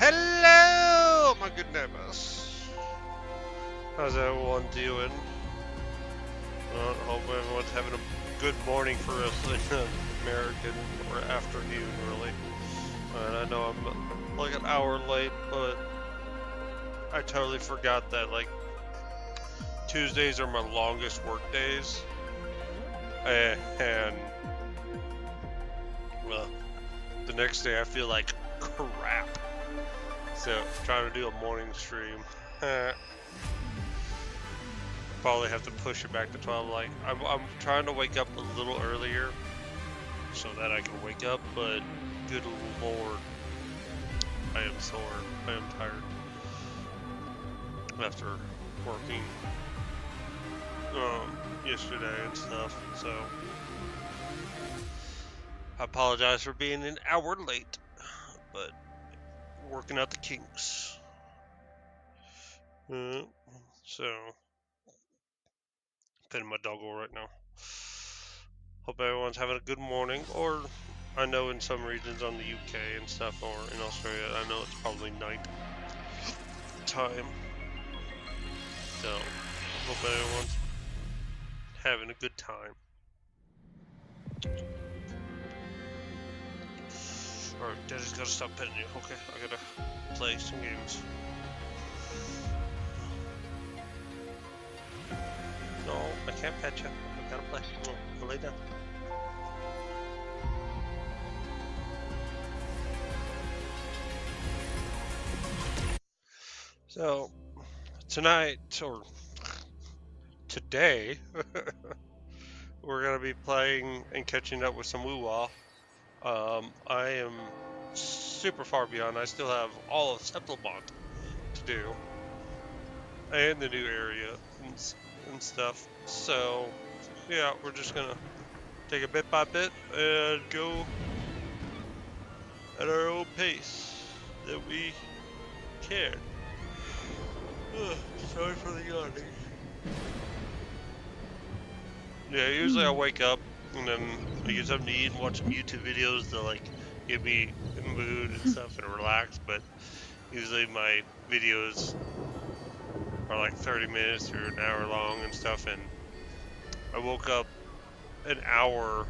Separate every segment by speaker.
Speaker 1: Hello, my good neighbors. How's everyone doing? Hope everyone's having a good morning for us in American, or afternoon, really. And I know I'm like an hour late, but I totally forgot that like Tuesdays are my longest work days, and well, the next day I feel like crap. So trying to do a morning stream. Probably have to push it back to 12. Like I'm trying to wake up a little earlier so that I can wake up, but good lord, I am sore. I am tired after working yesterday and stuff. So I apologize for being an hour late, but working out the kinks. So petting my doggo right now. Hope everyone's having a good morning, or I know in some regions on the UK and stuff, or in Australia, I know it's probably night time. So, hope everyone's having a good time. Alright, Daddy's gotta stop petting you. Okay, I gotta play some games. No, I can't pet you. I gotta play. No, lay down. So, tonight, or today, we're gonna be playing and catching up with some Woo-Wah. I am super far beyond. I still have all of Septilemont to do, and the new area and stuff. So, yeah, we're just gonna take it bit by bit and go at our own pace that we can. Sorry for the yawning. Yeah, usually I wake up and then I get something to eat and watch some YouTube videos to like get me in the mood and stuff and relax. But usually my videos are like 30 minutes or an hour long and stuff. And I woke up an hour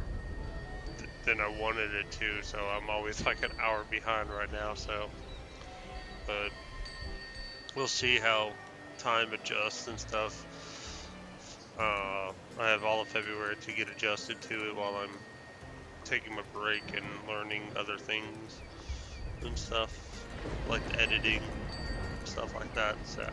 Speaker 1: than I wanted it to, so I'm always like an hour behind right now. So, but we'll see how time adjusts and stuff. I have all of February to get adjusted to it while I'm taking my break and learning other things and stuff, like editing, stuff like that. So.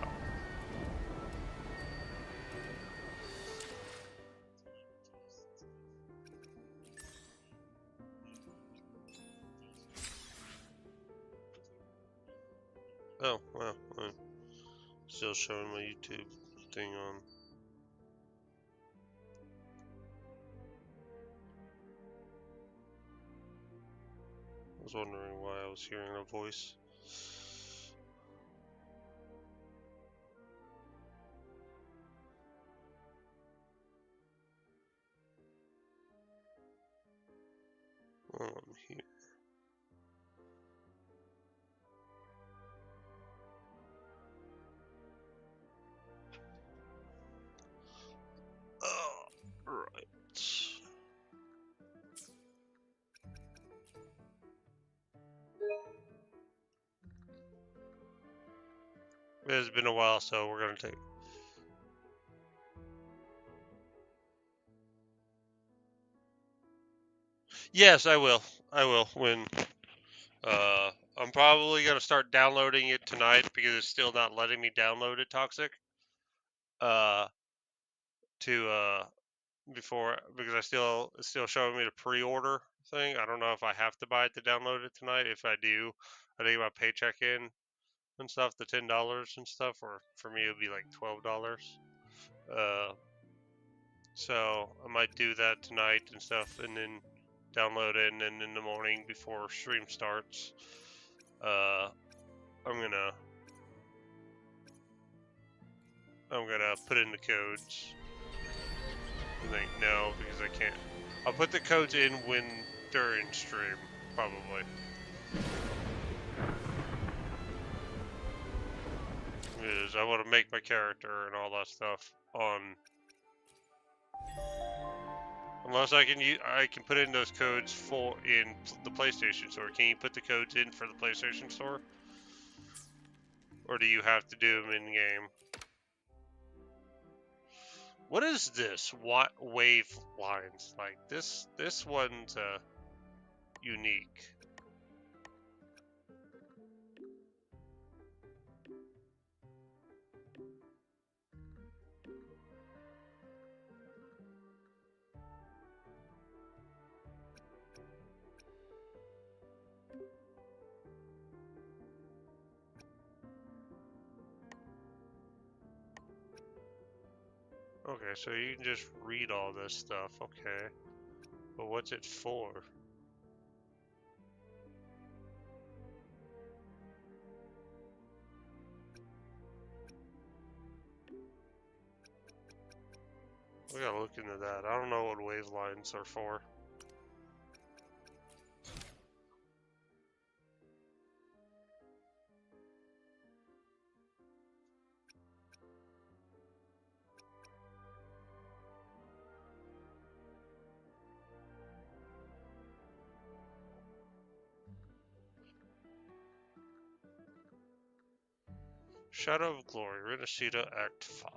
Speaker 1: Oh, well, I'm still showing my YouTube thing on. I was wondering why I was hearing a voice. Oh, I'm here. Oh, right. It's been a while, so we're gonna take. Yes, I will. I will when. I'm probably gonna start downloading it tonight because it's still not letting me download it. Toxic. Uh, to before because it's still showing me the pre-order thing. I don't know if I have to buy it to download it tonight. If I do, I think my paycheck in and stuff, the $10 and stuff, or for me it would be like $12. Uh, so I might do that tonight and stuff, and then download it, and then in the morning before stream starts, I'm gonna put in the codes. I think no, because I can't. I'll put the codes in during stream, probably. is I want to make my character and all that stuff on. Unless I can put in those codes in the PlayStation Store. Can you put the codes in for the PlayStation Store, or do you have to do them in game? What is this? What wave lines like this? This one's unique. Okay, so you can just read all this stuff, okay. But what's it for? We gotta look into that. I don't know what wave lines are for. Shadow of Glory, Renacida, Act 5.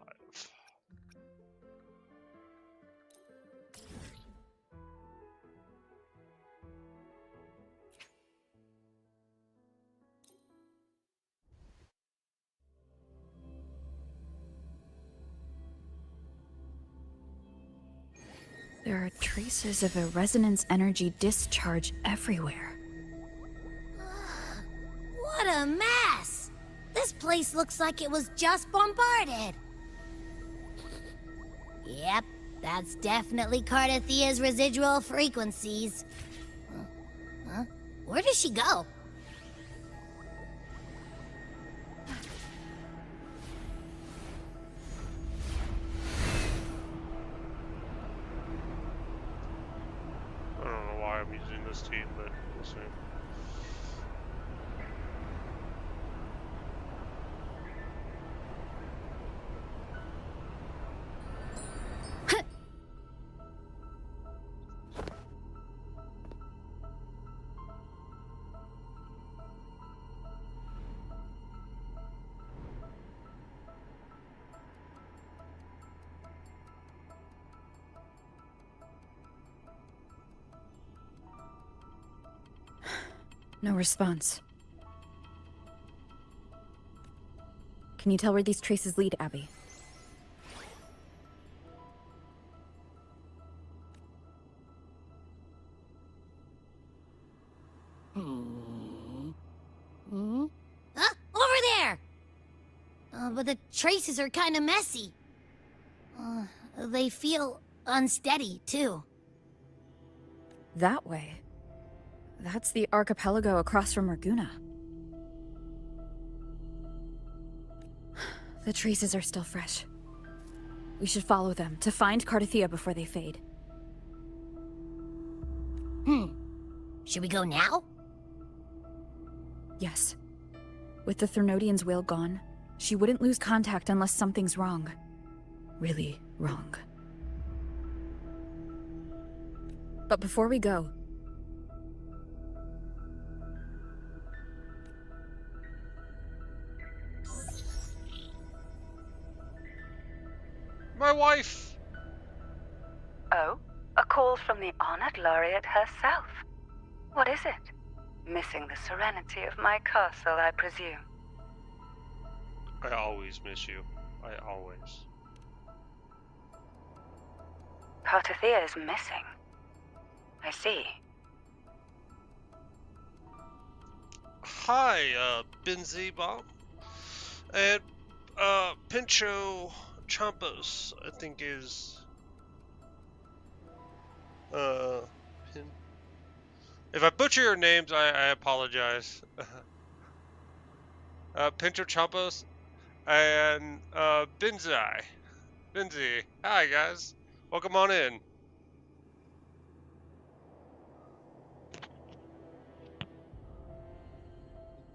Speaker 2: There are traces of a resonance energy discharge everywhere.
Speaker 3: What a mess! This place looks like it was just bombarded. Yep, that's definitely Cardathia's residual frequencies. Huh? Where does she go?
Speaker 1: I don't know why I'm using this team, but we'll see.
Speaker 2: No response. Can you tell where these traces lead, Abby?
Speaker 3: Over there! But the traces are kind of messy. They feel unsteady, too.
Speaker 2: That way. That's the archipelago across from Raguna. The traces are still fresh. We should follow them to find Cardathia before they fade.
Speaker 3: Should we go now?
Speaker 2: Yes. With the Thernodian's whale gone, she wouldn't lose contact unless something's wrong. Really wrong. But before we go,
Speaker 1: My wife!
Speaker 4: Oh, a call from the honored laureate herself. What is it? Missing the serenity of my castle, I presume.
Speaker 1: I always miss you. I always.
Speaker 4: Cardathia is missing. I see.
Speaker 1: Hi, Benzebomb. And, Pincho Champos, I think is, if I butcher your names, I apologize. Pincho Champos and, Benzi. Hi, guys. Welcome on in.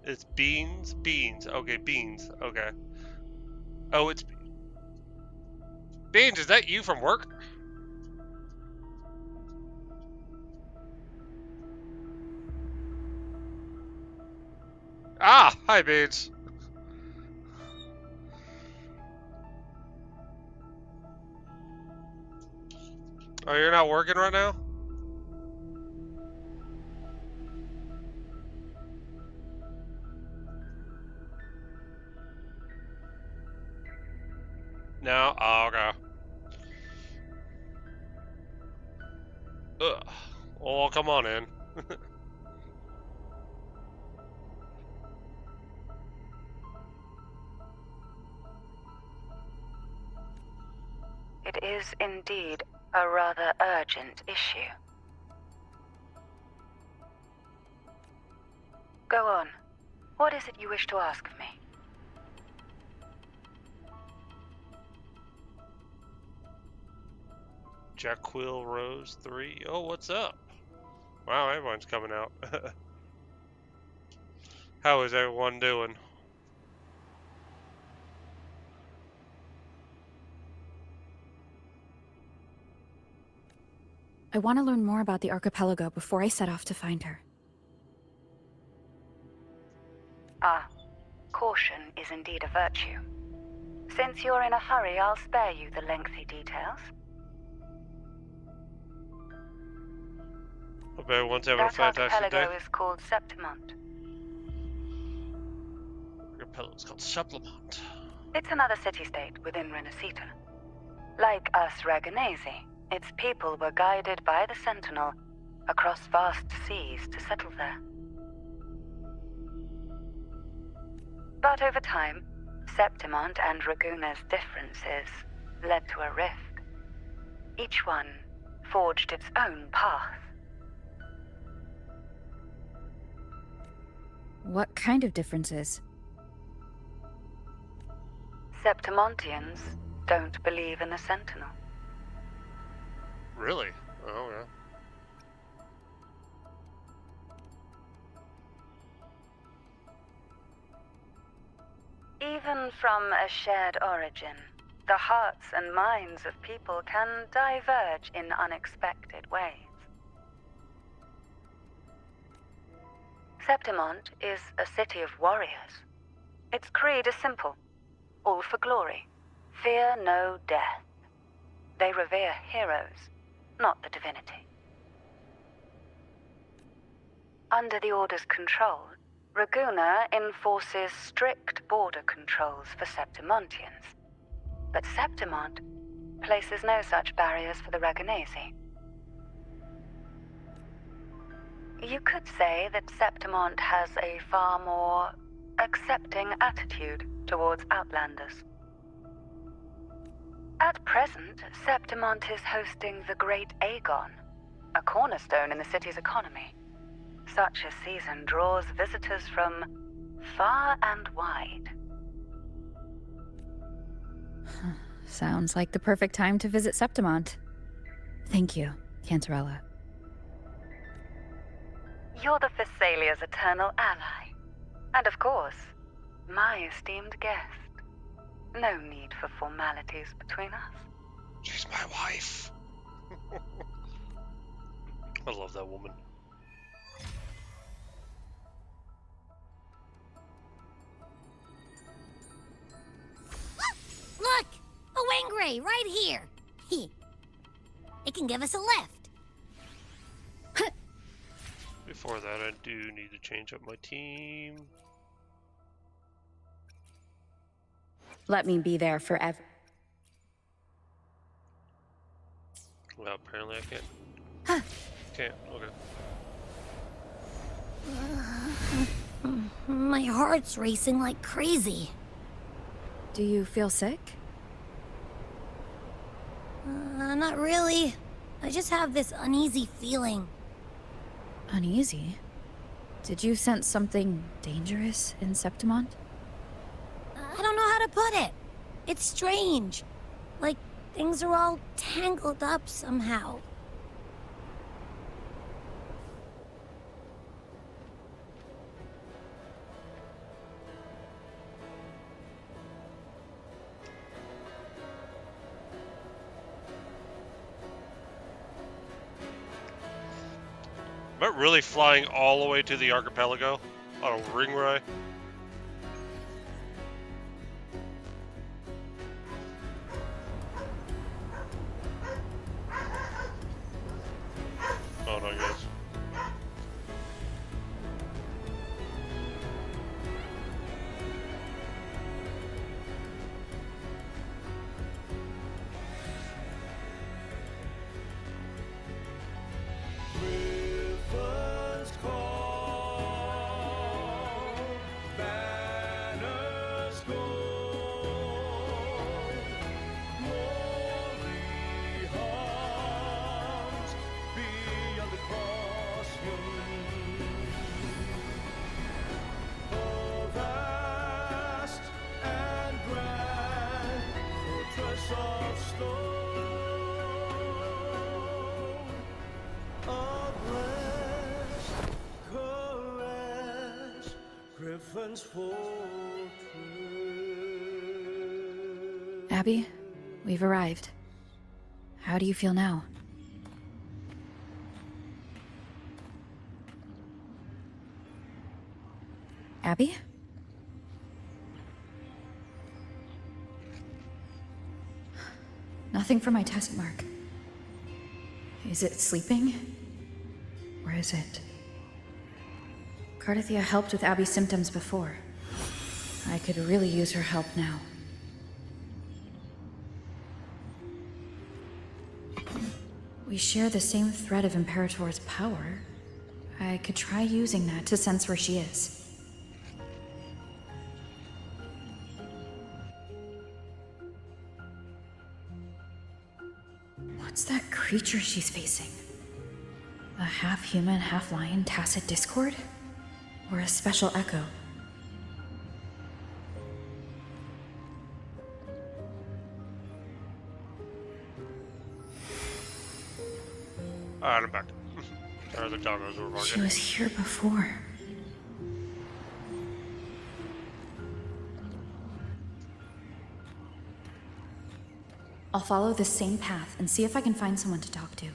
Speaker 1: It's Beans? Beans. Okay, Beans. Okay. Oh, it's Beans. Is that you from work? Ah, hi, Beans. Oh, you're not working right now? No? Oh, okay. Ugh. Well, come on in.
Speaker 4: It is indeed a rather urgent issue. Go on. What is it you wish to ask of me?
Speaker 1: Jaquil Rose 3. Oh, what's up? Wow, everyone's coming out. How is everyone doing?
Speaker 2: I want to learn more about the archipelago before I set off to find her.
Speaker 4: Ah, caution is indeed a virtue. Since you're in a hurry, I'll spare you the lengthy details.
Speaker 1: Hope everyone's having a
Speaker 4: That
Speaker 1: fantastic day.
Speaker 4: archipelago is called Septimont.
Speaker 1: Archipelago is called Supplement.
Speaker 4: It's another city-state within Renacita. Like us Raganese, its people were guided by the Sentinel across vast seas to settle there. But over time, Septimont and Raguna's differences led to a rift. Each one forged its own path.
Speaker 2: What kind of differences?
Speaker 4: Septimontians don't believe in the Sentinel.
Speaker 1: Really? Oh, yeah.
Speaker 4: Even from a shared origin, the hearts and minds of people can diverge in unexpected ways. Septimont is a city of warriors. Its creed is simple: all for glory, fear no death. They revere heroes, not the divinity. Under the Order's control, Raguna enforces strict border controls for Septimontians. But Septimont places no such barriers for the Raganese. You could say that Septimont has a far more accepting attitude towards Outlanders. At present, Septimont is hosting the Great Aegon, a cornerstone in the city's economy. Such a season draws visitors from far and wide.
Speaker 2: Sounds like the perfect time to visit Septimont. Thank you, Cantarella.
Speaker 4: You're the Thessalia's eternal ally. And of course, my esteemed guest. No need for formalities between us.
Speaker 1: She's my wife. I love that woman.
Speaker 3: Look! A Wangray right here! It can give us a lift.
Speaker 1: Before that, I do need to change up my team.
Speaker 2: Let me be there forever.
Speaker 1: Well, apparently I can't. Can't. Okay.
Speaker 3: My heart's racing like crazy.
Speaker 2: Do you feel sick?
Speaker 3: Not really. I just have this uneasy feeling.
Speaker 2: Uneasy? Did you sense something dangerous in Septimont?
Speaker 3: I don't know how to put it. It's strange. Like things are all tangled up somehow.
Speaker 1: Am I really flying all the way to the archipelago on a ringray? Oh no, guys.
Speaker 5: Rivers call, banners go, glory hums beyond the crossing. Oh, vast and grand fortress of stone, of rest, caress, Griffin's fortress.
Speaker 2: Abby, we've arrived. How do you feel now? Abby? Nothing for my test mark. Is it sleeping? Or is it? Cardathia helped with Abby's symptoms before. I could really use her help now. We share the same thread of Imperator's power. I could try using that to sense where she is. What's that creature she's facing? A half-human, half-lion tacit discord? Or a special echo?
Speaker 1: Alright, I'm back. Sorry, the doggos were
Speaker 2: She
Speaker 1: barking.
Speaker 2: was here before. I'll follow the same path and see if I can find someone to talk to.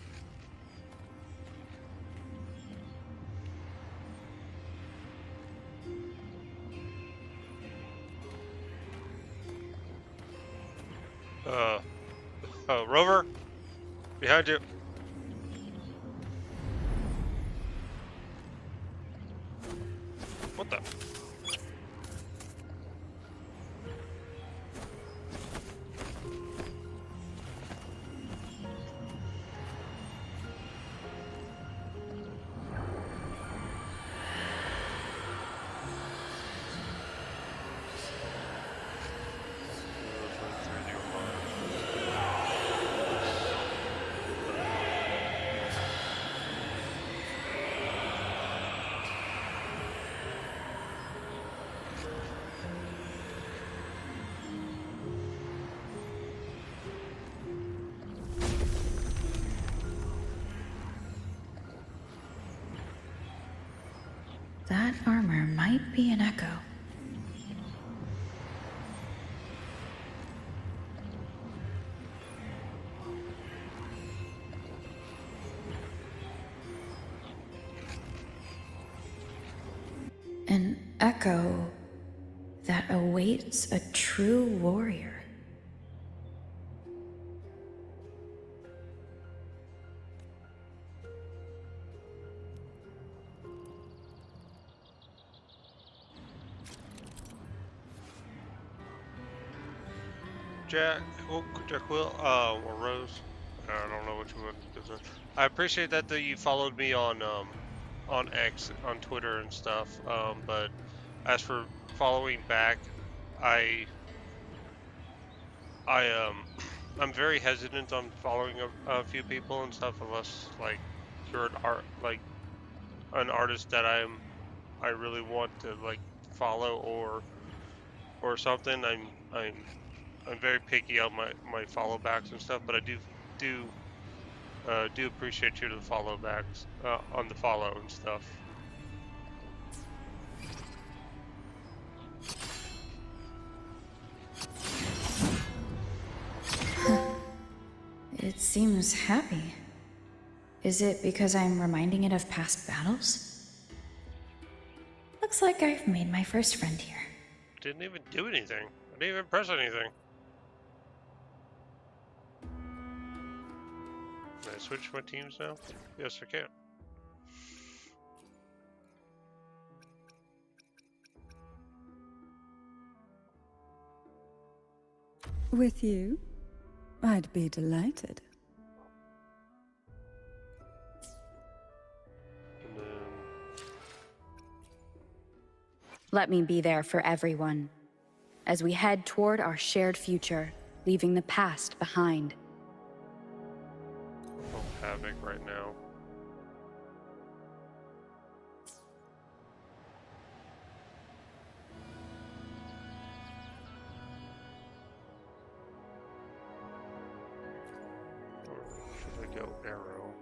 Speaker 1: Rover? Behind you. What the?
Speaker 2: That armor might be an echo. An echo that awaits a true warrior.
Speaker 1: Jack Will, or Rose. I don't know which one this is. I appreciate that you followed me on X, on Twitter and stuff. But as for following back, I'm very hesitant on following a few people and stuff unless like you're an artist that I really want to like follow or something. I'm very picky on my follow backs and stuff, but I do appreciate you to the follow backs on the follow and stuff.
Speaker 2: It seems happy. Is it because I'm reminding it of past battles? Looks like I've made my first friend here.
Speaker 1: Didn't even do anything. I didn't even press anything. Can I switch my teams now? Yes, I can.
Speaker 6: With you? I'd be delighted.
Speaker 1: And then
Speaker 7: Let me be there for everyone, as we head toward our shared future, leaving the past behind.
Speaker 1: oh, Havoc right now. Or should I go Arrow?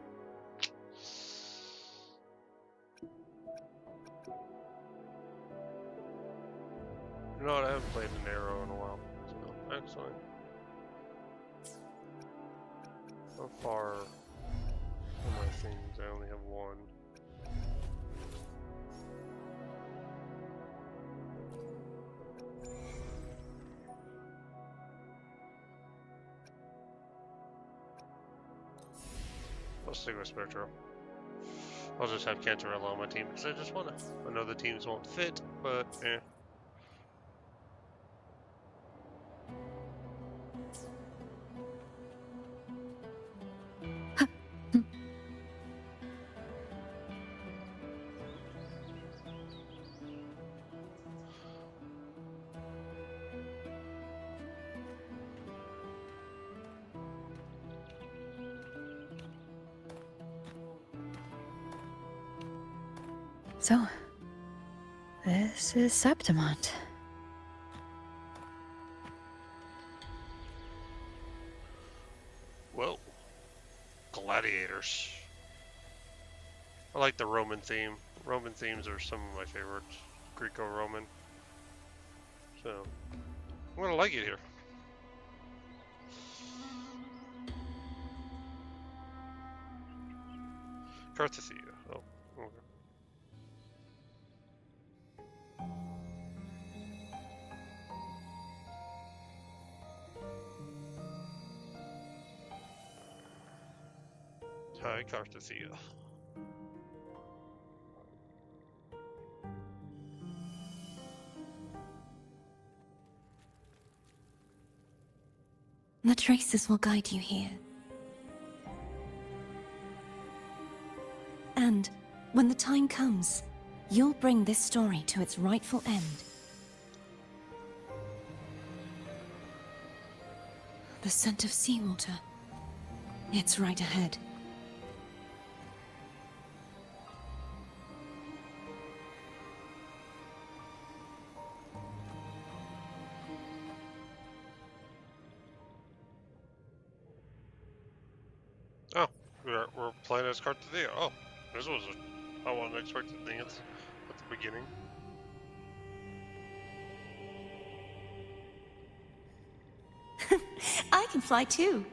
Speaker 1: You know what? I haven't played an Arrow in a while, so excellent. How far are my things? I only have one. I'll stick with Spectro. I'll just have Cantarella on my team because I just want to. I know the teams won't fit, but eh.
Speaker 2: So, this is Septimont.
Speaker 1: Whoa. Gladiators. I like the Roman theme. Roman themes are some of my favorites. Greco-Roman. So, I'm gonna like it here. Carthethia. Oh, okay. Hi, Carthethia.
Speaker 8: The traces will guide you here. And when the time comes, you'll bring this story to its rightful end. The scent of seawater. It's right ahead.
Speaker 1: Oh, we're playing as Carthethia. Oh, this was a, I wasn't expecting thing at the beginning.
Speaker 8: I can fly too.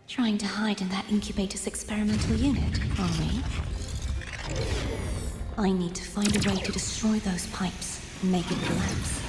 Speaker 8: Trying to hide in that incubator's experimental unit, are we? I need to find a way to destroy those pipes and make it collapse.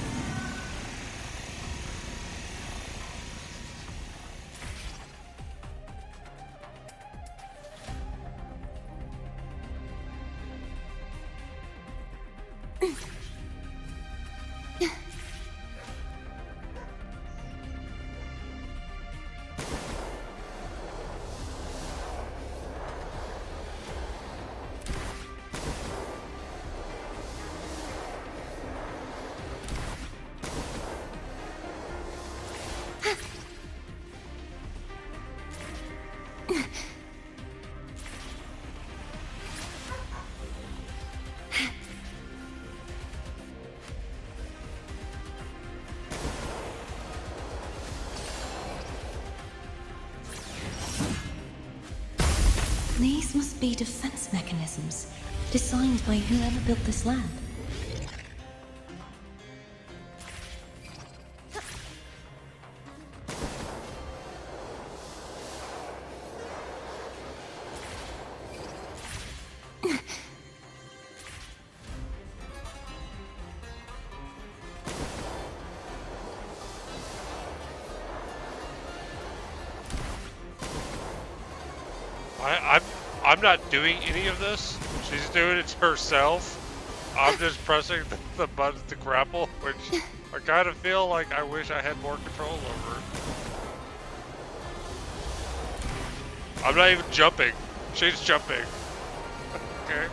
Speaker 8: These must be defense mechanisms, designed by whoever built this land.
Speaker 1: I'm not doing any of this. She's doing it herself. I'm just pressing the buttons to grapple, which I kind of feel like I wish I had more control over. I'm not even jumping. She's jumping. Okay.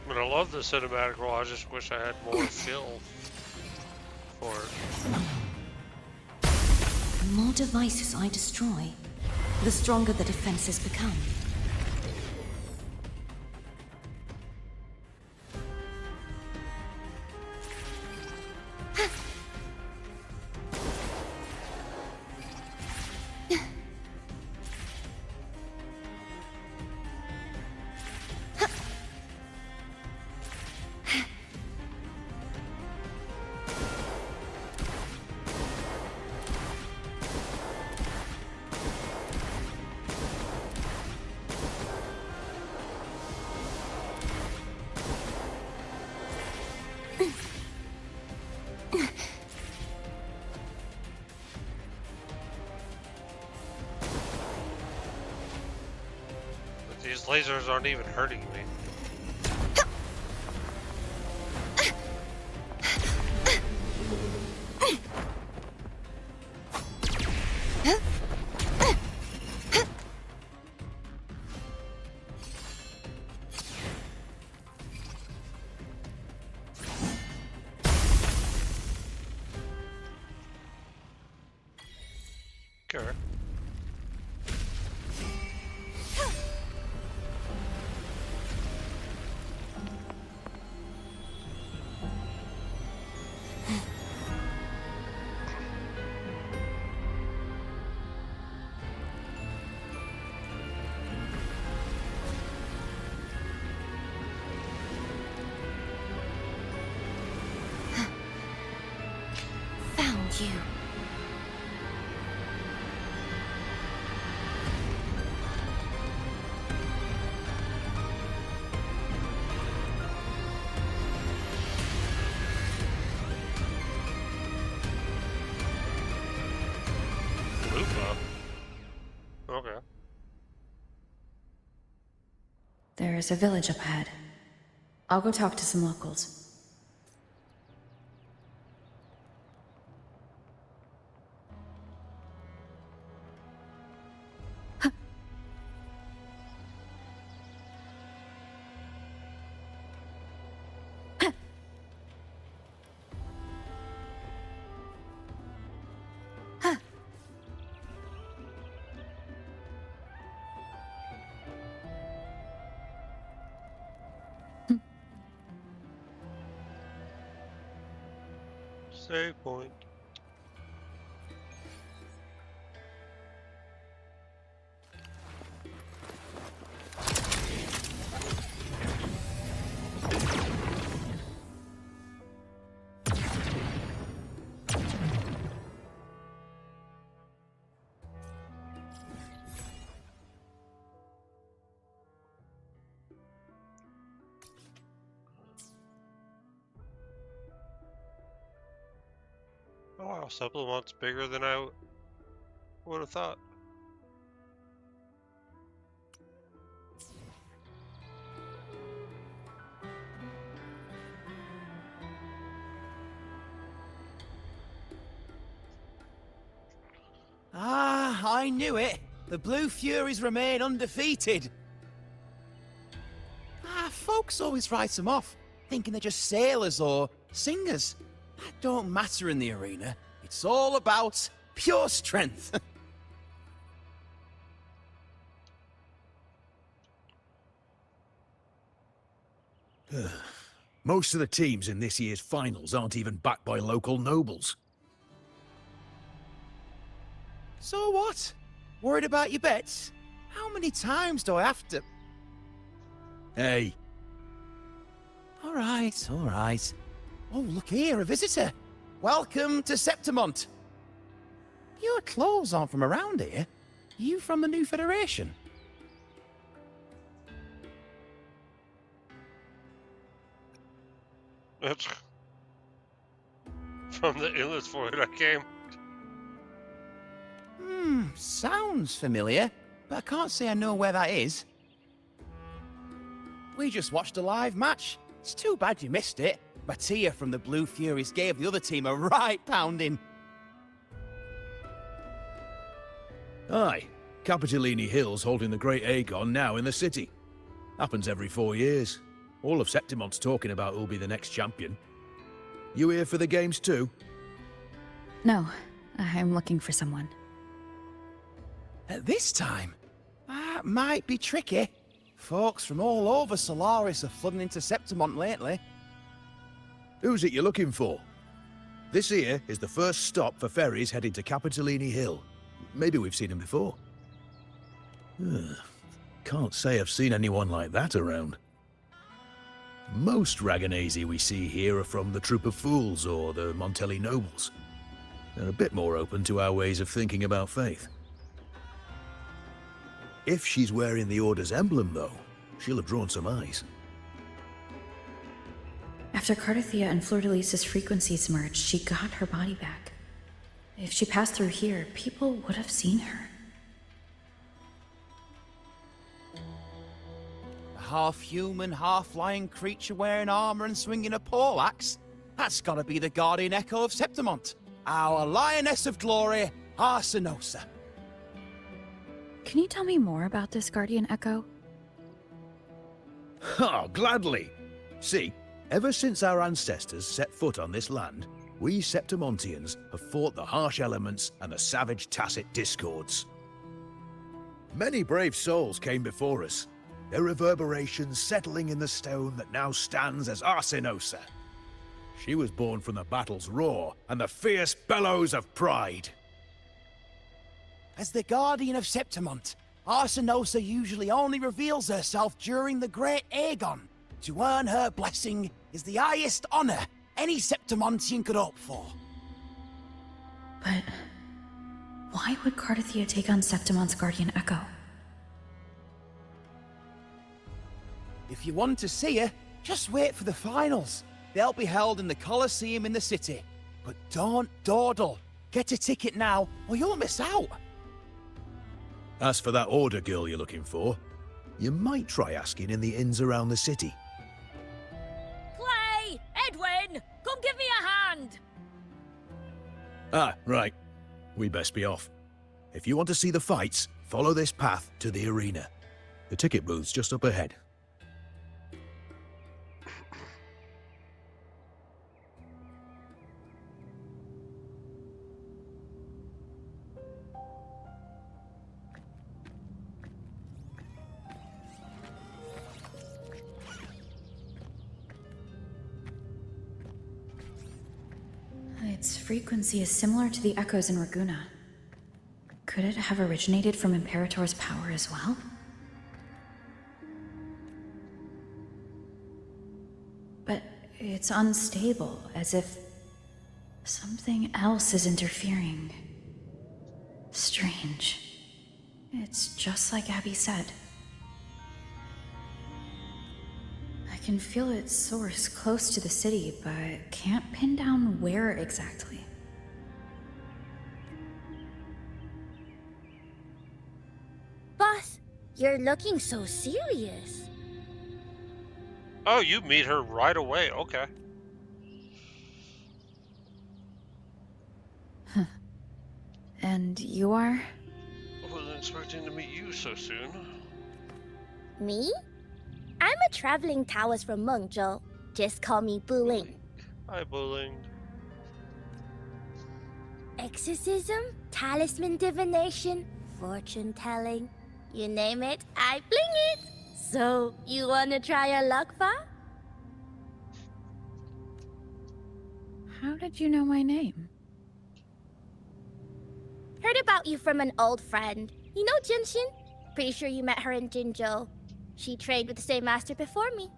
Speaker 1: I mean, I love the cinematic role. I just wish I had more skill for it.
Speaker 8: The more devices I destroy, the stronger the defenses become.
Speaker 1: These lasers aren't even hurting me. Okay.
Speaker 8: Found you.
Speaker 1: Lupa. Okay.
Speaker 2: There is a village up ahead. I'll go talk to some locals.
Speaker 1: Save point. Oh wow, supplement's bigger than I would have thought.
Speaker 9: Ah, I knew it. The Blue Furies remain undefeated. Folks always write them off, thinking they're just sailors or singers. That don't matter in the arena. It's all about pure strength.
Speaker 10: Most of the teams in this year's finals aren't even backed by local nobles.
Speaker 9: So what? Worried about your bets? How many times do I have to...
Speaker 10: Hey,
Speaker 9: All right, all right. Oh, look here, a visitor. Welcome to Septimont. Your clothes aren't from around here. You from the New Federation?
Speaker 1: That's from the Endless Void I came.
Speaker 9: Sounds familiar, but I can't say I know where that is. We just watched a live match. It's too bad you missed it. Mattia from the Blue Furies gave the other team a right pounding.
Speaker 10: Aye, Capitolini Hill's holding the Great Aegon now in the city. Happens every 4 years. All of Septimont's talking about who'll be the next champion. You here for the games too?
Speaker 2: No, I'm looking for someone.
Speaker 9: At this time? That might be tricky. Folks from all over Solaris are flooding into Septimont lately.
Speaker 10: Who's it you're looking for? This here is the first stop for ferries heading to Capitolini Hill. Maybe we've seen him before. Can't say I've seen anyone like that around. Most Raganazi we see here are from the Troop of Fools or the Montelli Nobles. They're a bit more open to our ways of thinking about faith. If she's wearing the Order's emblem, though, she'll have drawn some eyes.
Speaker 2: After Cardathia and Fleur-de-Lis's frequencies merged, she got her body back. If she passed through here, people would have seen her.
Speaker 9: A half-human, half-lion creature wearing armor and swinging a poleaxe? That's gotta be the Guardian Echo of Septimont. Our Lioness of Glory, Arsinosa.
Speaker 2: Can you tell me more about this Guardian Echo?
Speaker 10: Oh, gladly. See, ever since our ancestors set foot on this land, we Septimontians have fought the harsh elements and the savage Tacit discords. Many brave souls came before us, their reverberations settling in the stone that now stands as Arsinosa. She was born from the battle's roar and the fierce bellows of pride.
Speaker 9: As the Guardian of Septimont, Arsinosa usually only reveals herself during the Great Aegon. To earn her blessing is the highest honor any Septimontian could hope for.
Speaker 2: But why would Cardathia take on Septimont's Guardian Echo?
Speaker 9: If you want to see her, just wait for the finals. They'll be held in the Colosseum in the city. But don't dawdle. Get a ticket now, or you'll miss out.
Speaker 10: As for that Order girl you're looking for, you might try asking in the inns around the city.
Speaker 3: Clay! Edwin! Come give me a hand!
Speaker 10: Ah, right. We best be off. If you want to see the fights, follow this path to the arena. The ticket booth's just up ahead.
Speaker 2: Its frequency is similar to the echoes in Raguna. Could it have originated from Imperator's power as well? But it's unstable, as if something else is interfering. Strange. It's just like Abby said. I can feel its source close to the city, but can't pin down where exactly.
Speaker 3: Boss, you're looking so serious.
Speaker 1: Oh, you meet her right away. Okay.
Speaker 2: And you are?
Speaker 1: I wasn't expecting to meet you so soon.
Speaker 3: Me? I'm a traveling Taoist from Mengzhou. Just call me Buling.
Speaker 1: Hi, Bowling.
Speaker 3: Exorcism, talisman divination, fortune telling. You name it, I bling it. So, you wanna try a luck, Fa?
Speaker 2: How did you know my name?
Speaker 3: Heard about you from an old friend. You know Jinshin? Pretty sure you met her in Jinzhou. She trained with the same master before me.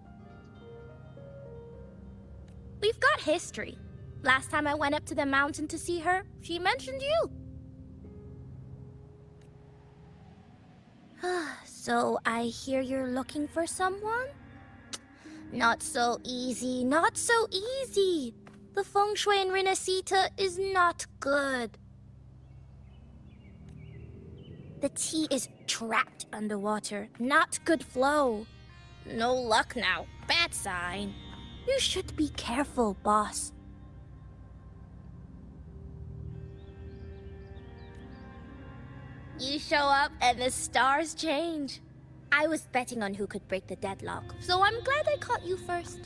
Speaker 3: We've got history. Last time I went up to the mountain to see her, she mentioned you. So I hear you're looking for someone? Not so easy, not so easy. The feng shui in Renacita is not good. The tea is trapped underwater, not good flow. No luck now, bad sign. You should be careful, boss. You show up and the stars change. I was betting on who could break the deadlock, so I'm glad I caught you first.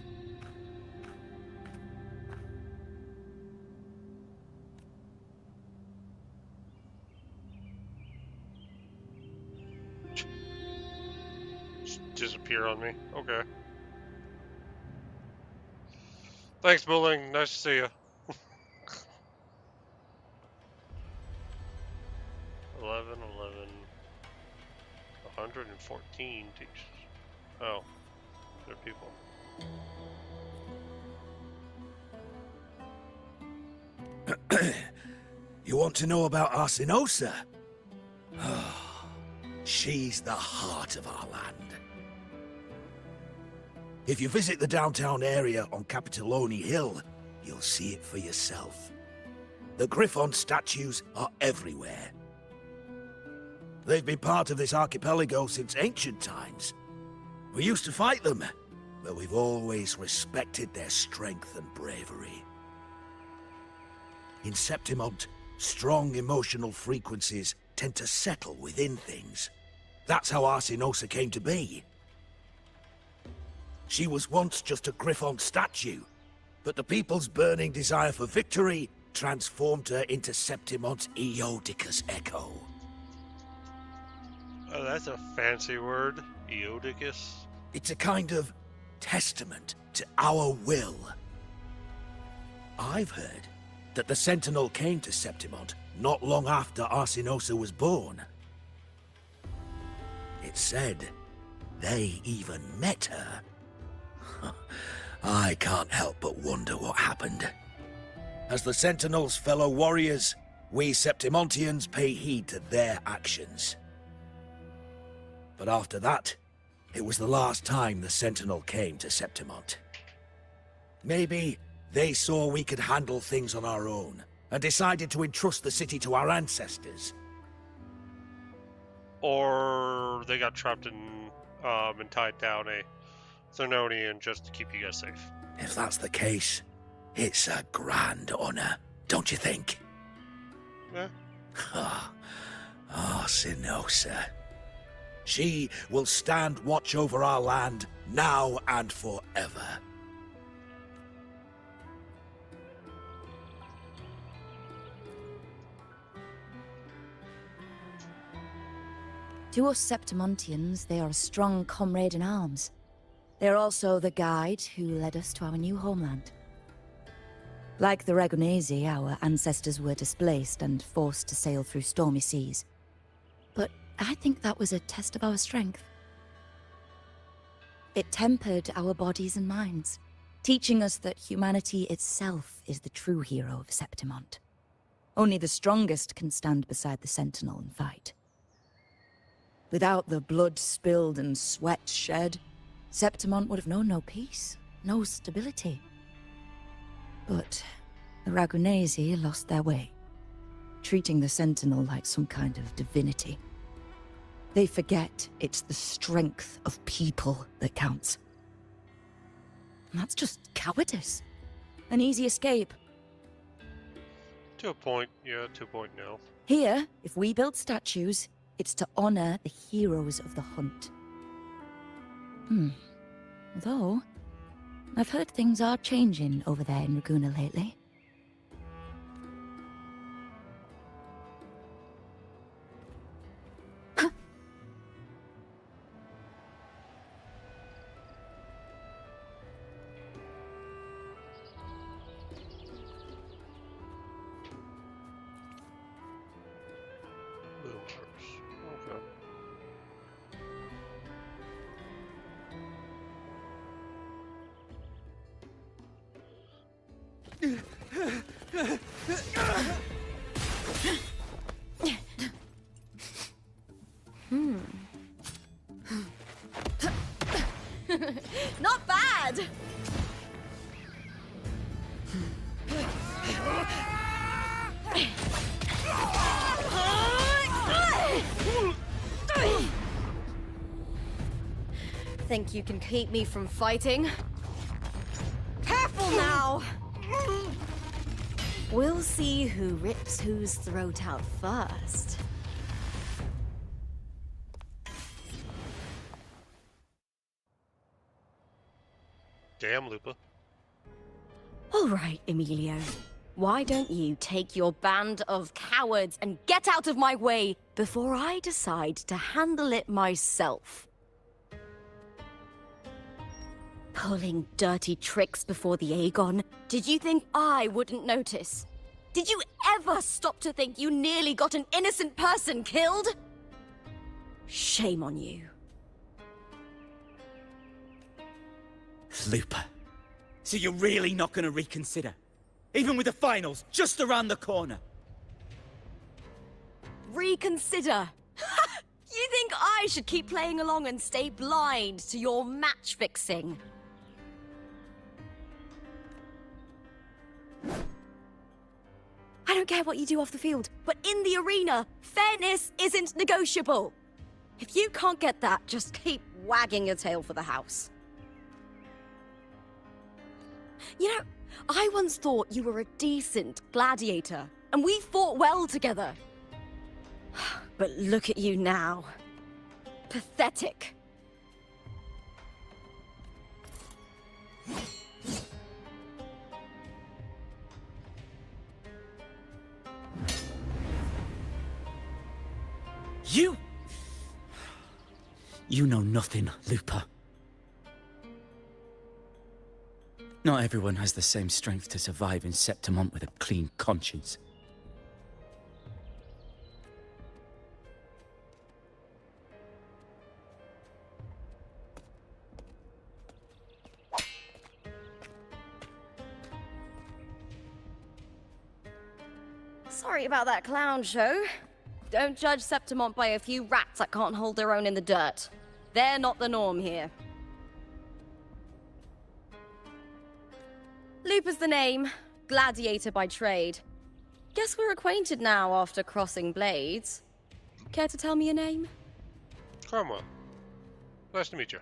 Speaker 1: Just disappear on me. Okay. Thanks, Bulling. Nice to see you. 11, 114 teachers. Oh, there are people.
Speaker 10: You want to know about Arsinosa? She's the heart of our land. If you visit the downtown area on Capitoloni Hill, you'll see it for yourself. The Griffon statues are everywhere. They've been part of this archipelago since ancient times. We used to fight them, but we've always respected their strength and bravery. In Septimont, strong emotional frequencies tend to settle within things. That's how Arsinosa came to be. She was once just a Griffon statue, but the people's burning desire for victory transformed her into Septimont's Eodicus Echo.
Speaker 1: Oh, that's a fancy word. Eodicus.
Speaker 10: It's a kind of testament to our will. I've heard that the Sentinel came to Septimont not long after Arsinosa was born. It's said they even met her. I can't help but wonder what happened. As the Sentinel's fellow warriors, we Septimontians pay heed to their actions. But after that, it was the last time the Sentinel came to Septimont. Maybe they saw we could handle things on our own, and decided to entrust the city to our ancestors.
Speaker 1: Or they got trapped in and tied down a Theronian just to keep you guys safe.
Speaker 10: If that's the case, it's a grand honor, don't you think?
Speaker 1: Yeah.
Speaker 10: Arsinosa. She will stand watch over our land now and forever.
Speaker 11: To us Septimontians, they are a strong comrade in arms. They are also the guide who led us to our new homeland. Like the Ragonesi, our ancestors were displaced and forced to sail through stormy seas. But I think that was a test of our strength. It tempered our bodies and minds, teaching us that humanity itself is the true hero of Septimont. Only the strongest can stand beside the Sentinel and fight. Without the blood spilled and sweat shed, Septimont would have known no peace, no stability. But the Ragonesi lost their way, treating the Sentinel like some kind of divinity. They forget it's the strength of people that counts. And that's just cowardice. An easy escape.
Speaker 1: To a point, yeah, to a point now.
Speaker 11: Here, if we build statues, it's to honor the heroes of the hunt. Though, I've heard things are changing over there in Raguna lately.
Speaker 1: Okay.
Speaker 12: think you can keep me from fighting? Careful now! We'll see who rips whose throat out first.
Speaker 1: Damn, Lupa.
Speaker 12: All right, Emilio. Why don't you take your band of cowards and get out of my way before I decide to handle it myself? Pulling dirty tricks before the Aegon? Did you think I wouldn't notice? Did you ever stop to think you nearly got an innocent person killed? Shame on you.
Speaker 13: Lupa. So you're really not gonna reconsider? Even with the finals just around the corner?
Speaker 12: Reconsider? You think I should keep playing along and stay blind to your match fixing? I don't care what you do off the field, but in the arena, fairness isn't negotiable. If you can't get that, just keep wagging your tail for the house. You know, I once thought you were a decent gladiator, and we fought well together. But look at you now. Pathetic.
Speaker 13: You know nothing, Lupa. Not everyone has the same strength to survive in Septimont with a clean conscience.
Speaker 12: Sorry about that clown show. Don't judge Septimont by a few rats that can't hold their own in the dirt. They're not the norm here. Lupa's the name, gladiator by trade. Guess we're acquainted now after crossing blades. Care to tell me your name?
Speaker 1: Cromwell. Nice to meet you.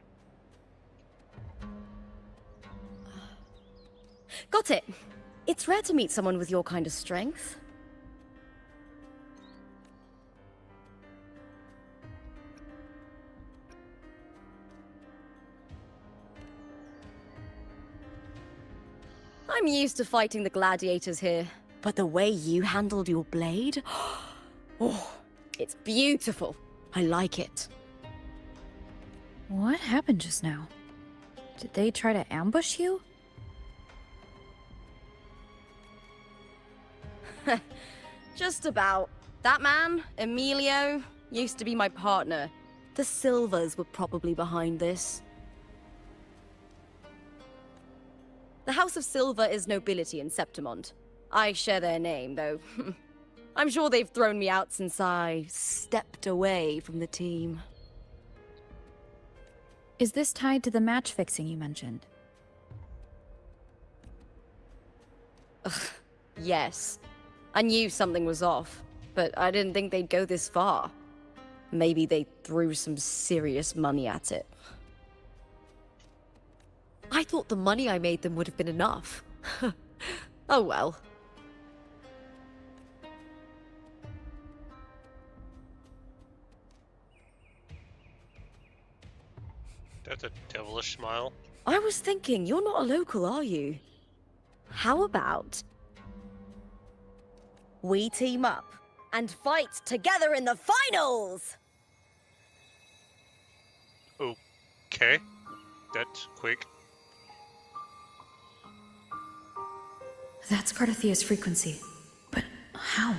Speaker 12: Got it. It's rare to meet someone with your kind of strength. I'm used to fighting the gladiators here, but the way you handled your blade... Oh, it's beautiful. I like it.
Speaker 2: What happened just now? Did they try to ambush you?
Speaker 12: Just about. That man, Emilio, used to be my partner. The Silvers were probably behind this. The House of Silver is nobility in Septimont. I share their name, though. I'm sure they've thrown me out since I stepped away from the team.
Speaker 2: Is this tied to the match fixing you mentioned?
Speaker 12: Ugh, yes. I knew something was off, but I didn't think they'd go this far. Maybe they threw some serious money at it. I thought the money I made them would have been enough. Oh well.
Speaker 1: That's a devilish smile.
Speaker 12: I was thinking, you're not a local, are you? How about we team up and fight together in the finals?
Speaker 1: Okay. That's quick.
Speaker 2: That's Cardathia's frequency. But how?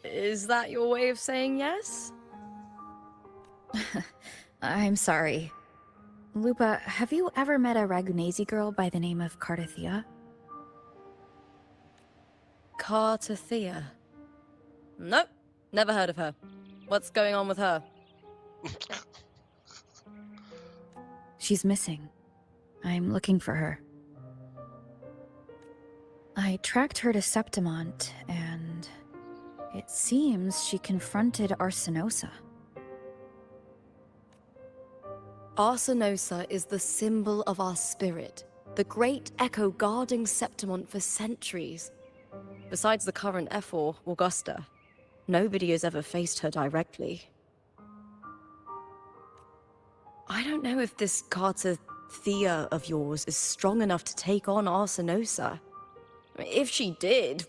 Speaker 12: Is that your way of saying yes?
Speaker 2: I'm sorry. Lupa, have you ever met a Ragunesi girl by the name of Cardathia?
Speaker 12: Cardathia? Nope, never heard of her. What's going on with her?
Speaker 2: She's missing. I'm looking for her. I tracked her to Septimont, and it seems she confronted Arsinosa.
Speaker 12: Arsinosa is the symbol of our spirit, the great echo guarding Septimont for centuries. Besides the current Ephor, Augusta, nobody has ever faced her directly. I don't know if this Carter Thea of yours is strong enough to take on Arsinosa. If she did,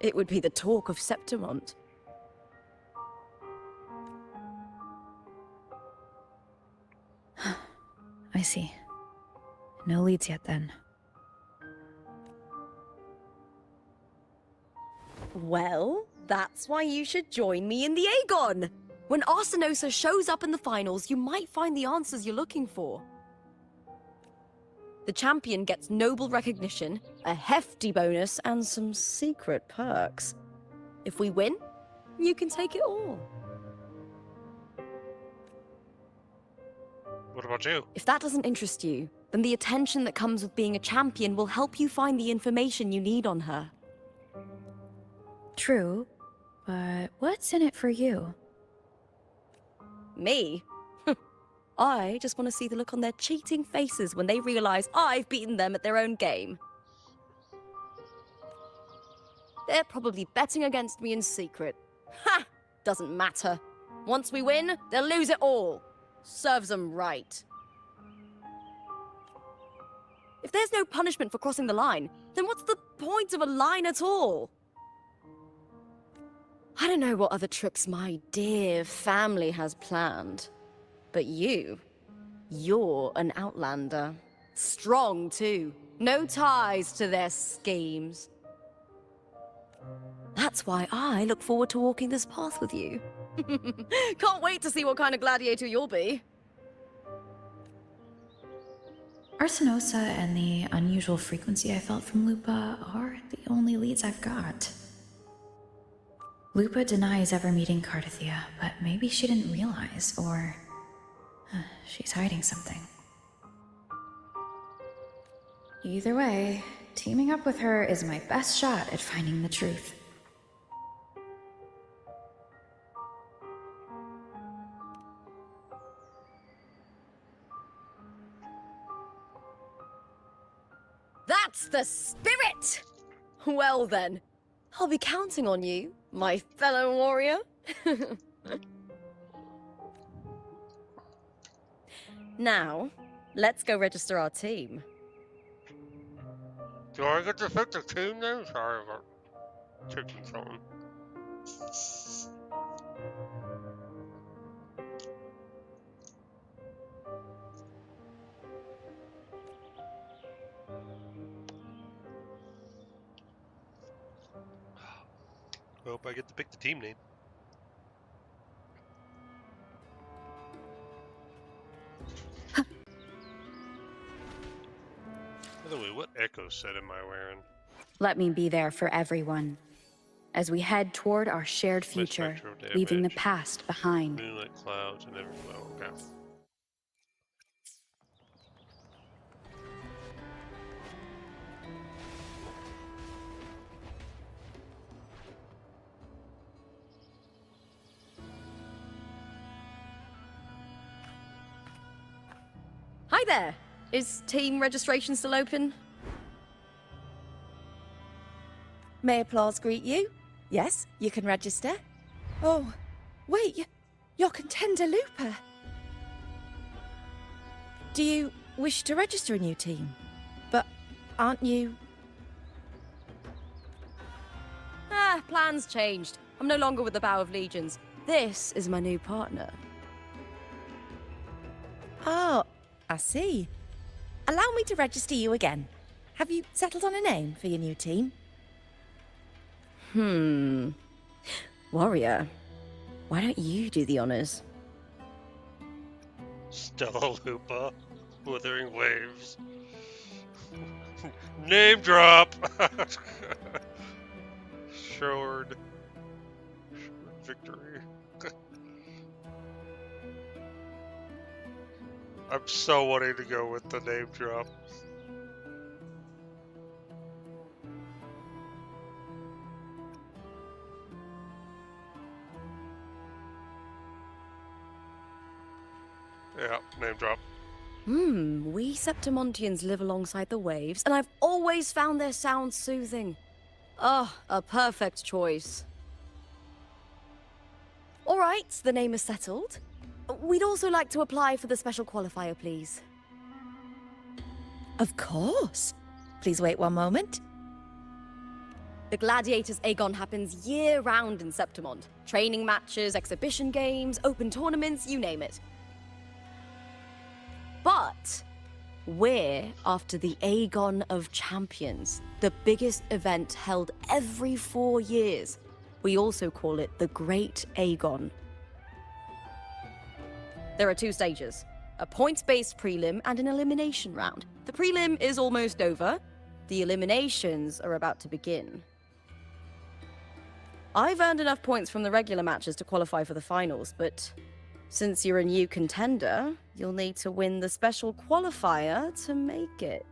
Speaker 12: it would be the talk of Septimont.
Speaker 2: I see. No leads yet, then.
Speaker 12: Well, that's why you should join me in the Aegon! When Arsinosa shows up in the finals, you might find the answers you're looking for. The champion gets noble recognition, a hefty bonus, and some secret perks. If we win, you can take it all.
Speaker 1: What about you?
Speaker 12: If that doesn't interest you, then the attention that comes with being a champion will help you find the information you need on her.
Speaker 2: True, but what's in it for you?
Speaker 12: Me? I just want to see the look on their cheating faces when they realize I've beaten them at their own game. They're probably betting against me in secret. Ha! Doesn't matter. Once we win, they'll lose it all. Serves them right. If there's no punishment for crossing the line, then what's the point of a line at all? I don't know what other tricks my dear family has planned. But you're an outlander. Strong, too. No ties to their schemes. That's why I look forward to walking this path with you. Can't wait to see what kind of gladiator you'll be.
Speaker 2: Arsinosa and the unusual frequency I felt from Lupa are the only leads I've got. Lupa denies ever meeting Cardathea, but maybe she didn't realize, or she's hiding something. Either way, teaming up with her is my best shot at finding the truth.
Speaker 12: That's the spirit! Well then, I'll be counting on you, my fellow warrior. Now, let's go register our team.
Speaker 1: Do I get to pick the team name? Sorry about taking something. I hope I get to pick the team name. By the way, what Echo set am I wearing?
Speaker 7: Let me be there for everyone, as we head toward our shared future, leaving the past behind.
Speaker 1: Moonlight clouds and everywhere. Okay.
Speaker 12: Hi there! Is team registration still open?
Speaker 11: May applause greet you? Yes, you can register. Oh, wait, you're Contender Lupa. Do you wish to register a new team? But aren't you...
Speaker 12: Ah, plans changed. I'm no longer with the Bow of Legions. This is my new partner.
Speaker 11: Oh, I see. Allow me to register you again. Have you settled on a name for your new team?
Speaker 12: Warrior, why don't you do the honors?
Speaker 1: Stella Lupa, Withering Waves. Name drop! Shord Victory. I'm so wanting to go with the name drop. Yeah, name drop.
Speaker 12: We Septimontians live alongside the waves, and I've always found their sound soothing. Ah, a perfect choice. All right, the name is settled. We'd also like to apply for the special qualifier, please.
Speaker 11: Of course. Please wait one moment.
Speaker 12: The Gladiators Aegon happens year-round in Septimont. Training matches, exhibition games, open tournaments, you name it. But we're after the Aegon of Champions, the biggest event held every 4 years. We also call it the Great Aegon. There are 2 stages, a points-based prelim and an elimination round. The prelim is almost over. The eliminations are about to begin. I've earned enough points from the regular matches to qualify for the finals, but since you're a new contender, you'll need to win the special qualifier to make it.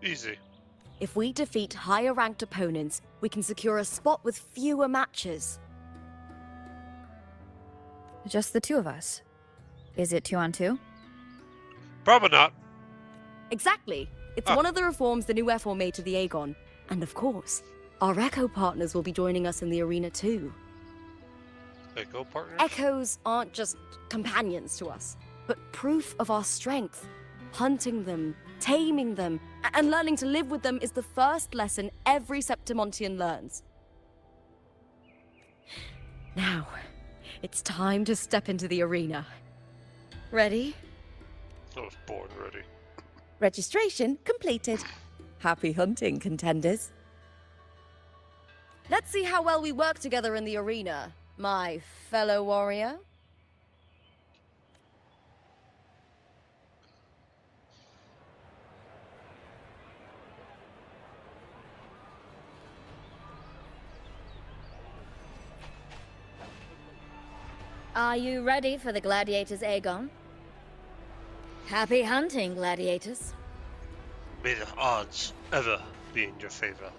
Speaker 1: Easy.
Speaker 12: If we defeat higher-ranked opponents, we can secure a spot with fewer matches.
Speaker 2: Just the 2 of us. Is it 2 on 2?
Speaker 1: Probably not.
Speaker 12: Exactly. It's one of the reforms the new F4 made to the Aegon. And of course, our Echo partners will be joining us in the arena too.
Speaker 1: Echo partners?
Speaker 12: Echoes aren't just companions to us, but proof of our strength. Hunting them, taming them, and learning to live with them is the first lesson every Septimontian learns. Now, it's time to step into the arena. Ready?
Speaker 1: I was born ready.
Speaker 11: Registration completed. Happy hunting, contenders.
Speaker 12: Let's see how well we work together in the arena, my fellow warrior.
Speaker 14: Are you ready for the Gladiators, Aegon? Happy hunting, Gladiators.
Speaker 1: May the odds ever be in your favor.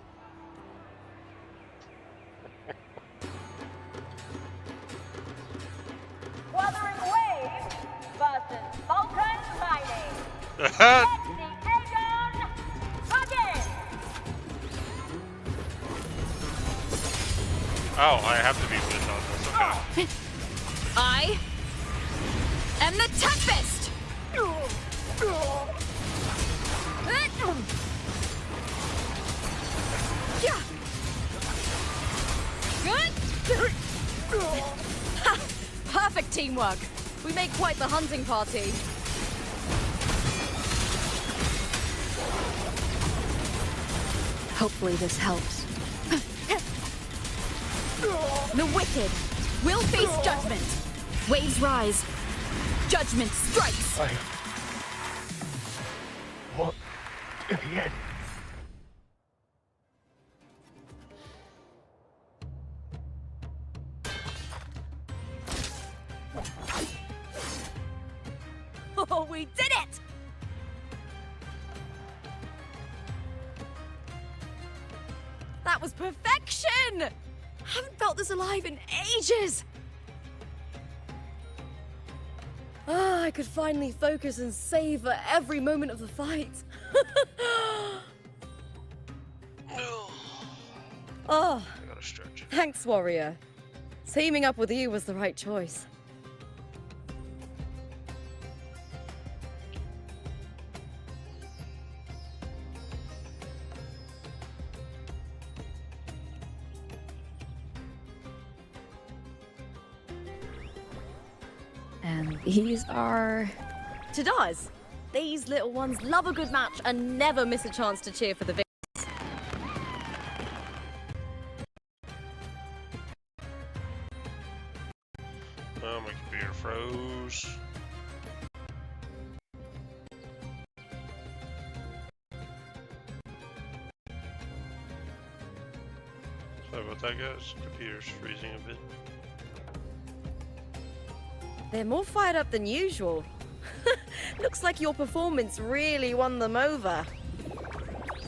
Speaker 15: Wuthering Waves versus Vulcan Mining. Let the Aegon begin!
Speaker 1: Oh, I have to be with on this. Okay.
Speaker 2: I am the Tempest!
Speaker 12: Perfect teamwork. We make quite the hunting party.
Speaker 2: Hopefully this helps.
Speaker 12: The wicked will face judgment. Waves rise. Judgment strikes.
Speaker 5: What in the end?
Speaker 12: Oh, we did it! That was perfection! Haven't felt this alive in ages! I could finally focus and savor every moment of the fight. Oh,
Speaker 1: I gotta stretch.
Speaker 12: Thanks, warrior. Teaming up with you was the right choice.
Speaker 2: And these are...
Speaker 12: Tadars. These little ones love a good match and never miss a chance to cheer for the victors.
Speaker 1: Oh, my computer froze. Sorry about that, guys. Computer's freezing a bit.
Speaker 12: They're more fired up than usual. Looks like your performance really won them over.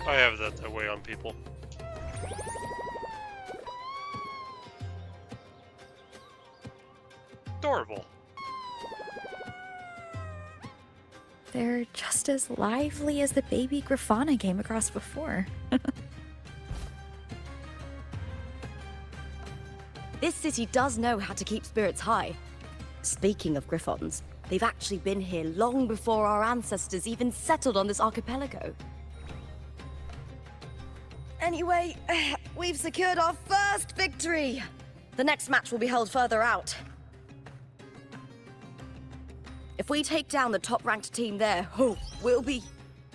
Speaker 1: I have that way on people. Adorable.
Speaker 2: They're just as lively as the baby Grafana came across before.
Speaker 12: This city does know how to keep spirits high. Speaking of Griffons, they've actually been here long before our ancestors even settled on this archipelago. Anyway, we've secured our first victory! The next match will be held further out. If we take down the top-ranked team there, we'll be...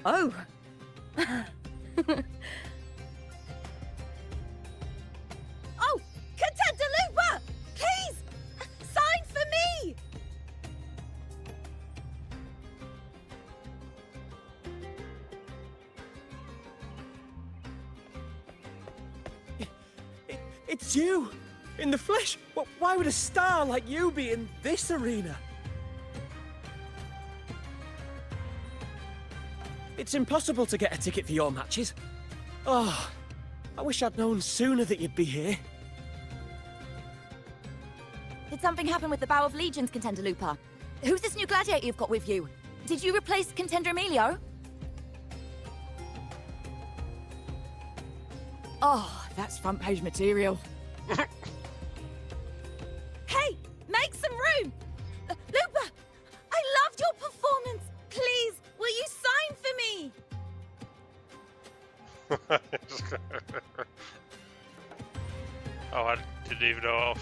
Speaker 12: Oh! Oh! Contender Lupa! Please! Sign for me!
Speaker 16: It's you! In the flesh! Why would a star like you be in this arena? It's impossible to get a ticket for your matches. Oh, I wish I'd known sooner that you'd be here.
Speaker 11: Did something happen with the Bow of Legions, Contender Lupa? Who's this new gladiator you've got with you? Did you replace Contender Emilio? Oh, that's front page material.
Speaker 12: Hey, make some room! Lupa, I loved your performance! Please, will you sign for me?
Speaker 1: Oh, I didn't even know.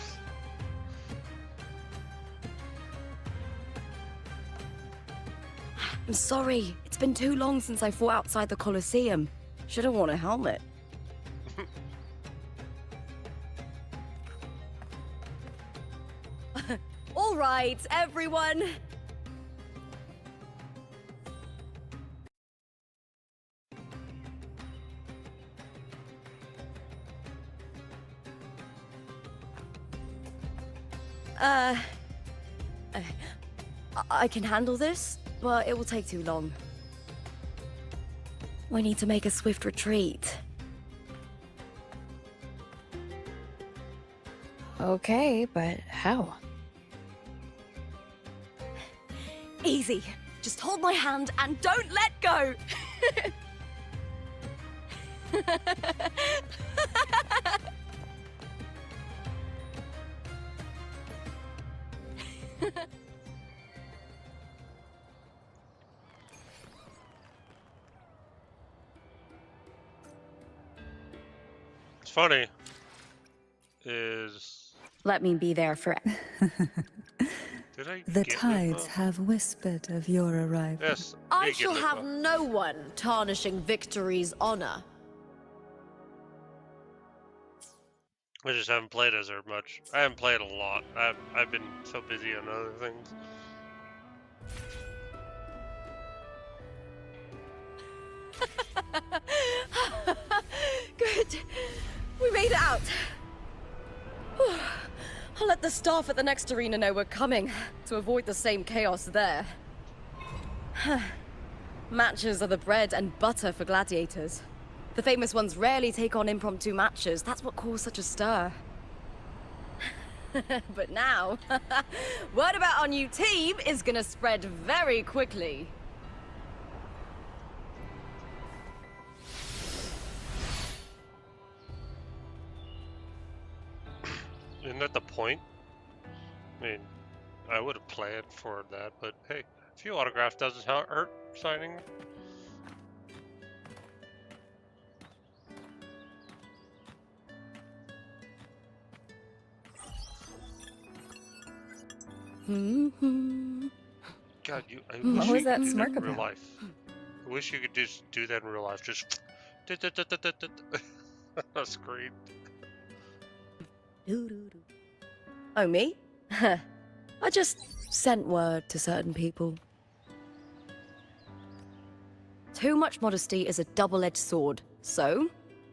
Speaker 12: I'm sorry, it's been too long since I fought outside the Colosseum. Should have worn a helmet. All right, everyone. I can handle this, but it will take too long. We need to make a swift retreat.
Speaker 2: Okay, but how?
Speaker 12: Easy. Just hold my hand and don't let go!
Speaker 1: It's funny. Is...
Speaker 7: Let me be there for...
Speaker 1: Did I
Speaker 6: The
Speaker 1: get
Speaker 6: tides
Speaker 1: Lupa?
Speaker 6: have whispered of your arrival.
Speaker 1: Yes.
Speaker 12: I
Speaker 1: did get
Speaker 12: shall
Speaker 1: Lupa.
Speaker 12: have no one tarnishing Victory's honor.
Speaker 1: I just haven't played as her much. I haven't played a lot. I've been so busy on other things.
Speaker 12: Good. We made it out. Whew. I'll let the staff at the next arena know we're coming to avoid the same chaos there. Matches are the bread and butter for gladiators. The famous ones rarely take on impromptu matches. That's what caused such a stir. But now, word about our new team is gonna spread very quickly.
Speaker 1: Isn't that the point? I mean, I would have planned for that, but hey, a few autographs doesn't hurt signing. God, I
Speaker 2: What
Speaker 1: wish
Speaker 2: was
Speaker 1: you
Speaker 2: that
Speaker 1: could do
Speaker 2: smirk
Speaker 1: that in real
Speaker 2: about?
Speaker 1: life. I wish you could just do that in real life. Just a screen.
Speaker 12: Oh, me? I just sent word to certain people. Too much modesty is a double-edged sword, so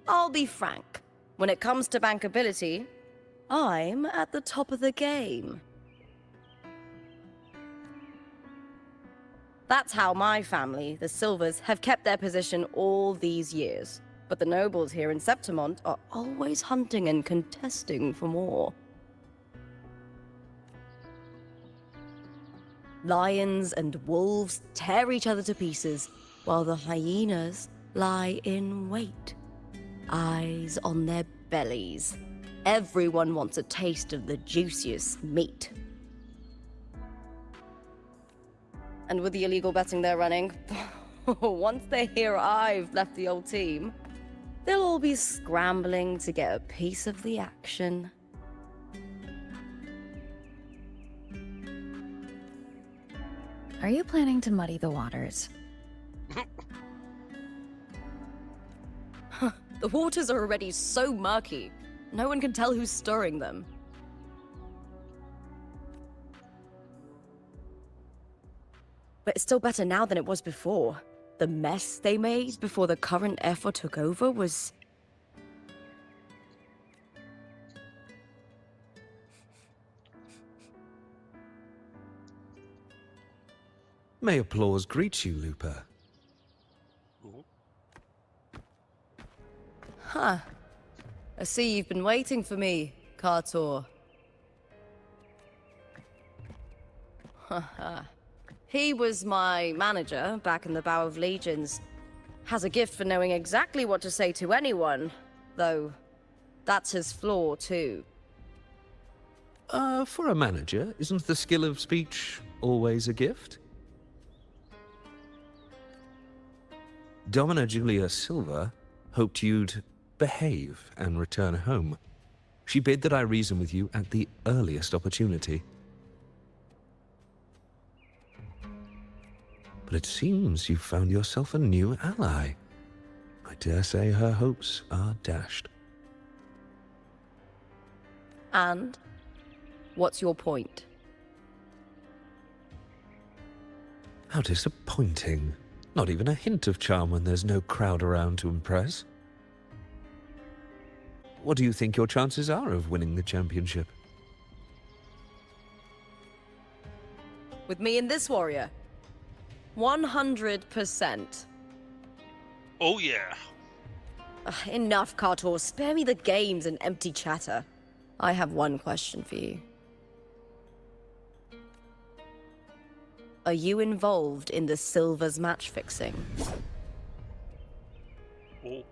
Speaker 12: I'll be frank. When it comes to bankability, I'm at the top of the game. That's how my family, the Silvers, have kept their position all these years. But the nobles here in Septimont are always hunting and contesting for more. Lions and wolves tear each other to pieces, while the hyenas lie in wait, eyes on their bellies. Everyone wants a taste of the juiciest meat. And with the illegal betting they're running, once they hear I've left the old team, they'll all be scrambling to get a piece of the action.
Speaker 2: Are you planning to muddy the waters?
Speaker 12: The waters are already so murky, no one can tell who's stirring them. But it's still better now than it was before. The mess they made before the current effort took over was...
Speaker 17: May applause greet you, Lupa.
Speaker 12: Huh. I see you've been waiting for me, Kartor. Haha. He was my manager back in the Bow of Legions. Has a gift for knowing exactly what to say to anyone, though that's his flaw too.
Speaker 17: For a manager, isn't the skill of speech always a gift? Domina Julia Silva hoped you'd behave and return home. She bid that I reason with you at the earliest opportunity. But it seems you've found yourself a new ally. I dare say her hopes are dashed.
Speaker 12: And? What's your point?
Speaker 17: How disappointing. Not even a hint of charm when there's no crowd around to impress. What do you think your chances are of winning the championship?
Speaker 12: With me and this warrior? 100%.
Speaker 1: Oh yeah.
Speaker 12: Enough, Kartor. Spare me the games and empty chatter. I have one question for you. Are you involved in the Silver's match fixing?
Speaker 1: Oh.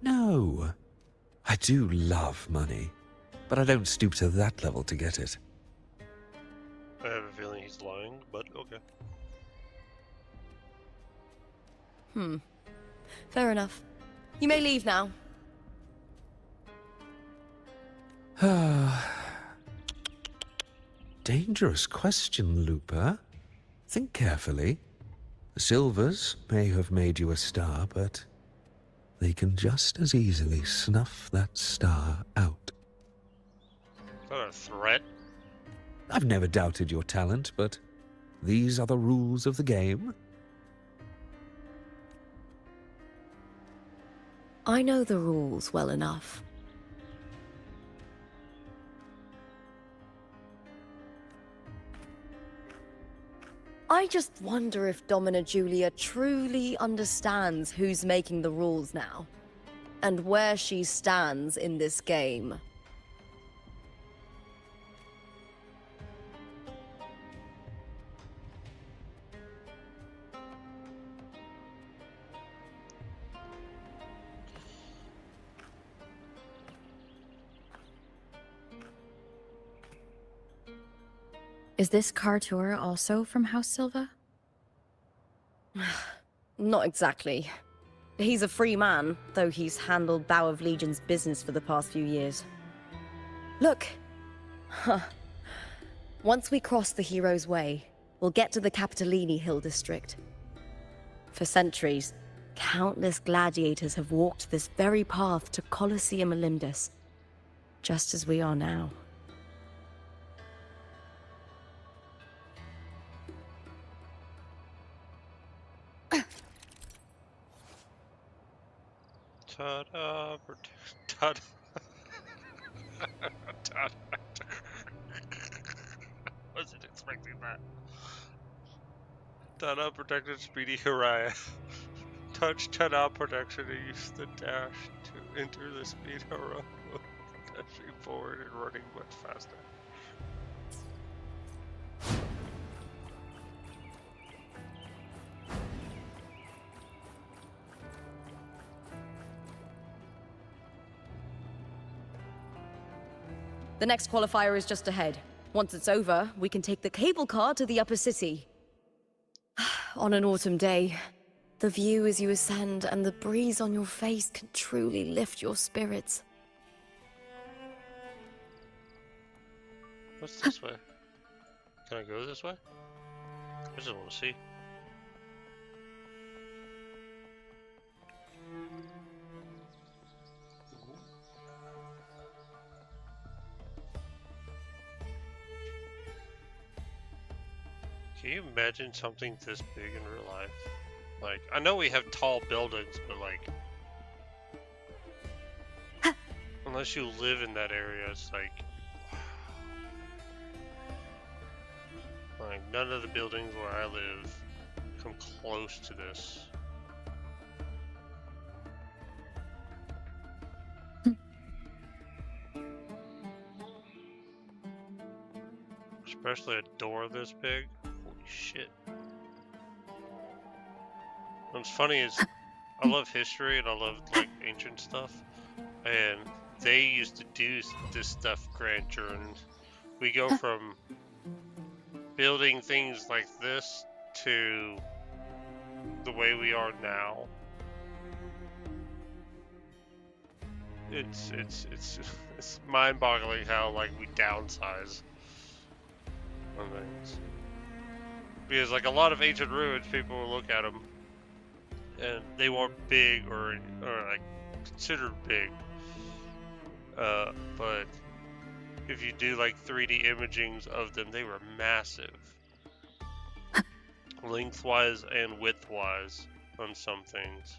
Speaker 17: No. I do love money, but I don't stoop to that level to get it.
Speaker 1: I have a feeling he's lying, but okay.
Speaker 12: Fair enough. You may leave now.
Speaker 17: Dangerous question, Lupa. Think carefully. The Silvers may have made you a star, but they can just as easily snuff that star out.
Speaker 1: Is that a threat?
Speaker 17: I've never doubted your talent, but these are the rules of the game.
Speaker 12: I know the rules well enough. I just wonder if Domina Julia truly understands who's making the rules now, and where she stands in this game.
Speaker 2: Is this Kartor also from House Silva?
Speaker 12: Not exactly. He's a free man, though he's handled Bow of Legion's business for the past few years. Look! Once we cross the Hero's Way, we'll get to the Capitolini Hill district. For centuries, countless gladiators have walked this very path to Colosseum Olympus, just as we are now.
Speaker 1: Ta-da! Ta-da! Ta-da! Wasn't expecting that. Ta-da! Protected Speedy Haraya. Touch Ta-da! Protection and use the dash to enter the Speed Hara. Dashing forward and running much faster.
Speaker 12: The next qualifier is just ahead. Once it's over, we can take the cable car to the upper city. On an autumn day, the view as you ascend and the breeze on your face can truly lift your spirits.
Speaker 1: What's this way? Can I go this way? I just want to see. Can you imagine something this big in real life? Like, I know we have tall buildings, but like, unless you live in that area, it's like none of the buildings where I live come close to this. Especially a door this big. Holy shit. What's funny is I love history and I love like ancient stuff, and they used to do this stuff grandeur, and we go from building things like this to the way we are now. It's mind-boggling how like we downsize on things, because like a lot of ancient ruins, people will look at them and they weren't big or like considered big, but if you do like 3D imagings of them, they were massive, lengthwise and widthwise on some things.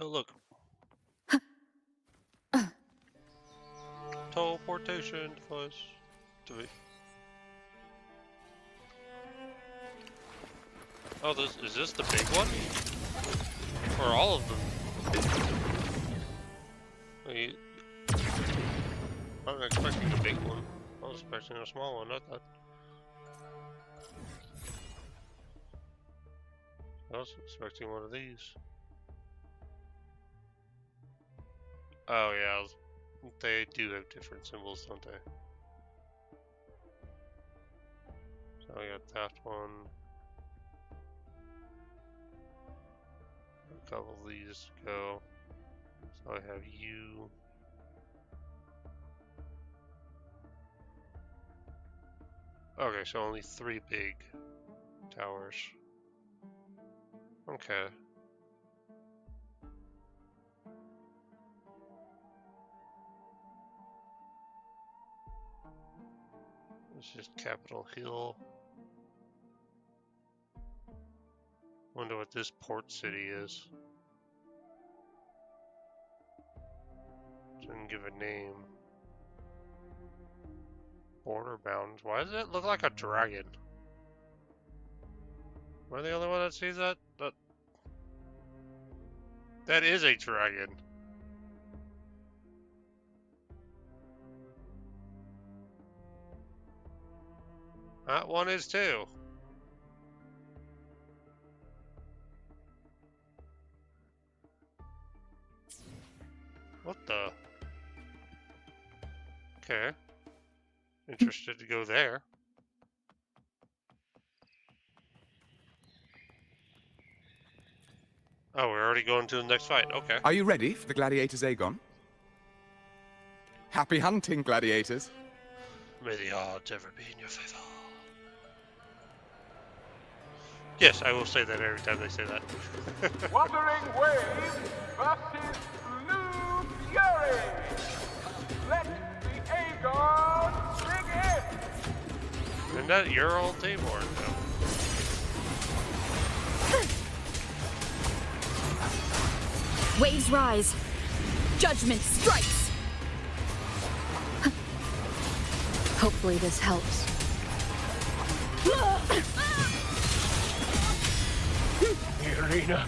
Speaker 1: Oh look. Teleportation device. Oh, is this the big one? Or all of them? I wasn't expecting a big one. I was expecting a small one, not that. I was expecting one of these. Oh yeah, they do have different symbols, don't they? So we got that one. A couple of these go. So I have you. Okay, so only 3 big towers. Okay. It's just Capitol Hill. Wonder what this port city is. Didn't give a name. Border bounds. Why does it look like a dragon? Am I the only one that sees that? That is a dragon. That one is too. What the? Okay. Interested to go there. Oh, we're already going to the next fight. Okay.
Speaker 18: Are you ready for the gladiators, Aegon? Happy hunting, gladiators.
Speaker 1: May the odds ever be in your favor. Yes, I will say that every time they say that.
Speaker 5: Wuthering Waves versus Blue Fury. Let the Aegon begin.
Speaker 1: Isn't that your old team or no?
Speaker 12: Waves rise. Judgment strikes. Hopefully this helps.
Speaker 5: Here Serena.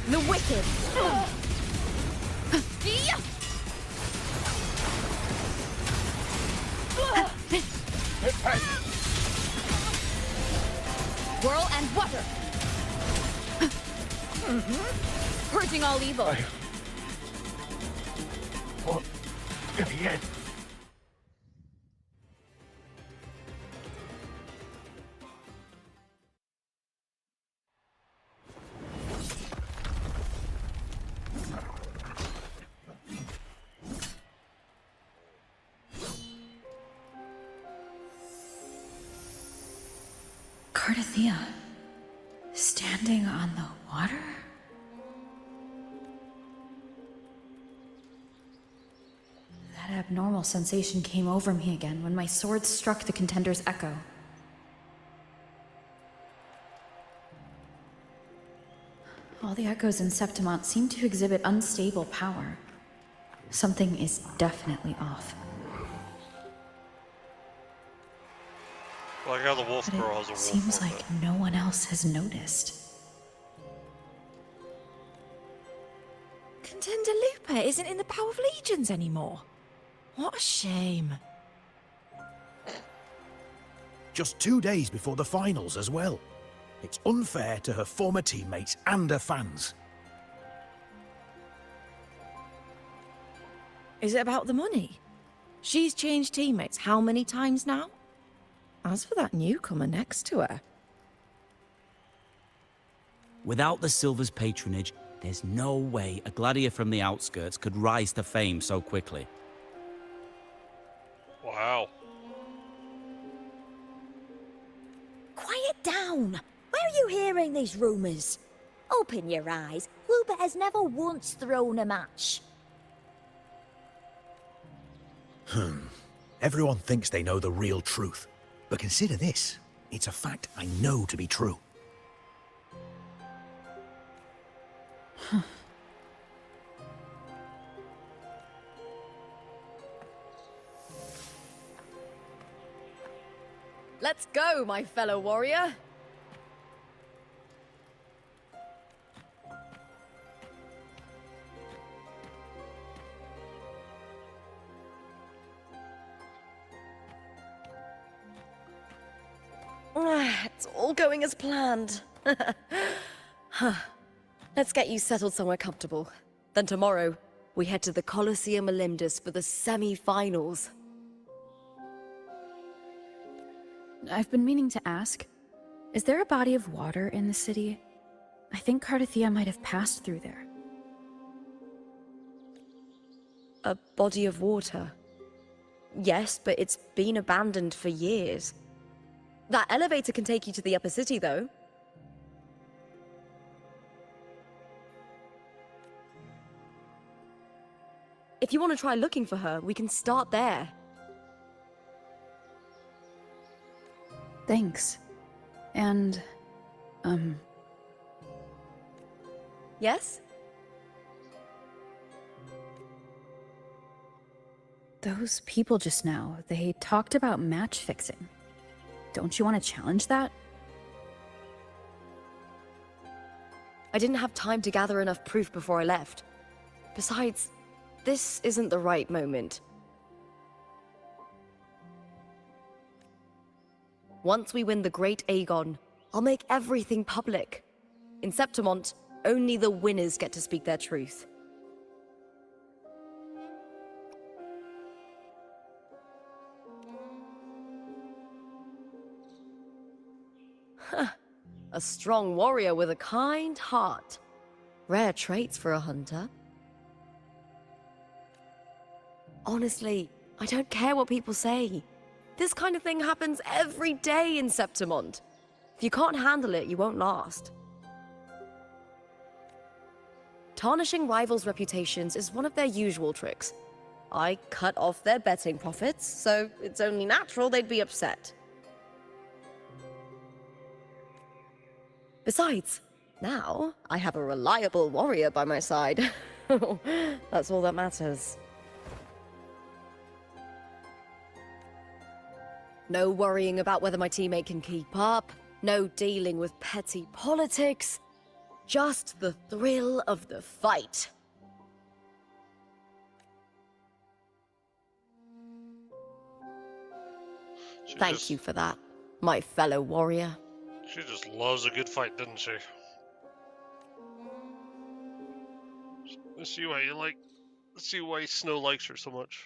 Speaker 12: The wicked.
Speaker 14: Whirl and water. Purging all evil.
Speaker 5: Yes.
Speaker 2: Cardathea, standing on the water? That abnormal sensation came over me again when my sword struck the contender's echo. All the echoes in Septimont seem to exhibit unstable power. Something is definitely off.
Speaker 1: Like how the wolf girl has a wolf.
Speaker 2: Seems like no one else has noticed.
Speaker 19: Contender Lupa isn't in the Power of Legions anymore. What a shame.
Speaker 10: Just 2 days before the finals as well. It's unfair to her former teammates and her fans.
Speaker 19: Is it about the money? She's changed teammates how many times now? As for that newcomer next to her...
Speaker 13: Without the Silver's patronage, there's no way a gladiator from the outskirts could rise to fame so quickly.
Speaker 1: Wow.
Speaker 3: Quiet down! Where are you hearing these rumours? Open your eyes. Lupa has never once thrown a match.
Speaker 10: Everyone thinks they know the real truth. But consider this. It's a fact I know to be true.
Speaker 12: Let's go, my fellow warrior. It's all going as planned. Let's get you settled somewhere comfortable. Then tomorrow, we head to the Colosseum Olympus for the semi-finals.
Speaker 2: I've been meaning to ask, is there a body of water in the city? I think Cardathea might have passed through there.
Speaker 12: A body of water? Yes, but it's been abandoned for years. That elevator can take you to the upper city, though. If you want to try looking for her, we can start there.
Speaker 2: Thanks. And,
Speaker 12: Yes?
Speaker 2: those people just now, they talked about match fixing. Don't you want to challenge that?
Speaker 12: I didn't have time to gather enough proof before I left. Besides, this isn't the right moment. Once we win the Great Aegon, I'll make everything public. In Septimont, only the winners get to speak their truth. A strong warrior with a kind heart. Rare traits for a hunter. Honestly, I don't care what people say. This kind of thing happens every day in Septimont. If you can't handle it, you won't last. Tarnishing rivals' reputations is one of their usual tricks. I cut off their betting profits, so it's only natural they'd be upset. Besides, now I have a reliable warrior by my side. That's all that matters. No worrying about whether my teammate can keep up. No dealing with petty politics. Just the thrill of the fight. Thank you for that, my fellow warrior.
Speaker 1: She just loves a good fight, doesn't she? Let's see why let's see why Snow likes her so much.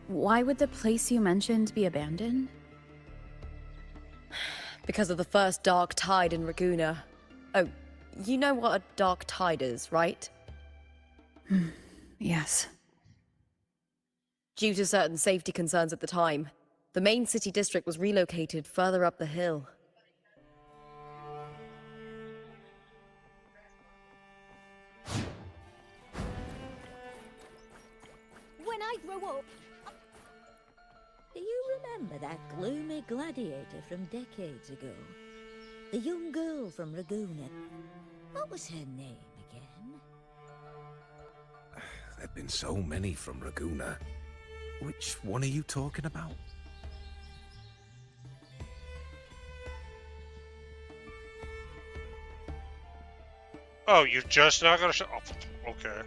Speaker 2: Why would the place you mentioned be abandoned?
Speaker 12: Because of the first dark tide in Raguna. Oh, you know what a dark tide is, right?
Speaker 2: Yes.
Speaker 12: Due to certain safety concerns at the time, the main city district was relocated further up the hill.
Speaker 8: When I grow up... Do you remember that gloomy gladiator from decades ago? The young girl from Raguna. What was her name again?
Speaker 17: There've been so many from Raguna. Which one are you talking about?
Speaker 1: Oh, you're just not gonna show? Oh, okay.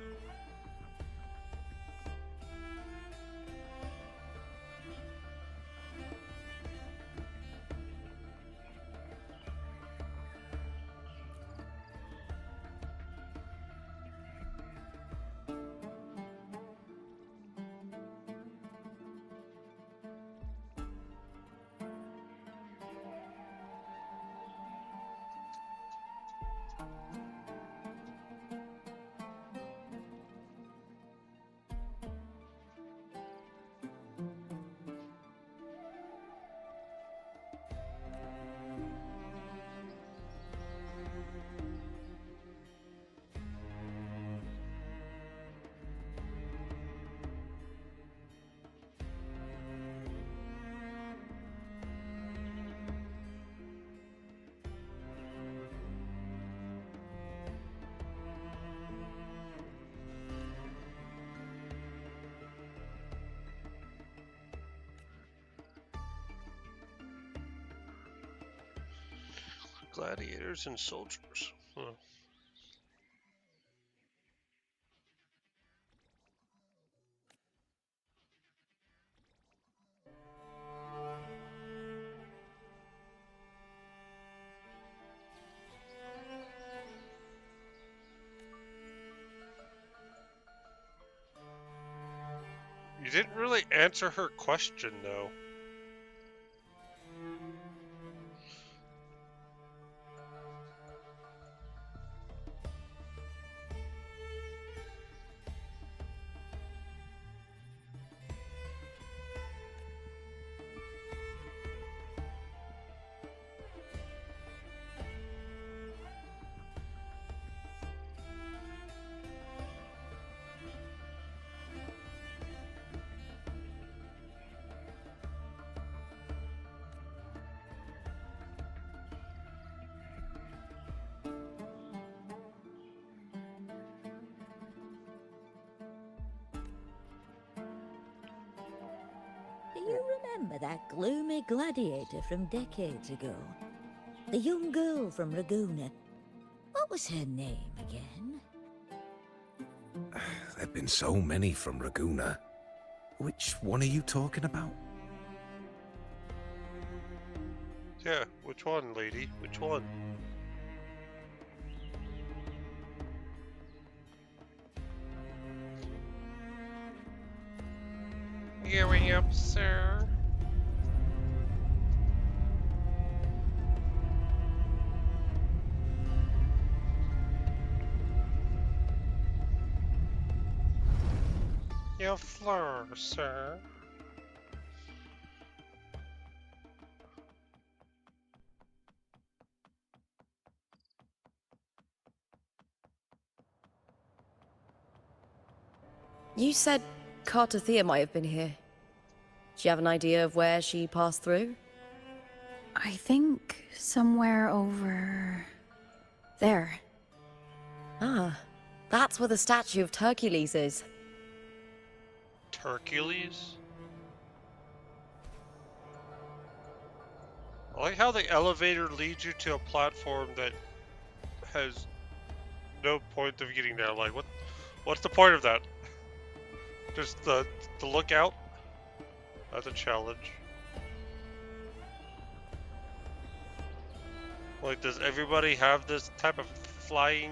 Speaker 1: Gladiators and soldiers. Huh. You didn't really answer her question, though.
Speaker 8: Do you remember that gloomy gladiator from decades ago? The young girl from Raguna. What was her name again?
Speaker 17: There've been so many from Raguna. Which one are you talking about?
Speaker 1: Yeah, which one, lady? Which one? Gearing up, sir. Your floor, sir.
Speaker 12: You said Cartothea might have been here. Do you have an idea of where she passed through?
Speaker 2: I think somewhere over there.
Speaker 12: Ah, that's where the statue of Hercules is.
Speaker 1: Hercules? I like how the elevator leads you to a platform that has no point of getting there. Like, what's the point of that? Just the lookout? That's a challenge. Like, does everybody have this type of flying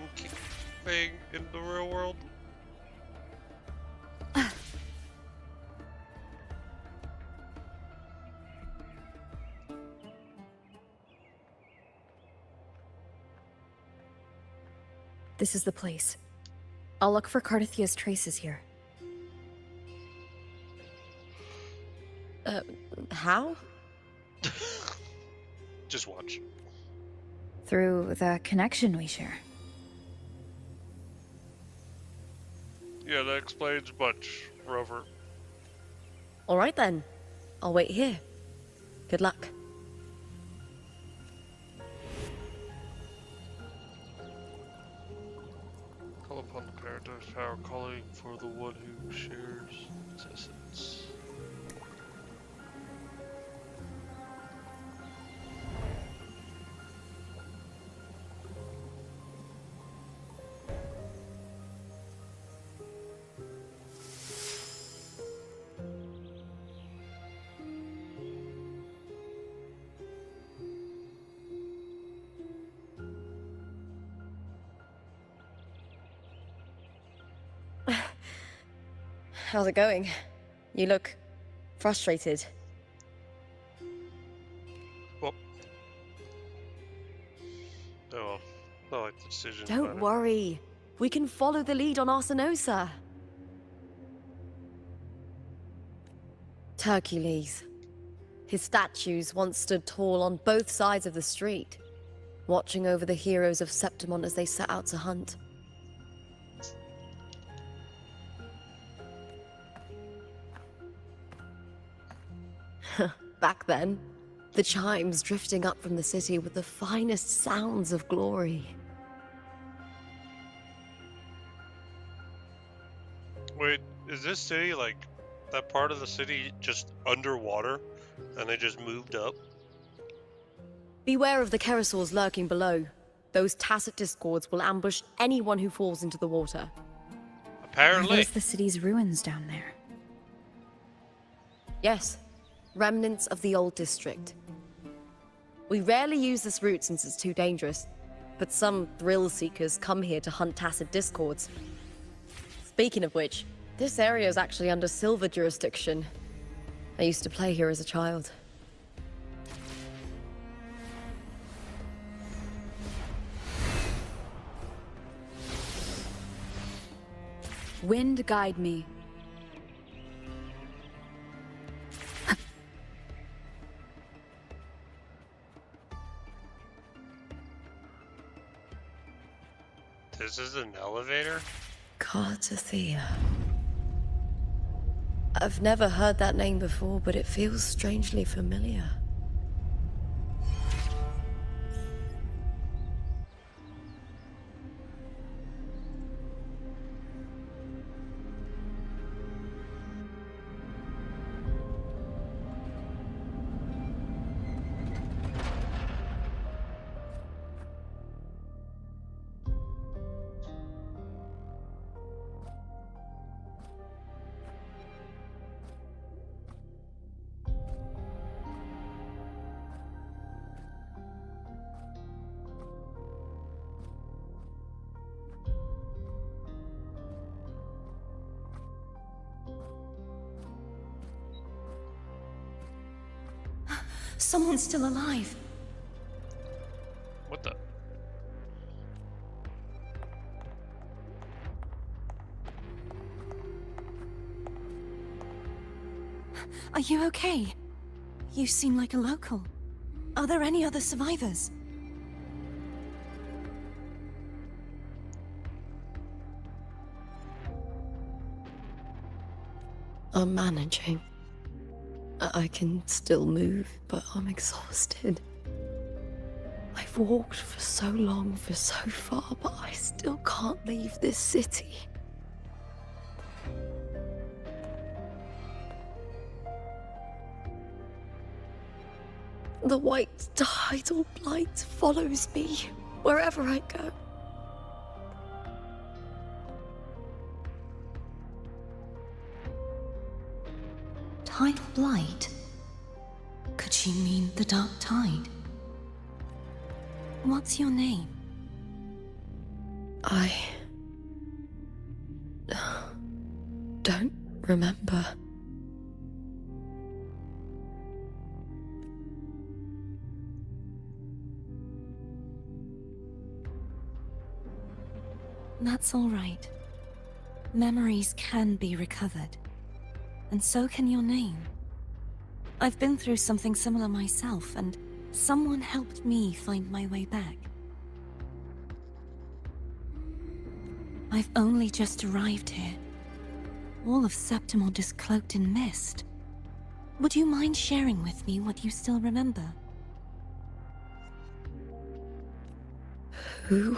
Speaker 1: thing in the real world?
Speaker 2: This is the place. I'll look for Cardathia's traces here.
Speaker 12: How?
Speaker 1: Just watch.
Speaker 2: Through the connection we share.
Speaker 1: Yeah, that explains much, Rover.
Speaker 12: All right then. I'll wait here. Good luck.
Speaker 1: Call upon the character's power, calling for the one who shares its essence.
Speaker 12: How's it going? You look frustrated.
Speaker 1: Well, oh, not like the decision.
Speaker 12: Don't worry. We can follow the lead on Arsinosa. Hercules. His statues once stood tall on both sides of the street, watching over the heroes of Septimon as they set out to hunt. Back then, the chimes drifting up from the city with the finest sounds of glory.
Speaker 1: Wait, is this city, like, that part of the city just underwater, and they just moved up?
Speaker 12: Beware of the Kerasaurs lurking below. Those tacit discords will ambush anyone who falls into the water.
Speaker 1: Apparently.
Speaker 2: There's the city's ruins down there.
Speaker 12: Yes. Remnants of the old district. We rarely use this route since it's too dangerous, but some thrill seekers come here to hunt tacit discords. Speaking of which, this area is actually under Silver jurisdiction. I used to play here as a child.
Speaker 7: Wind guide me.
Speaker 1: This is an elevator?
Speaker 12: Cardathia. I've never heard that name before, but it feels strangely familiar.
Speaker 2: Someone's still alive.
Speaker 1: What the?
Speaker 2: Are you okay? You seem like a local. Are there any other survivors?
Speaker 12: I'm managing. I can still move, but I'm exhausted. I
Speaker 20: I've walked for so long, for so far, but I still can't leave this city. The white tidal blight follows me wherever I go.
Speaker 2: Tidal blight? Could she mean the dark tide? What's your name?
Speaker 20: I don't remember.
Speaker 2: That's all right. Memories can be recovered. And so can your name. I've been through something similar myself, and someone helped me find my way back. I've only just arrived here. All of Septimont is cloaked in mist. Would you mind sharing with me what you still remember?
Speaker 20: Who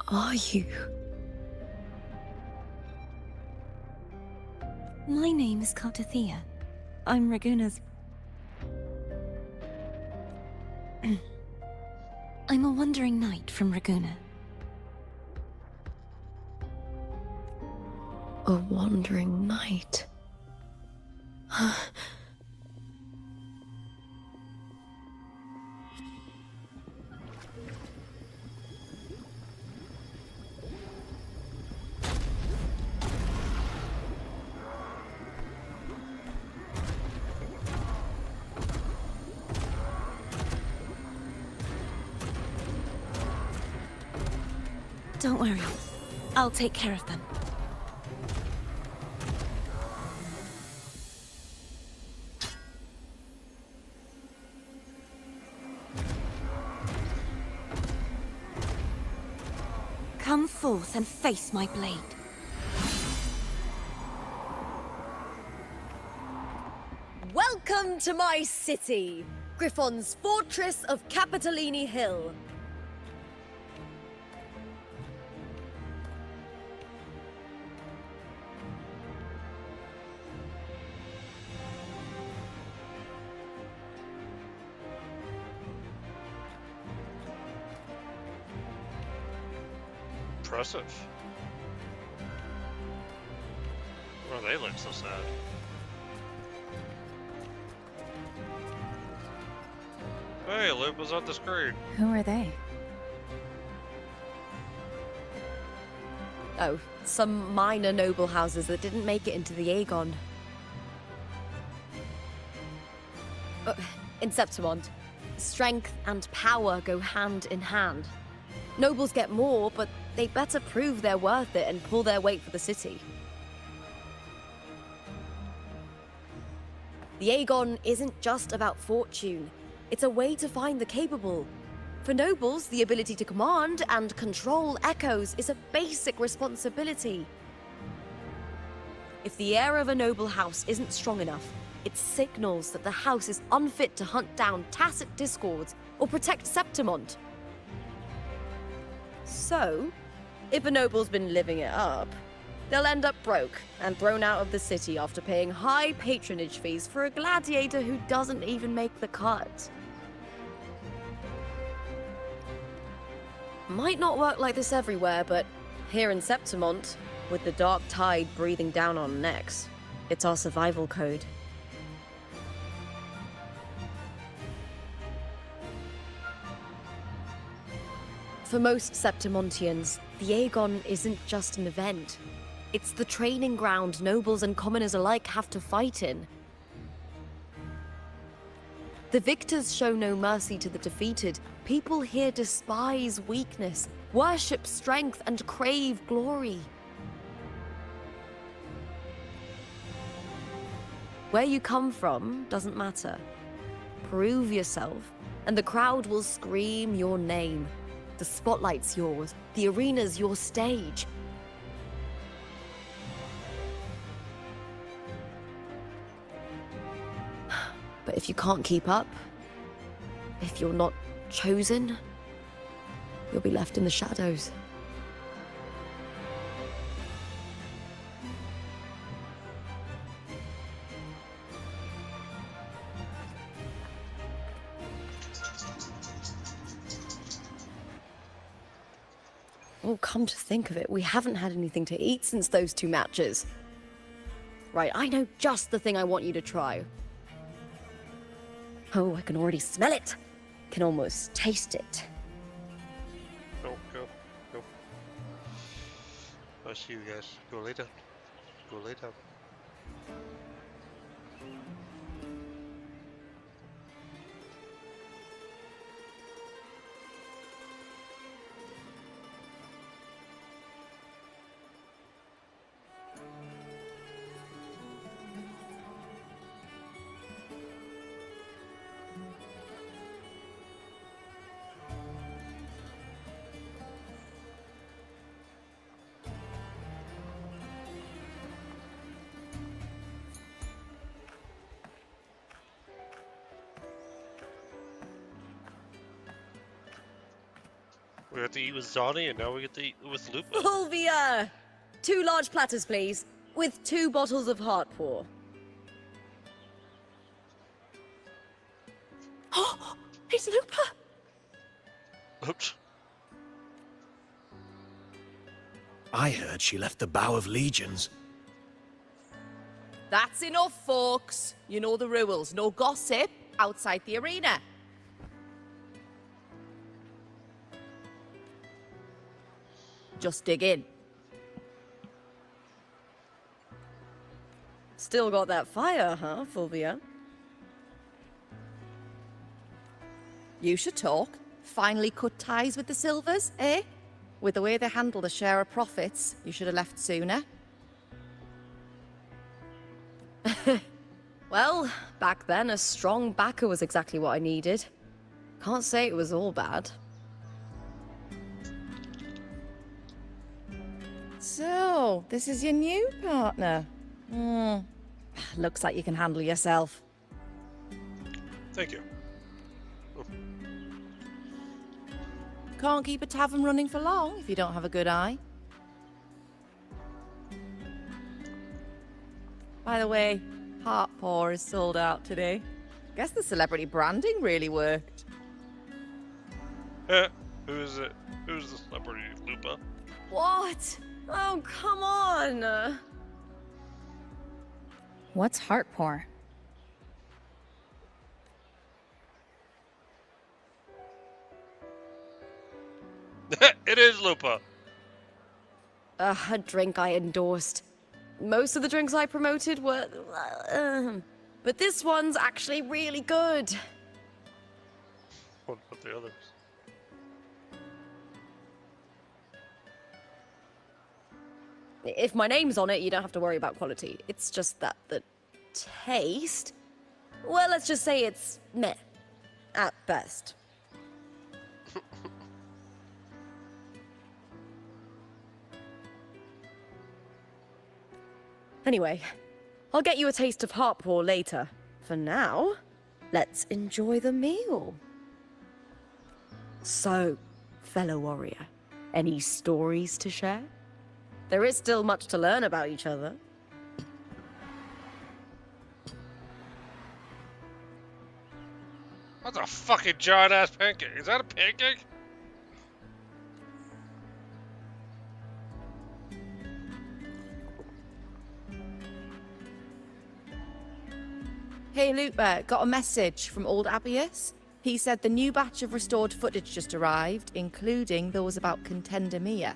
Speaker 20: are you?
Speaker 2: My name is Kartathea. I'm Raguna's... I'm a wandering knight from Raguna.
Speaker 20: A wandering knight.
Speaker 2: Don't worry. I'll take care of them. Come forth and face my blade.
Speaker 12: Welcome to my city, Griffon's fortress of Capitolini Hill.
Speaker 1: Impressive. Oh, they look so sad. Hey, Lup was on the screen.
Speaker 7: Who are they?
Speaker 12: Oh, some minor noble houses that didn't make it into the Aegon. In Septimont, strength and power go hand in hand. Nobles get more, but they better prove they're worth it and pull their weight for the city. The Aegon isn't just about fortune. It's a way to find the capable. For nobles, the ability to command and control echoes is a basic responsibility. If the heir of a noble house isn't strong enough, it signals that the house is unfit to hunt down tacit discords or protect Septimont. So, if a noble's been living it up, they'll end up broke and thrown out of the city after paying high patronage fees for a gladiator who doesn't even make the cut. Might not work like this everywhere, but here in Septimont, with the dark tide breathing down on necks, it's our survival code. For most Septimontians, the Aegon isn't just an event. It's the training ground nobles and commoners alike have to fight in. The victors show no mercy to the defeated. People here despise weakness, worship strength, and crave glory. Where you come from doesn't matter. Prove yourself, and the crowd will scream your name. The spotlight's yours, the arena's your stage. But if you can't keep up, if you're not
Speaker 20: chosen, you'll be left in the shadows. Oh, come to think of it, we haven't had anything to eat since those 2 matches.
Speaker 12: Right, I know just the thing I want you to try. Oh, I can already smell it. Can almost taste it.
Speaker 1: Go. I see you guys. Go lay down. Go lay down. We have to eat with Zani, and now we get to eat with Lupa.
Speaker 12: Fulvia! 2 large platters, please, with 2 bottles of Heartpour.
Speaker 20: Oh, it's Lupa!
Speaker 1: Oops.
Speaker 10: I heard she left the Bow of Legions.
Speaker 19: That's enough, folks. You know the rules. No gossip outside the arena. Just dig in.
Speaker 12: Still got that fire, huh, Fulvia?
Speaker 19: You should talk. Finally cut ties with the Silvers, eh? With the way they handle the share of profits, you should have left sooner.
Speaker 12: Well, back then, a strong backer was exactly what I needed. Can't say it was all bad.
Speaker 19: So, this is your new partner. Looks like you can handle yourself.
Speaker 1: Thank you.
Speaker 19: Can't keep a tavern running for long if you don't have a good eye. By the way, Heartpour is sold out today. Guess the celebrity branding really worked.
Speaker 1: Who is it? Who's the celebrity, Lupa?
Speaker 12: What? Oh, come on!
Speaker 7: What's Heartpour?
Speaker 1: It is Lupa.
Speaker 12: A drink I endorsed. Most of the drinks I promoted were... but this one's actually really good.
Speaker 1: What about the others?
Speaker 12: If my name's on it, you don't have to worry about quality. It's just that the taste... Well, let's just say it's meh. At best. Anyway, I'll get you a taste of Heartpour later. For now, let's enjoy the meal. So, fellow warrior, any stories to share? There is still much to learn about each other.
Speaker 1: That's a fucking giant-ass pancake. Is that a pancake?
Speaker 19: Hey, Lupa, got a message from old Abius. He said the new batch of restored footage just arrived, including those about Contender Mia.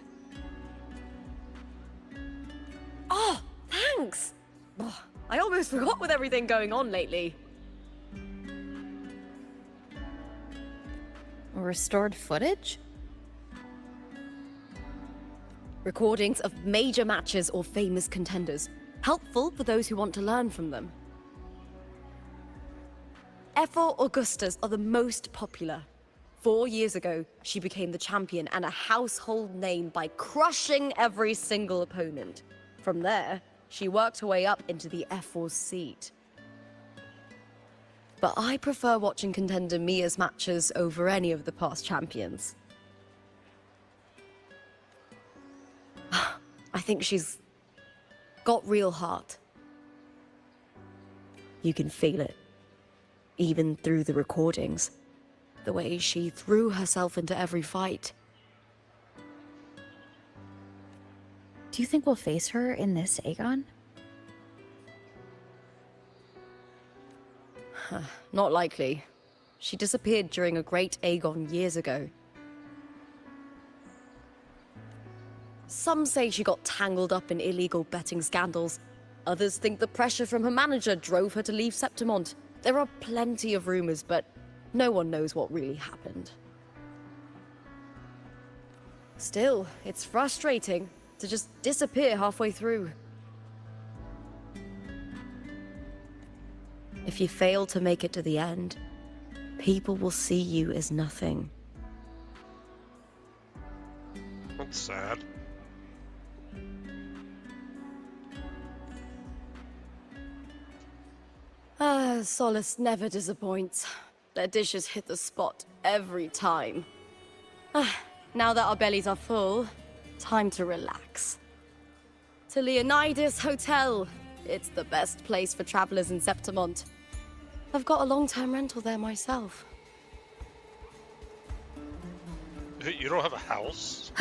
Speaker 12: Oh, thanks! Oh, I almost forgot with everything going on lately.
Speaker 7: Restored footage?
Speaker 12: Recordings of major matches or famous contenders. Helpful for those who want to learn from them. Ephor Augustas are the most popular. 4 years ago, she became the champion and a household name by crushing every single opponent. From there, she worked her way up into the Ephor's seat. but I prefer watching contender Mia's matches over any of the past champions. I think she's got real heart. You can feel it, even through the recordings. The way she threw herself into every fight.
Speaker 11: Do you think we'll face her in this Aegon?
Speaker 12: Not likely. She disappeared during a great Aegon years ago. Some say she got tangled up in illegal betting scandals. Others think the pressure from her manager drove her to leave Septimont. There are plenty of rumors, but no one knows what really happened. Still, it's frustrating to just disappear halfway through. If you fail to make it to the end, people will see you as nothing.
Speaker 1: That's sad.
Speaker 12: Solace never disappoints. Their dishes hit the spot every time. Now that our bellies are full, time to relax. To Leonidas Hotel. It's the best place for travelers in Septimont. I've got a long-term rental there myself.
Speaker 1: You don't have a house?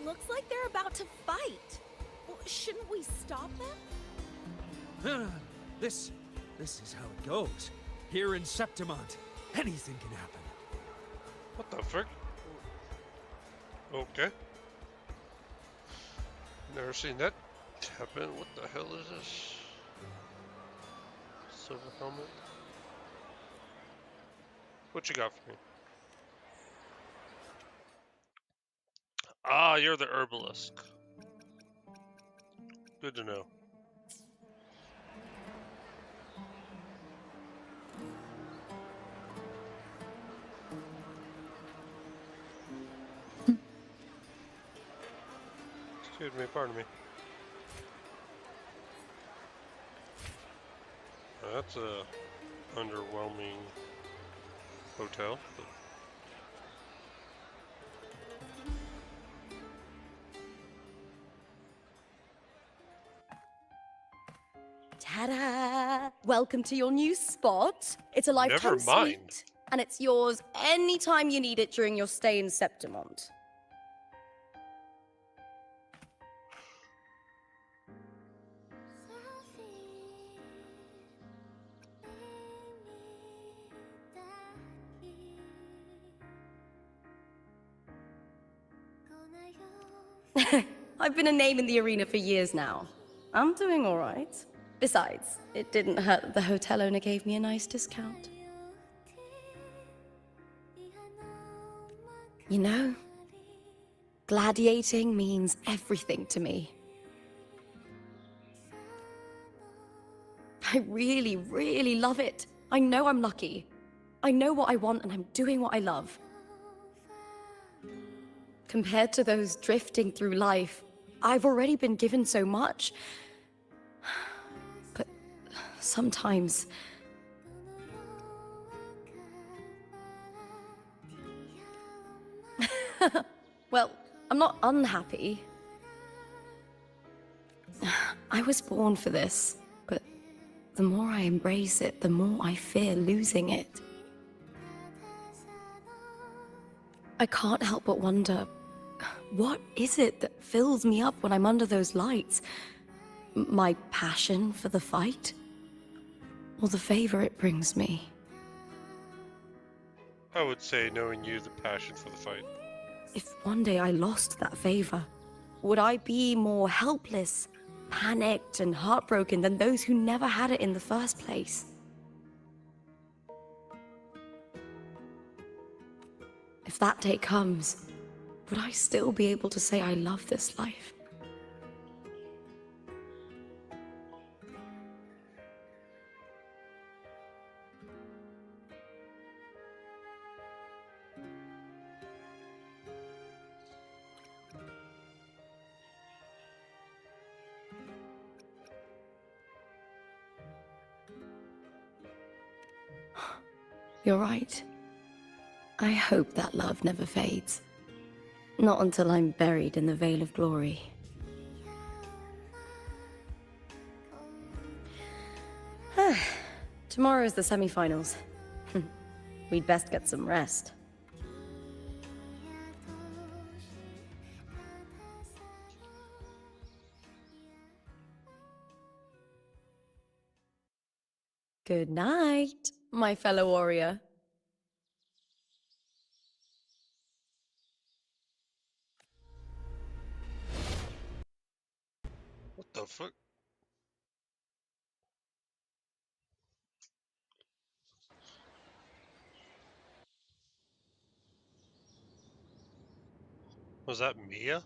Speaker 21: Looks like they're about to fight. Well, shouldn't we stop them?
Speaker 5: This is how it goes. Here in Septimont, anything can happen.
Speaker 1: What the frick? Okay. Never seen that happen. What the hell is this? Silver helmet. What you got for me? Ah, you're the herbalist. Good to know. Excuse me, pardon me. That's a underwhelming hotel.
Speaker 12: Ta-da! Welcome to your new spot. It's a lifetime
Speaker 1: Never mind.
Speaker 12: suite, and it's yours anytime you need it during your stay in Septimont. I've been a name in the arena for years now. I'm doing all right. Besides, it didn't hurt that the hotel owner gave me a nice discount. You know, gladiating means everything to me. I really, really love it. I know I'm lucky. I know what I want and I'm doing what I love. Compared to those drifting through life, I've already been given so much. But sometimes... Well, I'm not unhappy. I was born for this, but the more I embrace it, the more I fear losing it. I can't help but wonder, what is it that fills me up when I'm under those lights? My passion for the fight? Or the favor it brings me?
Speaker 1: I would say knowing you, the passion for the fight.
Speaker 12: If one day I lost that favor, would I be more helpless, panicked, and heartbroken than those who never had it in the first place? If that day comes, would I still be able to say I love this life?
Speaker 20: You're right. I hope that love never fades. Not until I'm buried in the Veil of Glory. Tomorrow is the semi-finals. We'd best get some rest. Good night, my fellow warrior.
Speaker 1: What the fuck? Was that Mia?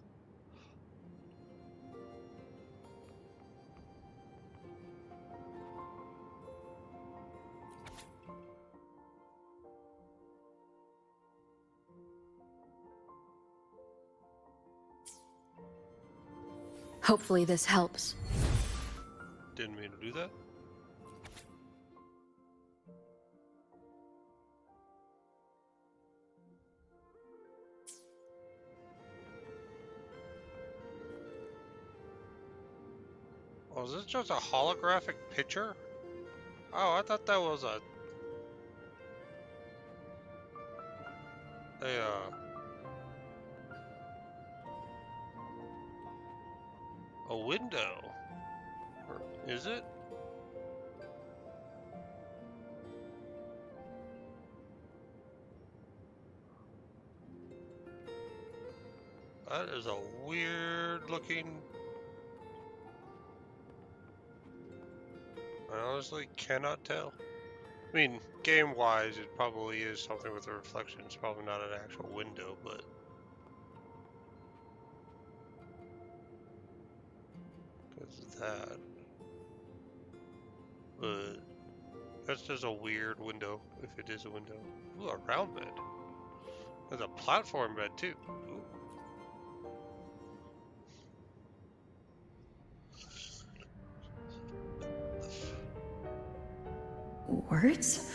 Speaker 11: Hopefully this helps.
Speaker 1: Didn't mean to do that. Oh, is this just a holographic picture? Oh, I thought that was a window. Or is it? That is a weird looking. I honestly cannot tell. I mean, game-wise, it probably is something with a reflection. It's probably not an actual window, but because of that. But that's just a weird window, if it is a window. Ooh, a round bed. There's a platform bed too. Ooh.
Speaker 7: Words?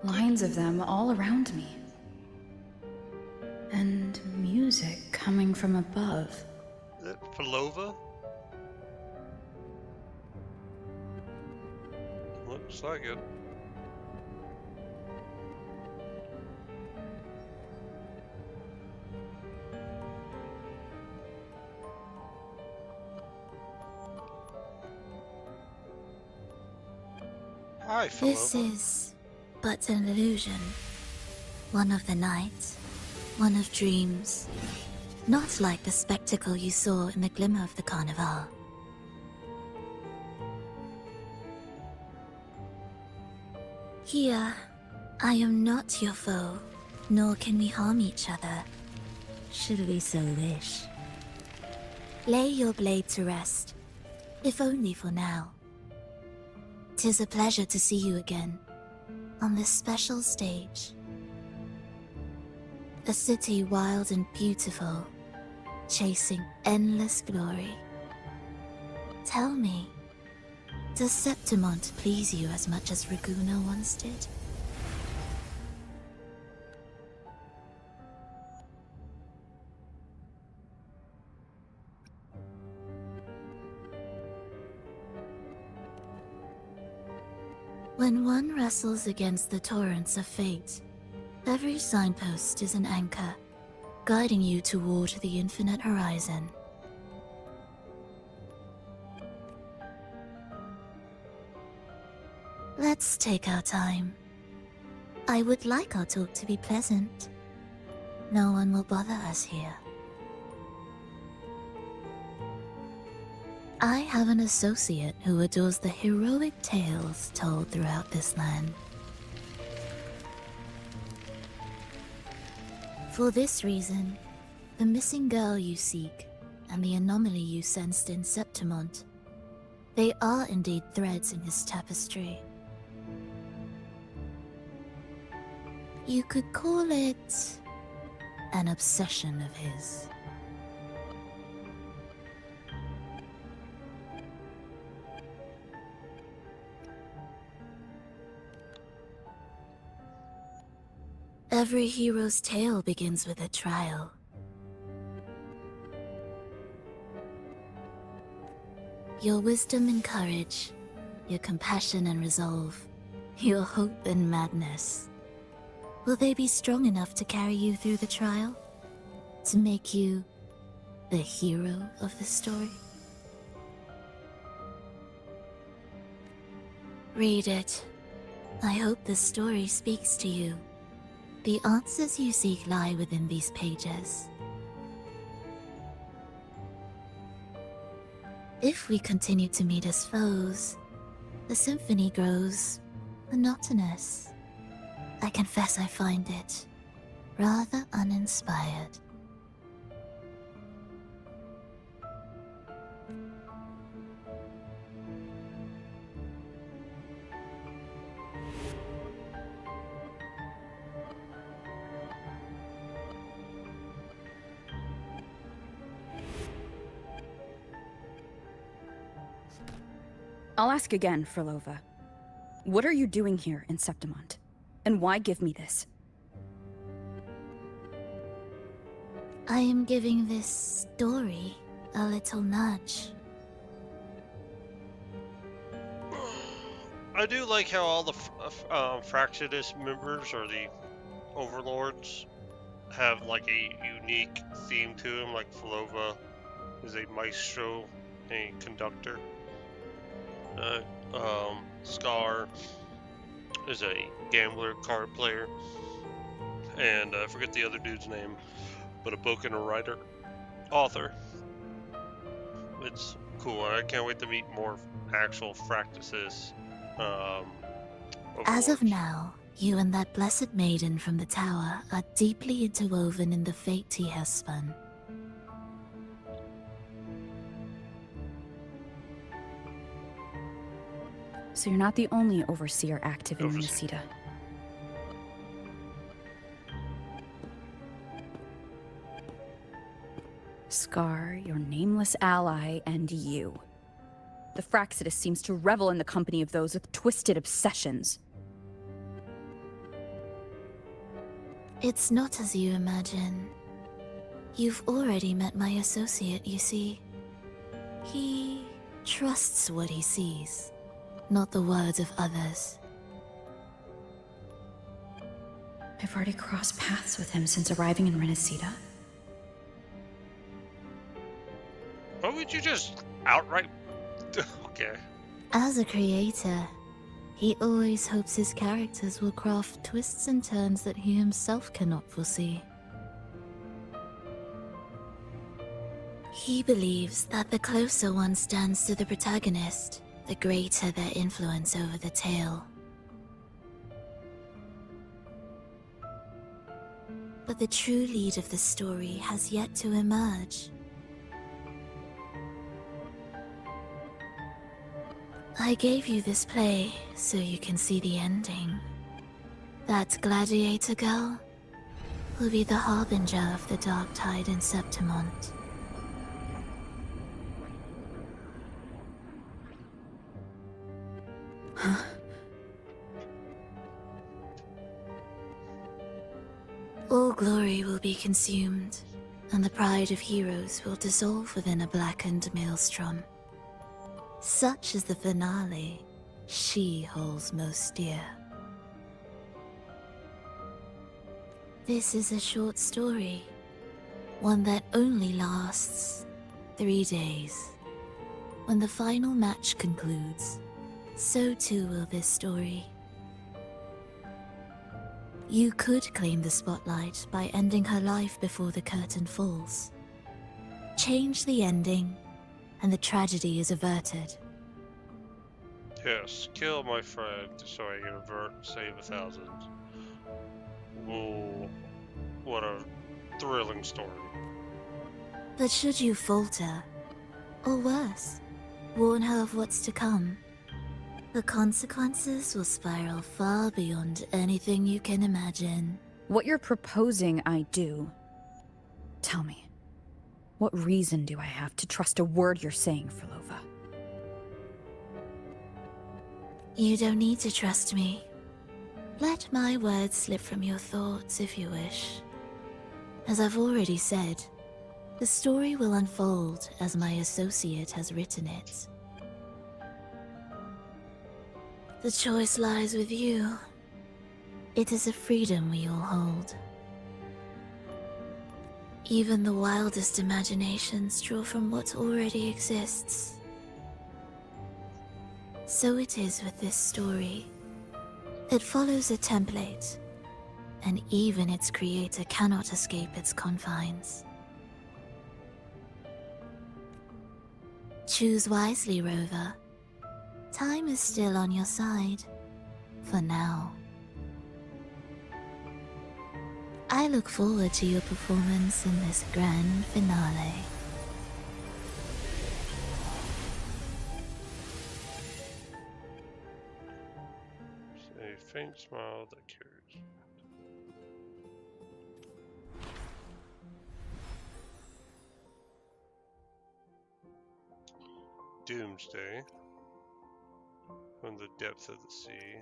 Speaker 7: Lines of them all around me. And music coming from above.
Speaker 1: Is it Pelova? Looks like it. Hi,
Speaker 3: This
Speaker 1: Pelova.
Speaker 3: is but an illusion. One of the nights, one of dreams. Not like the spectacle you saw in the glimmer of the Carnival. Here, I am not your foe, nor can we harm each other, should we so wish. Lay your blade to rest, if only for now. 'Tis a pleasure to see you again, on this special stage. A city wild and beautiful, chasing endless glory. Tell me, does Septimont please you as much as Raguna once did? When one wrestles against the torrents of fate, every signpost is an anchor, guiding you toward the infinite horizon. Let's take our time. I would like our talk to be pleasant. No one will bother us here. I have an associate who adores the heroic tales told throughout this land. For this reason, the missing girl you seek and the anomaly you sensed in Septimont, they are indeed threads in his tapestry. You could call it an obsession of his. Every hero's tale begins with a trial. Your wisdom and courage, your compassion and resolve, your hope and madness. Will they be strong enough to carry you through the trial? To make you the hero of the story? Read it. I hope the story speaks to you. The answers you seek lie within these pages. If we continue to meet as foes, the symphony grows monotonous. I confess I find it rather uninspired.
Speaker 7: I'll ask again, Frolova. What are you doing here in Septimont? And why give me this?
Speaker 3: I am giving this story a little nudge.
Speaker 1: I do like how all the Fractidus members, or the overlords, have like a unique theme to them. Like Frolova is a maestro, a conductor. Scar is a gambler, card player, and I forget the other dude's name, but a book and a writer, author. It's cool. I can't wait to meet more actual Fractises.
Speaker 3: As of now, you and that blessed maiden from the tower are deeply interwoven in the fate he has spun.
Speaker 7: So you're not the only overseer active in Reseda. Scar, your nameless ally, and you. The Fractidus seems to revel in the company of those with twisted obsessions.
Speaker 3: It's not as you imagine. You've already met my associate, you see. He trusts what he sees, not the words of others.
Speaker 7: I've already crossed paths with him since arriving in Renacida.
Speaker 1: Why would you just outright... Okay.
Speaker 3: As a creator, he always hopes his characters will craft twists and turns that he himself cannot foresee. He believes that the closer one stands to the protagonist, the greater their influence over the tale. But the true lead of the story has yet to emerge. I gave you this play so you can see the ending. That gladiator girl will be the harbinger of the dark tide in Septimont.
Speaker 7: Huh?
Speaker 3: All glory will be consumed, and the pride of heroes will dissolve within a blackened maelstrom. Such is the finale she holds most dear. This is a short story, one that only lasts 3 days. When the final match concludes, so too will this story. You could claim the spotlight by ending her life before the curtain falls. Change the ending, and the tragedy is averted.
Speaker 1: Yes, kill my friend so I can avert and save 1,000. Whoa, what a thrilling story.
Speaker 3: But should you falter, or worse, warn her of what's to come, the consequences will spiral far beyond anything you can imagine.
Speaker 7: What you're proposing I do. Tell me, what reason do I have to trust a word you're saying, Frolova?
Speaker 3: You don't need to trust me. Let my words slip from your thoughts if you wish. As I've already said, the story will unfold as my associate has written it. The choice lies with you. It is a freedom we all hold. Even the wildest imaginations draw from what already exists. So it is with this story. It follows a template, and even its creator cannot escape its confines. Choose wisely, Rover. Time is still on your side, for now. I look forward to your performance in this grand finale.
Speaker 1: A faint smile that carries. Doomsday. From the depth of the sea.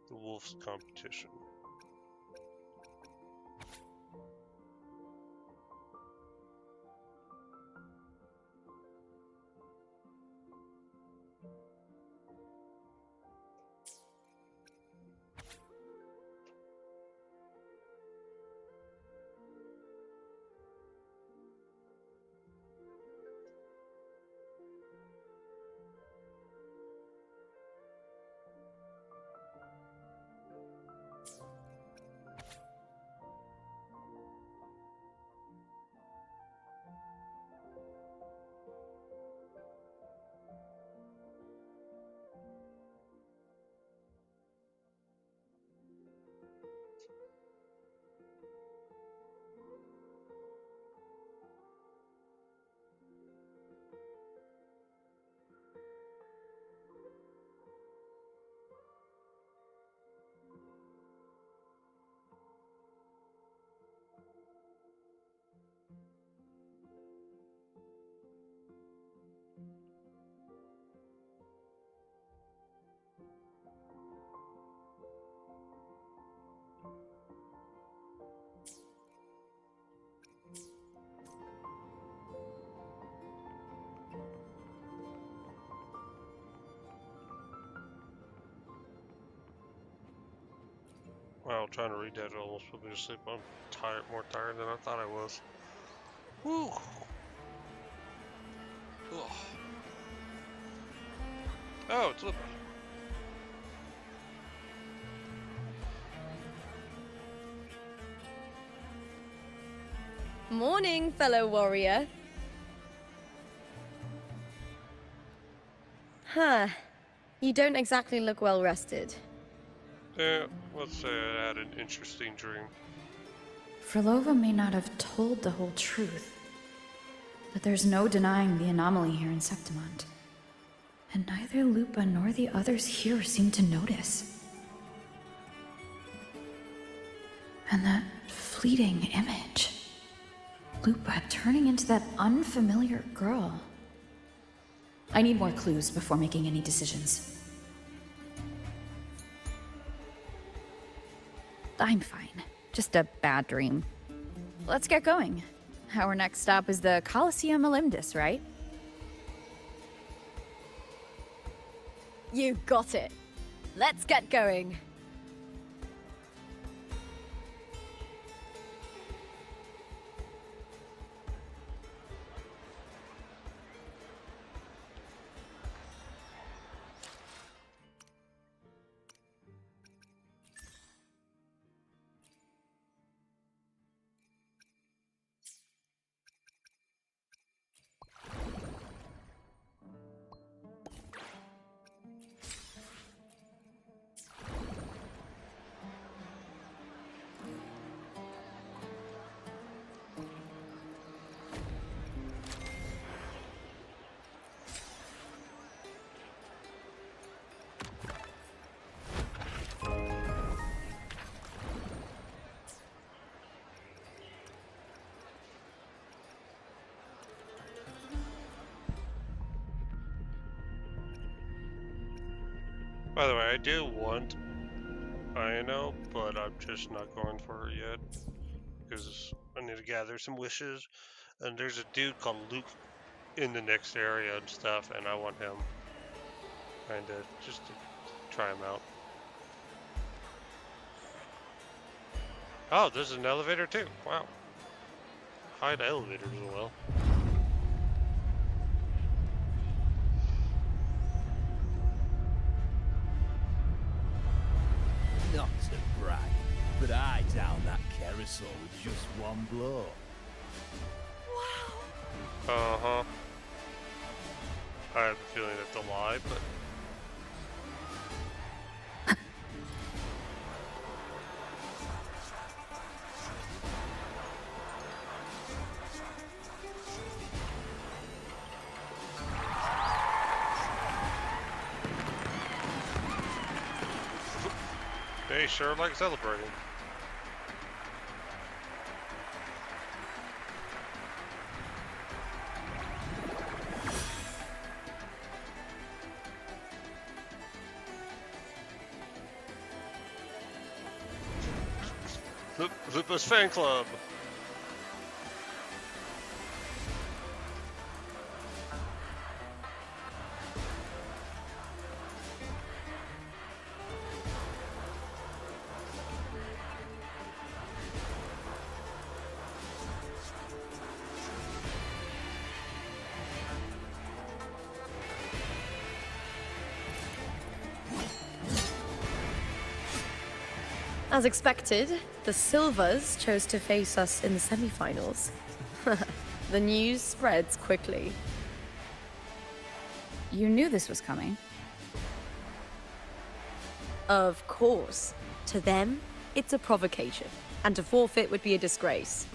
Speaker 1: The wolf's competition. Wow, trying to read that almost put me to sleep. I'm tired, more tired than I thought I was. Whew. Ugh. Oh, it's Lupa.
Speaker 14: Morning, fellow warrior. Huh. You don't exactly look well rested.
Speaker 1: Yeah, let's say I had an interesting dream.
Speaker 7: Frolova may not have told the whole truth, but there's no denying the anomaly here in Septimont. And neither Lupa nor the others here seem to notice. And that fleeting image. Lupa turning into that unfamiliar girl. I need more clues before making any decisions. I'm fine. Just a bad dream. Let's get going. Our next stop is the Colosseum Olympus, right?
Speaker 12: You got it. Let's get going.
Speaker 1: By the way, I do want I know, but I'm just not going for her yet. Because I need to gather some wishes. And there's a dude called Luke in the next area and stuff, and I want him. Kinda, just to try him out. Oh, there's an elevator too. Wow. Hide elevators as well.
Speaker 9: Not to brag, but I down that carousel with just one blow.
Speaker 1: Uh-huh. I have a feeling that's a lie, but... They sure like celebrating. Lupa's fan club.
Speaker 20: As expected, the Silvers chose to face us in the semi-finals. The news spreads quickly.
Speaker 7: You knew this was coming.
Speaker 11: Of course. To them, it's a provocation. And to forfeit would be a disgrace.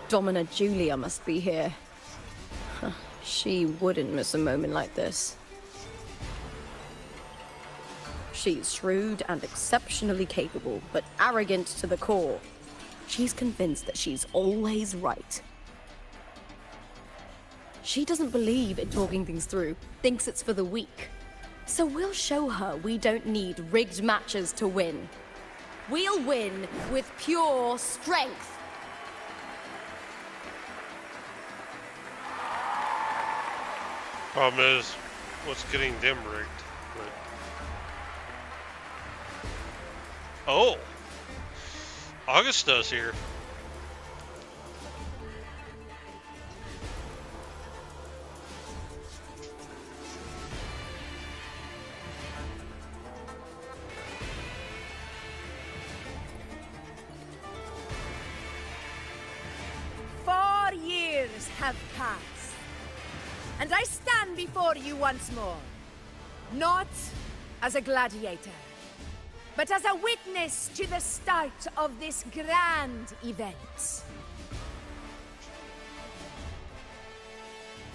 Speaker 11: Domina Julia must be here. She wouldn't miss a moment like this. She's shrewd and exceptionally capable, but arrogant to the core. She's convinced that she's always right. She doesn't believe in talking things through, thinks it's for the weak. So we'll show her we don't need rigged matches to win. We'll win with pure strength.
Speaker 1: Problem is, what's getting them rigged? But... Oh! Augusta's here.
Speaker 15: Years have passed, and I stand before you once more, not as a gladiator, but as a witness to the start of this grand event.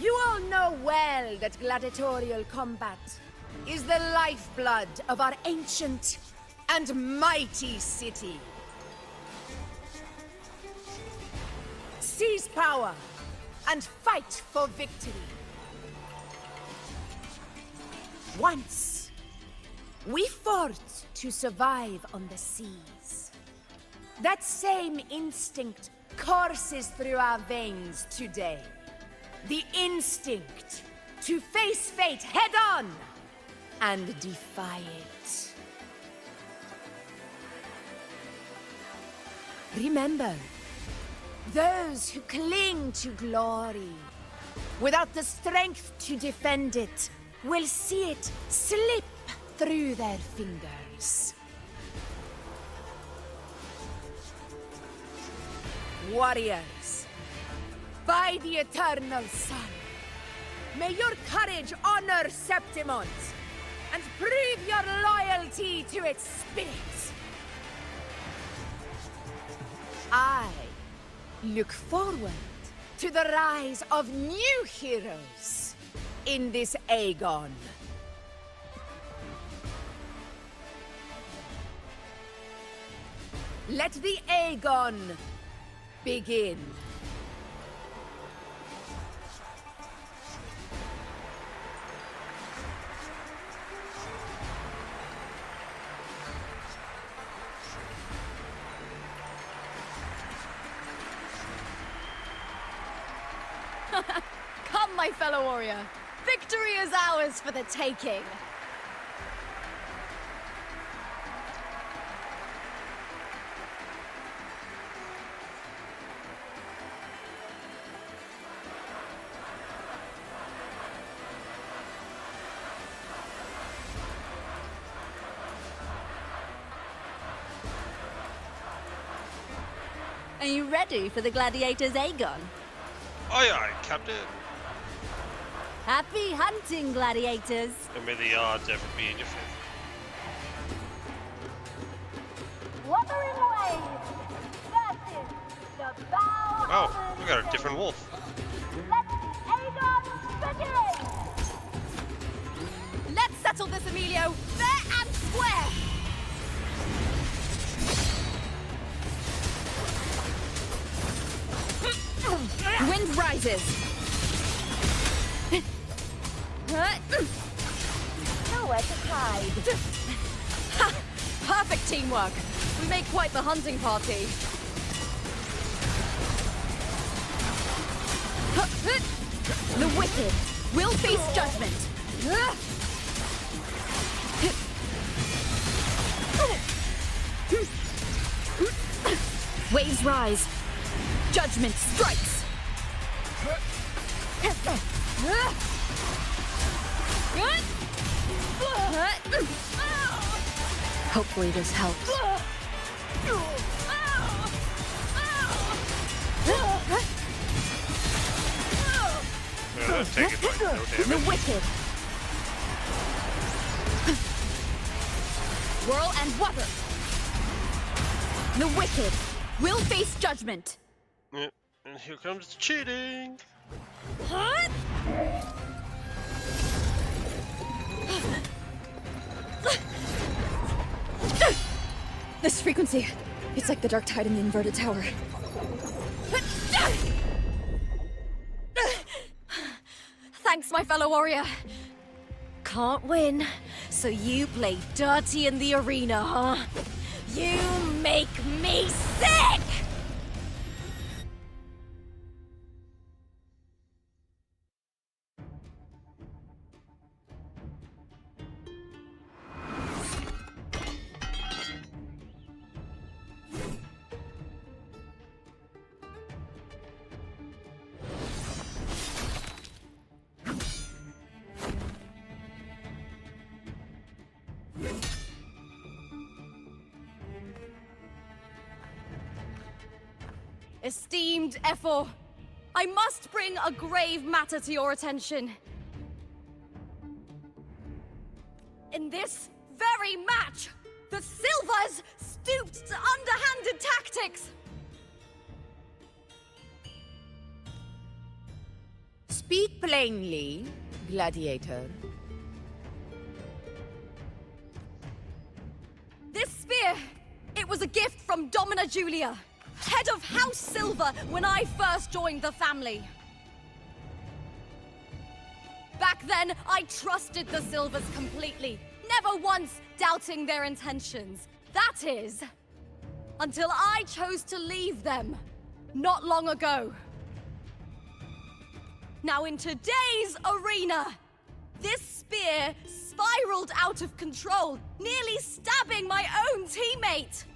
Speaker 15: You all know well that gladiatorial combat is the lifeblood of our ancient and mighty city. Seize power and fight for victory. Once, we fought to survive on the seas. That same instinct courses through our veins today. The instinct to face fate head-on and defy it. Remember, those who cling to glory without the strength to defend it will see it slip through their fingers. Warriors, by the eternal sun, may your courage honor Septimont and prove your loyalty to its spirit. I look forward to the rise of new heroes in this Aegon. Let the Aegon begin.
Speaker 20: my fellow warrior. Victory is ours for the taking.
Speaker 11: Are you ready for the gladiators, Aegon?
Speaker 1: Aye, aye, Captain.
Speaker 11: Happy hunting, gladiators!
Speaker 1: And may the odds ever be in your favor.
Speaker 4: Wuthering Waves versus the Bow
Speaker 1: Oh, we got a different wolf.
Speaker 4: Let Aegon begin!
Speaker 20: Let's settle this, Emilio, fair and square! Wind rises!
Speaker 4: Nowhere to hide.
Speaker 20: Ha! Perfect teamwork! We make quite the hunting party. The wicked will face judgment. Waves rise. Judgment strikes. Hopefully this helps.
Speaker 1: Take it like no damage.
Speaker 20: The wicked. Whirl and Wuthering. The wicked will face judgment.
Speaker 1: Yep. And here comes the cheating.
Speaker 20: This frequency, it's like the dark tide in the inverted tower. Thanks, my fellow warrior.
Speaker 12: Can't win, so you play dirty in the arena, huh? You make me sick!
Speaker 20: Esteemed Ephor, I must bring a grave matter to your attention. In this very match, the Silvers stooped to underhanded tactics.
Speaker 15: Speak plainly, gladiator.
Speaker 20: This spear, it was a gift from Domina Julia, head of House Silver when I first joined the family. Back then, I trusted the Silvers completely, never once doubting their intentions. That is, until I chose to leave them, not long ago. Now in today's arena, this spear spiraled out of control, nearly stabbing my own teammate.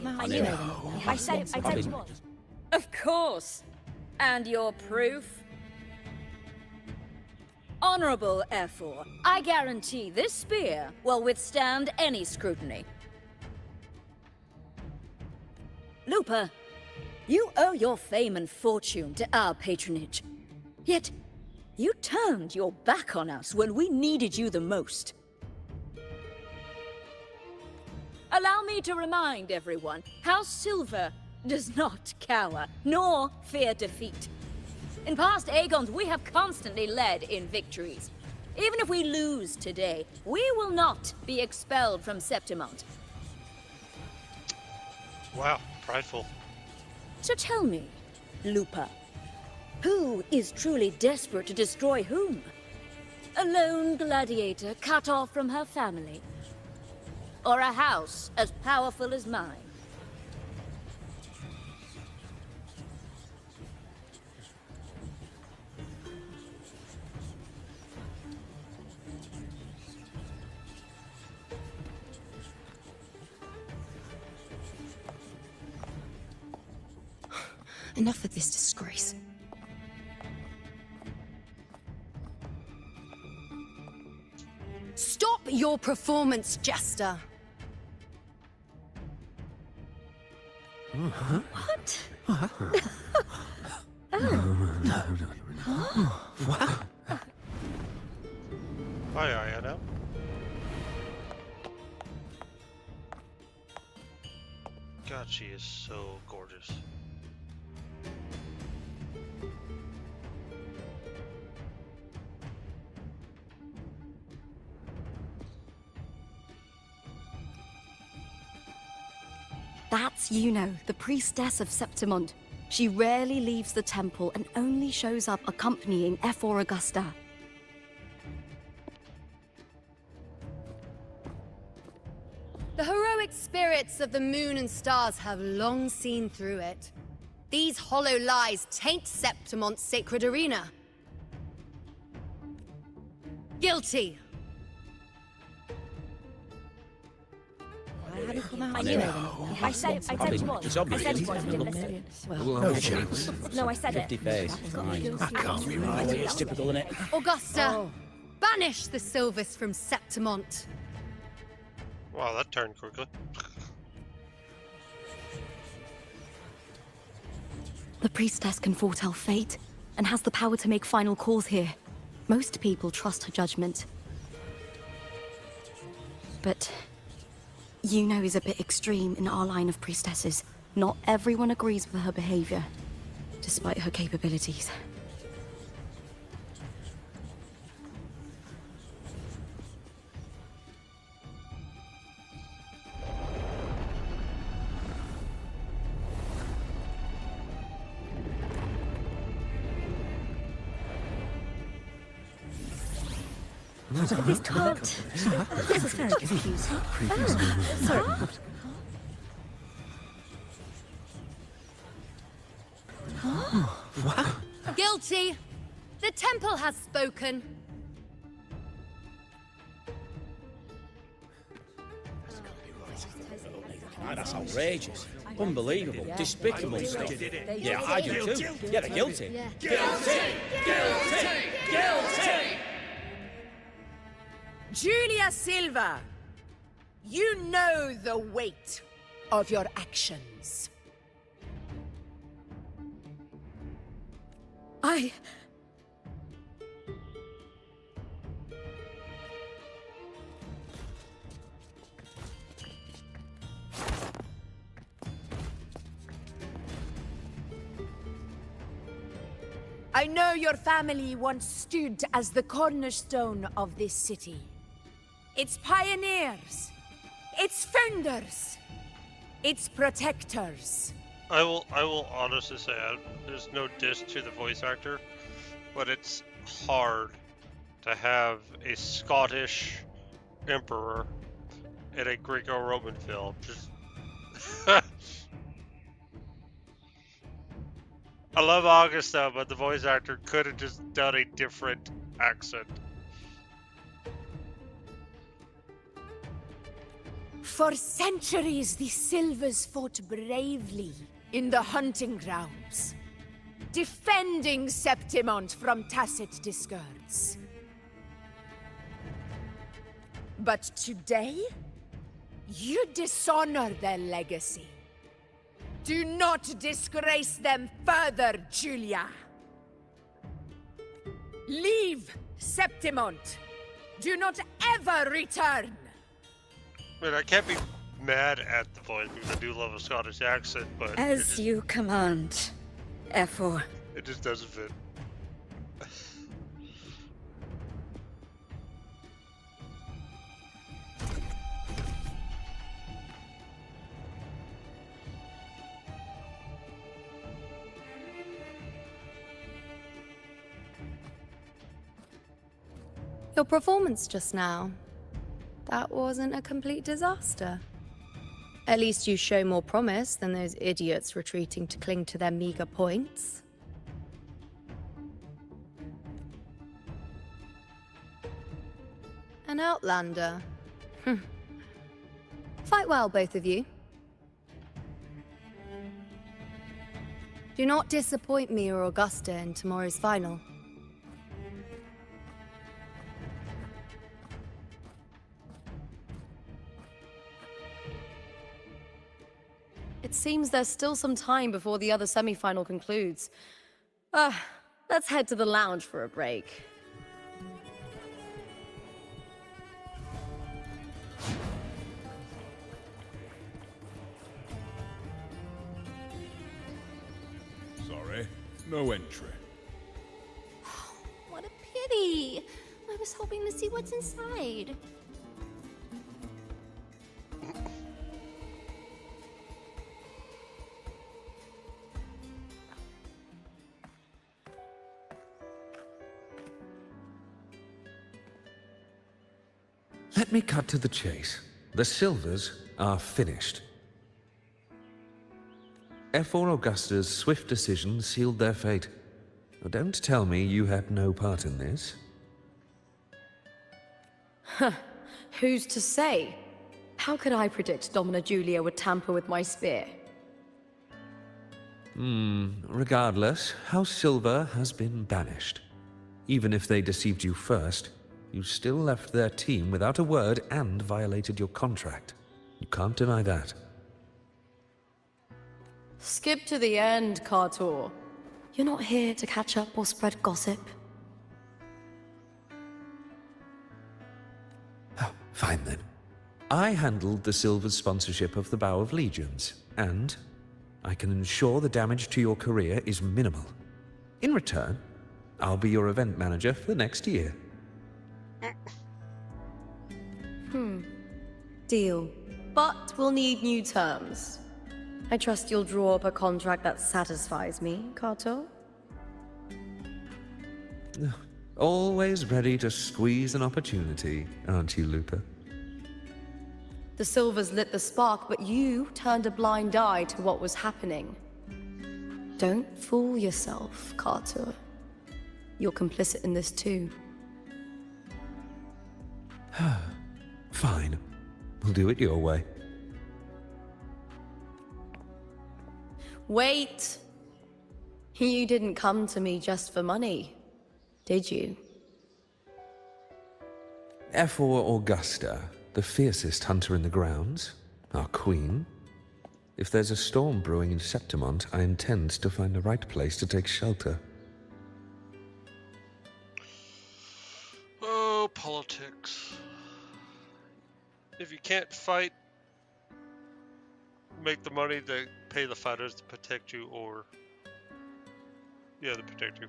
Speaker 14: I knew it. I said it was. Of course. And your proof? Honorable Ephor, I guarantee this spear will withstand any scrutiny. Lupa, you owe your fame and fortune to our patronage. Yet, you turned your back on us when we needed you the most. Allow me to remind everyone, House Silver does not cower, nor fear defeat. In past Aegons, we have constantly led in victories. Even if we lose today, we will not be expelled from Septimont.
Speaker 1: Wow, prideful.
Speaker 14: So tell me, Lupa, who is truly desperate to destroy whom? A lone gladiator cut off from her family? Or a house as powerful as mine?
Speaker 12: Enough of this disgrace.
Speaker 20: Stop your performance, Jester.
Speaker 12: What?
Speaker 1: Hi, Ayano. God, she is so gorgeous.
Speaker 12: That's Yuno, the priestess of Septimont. She rarely leaves the temple and only shows up accompanying Ephor Augusta.
Speaker 20: The heroic spirits of the moon and stars have long seen through it. These hollow lies taint Septimont's sacred arena. Guilty.
Speaker 13: I
Speaker 4: said it was.
Speaker 13: It's obvious.
Speaker 4: I said it was. You didn't listen.
Speaker 10: No chance.
Speaker 4: No, I said it.
Speaker 13: 50 face. Fine.
Speaker 10: That can't be right.
Speaker 13: It's typical, isn't it?
Speaker 20: Augusta, banish the Silvers from Septimont.
Speaker 1: Wow, that turned quickly.
Speaker 12: The priestess can foretell fate and has the power to make final calls here. Most people trust her judgment. But Yuno is a bit extreme in our line of priestesses. Not everyone agrees with her behavior, despite her capabilities.
Speaker 2: This can't. This is very confusing. Sorry.
Speaker 20: Guilty. The temple has spoken.
Speaker 13: That's outrageous. Unbelievable. Despicable stuff. Yeah, I do too. Yeah, they're guilty.
Speaker 15: Guilty! Guilty! Guilty! Julia Silva, you know the weight of your actions. I know your family once stood as the cornerstone of this city. Its pioneers, its founders, its protectors.
Speaker 1: I will honestly say there's no diss to the voice actor, but it's hard to have a Scottish emperor in a Greco-Roman film. Just I love Augusta, but the voice actor could have just done a different accent.
Speaker 15: For centuries, the Silvers fought bravely in the hunting grounds, defending Septimont from Tacit discords. But today, you dishonor their legacy. Do not disgrace them further, Julia. Leave Septimont. Do not ever return.
Speaker 1: I mean, I can't be mad at the voice because I do love a Scottish accent, but
Speaker 2: As you command, Ephor.
Speaker 1: it just doesn't fit.
Speaker 20: Your performance just now, that wasn't a complete disaster. At least you show more promise than those idiots retreating to cling to their meager points. An outlander. Fight well, both of you. Do not disappoint me or Augusta in tomorrow's final.
Speaker 12: It seems there's still some time before the other semi-final concludes. Let's head to the lounge for a break.
Speaker 16: Sorry, no entry.
Speaker 20: What a pity! I was hoping to see what's inside.
Speaker 17: Let me cut to the chase. The Silvers are finished. F4 Augusta's swift decision sealed their fate. Don't tell me you had no part in this.
Speaker 12: Huh. Who's to say? How could I predict Domina Julia would tamper with my spear?
Speaker 17: Regardless, House Silver has been banished. Even if they deceived you first, you still left their team without a word and violated your contract. You can't deny that.
Speaker 12: Skip to the end, Kartor. You're not here to catch up or spread gossip.
Speaker 17: Fine then. I handled the Silver's sponsorship of the Bow of Legions, and I can ensure the damage to your career is minimal. In return, I'll be your event manager for the next year.
Speaker 12: Deal. But we'll need new terms. I trust you'll draw up a contract that satisfies me, Kato?
Speaker 17: Always ready to squeeze an opportunity, aren't you, Lupa?
Speaker 12: The Silvers lit the spark, but you turned a blind eye to what was happening. Don't fool yourself, Kato. You're complicit in this too.
Speaker 17: Fine. We'll do it your way.
Speaker 12: Wait! You didn't come to me just for money, did you?
Speaker 17: F4 Augusta, the fiercest hunter in the grounds, our queen. If there's a storm brewing in Septimont, I intend to find the right place to take shelter.
Speaker 1: Oh, politics. If you can't fight, make the money to pay the fighters to protect you, or... Yeah, to protect you.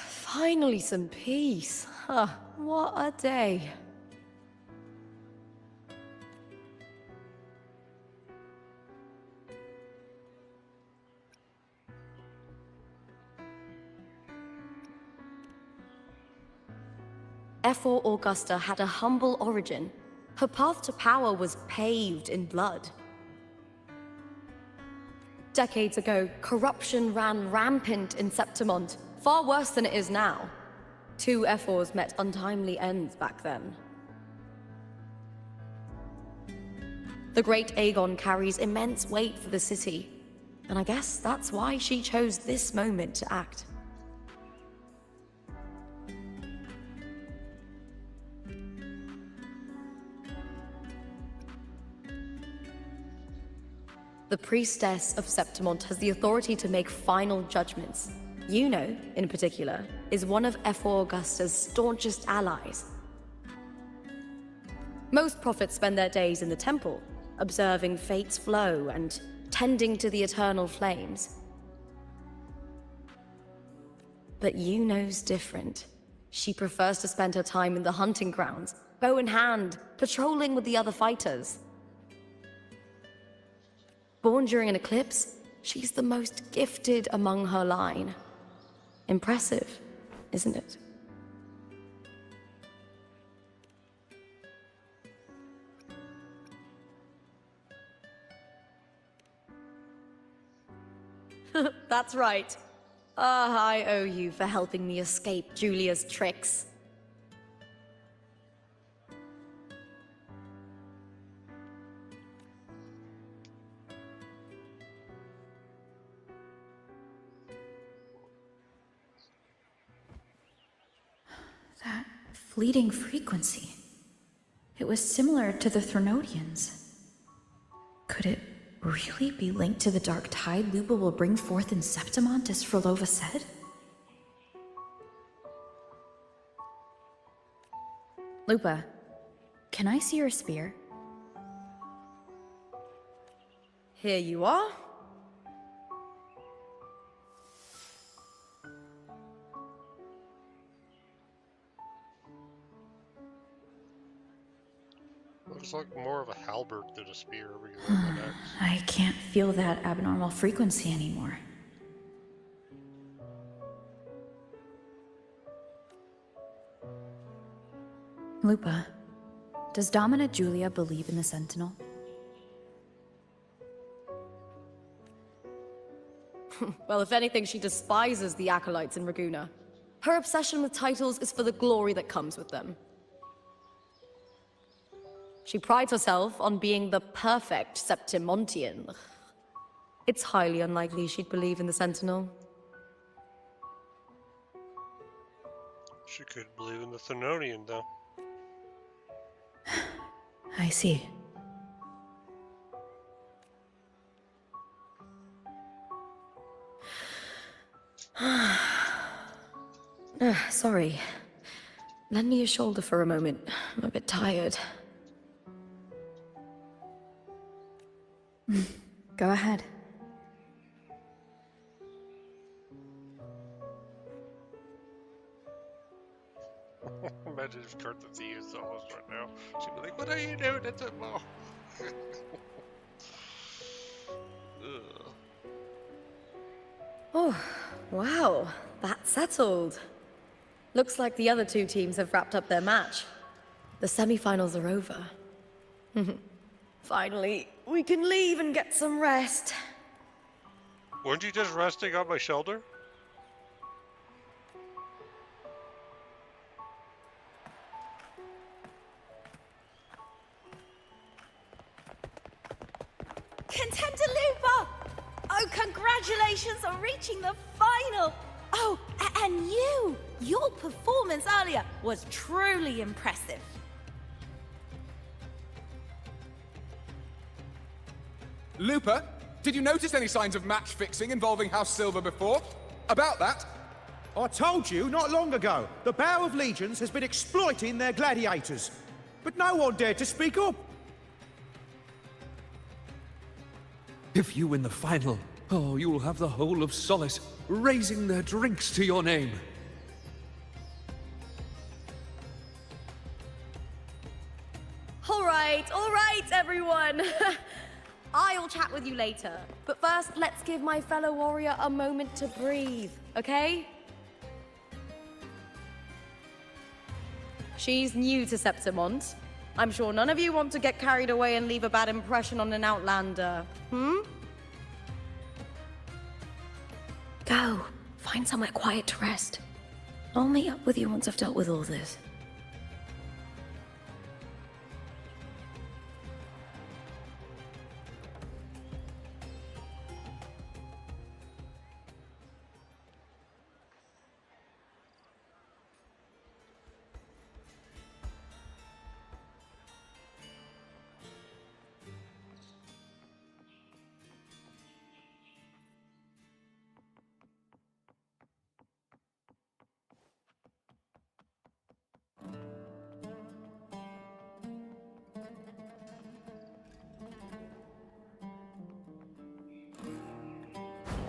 Speaker 12: Finally some peace. What a day. F4 Augusta had a humble origin. Her path to power was paved in blood. Decades ago, corruption ran rampant in Septimont, far worse than it is now. 2 F4s met untimely ends back then. The Great Aegon carries immense weight for the city, and I guess that's why she chose this moment to act. The Priestess of Septimont has the authority to make final judgments. Yuno, in particular, is one of F4 Augusta's staunchest allies. Most prophets spend their days in the temple, observing fate's flow and tending to the eternal flames. But Yuno's different. She prefers to spend her time in the hunting grounds, bow in hand, patrolling with the other fighters. Born during an eclipse, she's the most gifted among her line. Impressive, isn't it? That's right. I owe you for helping me escape Julia's tricks.
Speaker 7: fleeting frequency. It was similar to the Threnodians. Could it really be linked to the dark tide Lupa will bring forth in Septimont, as Frolova said? Lupa, can I see your spear?
Speaker 19: Here you are.
Speaker 1: Looks like more of a halberd than a spear. Because of an axe.
Speaker 7: I can't feel that abnormal frequency anymore. Lupa, does Domina Julia believe in the Sentinel?
Speaker 20: Well, if anything, she despises the acolytes in Raguna. Her obsession with titles is for the glory that comes with them. She prides herself on being the perfect Septimontian. It's highly unlikely she'd believe in the Sentinel.
Speaker 1: She could believe in the Thenonian, though.
Speaker 7: I see.
Speaker 20: Sorry. Lend me your shoulder for a moment. I'm a bit tired.
Speaker 7: Go ahead.
Speaker 1: Imagine if Kurt the Thief is the host right now. She'd be like, "What are you doing at the mall?"
Speaker 20: Oh, wow. That's settled. Looks like the other two teams have wrapped up their match. The semi-finals are over. Finally, we can leave and get some rest.
Speaker 1: Weren't you just resting on my shoulder?
Speaker 21: Contender Lupa! Oh, congratulations on reaching the final! Oh, and you! Your performance earlier was truly impressive.
Speaker 18: Lupa, did you notice any signs of match fixing involving House Silver before? About that?
Speaker 10: I told you not long ago, the Bow of Legions has been exploiting their gladiators. But no one dared to speak up.
Speaker 17: If you win the final, oh, you'll have the whole of Solace raising their drinks to your name.
Speaker 20: All right, everyone. I'll chat with you later. But first, let's give my fellow warrior a moment to breathe, okay? She's new to Septimont. I'm sure none of you want to get carried away and leave a bad impression on an outlander.
Speaker 11: Go. Find somewhere quiet to rest. I'll meet up with you once I've dealt with all this.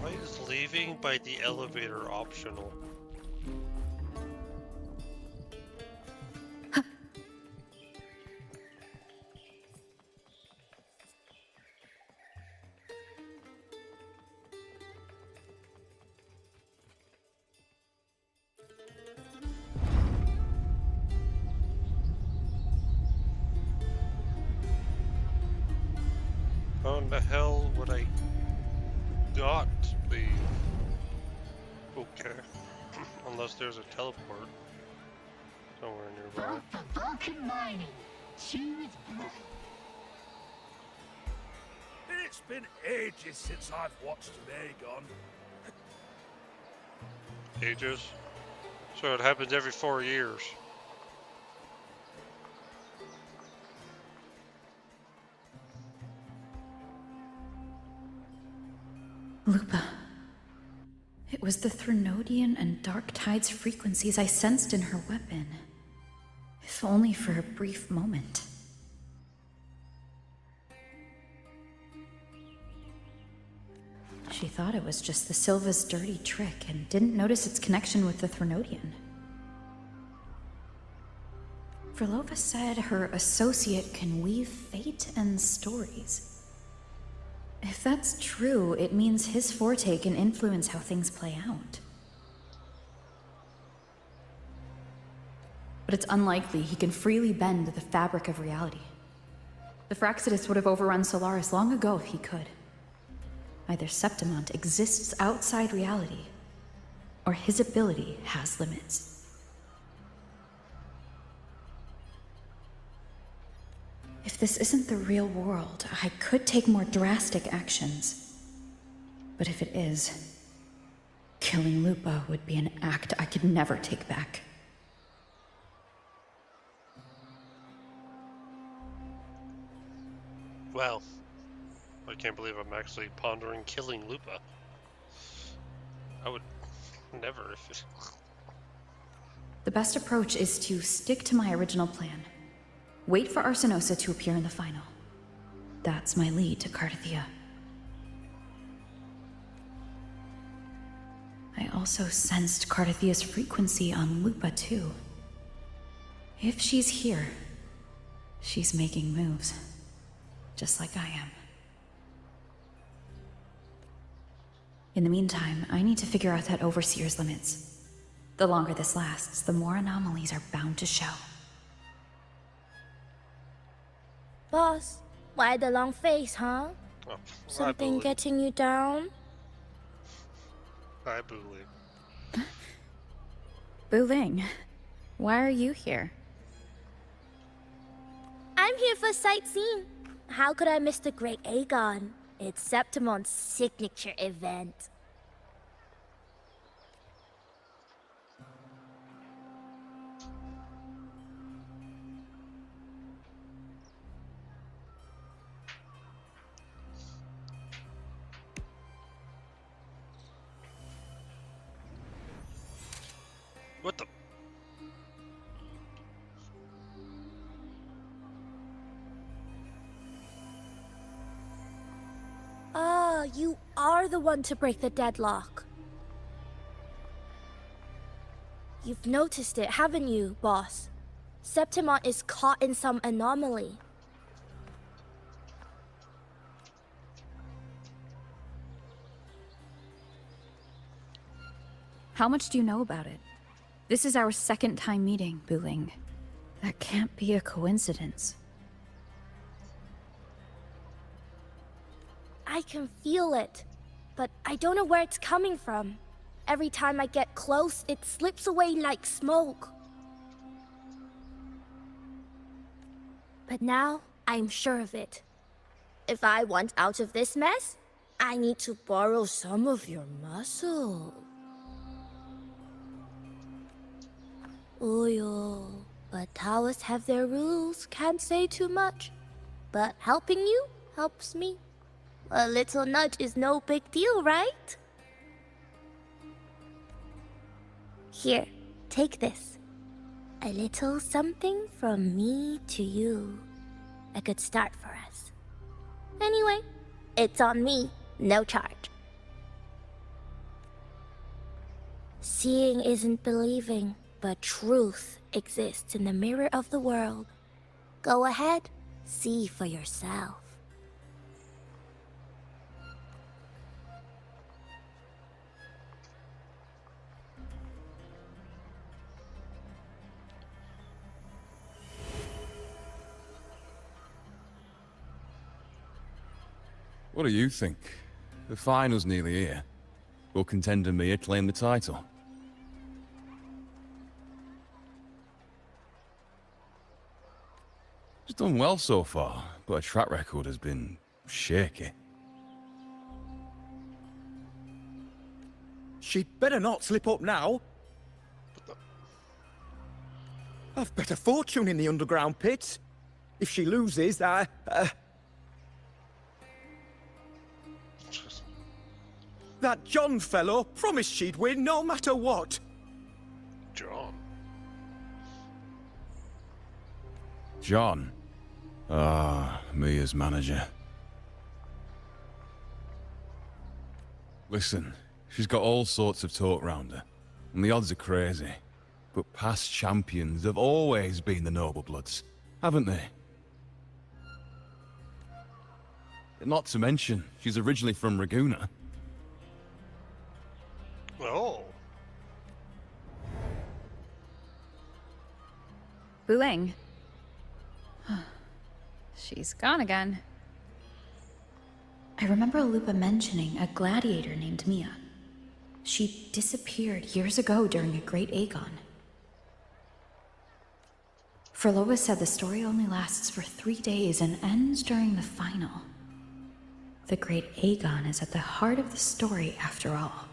Speaker 1: Why is leaving by the elevator optional? How in the hell would I not leave? Okay. Unless there's a teleport somewhere nearby.
Speaker 6: Vulcan mining. Choose blue.
Speaker 10: It's been ages since I've watched an Aegon.
Speaker 1: Ages? So it happens every 4 years.
Speaker 7: Lupa. It was the Threnodian and Dark Tide's frequencies I sensed in her weapon. If only for a brief moment. She thought it was just the Silva's dirty trick and didn't notice its connection with the Threnodian. Frolova said her associate can weave fate and stories. If that's true, it means his forte can influence how things play out. But it's unlikely he can freely bend the fabric of reality. The Fraxidus would have overrun Solaris long ago if he could. Either Septimont exists outside reality, or his ability has limits. If this isn't the real world, I could take more drastic actions. But if it is, killing Lupa would be an act I could never take back.
Speaker 1: Well, I can't believe I'm actually pondering killing Lupa. I would never if it...
Speaker 7: The best approach is to stick to my original plan. Wait for Arsenosa to appear in the final. That's my lead to Cardathia. I also sensed Cardathia's frequency on Lupa too. If she's here, she's making moves. Just like I am. In the meantime, I need to figure out that Overseer's limits. The longer this lasts, the more anomalies are bound to show.
Speaker 21: Boss, why the long face, huh?
Speaker 1: Oh,
Speaker 21: Something getting you down?
Speaker 1: Hi, Buling.
Speaker 7: Buling, why are you here?
Speaker 21: I'm here for sightseeing. How could I miss the Great Aegon? It's Septimon's signature event.
Speaker 1: What the?
Speaker 21: Ah, you are the one to break the deadlock. You've noticed it, haven't you, boss? Septimont is caught in some anomaly.
Speaker 7: How much do you know about it? This is our second time meeting, Buling. That can't be a coincidence.
Speaker 21: I can feel it, but I don't know where it's coming from. Every time I get close, it slips away like smoke. But now, I'm sure of it. If I want out of this mess, I need to borrow some of your muscle. Oyo, but Taoists have their rules, can't say too much. But helping you helps me. A little nudge is no big deal, right? Here, take this. A little something from me to you. A good start for us. Anyway, it's on me, no charge. Seeing isn't believing, but truth exists in the mirror of the world. Go ahead, see for yourself.
Speaker 16: What do you think? The final's nearly here. Will contender Mia claim the title? She's done well so far, but her track record has been shaky.
Speaker 9: She'd better not slip up now. I've bet a fortune in the underground pits. If she loses,
Speaker 5: That John fellow promised she'd win no matter what.
Speaker 1: John.
Speaker 16: John. Ah, Mia's manager. Listen, she's got all sorts of talk round her, and the odds are crazy. But past champions have always been the Noble-bloods, haven't they? Not to mention, she's originally from Raguna.
Speaker 1: Oh.
Speaker 7: Buling. She's gone again. I remember Lupa mentioning a gladiator named Mia. She disappeared years ago during a Great Aegon. Frolova said the story only lasts for 3 days and ends during the final. The Great Aegon is at the heart of the story after all.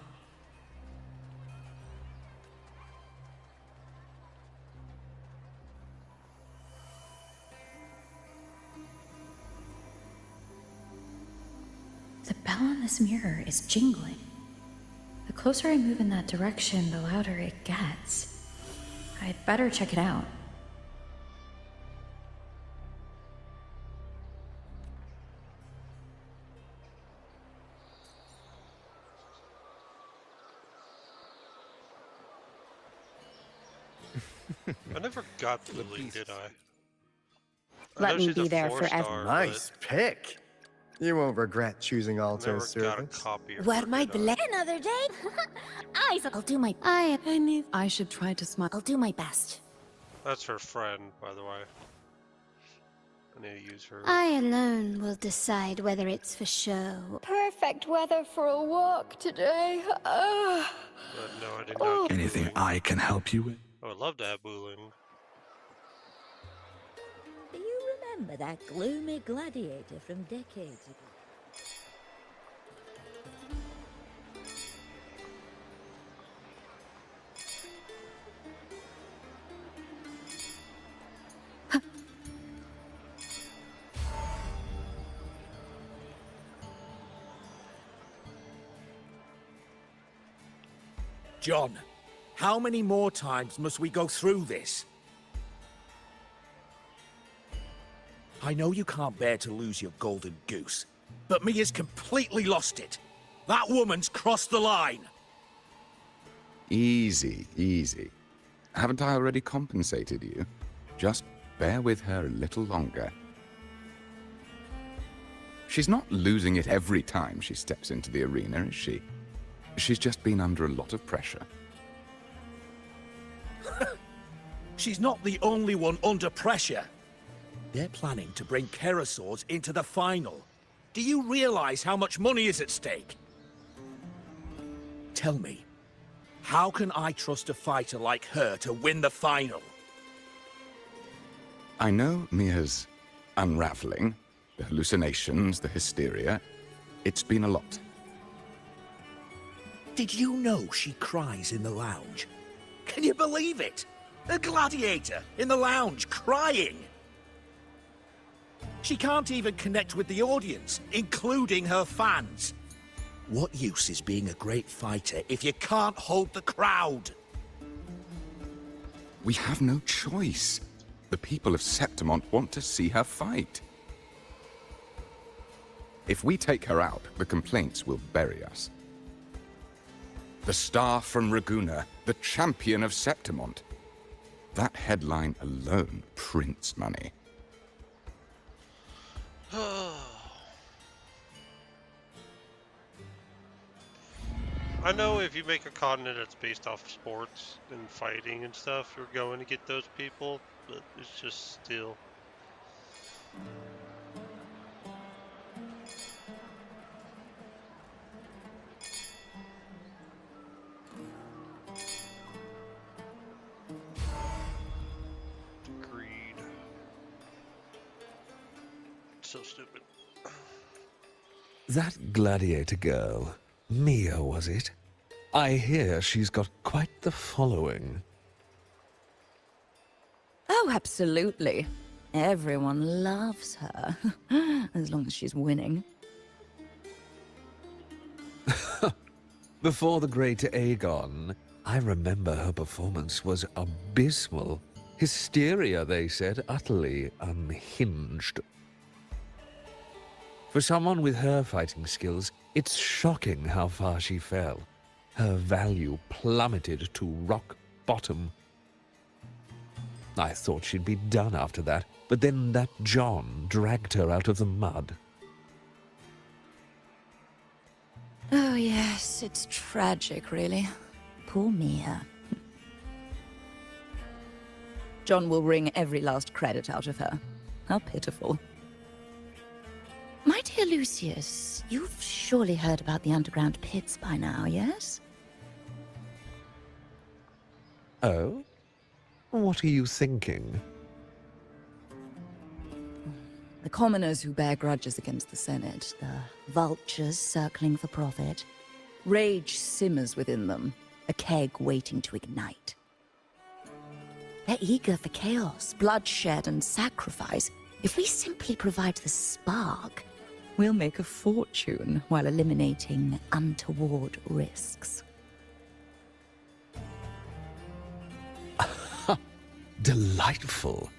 Speaker 7: The bell on this mirror is jingling. The closer I move in that direction, the louder it gets. I'd better check it out.
Speaker 1: I never got Lily, did I?
Speaker 8: Let
Speaker 1: know
Speaker 8: me
Speaker 1: she's
Speaker 8: be
Speaker 1: a
Speaker 8: there
Speaker 1: 4-star,
Speaker 8: forever. Nice pick. You won't regret choosing Altar's service.
Speaker 3: Where my another day? I'll do my. I should try to smile. I'll do my best.
Speaker 1: That's her friend, by the way. I need to use her.
Speaker 21: I alone will decide whether it's for show.
Speaker 20: Perfect weather for a walk today.
Speaker 1: But no, I did not get
Speaker 17: Anything
Speaker 1: Buling.
Speaker 17: I can help you with?
Speaker 1: I would love to have Buling.
Speaker 22: Do you remember that gloomy gladiator from decades ago?
Speaker 9: John, how many more times must we go through this? I know you can't bear to lose your golden goose, but Mia's completely lost it. That woman's crossed the line.
Speaker 23: Easy, easy. Haven't I already compensated you? Just bear with her a little longer. She's not losing it every time she steps into the arena, is she? She's just been under a lot of pressure.
Speaker 9: She's not the only one under pressure. They're planning to bring Kerasaurs into the final. Do you realize how much money is at stake? Tell me, how can I trust a fighter like her to win the final?
Speaker 23: I know Mia's unraveling, the hallucinations, the hysteria. It's been a lot.
Speaker 9: Did you know she cries in the lounge? Can you believe it? A gladiator in the lounge crying! She can't even connect with the audience, including her fans. What use is being a great fighter if you can't hold the crowd?
Speaker 23: We have no choice. The people of Septimont want to see her fight. If we take her out, the complaints will bury us. The star from Raguna, the champion of Septimont. That headline alone prints money.
Speaker 1: I know if you make a continent that's based off sports and fighting and stuff, you're going to get those people, but it's just still. Greed. So stupid.
Speaker 17: That gladiator girl, Mia, was it? I hear she's got quite the following.
Speaker 11: Oh, absolutely. Everyone loves her, as long as she's winning.
Speaker 17: Before the great Aegon, I remember her performance was abysmal. Hysteria, they said, utterly unhinged. For someone with her fighting skills, it's shocking how far she fell. Her value plummeted to rock bottom. I thought she'd be done after that, but then that John dragged her out of the mud.
Speaker 11: Oh, yes, it's tragic, really. Poor Mia. John will wring every last credit out of her. How pitiful. My dear Lucius, you've surely heard about the underground pits by now, yes?
Speaker 17: Oh? What are you thinking?
Speaker 11: The commoners who bear grudges against the Senate, the vultures circling for profit. Rage simmers within them, a keg waiting to ignite. They're eager for chaos, bloodshed, and sacrifice. If we simply provide the spark, we'll make a fortune while eliminating untoward risks.
Speaker 17: Delightful.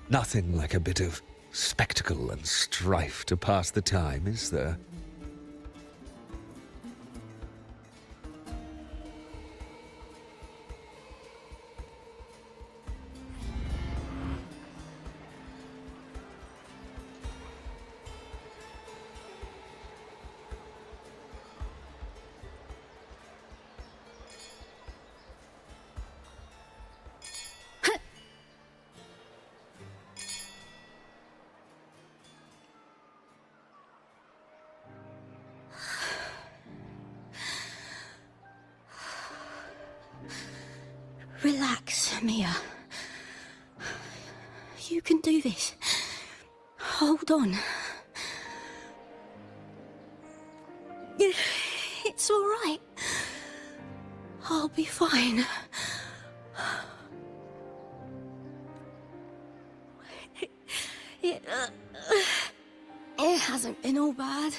Speaker 17: Nothing like a bit of spectacle and strife to pass the time, is there?
Speaker 21: Relax, Mia. You can do this. Hold on. It's all right. I'll be fine. It hasn't been all bad.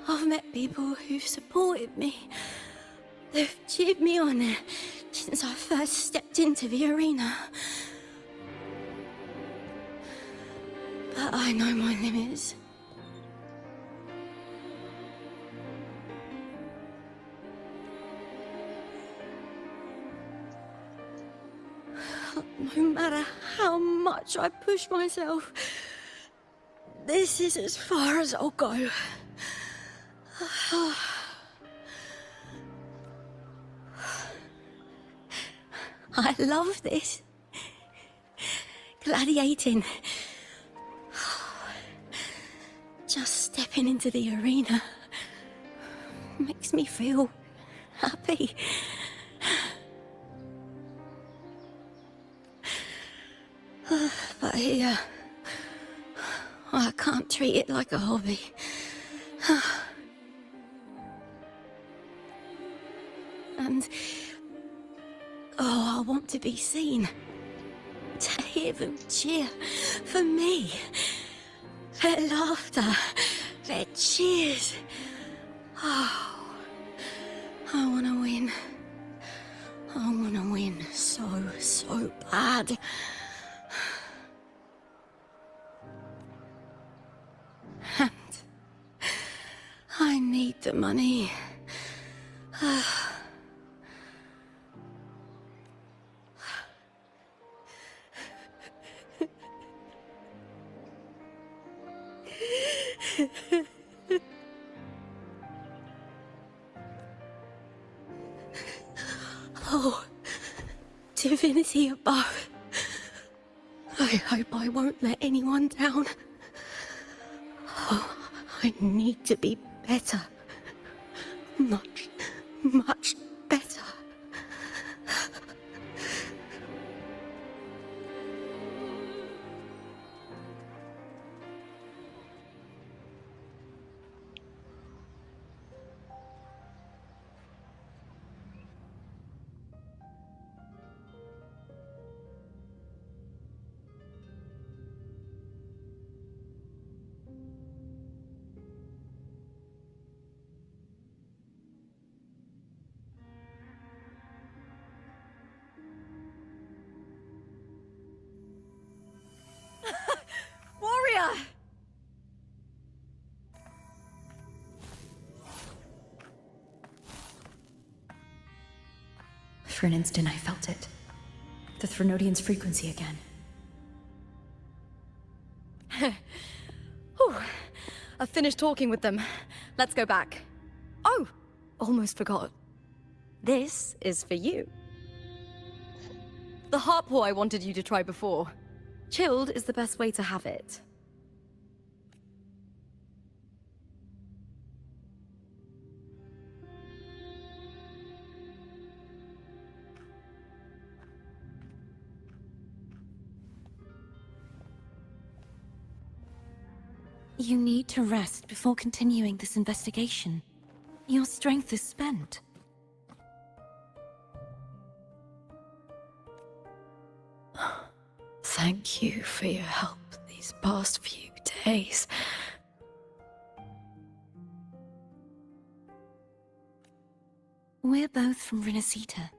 Speaker 21: I've met people who've supported me. They've cheered me on since I first stepped into the arena. But I know my limits. No matter how much I push myself, this is as far as I'll go. I love this. Gladiating. Just stepping into the arena makes me feel happy. But here, I can't treat it like a hobby. And I want to be seen. To hear them cheer for me. Their laughter, their cheers. Oh, I want to win. I want to win so bad. And I need the money. Oh, divinity above. I hope I won't let anyone down. Oh, I need to be better. Much better.
Speaker 20: barrier!
Speaker 7: For an instant, I felt it. The Threnodian's frequency again.
Speaker 20: Whew. I've finished talking with them. Let's go back. Oh, almost forgot. This is for you. The Harpore I wanted you to try before. Chilled is the best way to have it.
Speaker 2: You need to rest before continuing this investigation. Your strength is spent.
Speaker 7: Thank you for your help these past few days.
Speaker 2: We're both from Renacita.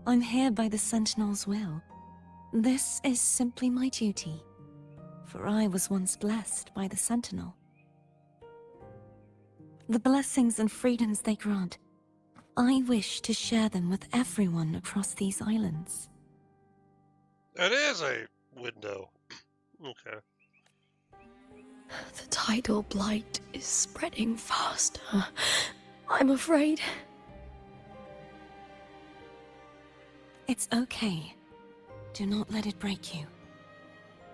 Speaker 2: I'm here by the Sentinel's will. This is simply my duty, for I was once blessed by the Sentinel. The blessings and freedoms they grant, I wish to share them with everyone across these islands.
Speaker 1: That is a window. Okay.
Speaker 7: The tidal blight is spreading faster. I'm afraid.
Speaker 2: It's okay. Do not let it break you.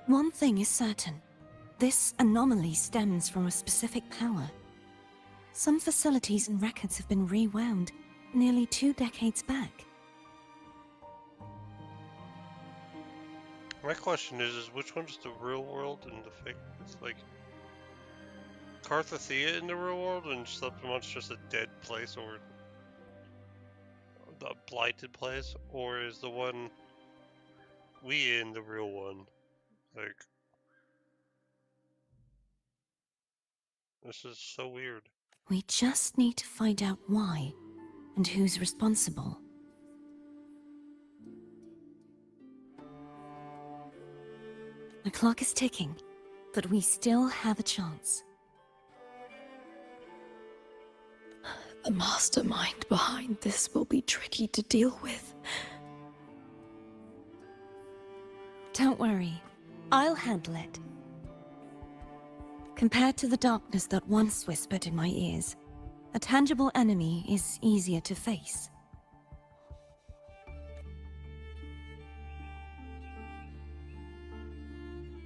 Speaker 2: One thing is certain. This anomaly stems from a specific power. Some facilities and records have been rewound nearly 2 decades back.
Speaker 1: My question is which one's the real world and the fake? It's like Carthathea in the real world and Septimon's just a dead place or a blighted place, or is the one we in the real one? Like, this is so weird.
Speaker 2: We just need to find out why and who's responsible. The clock is ticking, but we still have a chance.
Speaker 7: The mastermind behind this will be tricky to deal with.
Speaker 2: Don't worry, I'll handle it. Compared to the darkness that once whispered in my ears, a tangible enemy is easier to face.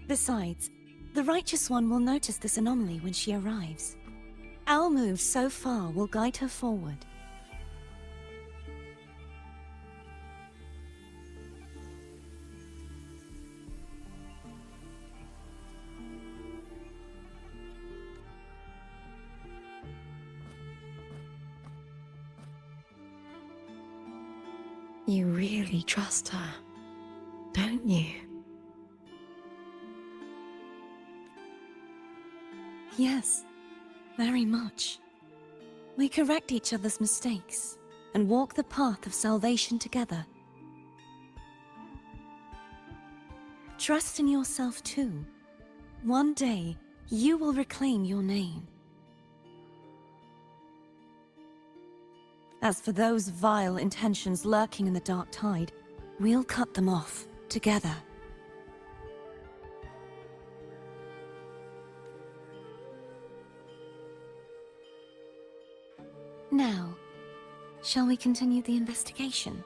Speaker 2: Besides, the Righteous One will notice this anomaly when she arrives. Our move so far will guide her forward.
Speaker 7: You really trust her, don't you?
Speaker 2: Yes, very much. We correct each other's mistakes and walk the path of salvation together. Trust in yourself too. One day, you will reclaim your name. As for those vile intentions lurking in the Dark Tide, we'll cut them off together. Now, shall we continue the investigation?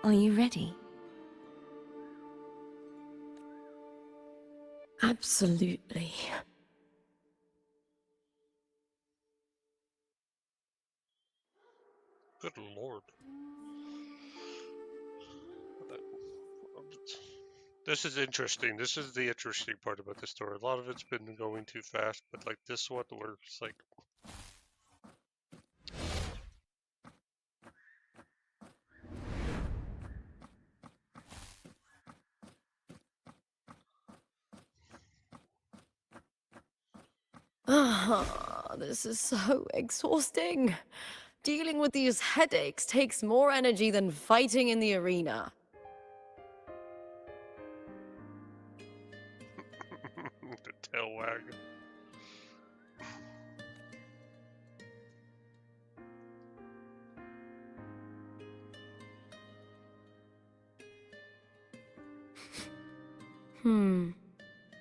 Speaker 2: Are you ready?
Speaker 7: Absolutely.
Speaker 1: Good lord. This is interesting. This is the interesting part about this story. A lot of it's been going too fast, but like this one works like...
Speaker 20: This is so exhausting. Dealing with these headaches takes more energy than fighting in the arena.
Speaker 1: tail wag.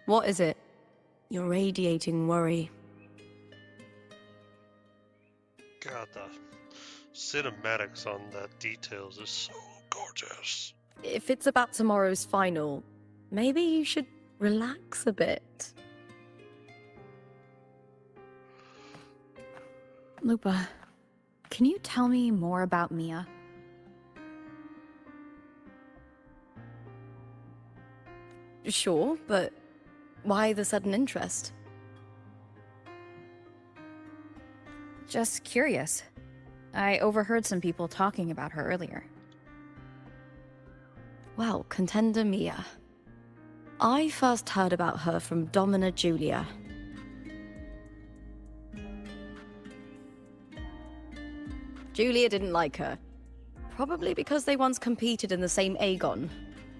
Speaker 12: What is it? You're radiating worry.
Speaker 1: God, the cinematics on that details is so gorgeous.
Speaker 12: If it's about tomorrow's final, maybe you should relax a bit.
Speaker 7: Lupa, can you tell me more about Mia?
Speaker 12: Sure, but why the sudden interest?
Speaker 7: Just curious. I overheard some people talking about her earlier.
Speaker 12: Well, Contender Mia. I first heard about her from Domina Julia. Julia didn't like her. Probably because they once competed in the same Aegon.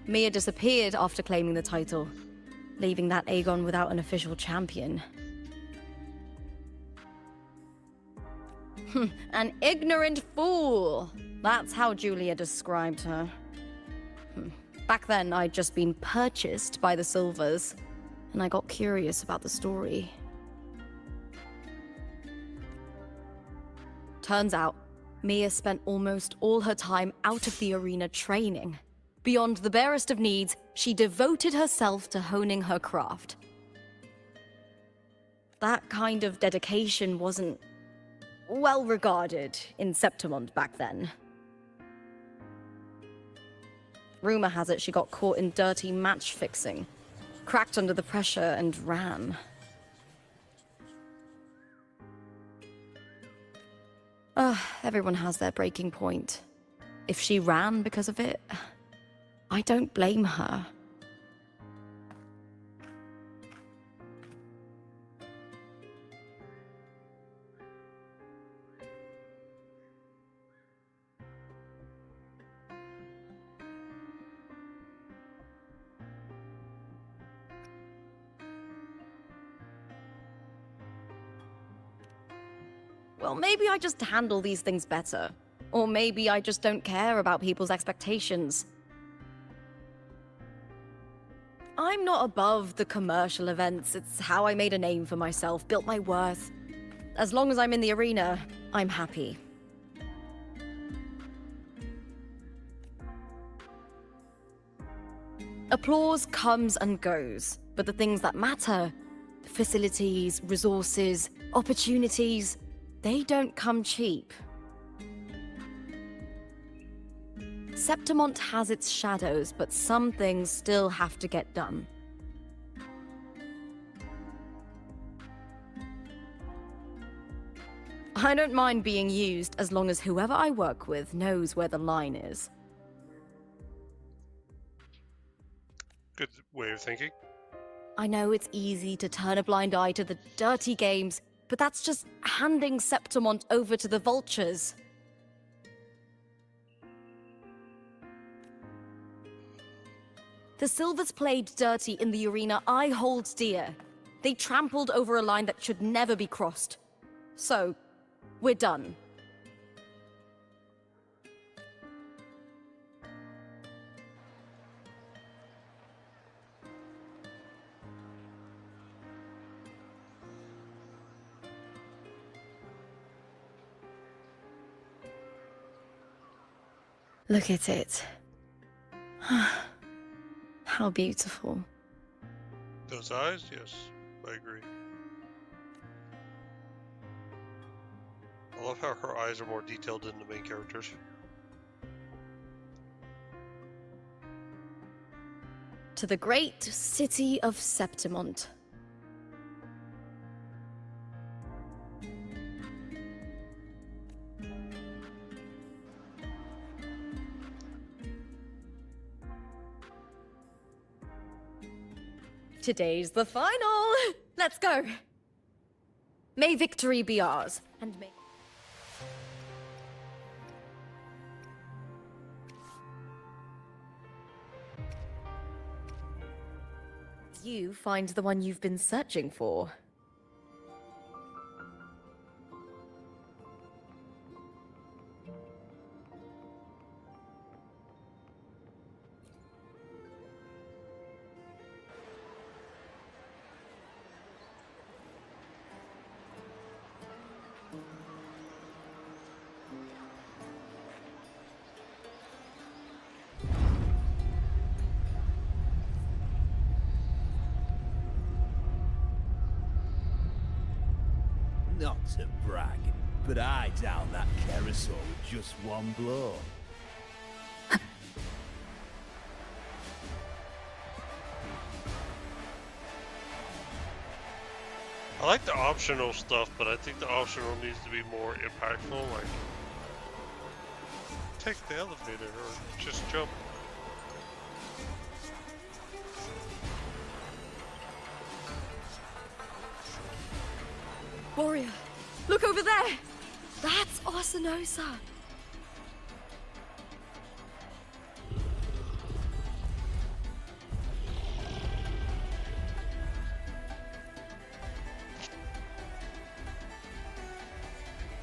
Speaker 12: Mia disappeared after claiming the title, leaving that Aegon without an official champion. An ignorant fool! That's how Julia described her. Back then, I'd just been purchased by the Silvers, and I got curious about the story. Turns out, Mia spent almost all her time out of the arena training. Beyond the barest of needs, she devoted herself to honing her craft. That kind of dedication wasn't well regarded in Septimont back then. Rumor has it she got caught in dirty match fixing, cracked under the pressure, and ran. Everyone has their breaking point. If she ran because of it, I don't blame her. Well, maybe I just handle these things better. Or maybe I just don't care about people's expectations. I'm not above the commercial events. It's how I made a name for myself, built my worth. As long as I'm in the arena, I'm happy. Applause comes and goes, but the things that matter, facilities, resources, opportunities, they don't come cheap. Septimont has its shadows, but some things still have to get done. I don't mind being used as long as whoever I work with knows where the line is.
Speaker 1: Good way of thinking.
Speaker 12: I know it's easy to turn a blind eye to the dirty games, but that's just handing Septimont over to the vultures. The Silvers played dirty in the arena I hold dear. They trampled over a line that should never be crossed. So, we're done. Look at it. How beautiful.
Speaker 1: Those eyes? Yes, I agree. I love how her eyes are more detailed than the main characters.
Speaker 12: To the great city of Septimont. Today's the final! Let's go! May victory be ours, and may...
Speaker 11: you find the one you've been searching for.
Speaker 4: Not to brag, but I down that carousel with just one blow.
Speaker 1: I like the optional stuff, but I think the optional needs to be more impactful, like take the elevator or just jump.
Speaker 20: Warrior, look over there! That's Arsinosa!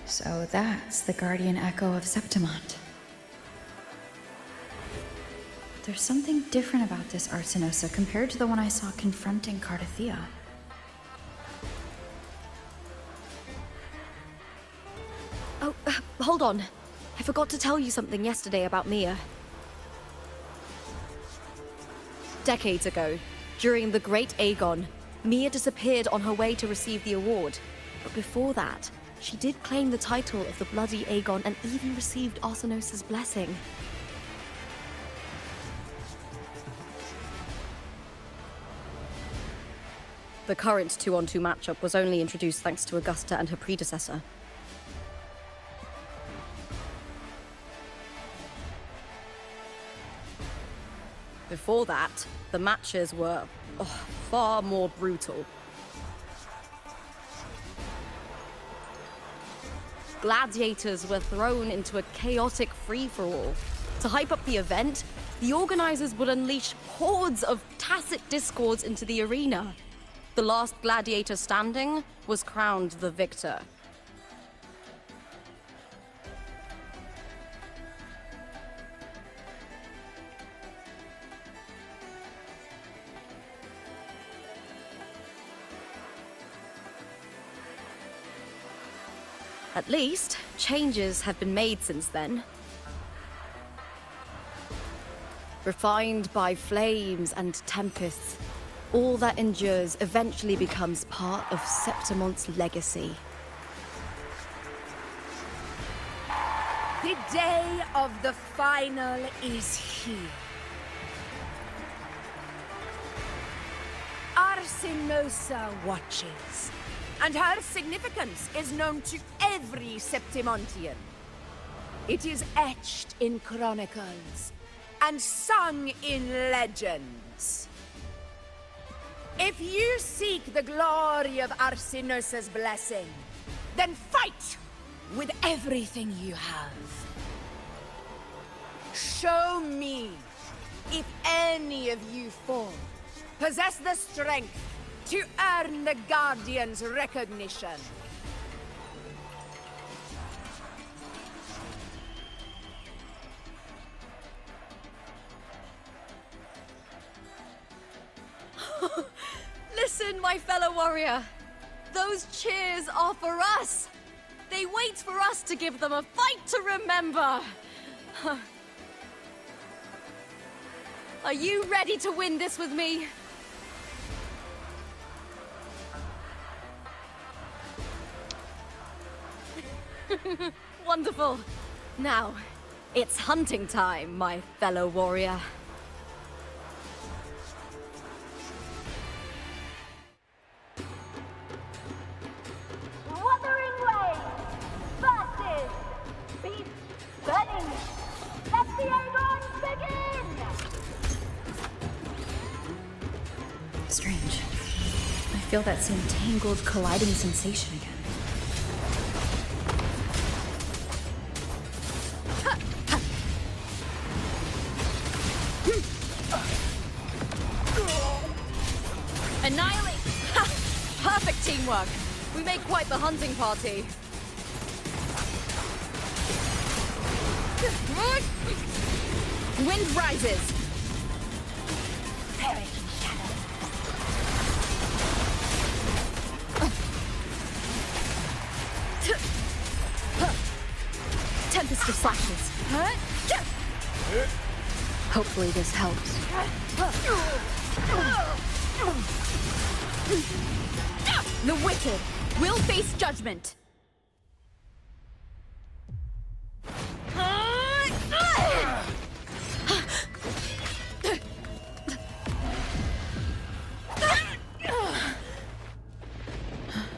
Speaker 7: So that's the guardian echo of Septimont. There's something different about this Arsinosa compared to the one I saw confronting Cardathia.
Speaker 12: Oh, hold on. I forgot to tell you something yesterday about Mia. Decades ago, during the Great Aegon, Mia disappeared on her way to receive the award. But before that, she did claim the title of the Bloody Aegon and even received Arsinosa's blessing. The current 2-on-2 matchup was only introduced thanks to Augusta and her predecessor. Before that, the matches were far more brutal. Gladiators were thrown into a chaotic free-for-all. To hype up the event, the organizers would unleash hordes of tacit discords into the arena. The last gladiator standing was crowned the victor. At least, changes have been made since then. Refined by flames and tempests, all that endures eventually becomes part of Septimont's legacy.
Speaker 15: The day of the final is here. Arsinosa watches, and her significance is known to every Septimontian. It is etched in chronicles and sung in legends. If you seek the glory of Arsinosa's blessing, then fight with everything you have. Show me if any of you four possess the strength to earn the Guardian's recognition.
Speaker 20: Listen, my fellow warrior. Those cheers are for us. They wait for us to give them a fight to remember. Are you ready to win this with me? Wonderful. Now, it's hunting time, my fellow warrior.
Speaker 6: Wuthering Waves versus Beast Burning. Let the Aegon begin!
Speaker 7: Strange. I feel that same tangled, colliding sensation again.
Speaker 20: Perfect teamwork. We make quite the hunting party.
Speaker 15: Wind rises.
Speaker 6: Perish in shadow.
Speaker 20: Tempest of slashes. Hopefully this helps.
Speaker 15: The wicked will face judgment.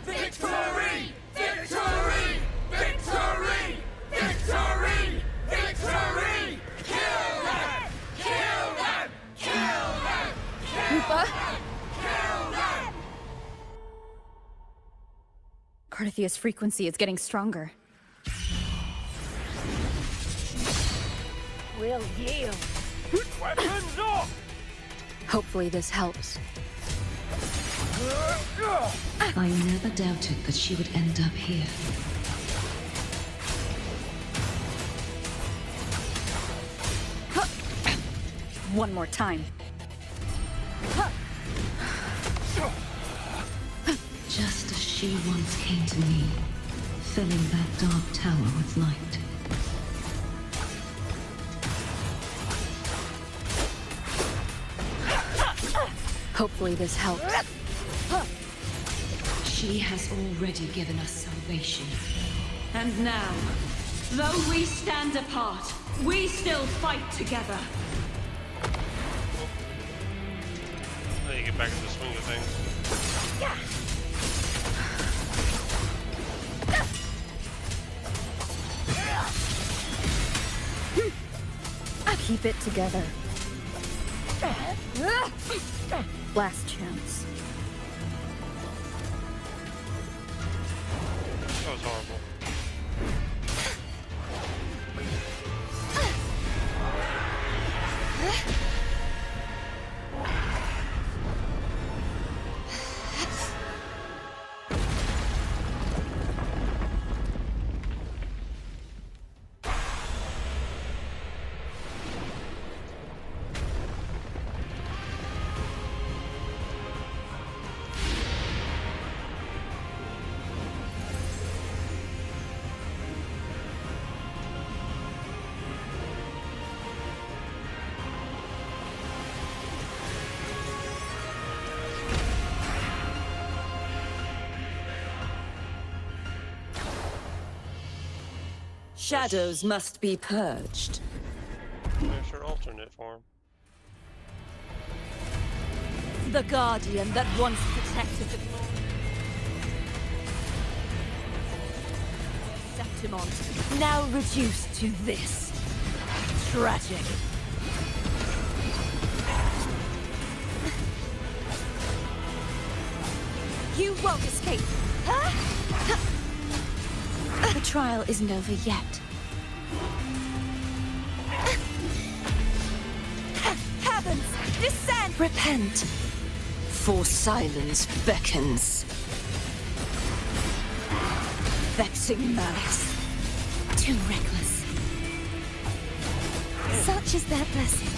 Speaker 6: Victory! Victory! Victory! Victory! Victory! Kill them! Kill them! Kill them!
Speaker 15: Lupa?
Speaker 6: Kill them!
Speaker 7: Carthia's frequency is getting stronger.
Speaker 6: We'll yield.
Speaker 4: Weapons off!
Speaker 20: Hopefully this helps.
Speaker 2: I never doubted that she would end up here.
Speaker 7: One more time.
Speaker 2: Just as she once came to me, filling that dark tower with light.
Speaker 20: Hopefully this helps.
Speaker 2: She has already given us salvation. And now, though we stand apart, we still fight together.
Speaker 1: I need to get back in the swing of things.
Speaker 7: Keep it together. Last chance.
Speaker 1: That was horrible.
Speaker 11: Shadows must be purged.
Speaker 1: There's her alternate form.
Speaker 11: The Guardian that once protected the glory. Septimont, now reduced to this. Tragic.
Speaker 2: You won't escape. The trial isn't over yet.
Speaker 11: Heavens, descend!
Speaker 2: Repent, for silence beckons.
Speaker 11: Vexing malice.
Speaker 2: Too reckless. Such is their blessing.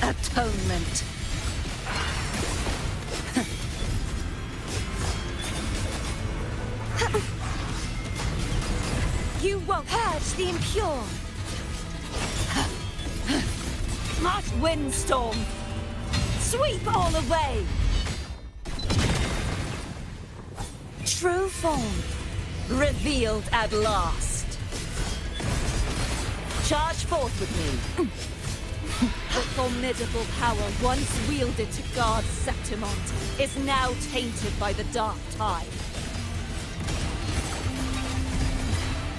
Speaker 11: Atonement.
Speaker 2: You won't purge the impure.
Speaker 11: March windstorm. Sweep all away.
Speaker 2: True form.
Speaker 11: Revealed at last. Charge forth with me. The formidable power once wielded to guard Septimont is now tainted by the dark tide.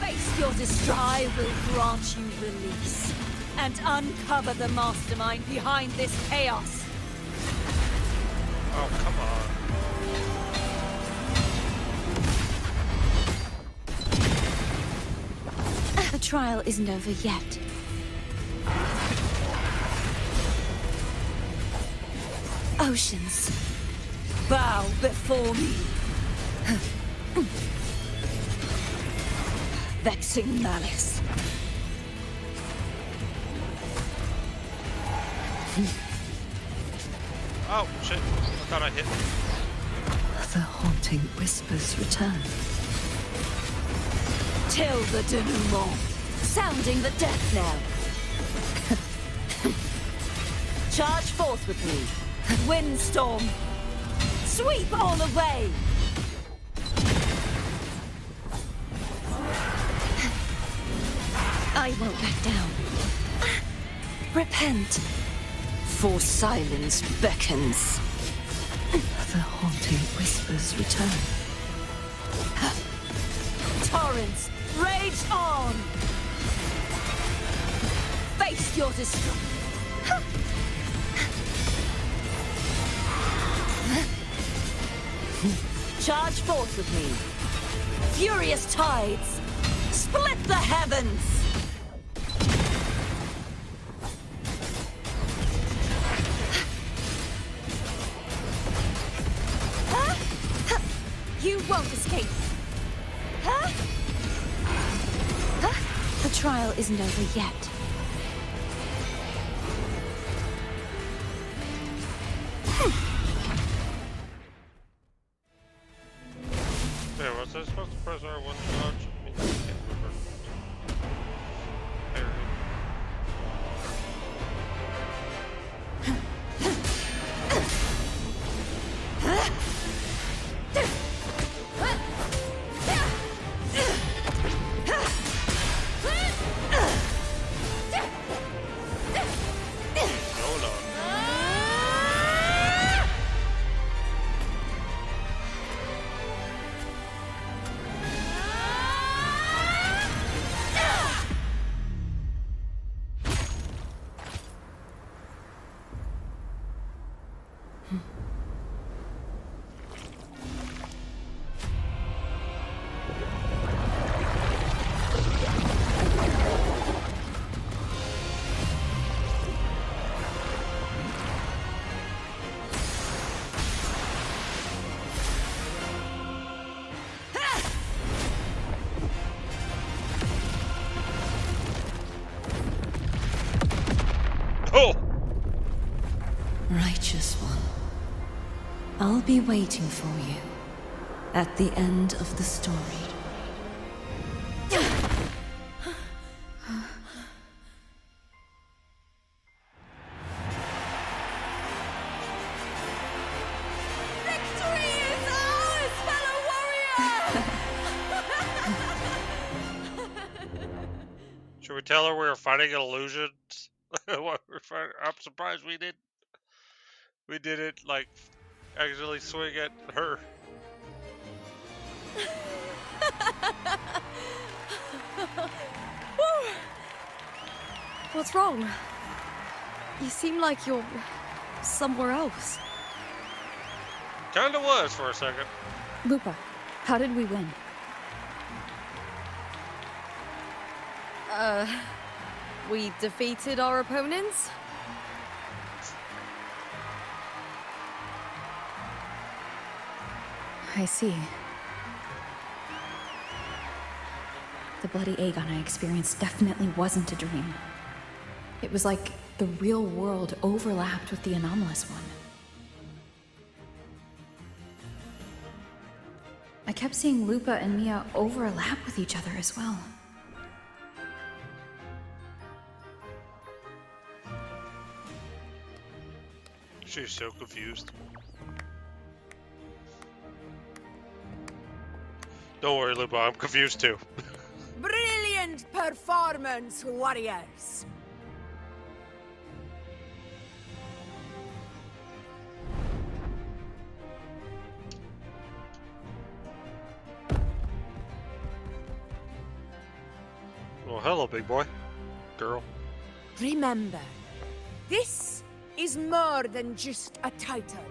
Speaker 11: Face your distress. I will grant you release and uncover the mastermind behind this chaos.
Speaker 1: Oh, come on.
Speaker 2: The trial isn't over yet. Oceans, bow before me. Vexing malice.
Speaker 1: Oh, shit. I thought I hit.
Speaker 2: The haunting whispers return. Till the denouement, sounding the death knell. Charge forth with me. Windstorm, sweep all away. I won't back down. Repent, for silence beckons. The haunting whispers return. Torrents, rage on! Face your destruction. Charge forth with me. Furious tides, split the heavens! You won't escape. Huh? The trial isn't over yet.
Speaker 1: Yeah, was I supposed to press R1 to dodge? I mean, I can't remember.
Speaker 2: Righteous one, I'll be waiting for you at the end of the story.
Speaker 6: Victory is ours, fellow warrior!
Speaker 1: Should we tell her we were fighting illusions? I'm surprised we did. We didn't like actually swing at her.
Speaker 20: What's wrong? You seem like you're somewhere else.
Speaker 1: Kinda was for a second.
Speaker 7: Lupa, how did we win?
Speaker 20: We defeated our opponents?
Speaker 7: I see. The bloody Aegon I experienced definitely wasn't a dream. It was like the real world overlapped with the anomalous one. I kept seeing Lupa and Mia overlap with each other as well.
Speaker 1: She's so confused. Don't worry, Lupa, I'm confused too.
Speaker 15: Brilliant performance, warriors!
Speaker 1: Well, hello, big boy. Girl.
Speaker 15: Remember, this is more than just a title.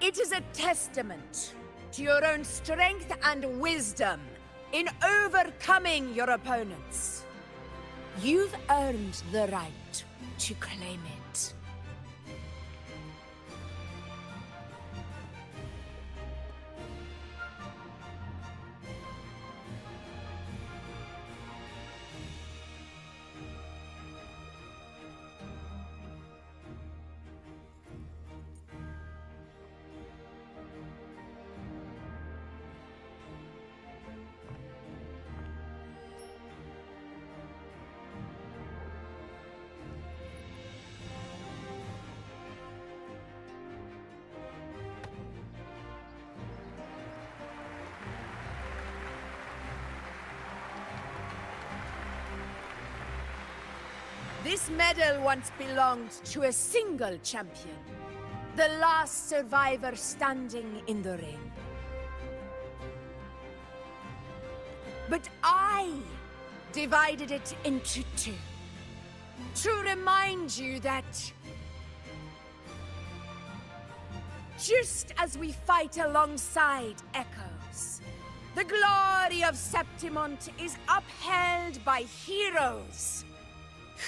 Speaker 15: It is a testament to your own strength and wisdom in overcoming your opponents. You've earned the right to claim it. This medal once belonged to a single champion, the last survivor standing in the ring. But I divided it into two, to remind you that just as we fight alongside echoes, the glory of Septimont is upheld by heroes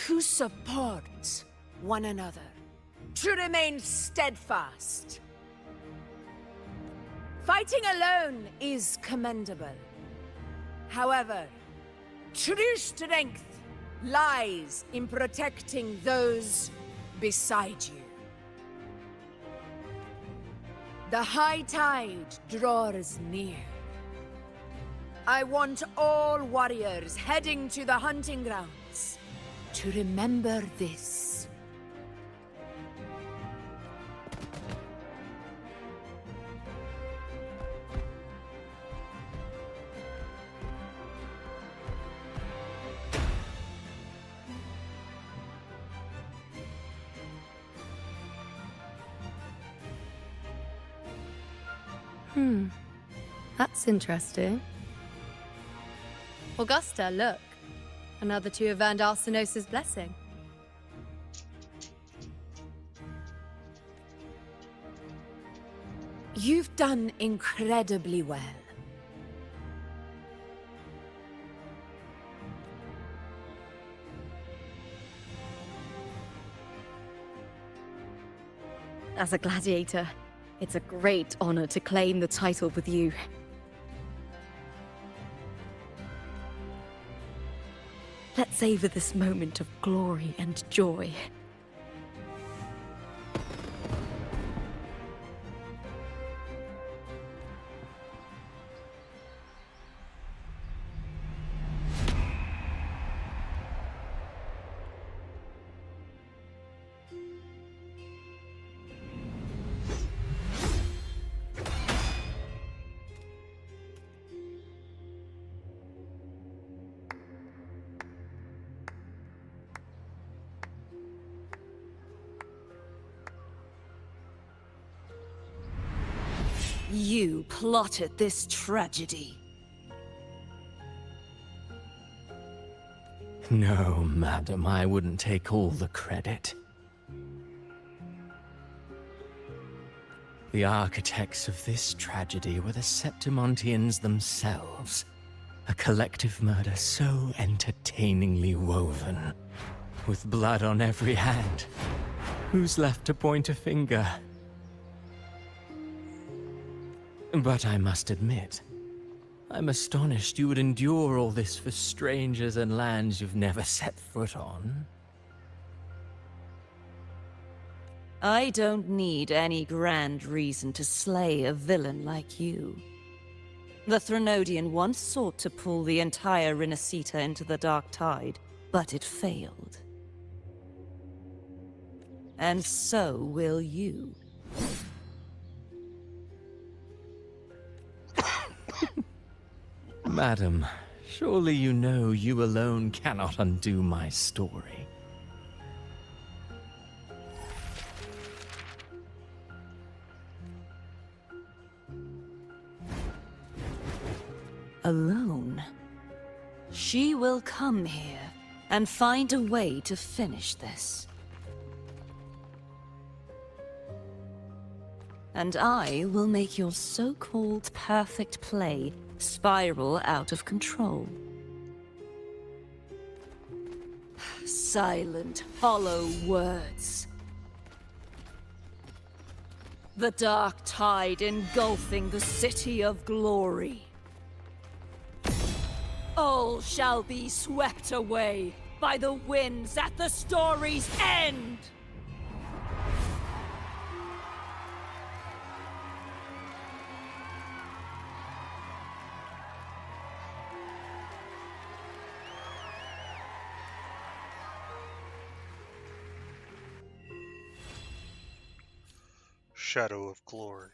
Speaker 15: who support one another, to remain steadfast. Fighting alone is commendable. However, true strength lies in protecting those beside you. The high tide draws near. I want all warriors heading to the hunting grounds to remember this.
Speaker 13: That's interesting. Augusta, look. Another two of Van Arsenos's blessing.
Speaker 15: You've done incredibly well.
Speaker 12: As a gladiator, it's a great honor to claim the title with you. Let's savor this moment of glory and joy.
Speaker 2: You plotted this tragedy.
Speaker 14: No, madam, I wouldn't take all the credit. The architects of this tragedy were the Septimontians themselves. A collective murder so entertainingly woven. With blood on every hand. Who's left to point a finger? But I must admit, I'm astonished you would endure all this for strangers and lands you've never set foot on.
Speaker 2: I don't need any grand reason to slay a villain like you. The Threnodian once sought to pull the entire Renacita into the Dark Tide, but it failed. And so will you.
Speaker 14: Madam, surely you know you alone cannot undo my story.
Speaker 2: Alone? She will come here and find a way to finish this. And I will make your so-called perfect play spiral out of control. Silent, hollow words. The dark tide engulfing the city of glory. All shall be swept away by the winds at the story's end!
Speaker 1: Shadow of Glory.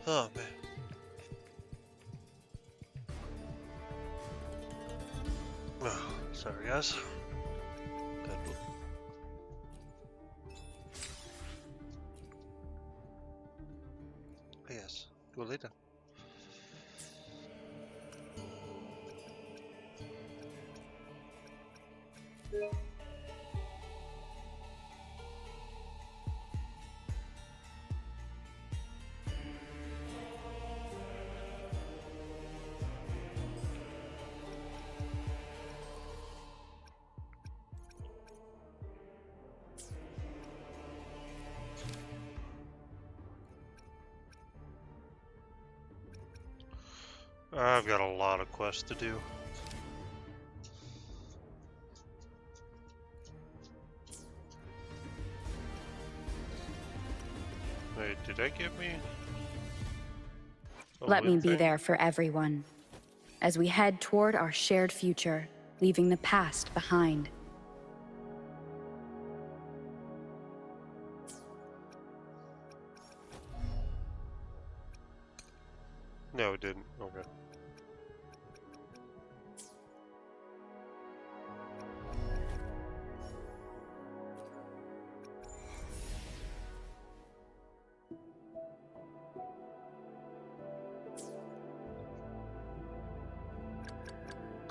Speaker 1: Oh man. Oh, sorry guys. Yes, go later. I've got a lot of quests to do. Wait, did I give me?
Speaker 7: Let me be there for everyone, as we head toward our shared future, leaving the past behind.
Speaker 1: No, it didn't. Okay.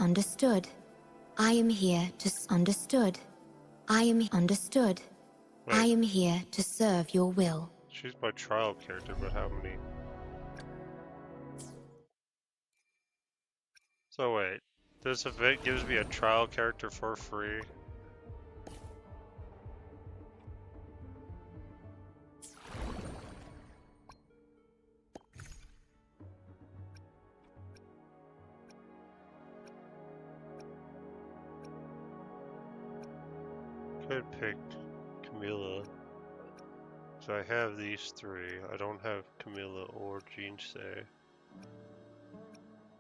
Speaker 3: Understood. I am here to understood. I am understood.
Speaker 1: Wait.
Speaker 3: I am here to serve your will.
Speaker 1: She's my trial character, but how many? So wait, this event gives me a trial character for free. Could pick Camilla. So I have these three. I don't have Camilla or Jean Say.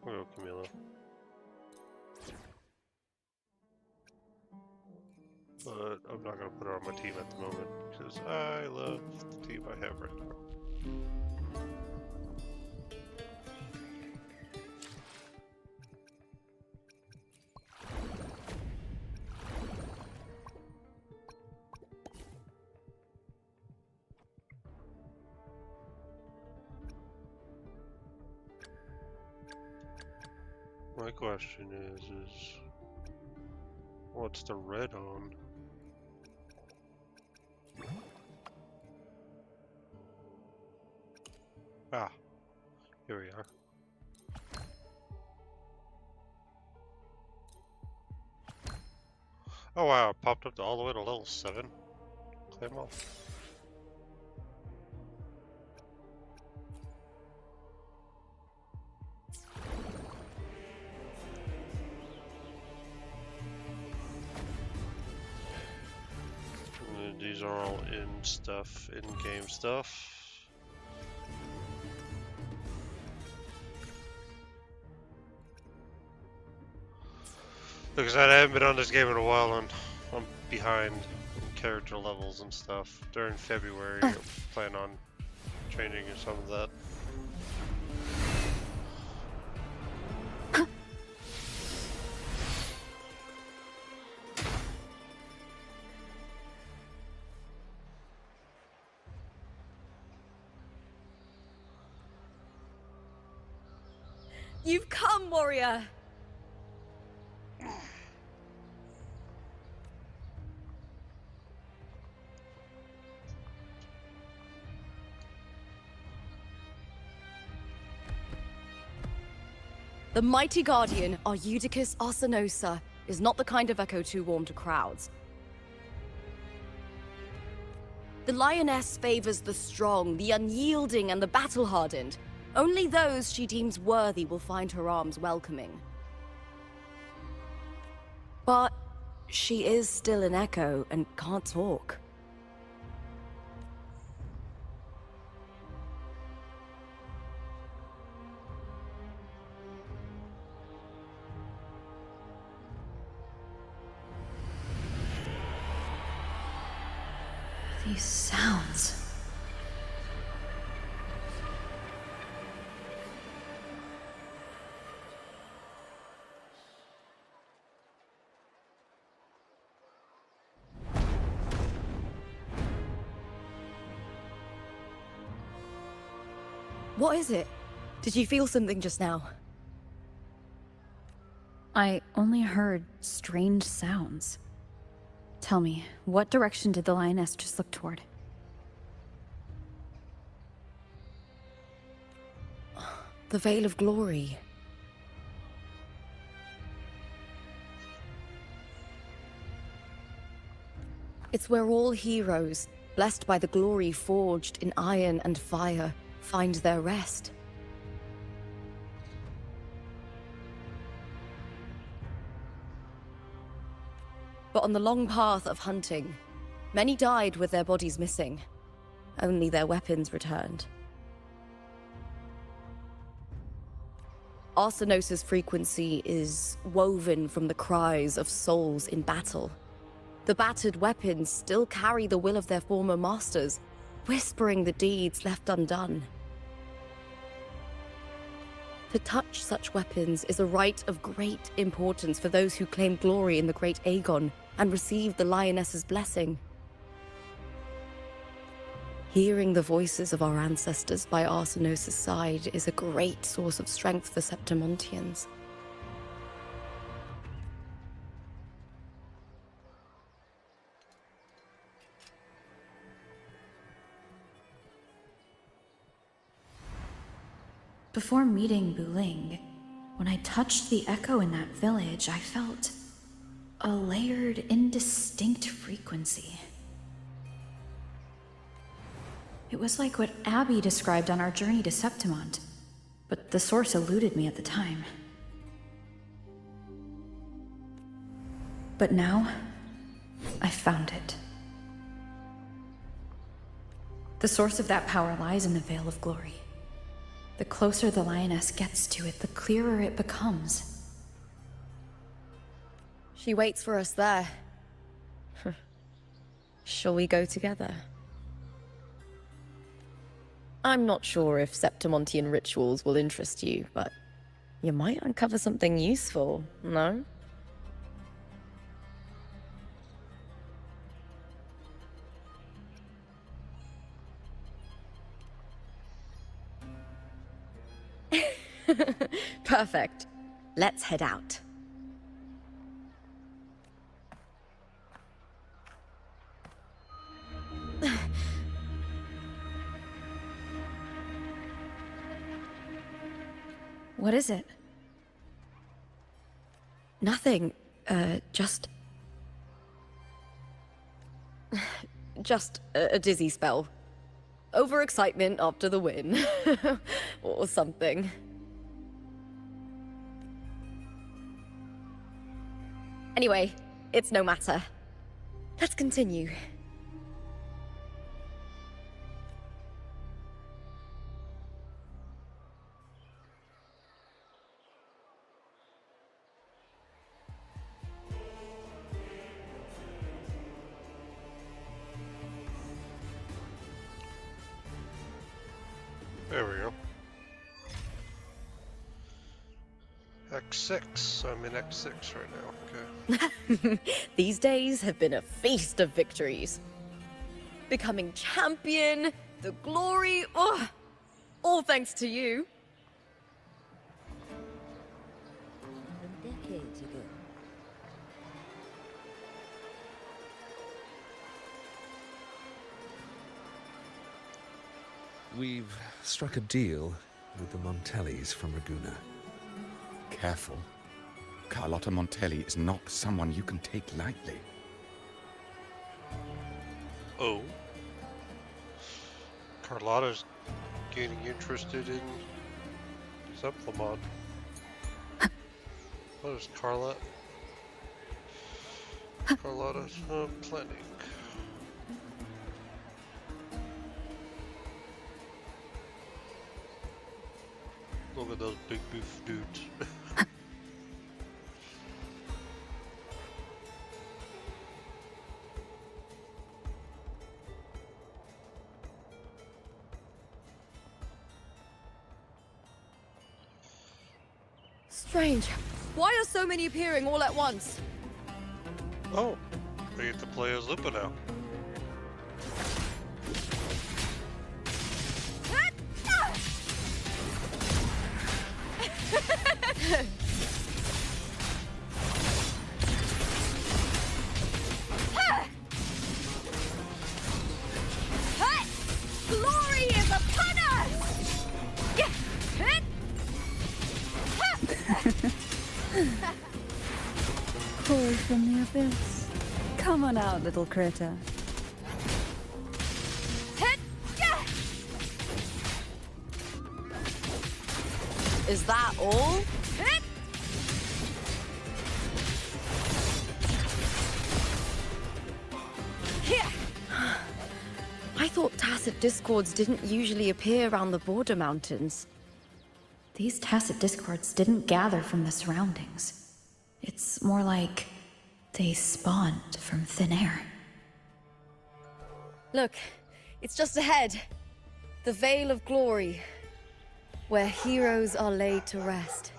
Speaker 1: We'll go Camilla. But I'm not going to put her on my team at the moment because I love the team I have right now. My question is what's the red on? Ah, here we are. Oh wow, it popped up all the way to level 7. Claim off. These are all in-game stuff. Because I haven't been on this game in a while and I'm behind in character levels and stuff. During February, I plan on training some of that.
Speaker 20: You've come, warrior! The mighty guardian, Arudicus Arsenosa, is not the kind of echo too warm to crowds. The lioness favors the strong, the unyielding, and the battle-hardened. Only those she deems worthy will find her arms welcoming. But she is still an echo and can't talk.
Speaker 7: These sounds.
Speaker 11: What is it? Did you feel something just now?
Speaker 7: I only heard strange sounds. Tell me, what direction did the lioness just look toward?
Speaker 11: The Veil of Glory. It's where all heroes, blessed by the glory forged in iron and fire, find their rest. But on the long path of hunting, many died with their bodies missing. Only their weapons returned. Arsenos' frequency is woven from the cries of souls in battle. The battered weapons still carry the will of their former masters, whispering the deeds left undone. To touch such weapons is a rite of great importance for those who claim glory in the great Aegon and receive the Lioness's blessing. Hearing the voices of our ancestors by Arsenos' side is a great source of strength for Septimontians.
Speaker 7: Before meeting Buling, when I touched the echo in that village, I felt a layered, indistinct frequency. It was like what Abby described on our journey to Septimont, but the source eluded me at the time. But now, I found it. The source of that power lies in the Veil of Glory. The closer the lioness gets to it, the clearer it becomes.
Speaker 11: She waits for us there. Shall we go together? I'm not sure if Septimontian rituals will interest you, but you might uncover something useful, no? Perfect. Let's head out.
Speaker 7: What is it?
Speaker 11: Nothing. Just a dizzy spell. Overexcitement after the win. Or something. Anyway, it's no matter. Let's continue.
Speaker 1: There we go. X6. I'm in X6 right now. Okay.
Speaker 11: These days have been a feast of victories. Becoming champion, the glory, all thanks to you.
Speaker 22: Decades ago.
Speaker 17: We've struck a deal with the Montellis from Raguna.
Speaker 23: Careful. Carlotta Montelli is not someone you can take lightly.
Speaker 1: Oh. Carlotta's getting interested in Septimont. What is Carlotta planning? Look at those big beef dudes.
Speaker 20: Strange. Why are so many appearing all at once?
Speaker 1: Oh, we get to play as Lupa now.
Speaker 6: Glory is upon us!
Speaker 10: Call from the abyss. Come on out, little critter.
Speaker 11: Is that all? I thought tacit discords didn't usually appear around the border mountains.
Speaker 7: These tacit discords didn't gather from the surroundings. It's more like they spawned from thin air.
Speaker 20: Look, it's just ahead. The Vale of Glory, where heroes are laid to rest.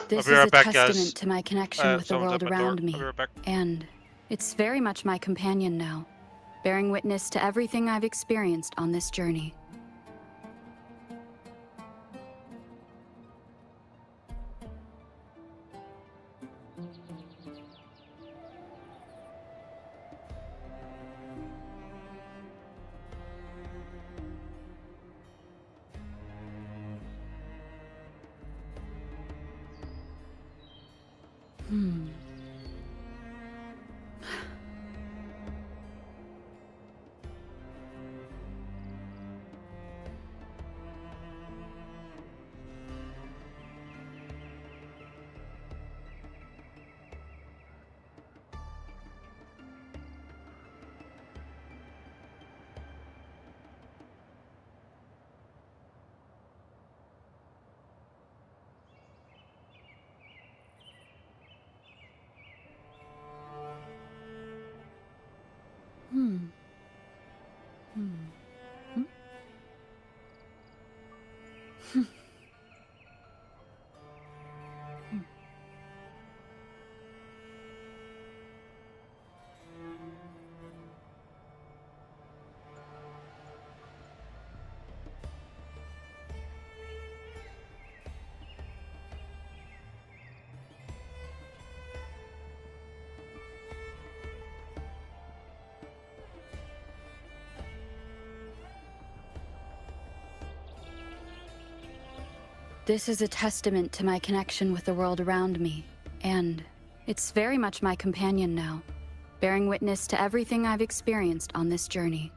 Speaker 7: This
Speaker 1: I'll be right
Speaker 7: is a
Speaker 1: back,
Speaker 7: testament
Speaker 1: guys.
Speaker 7: to my connection with the
Speaker 1: Someone's
Speaker 7: world
Speaker 1: at my door.
Speaker 7: around me.
Speaker 1: I'll be right back.
Speaker 7: And it's very much my companion now, bearing witness to everything I've experienced on this journey. This is a testament to my connection with the world around me, and it's very much my companion now, bearing witness to everything I've experienced on this journey.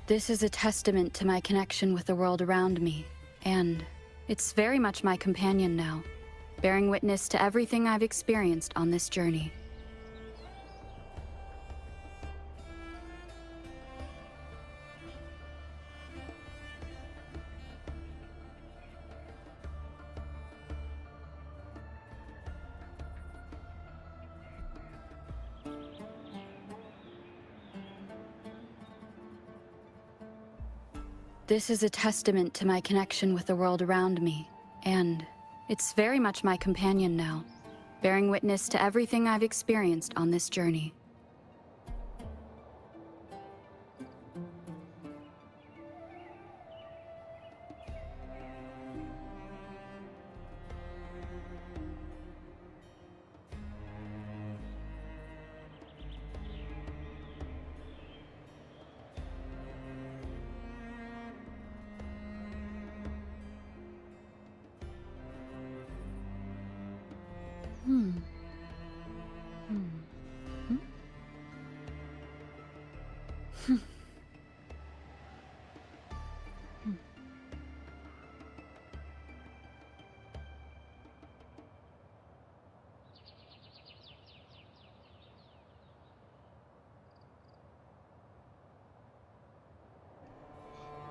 Speaker 7: This is a testament to my connection with the world around me, and it's very much my companion now, bearing witness to everything I've experienced on this journey. This is a testament to my connection with the world around me, and it's very much my companion now, bearing witness to everything I've experienced on this journey.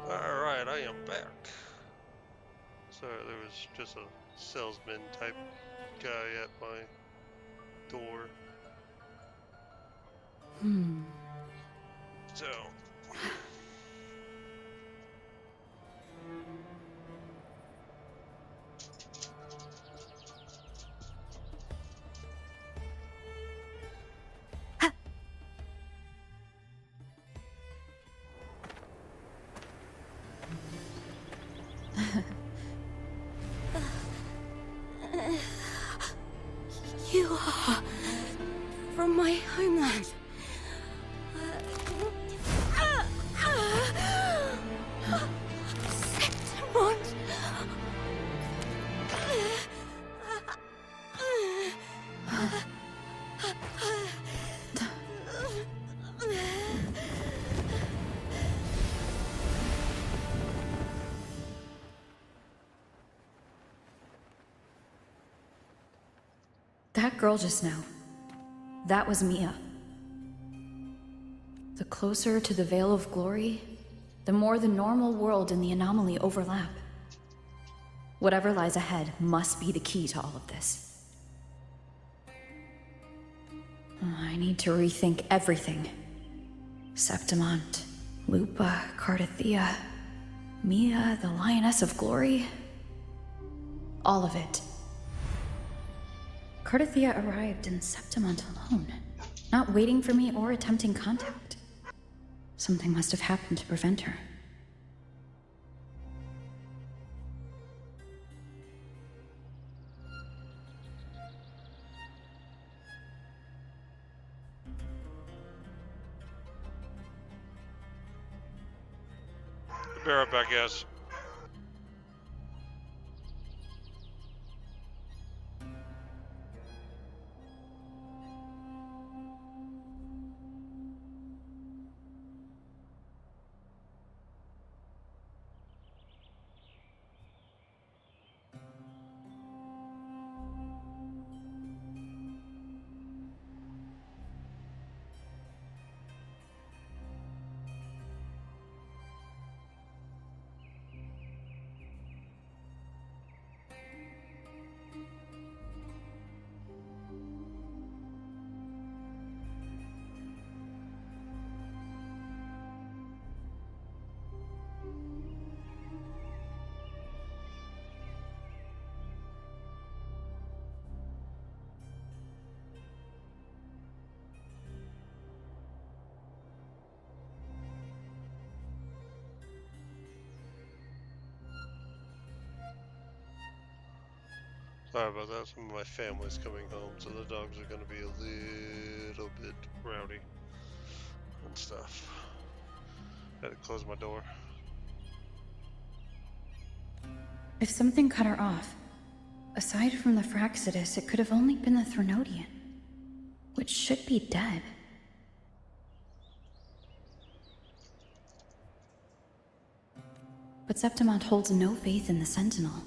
Speaker 1: Alright, I am back. Sorry, there was just a salesman type guy at my door. So.
Speaker 12: You are from my homeland. Septimont.
Speaker 7: That girl just now, that was Mia. The closer to the Veil of Glory, the more the normal world and the anomaly overlap. Whatever lies ahead must be the key to all of this. I need to rethink everything. Septimont, Lupa, Cardathia, Mia, the Lioness of Glory. All of it. Cardathia arrived in Septimont alone, not waiting for me or attempting contact. Something must have happened to prevent her.
Speaker 1: Be right back, guys. Sorry about that, some of my family's coming home, so the dogs are gonna be a little bit rowdy and stuff. Had to close my door.
Speaker 7: If something cut her off, aside from the Phraxidus, it could have only been the Threnodian, which should be dead. But Septimont holds no faith in the Sentinel,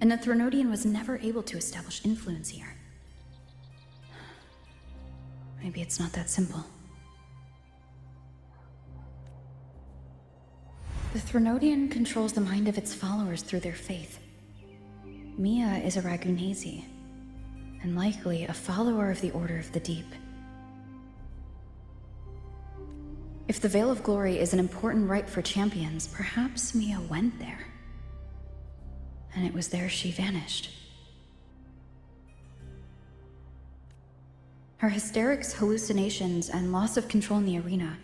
Speaker 7: and the Threnodian was never able to establish influence here. Maybe it's not that simple. The Threnodian controls the mind of its followers through their faith. Mia is a Ragunasi, and likely a follower of the Order of the Deep. If the Veil of Glory is an important rite for champions, perhaps Mia went there. And it was there she vanished. Her hysterics, hallucinations, and loss of control in the arena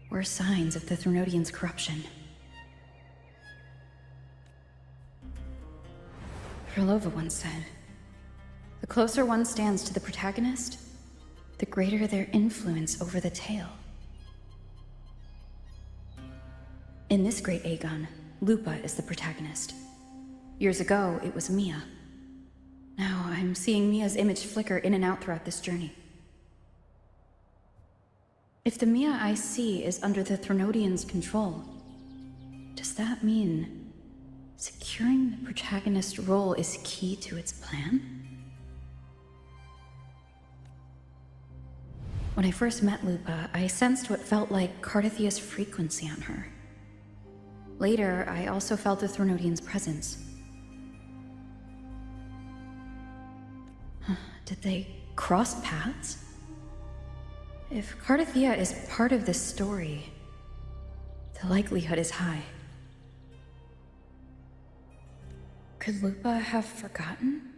Speaker 7: were signs of the Threnodians' corruption. Frolova once said, "The closer one stands to the protagonist, the greater their influence over the tale." In this great Aegon, Lupa is the protagonist. Years ago, it was Mia. Now I'm seeing Mia's image flicker in and out throughout this journey. If the Mia I see is under the Threnodians' control, does that mean securing the protagonist role is key to its plan? When I first met Lupa, I sensed what felt like Cardathia's frequency on her. Later, I also felt the Threnodians' presence. Did they cross paths? If Cardathia is part of this story, the likelihood is high. Could Lupa have forgotten?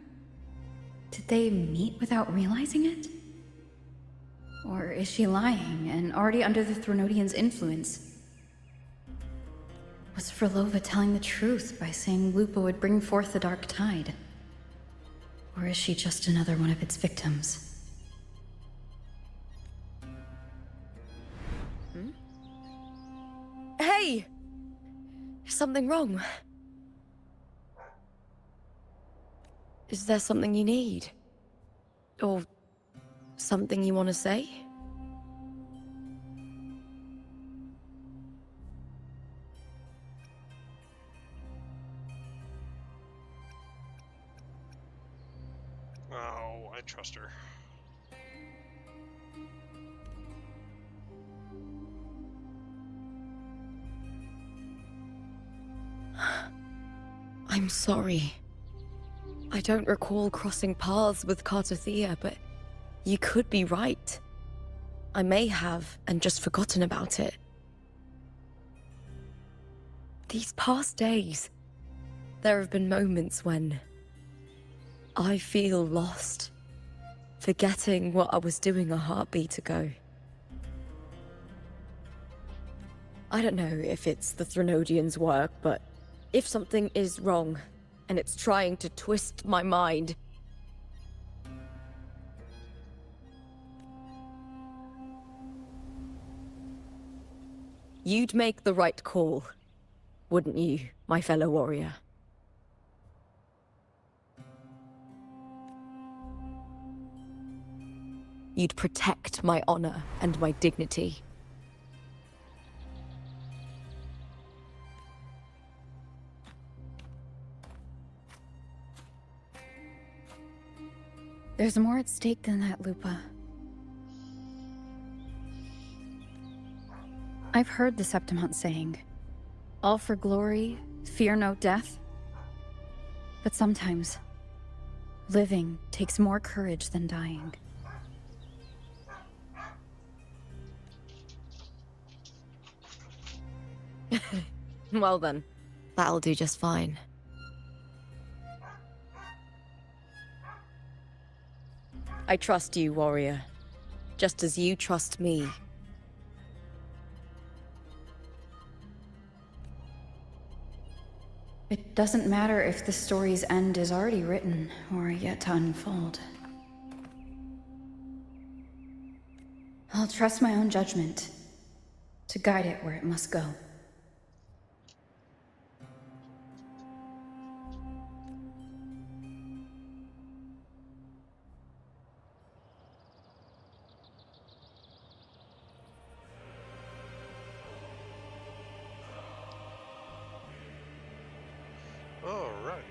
Speaker 7: Did they meet without realizing it? Or is she lying and already under the Threnodians' influence? Was Frolova telling the truth by saying Lupa would bring forth the Dark Tide? Or is she just another one of its victims?
Speaker 12: Hey! Is something wrong? Is there something you need? Or something you want to say?
Speaker 1: Oh, I trust her.
Speaker 12: I'm sorry. I don't recall crossing paths with Cardathia, but you could be right. I may have, and just forgotten about it. These past days, there have been moments when I feel lost, forgetting what I was doing a heartbeat ago. I don't know if it's the Threnodians' work, but if something is wrong, and it's trying to twist my mind, you'd make the right call, wouldn't you, my fellow warrior? You'd protect my honor and my dignity.
Speaker 7: There's more at stake than that, Lupa. I've heard the Septimont saying, all for glory, fear no death. But sometimes, living takes more courage than dying.
Speaker 12: Well then, that'll do just fine. I trust you, warrior. Just as you trust me.
Speaker 7: It doesn't matter if the story's end is already written or yet to unfold. I'll trust my own judgment to guide it where it must go.
Speaker 1: All right.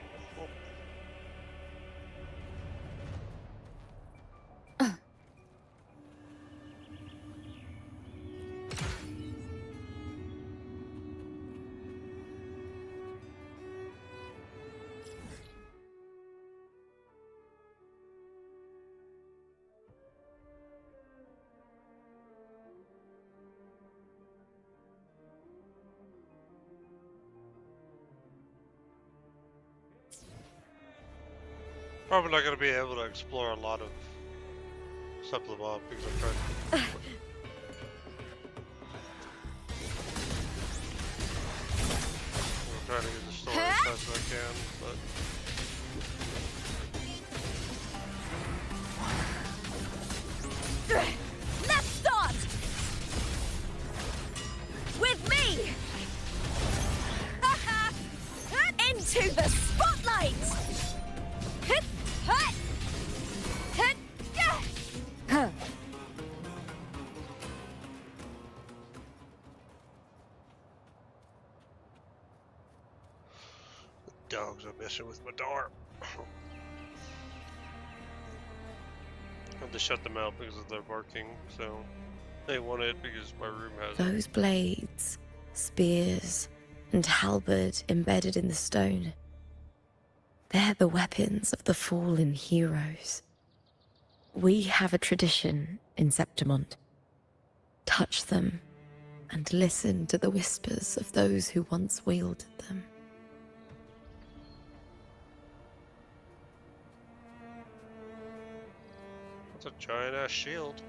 Speaker 1: Probably not going to be able to explore a lot of Septimont because I'm trying to... I'm trying to get the story as fast as I can, but...
Speaker 12: Let's start! With me! Into the spotlight!
Speaker 1: The dogs are messing with my door. I had to shut them out because of their barking, so they want it because my room has
Speaker 2: Those blades, spears, and halberd embedded in the stone. They're the weapons of the fallen heroes. We have a tradition in Septimont. Touch them and listen to the whispers of those who once wielded them.
Speaker 1: That's a giant ass shield.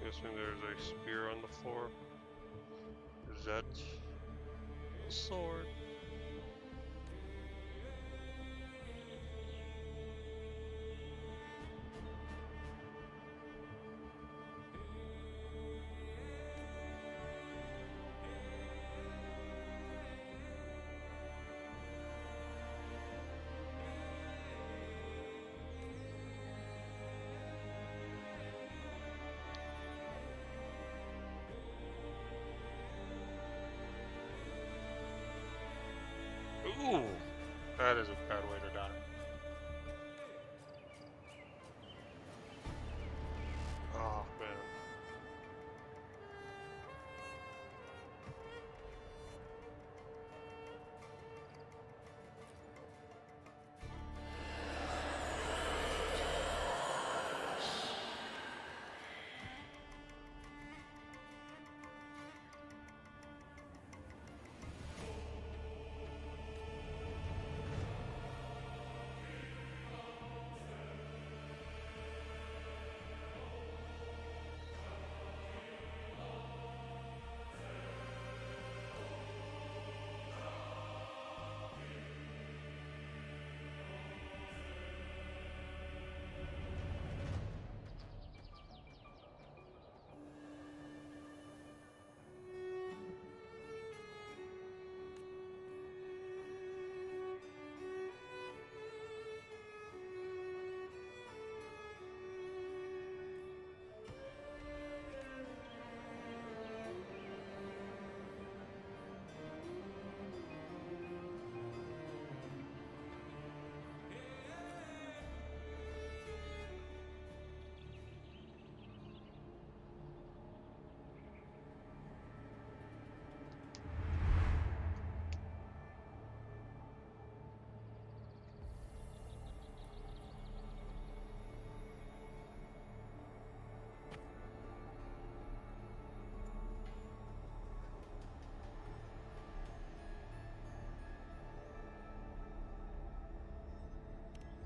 Speaker 1: Guessing there's a spear on the floor. Is that a sword? Ooh, that is a bad way to die. Oh, man.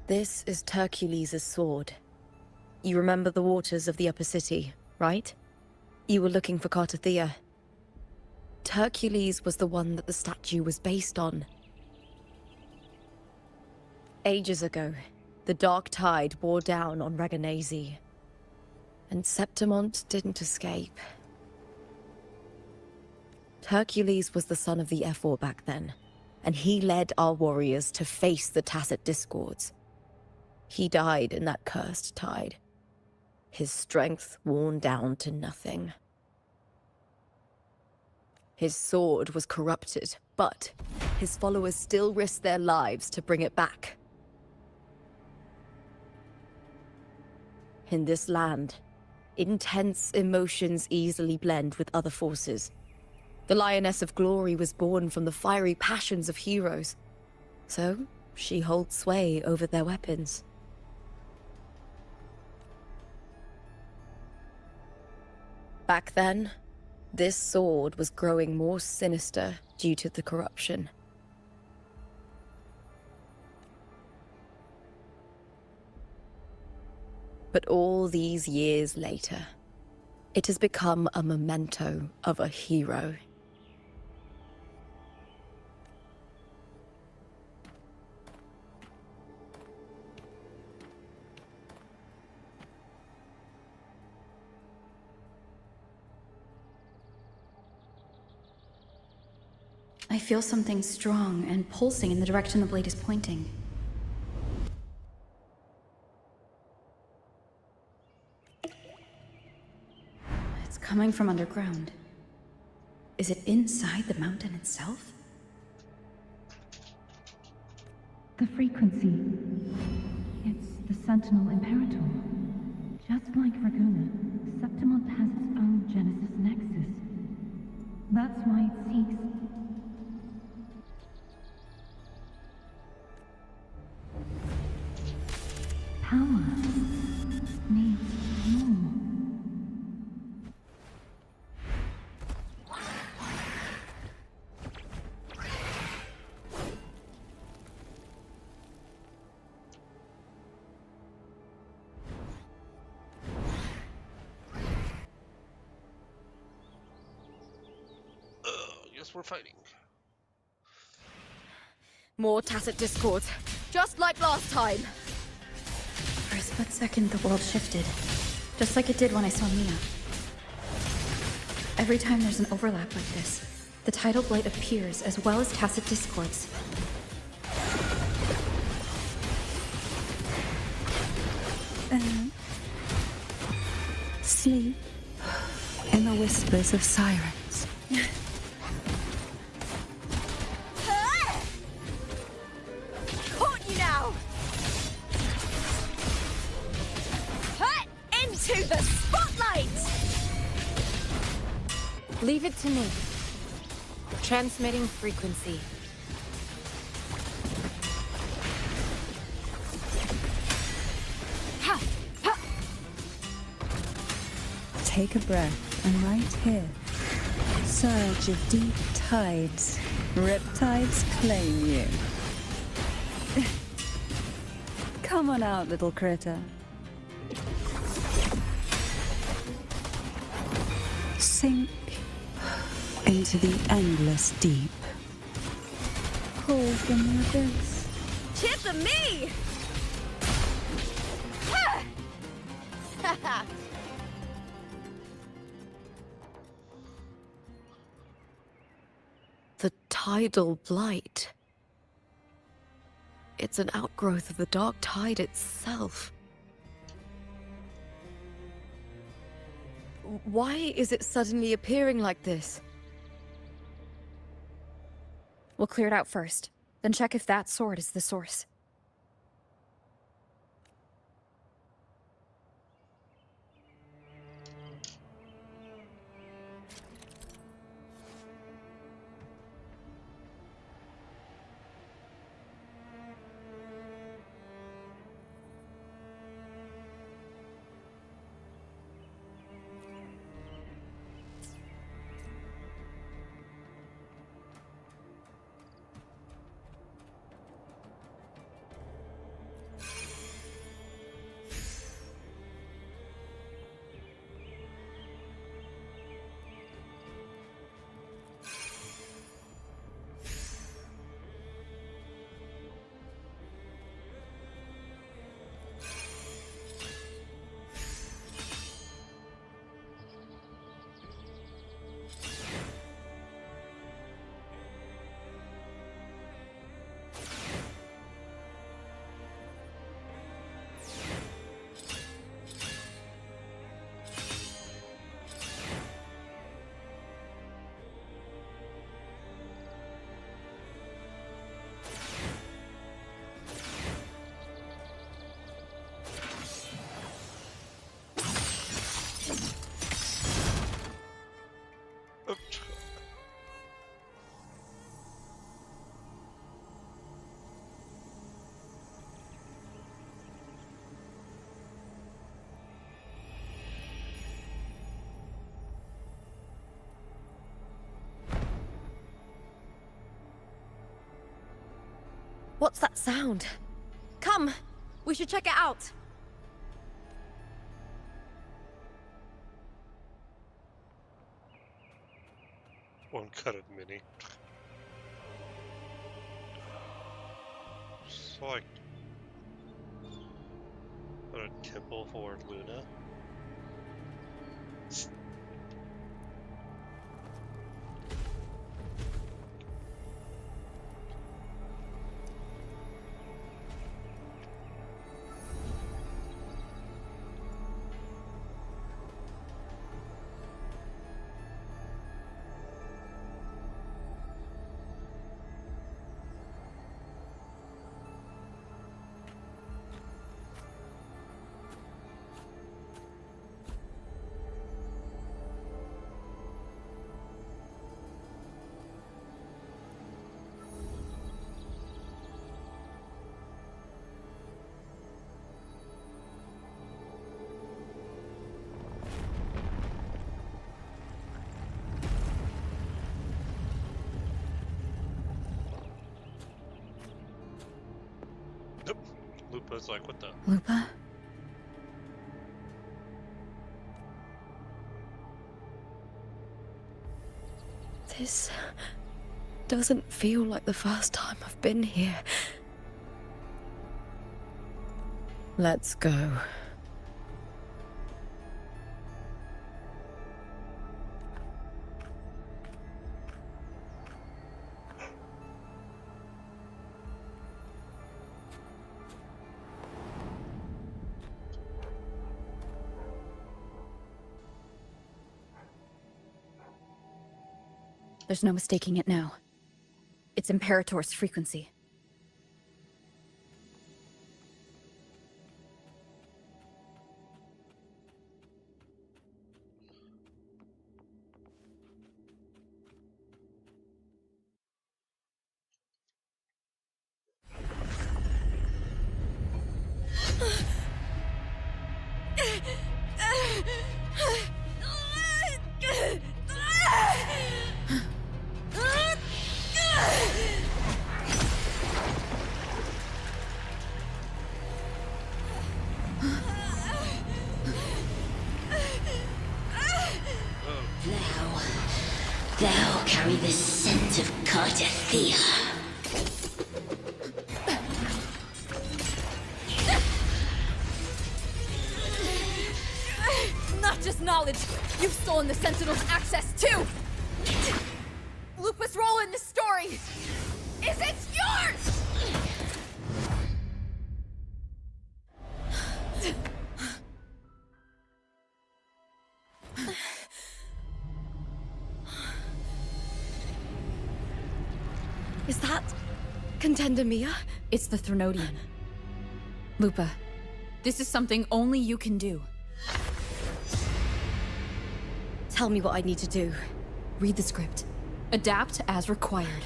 Speaker 2: This is Hercules' sword. You remember the waters of the Upper City, right? You were looking for Cartathea. Hercules was the one that the statue was based on. Ages ago, the Dark Tide bore down on Rhagonese. And Septimont didn't escape. Hercules was the son of the Ephor back then, and he led our warriors to face the Tacit Discords. He died in that cursed tide, his strength worn down to nothing. His sword was corrupted, but his followers still risked their lives to bring it back. In this land, intense emotions easily blend with other forces.
Speaker 12: The Lioness of Glory was born from the fiery passions of heroes, so she holds sway over their weapons. Back then, this sword was growing more sinister due to the corruption. But all these years later, it has become a memento of a hero.
Speaker 7: I feel something strong and pulsing in the direction the blade is pointing. It's coming from underground. Is it inside the mountain itself?
Speaker 2: The frequency. It's the Sentinel Imperator. Just like Raguna, Septimont has its own Genesis Nexus. That's why it seeks... power. Needs more.
Speaker 1: Guess we're fighting.
Speaker 12: More tacit discord, just like last time.
Speaker 7: For a split second, the world shifted. Just like it did when I saw Mia. Every time there's an overlap like this, the tidal blade appears as well as tacit discords.
Speaker 10: Sleep in the whispers of sirens.
Speaker 6: Caught you now! Put into the spotlight!
Speaker 13: Leave it to me. Transmitting frequency.
Speaker 10: Take a breath, and right here, surge of deep tides. Riptides claim you. Come on out, little critter. Sink into the endless deep. Call from the abyss.
Speaker 6: Cheers to me! Ha!
Speaker 12: The tidal blight. It's an outgrowth of the dark tide itself. Why is it suddenly appearing like this?
Speaker 7: We'll clear it out first, then check if that sword is the source.
Speaker 12: What's that sound? Come, we should check it out.
Speaker 1: One cut of mini. It's like a temple for Luna. Lupa's like, what the?
Speaker 7: Lupa?
Speaker 12: This doesn't feel like the first time I've been here. Let's go.
Speaker 7: There's no mistaking it now. It's Imperator's frequency.
Speaker 5: Thou carry the scent of Cardathia.
Speaker 20: Not just knowledge, you've stolen the Sentinel's access too! Lupa's role in this story is it's yours!
Speaker 12: Is that Contender Mia?
Speaker 7: It's the Threnodian. Lupa, this is something only you can do.
Speaker 12: Tell me what I need to do.
Speaker 7: Read the script. Adapt as required.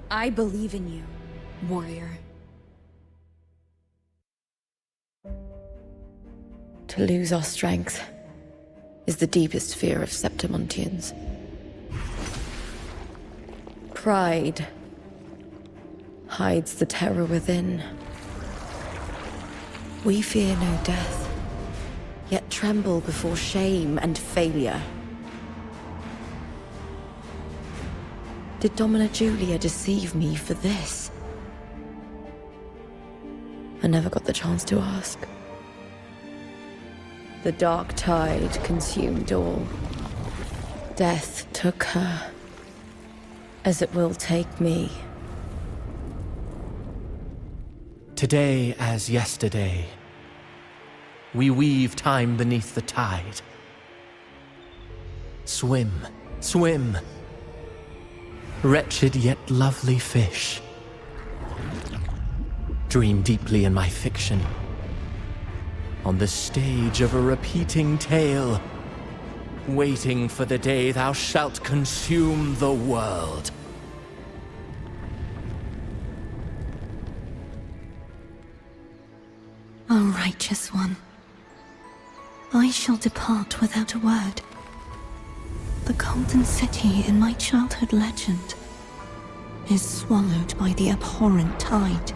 Speaker 7: I believe in you, warrior.
Speaker 12: To lose our strength is the deepest fear of Septimontians. Pride hides the terror within. We fear no death, yet tremble before shame and failure. Did Domina Julia deceive me for this? I never got the chance to ask. The dark tide consumed all. Death took her, as it will take me.
Speaker 14: Today as yesterday, we weave time beneath the tide. Swim, swim, wretched yet lovely fish. Dream deeply in my fiction, on the stage of a repeating tale, waiting for the day thou shalt consume the world.
Speaker 2: O righteous one, I shall depart without a word. The golden city in my childhood legend is swallowed by the abhorrent tide.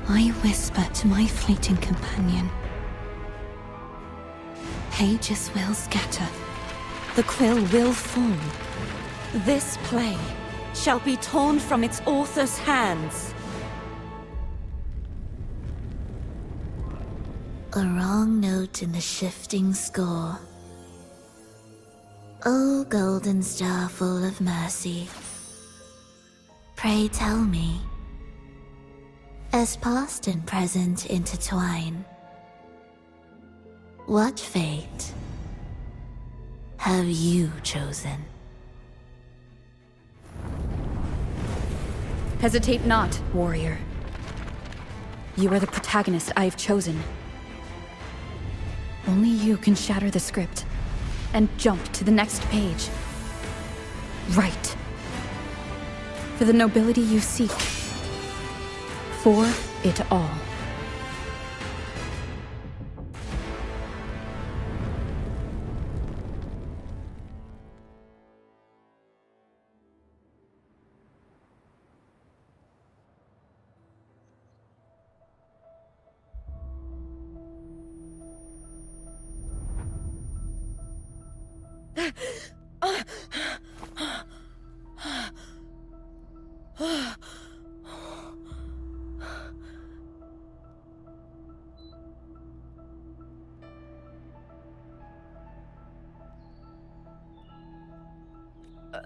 Speaker 2: I whisper to my fleeting companion. Pages will scatter. The quill will fall. This play shall be torn from its author's hands.
Speaker 3: A wrong note in the shifting score. O golden star full of mercy, pray tell me, as past and present intertwine, what fate have you chosen?
Speaker 7: Hesitate not, warrior. You are the protagonist I have chosen. Only you can shatter the script and jump to the next page. Right. For the nobility you seek. For it all.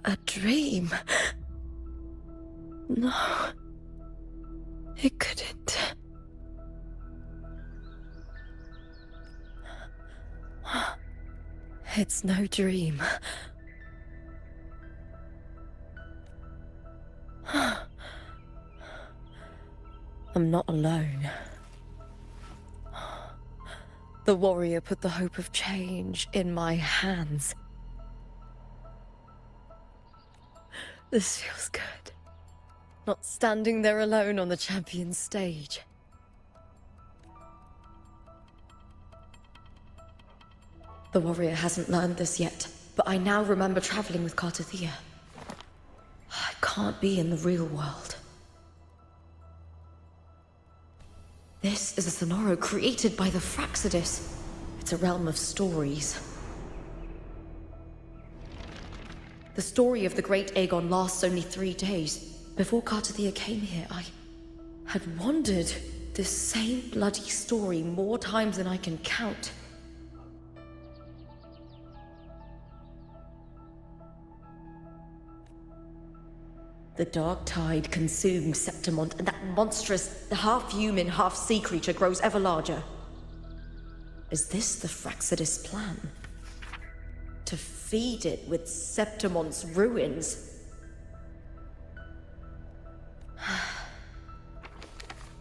Speaker 2: A dream? No. It couldn't. It's no dream. I'm not alone. The warrior put the hope of change in my hands. This feels good. Not standing there alone on the champion's stage. The warrior hasn't learned this yet, but I now remember traveling with Cartathea. I can't be in the real world. This is a Sonoro created by the Fraxidus. It's a realm of stories. The story of the Great Aegon lasts only 3 days. Before Cartathea came here, I had wandered this same bloody story more times than I can count. The dark tide consumes Septimont, and that monstrous, half-human, half-sea creature grows ever larger. Is this the Fraxidus plan? To feed it with Septimont's ruins?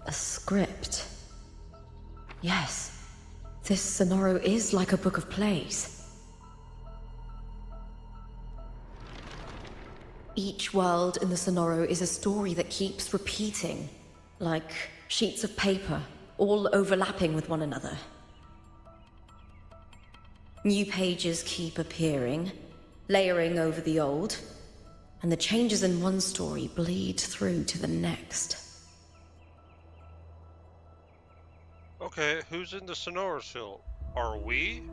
Speaker 2: A script. Yes, this Sonoro is like a book of plays. Each world in the Sonoro is a story that keeps repeating, like sheets of paper, all overlapping with one another. New pages keep appearing, layering over the old, and the changes in one story bleed through to the next.
Speaker 1: Okay, who's in the Sonorasphere? Are we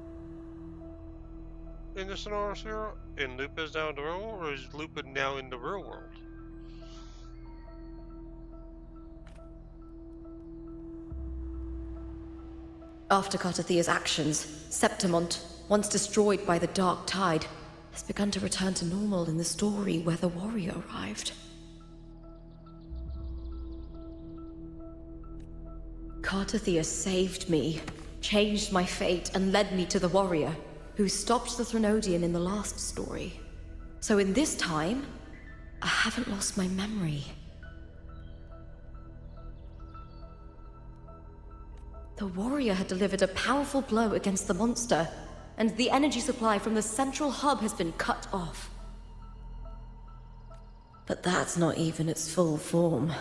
Speaker 1: in the Sonorasphere? And Lupa's now in the real world, or is Lupa now in the real world?
Speaker 2: After Cartathea's actions, Septimont, once destroyed by the dark tide, has begun to return to normal in the story where the warrior arrived. Cartathea saved me, changed my fate, and led me to the warrior, who stopped the Threnodian in the last story. So in this time, I haven't lost my memory. The warrior had delivered a powerful blow against the monster, and the energy supply from the central hub has been cut off. But that's not even its full form.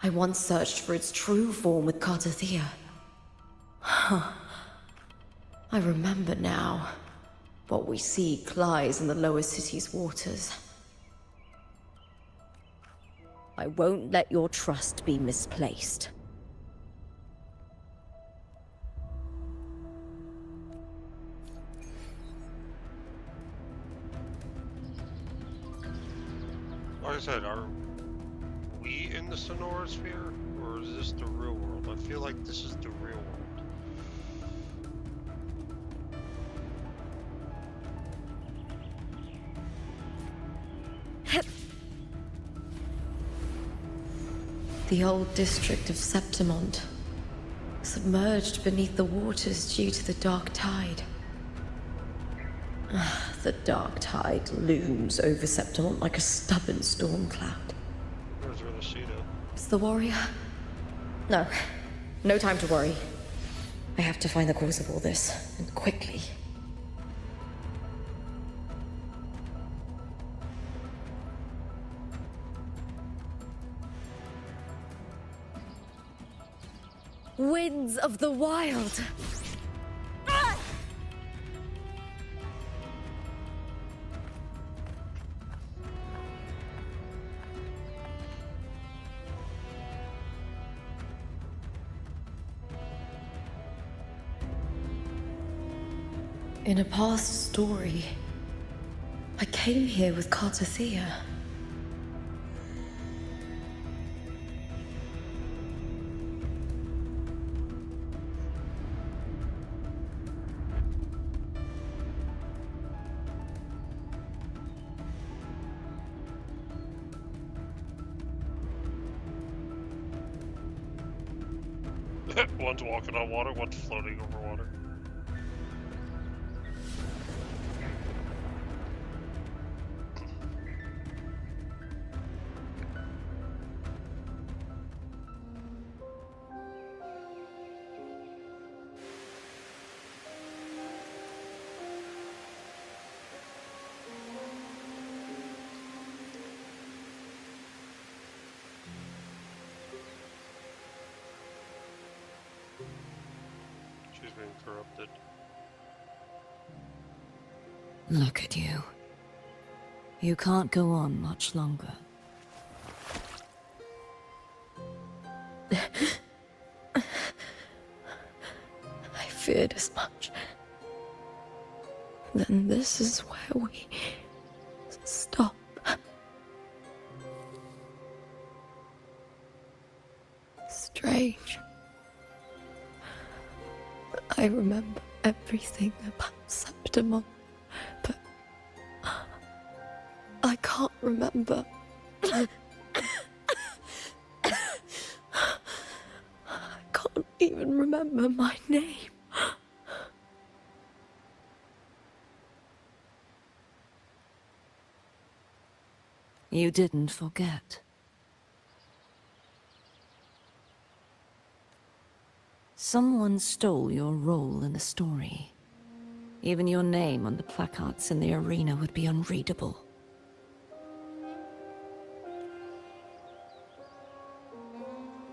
Speaker 2: I once searched for its true form with Cartathea. Huh. I remember now.
Speaker 16: What we seek lies in the lower city's waters.
Speaker 12: I won't let your trust be misplaced.
Speaker 1: Like I said, are we in the Sonora Sphere, or is this the real world? I feel like this is the real world.
Speaker 16: The old district of Septimont, submerged beneath the waters due to the dark tide. The dark tide looms over Septimont like a stubborn storm cloud.
Speaker 1: Where's Renacida?
Speaker 16: It's the warrior. No time to worry. I have to find the cause of all this, and quickly.
Speaker 12: Winds of the wild!
Speaker 16: In a past story, I came here with Cartothea.
Speaker 1: One's walking on water, one's floating over water. She's being corrupted.
Speaker 2: Look at you. You can't go on much longer.
Speaker 16: I feared as much. Then this is where we stop. Strange. I remember everything about Septimont, but I can't remember. I can't even remember my name.
Speaker 2: You didn't forget. Someone stole your role in the story. Even your name on the placards in the arena would be unreadable.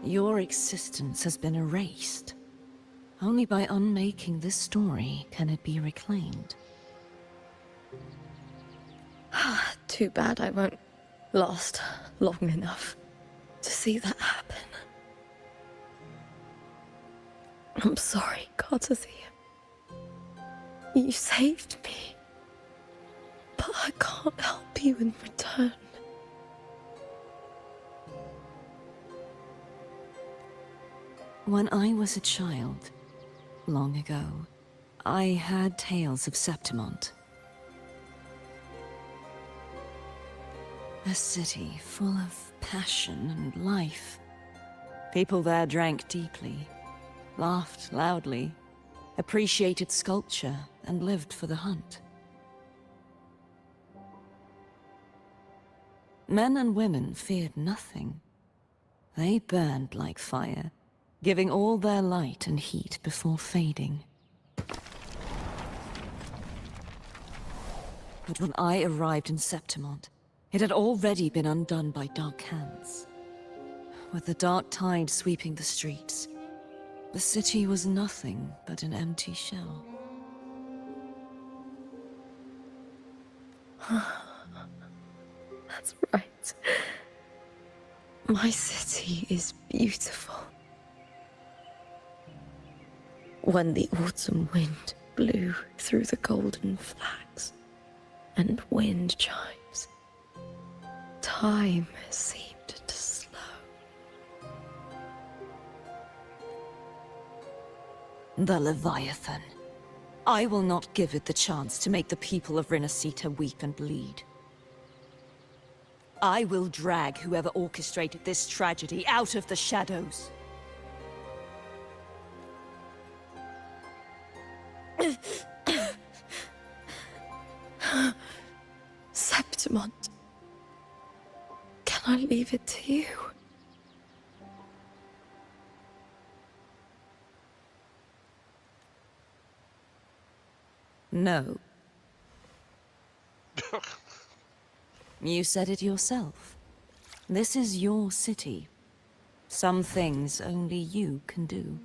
Speaker 2: Your existence has been erased. Only by unmaking this story can it be reclaimed.
Speaker 16: Too bad I won't last long enough to see that happen. I'm sorry, Cartothea. You saved me. But I can't help you in return.
Speaker 2: When I was a child, long ago, I had tales of Septimont. A city full of passion and life. People there drank deeply, laughed loudly, appreciated sculpture, and lived for the hunt. Men and women feared nothing. They burned like fire, giving all their light and heat before fading. But when I arrived in Septimont, it had already been undone by dark hands. With the dark tide sweeping the streets, the city was nothing but an empty shell.
Speaker 16: That's right. My city is beautiful. When the autumn wind blew through the golden flags and wind chimes, time seemed to slow.
Speaker 2: The Leviathan. I will not give it the chance to make the people of Rinascita weep and bleed. I will drag whoever orchestrated this tragedy out of the shadows.
Speaker 16: Septimont, can I leave it to you?
Speaker 2: No. You said it yourself. This is your city. Some things only you can do.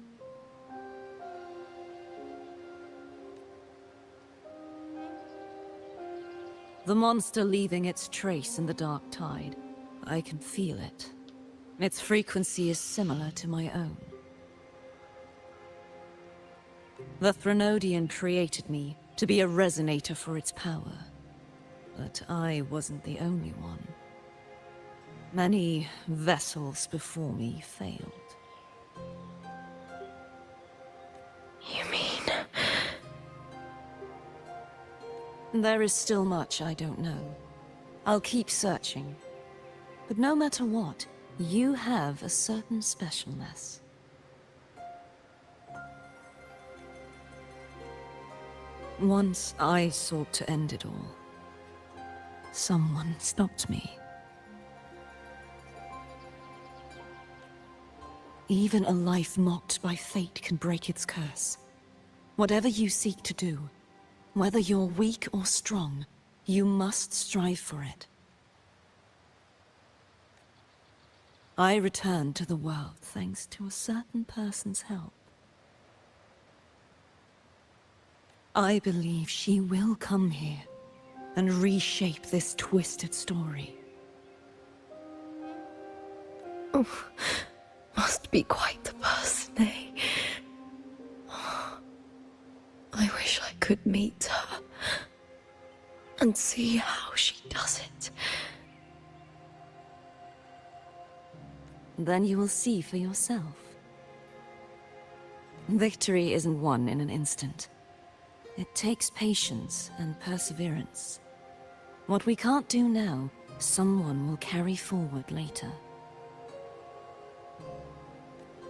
Speaker 2: The monster leaving its trace in the dark tide. I can feel it. Its frequency is similar to my own. The Threnodian created me to be a resonator for its power. But I wasn't the only one. Many vessels before me failed.
Speaker 16: You mean...
Speaker 2: There is still much I don't know. I'll keep searching. But no matter what, you have a certain specialness. Once I sought to end it all. Someone stopped me. Even a life mocked by fate can break its curse. Whatever you seek to do, whether you're weak or strong, you must strive for it. I returned to the world thanks to a certain person's help. I believe she will come here and reshape this twisted story.
Speaker 16: Oh, must be quite the person, eh? I wish I could meet her and see how she does it.
Speaker 2: Then you will see for yourself. Victory isn't won in an instant. It takes patience and perseverance. What we can't do now, someone will carry forward later.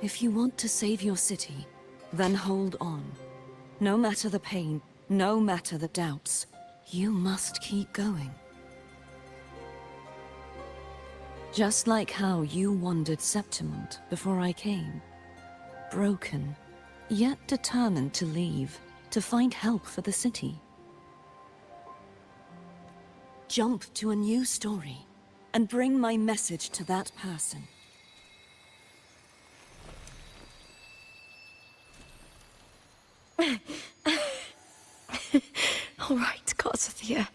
Speaker 2: If you want to save your city, then hold on. No matter the pain, no matter the doubts, you must keep going. Just like how you wandered Septimont before I came. Broken, yet determined to leave, to find help for the city. Jump to a new story, and bring my message to that person.
Speaker 16: All right, Garcia.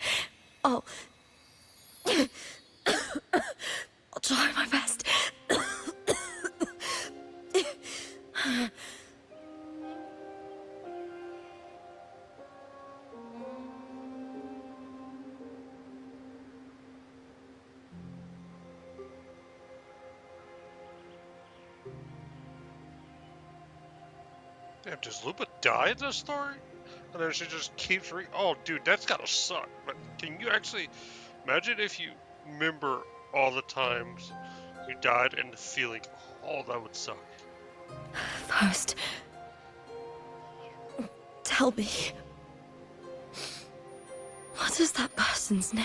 Speaker 16: I'll try my best.
Speaker 1: Damn, does Lupa die in this story? And then she just keeps oh, dude, that's gotta suck. But can you actually imagine if you remember all the times you died and the feeling? Oh, that would suck.
Speaker 16: First, tell me, what is that person's name?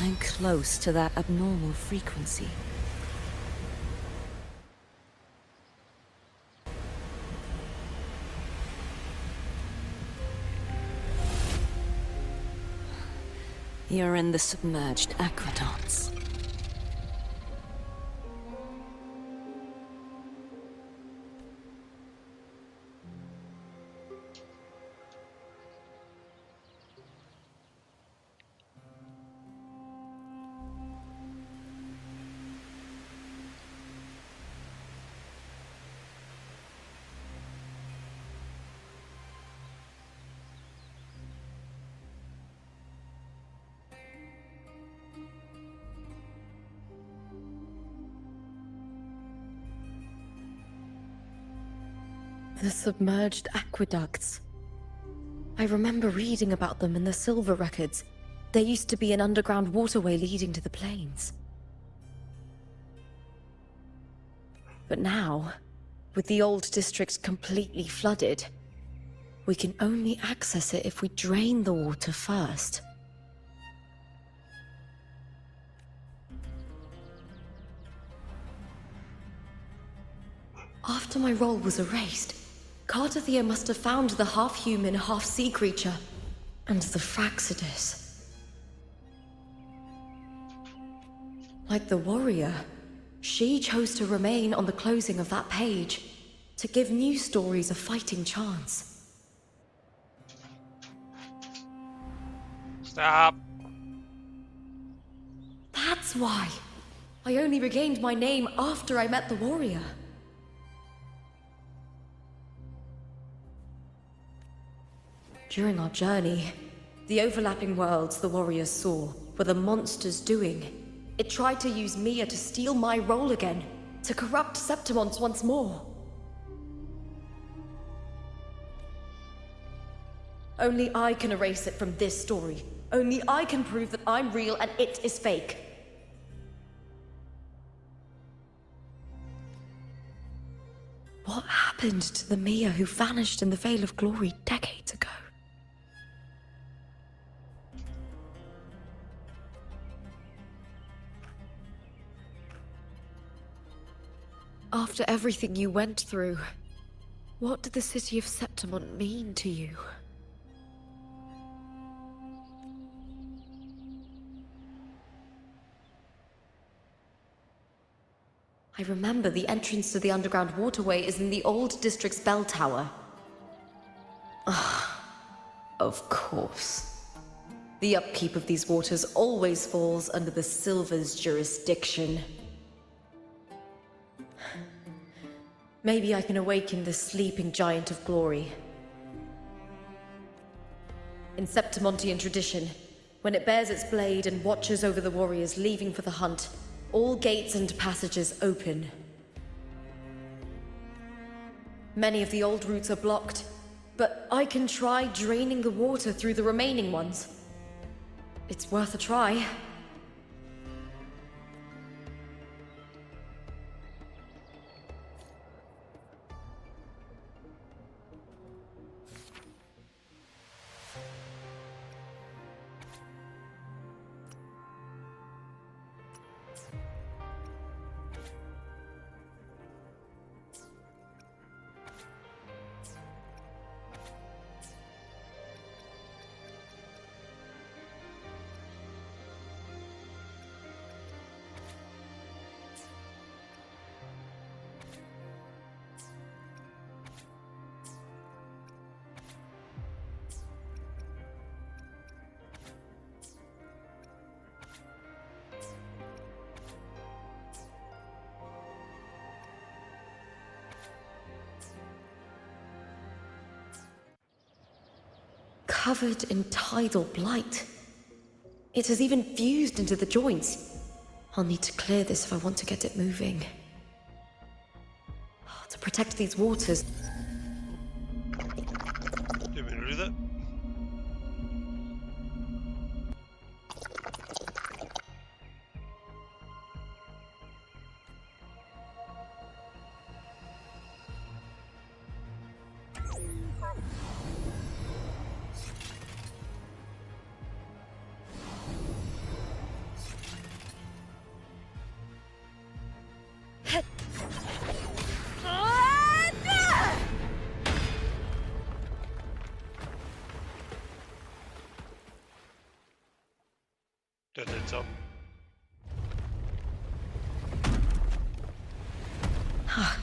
Speaker 2: I'm close to that abnormal frequency. You're in the submerged aqueducts.
Speaker 16: The submerged aqueducts. I remember reading about them in the Silver records. There used to be an underground waterway leading to the plains. But now, with the old district completely flooded, we can only access it if we drain the water first. After my role was erased, Cartathea must have found the half-human, half-sea creature, and the Fraxidus. Like the warrior, she chose to remain on the closing of that page, to give new stories a fighting chance.
Speaker 1: Stop.
Speaker 16: That's why. I only regained my name after I met the warrior. During our journey, the overlapping worlds the warriors saw were the monster's doing. It tried to use Mia to steal my role again, to corrupt Septimont once more. Only I can erase it from this story. Only I can prove that I'm real and it is fake. What happened to the Mia who vanished in the Veil of Glory decades ago? After everything you went through, what did the city of Septimont mean to you? I remember the entrance to the underground waterway is in the old district's bell tower. Of course. The upkeep of these waters always falls under the Silver's jurisdiction. Maybe I can awaken the sleeping giant of glory. In Septimontian tradition, when it bears its blade and watches over the warriors leaving for the hunt, all gates and passages open. Many of the old routes are blocked, but I can try draining the water through the remaining ones. It's worth a try. Covered in tidal blight. It has even fused into the joints. I'll need to clear this if I want to get it moving. To protect these waters.
Speaker 1: Do you want me to do that?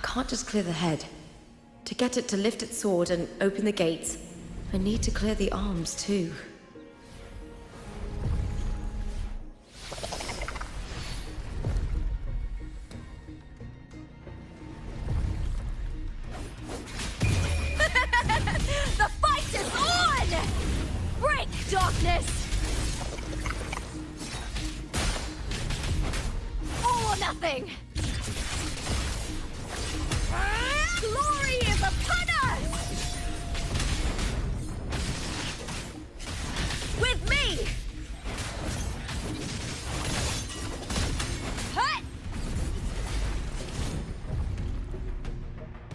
Speaker 16: Can't just clear the head. To get it to lift its sword and open the gates, I need to clear the arms too.
Speaker 6: The fight is on! Break, darkness! All or nothing! Glory is upon us! With me! Hut!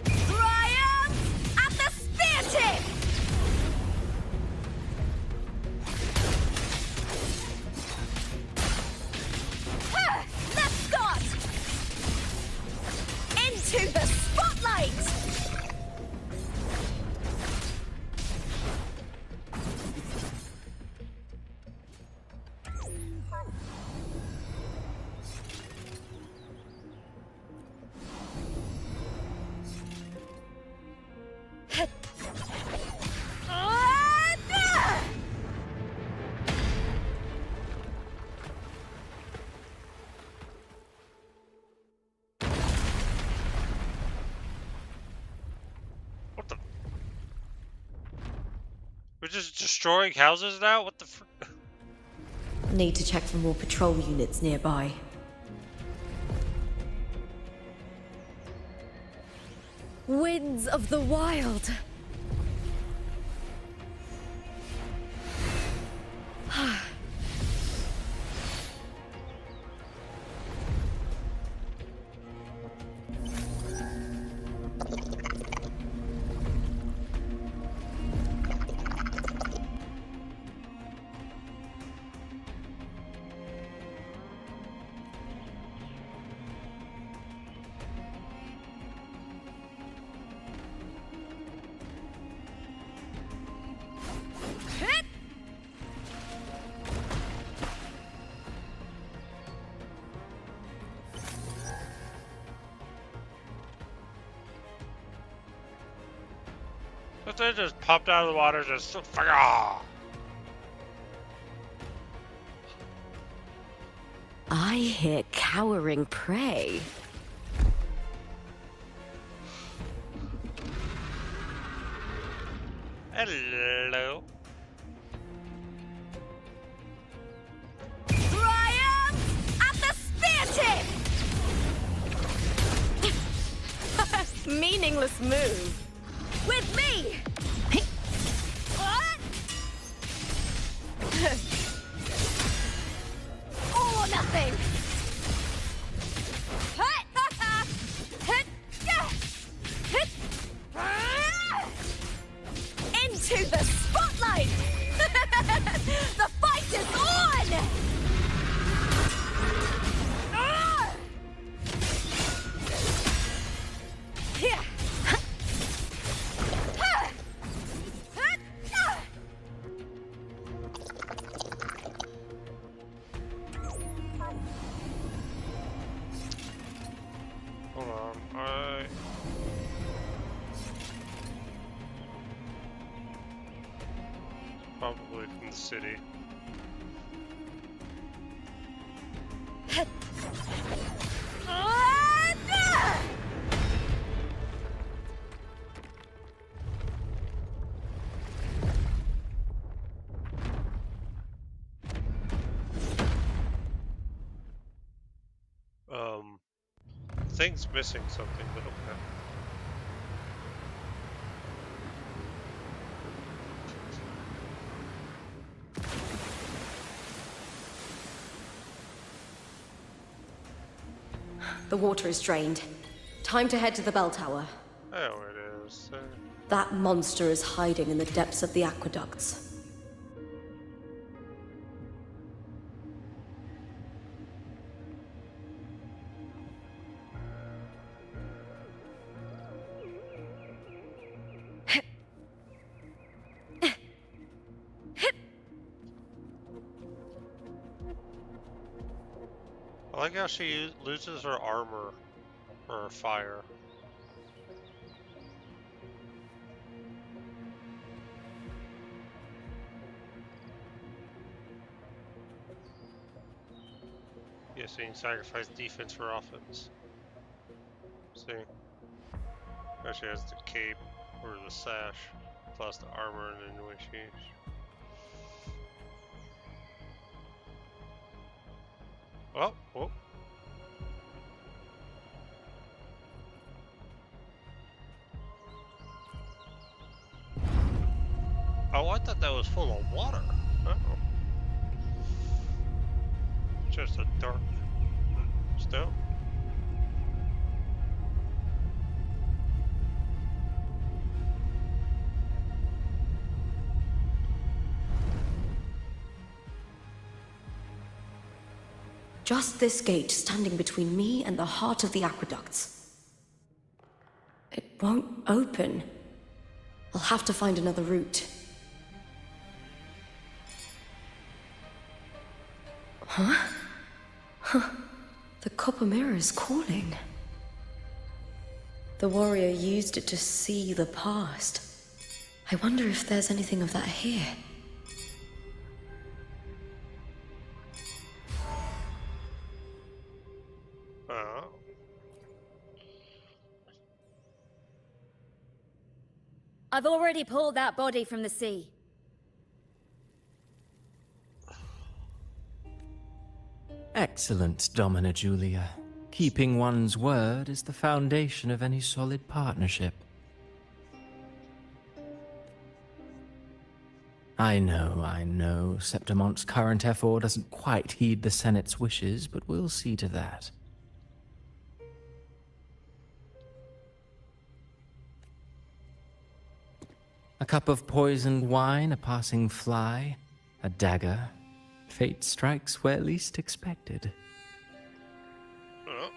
Speaker 6: Triumph at the spear tip! Let's start! Into the spotlight!
Speaker 1: We're just destroying houses now? What the fr-
Speaker 16: Need to check for more patrol units nearby.
Speaker 12: Winds of the wild.
Speaker 1: But they just popped out of the water, just fire.
Speaker 12: I hear cowering prey.
Speaker 1: Hello.
Speaker 6: Triumph at the spear tip!
Speaker 12: Meaningless move.
Speaker 6: With me! What? All or nothing! Into the spotlight! The fight is on! Here!
Speaker 1: Hold on, probably from the city. Thing's missing something, but okay.
Speaker 16: The water is drained. Time to head to the bell tower.
Speaker 1: There it is.
Speaker 16: That monster is hiding in the depths of the aqueducts.
Speaker 1: I like how she loses her armor for her fire. Yes, so you can sacrifice defense for offense. See? Actually has the cape or the sash plus the armor and then when she. Oh, oh. Oh, I thought that was full of water. Oh. Just a dark stone.
Speaker 16: Just this gate standing between me and the heart of the aqueducts. It won't open. I'll have to find another route. Huh? Huh. The copper mirror is calling. The warrior used it to see the past. I wonder if there's anything of that here.
Speaker 21: I've already pulled that body from the sea.
Speaker 14: Excellent, Domina Julia. Keeping one's word is the foundation of any solid partnership. I know. Septimonte's current effort doesn't quite heed the Senate's wishes, but we'll see to that. A cup of poisoned wine, a passing fly, a dagger. Fate strikes where least expected.
Speaker 1: Oh.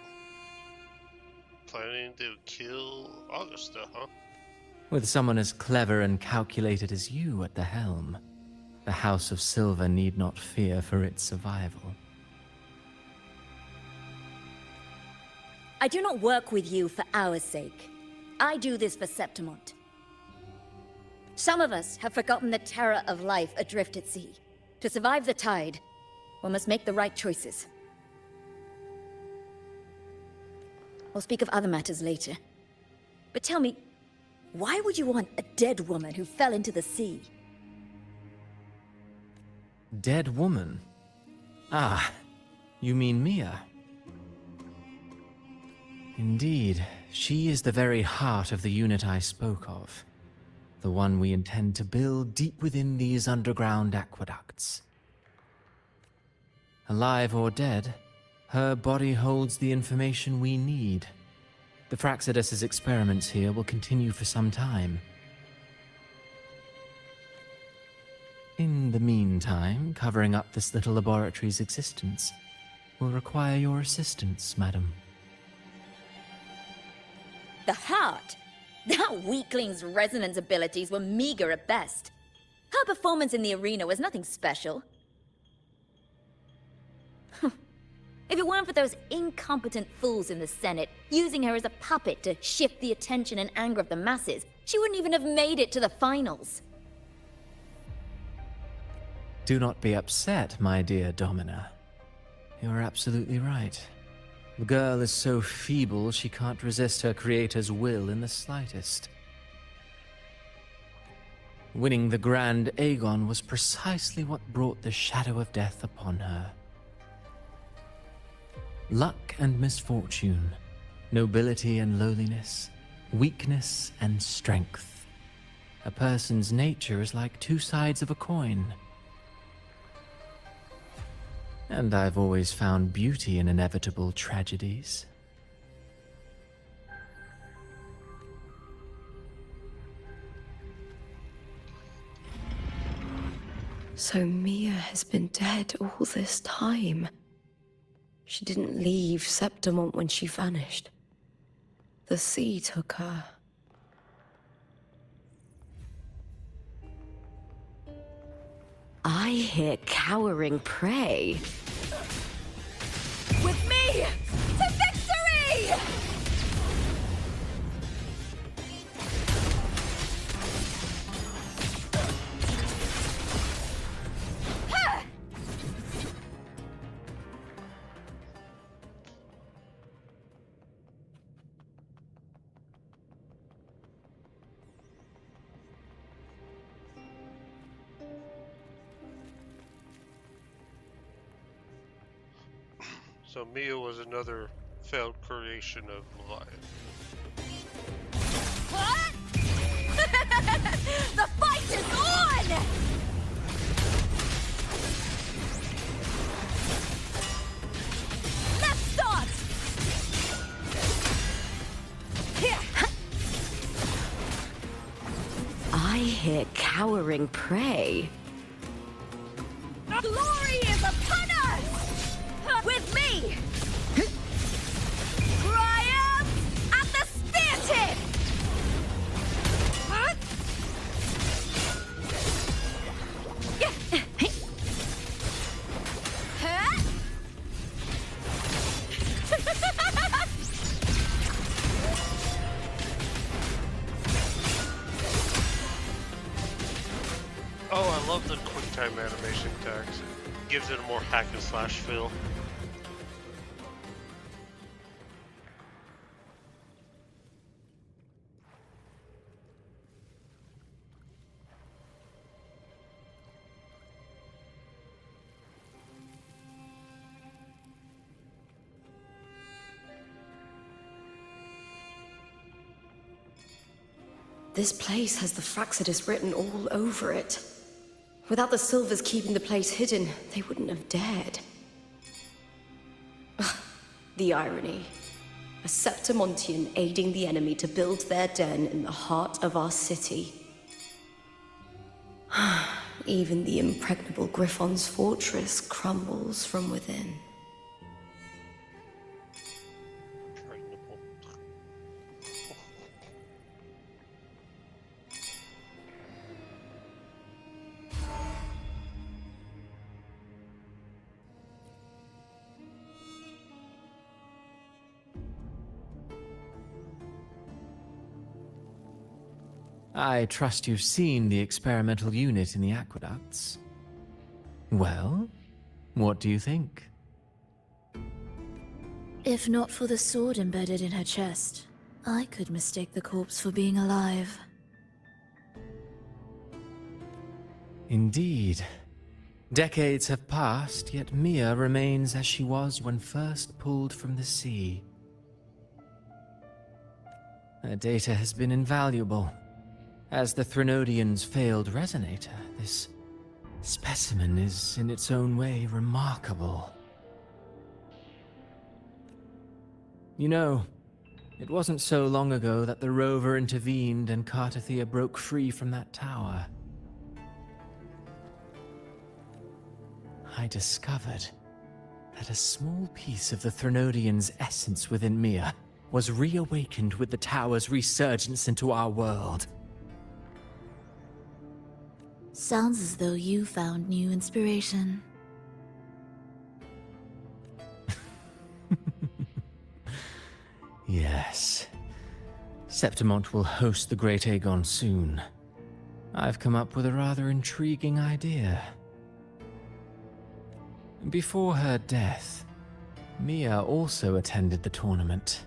Speaker 1: Planning to kill Augusta, huh?
Speaker 14: With someone as clever and calculated as you at the helm, the House of Silver need not fear for its survival.
Speaker 21: I do not work with you for our sake. I do this for Septimont. Some of us have forgotten the terror of life adrift at sea. To survive the tide, one must make the right choices. We'll speak of other matters later. But tell me, why would you want a dead woman who fell into the sea?
Speaker 14: Dead woman? Ah, you mean Mia? Indeed, she is the very heart of the unit I spoke of. The one we intend to build deep within these underground aqueducts. Alive or dead, her body holds the information we need. The Fraxidus' experiments here will continue for some time. In the meantime, covering up this little laboratory's existence will require your assistance, madam.
Speaker 21: The heart? That weakling's resonance abilities were meager at best. Her performance in the arena was nothing special. If it weren't for those incompetent fools in the Senate, using her as a puppet to shift the attention and anger of the masses, she wouldn't even have made it to the finals.
Speaker 14: Do not be upset, my dear Domina. You are absolutely right. The girl is so feeble she can't resist her creator's will in the slightest. Winning the Grand Aegon was precisely what brought the shadow of death upon her. Luck and misfortune, nobility and lowliness, weakness and strength. A person's nature is like two sides of a coin. And I've always found beauty in inevitable tragedies.
Speaker 16: So Mia has been dead all this time. She didn't leave Septimont when she vanished. The sea took her.
Speaker 12: I hear cowering prey.
Speaker 15: With me! To victory!
Speaker 1: So Mia was another failed creation of Leviathan.
Speaker 6: What? The fight is on! Let's start! Here!
Speaker 12: I hear cowering prey.
Speaker 6: Glory is upon us! With me! Triumph at the spear tip!
Speaker 1: Oh, I love the quick time animation attacks. It gives it a more hack and slash feel.
Speaker 16: This place has the Fraxidus written all over it. Without the Silvers keeping the place hidden, they wouldn't have dared. Ugh, the irony. A Septimontian aiding the enemy to build their den in the heart of our city. Even the impregnable Griffon's fortress crumbles from within.
Speaker 14: I trust you've seen the experimental unit in the aqueducts. Well, what do you think?
Speaker 3: If not for the sword embedded in her chest, I could mistake the corpse for being alive.
Speaker 14: Indeed. Decades have passed, yet Mia remains as she was when first pulled from the sea. Her data has been invaluable. As the Threnodian's failed resonator, this specimen is in its own way remarkable. You know, it wasn't so long ago that the rover intervened and Cartathea broke free from that tower. I discovered that a small piece of the Threnodian's essence within Mia was reawakened with the tower's resurgence into our world.
Speaker 3: Sounds as though you found new inspiration.
Speaker 14: Yes. Septimont will host the Great Aegon soon. I've come up with a rather intriguing idea. Before her death, Mia also attended the tournament.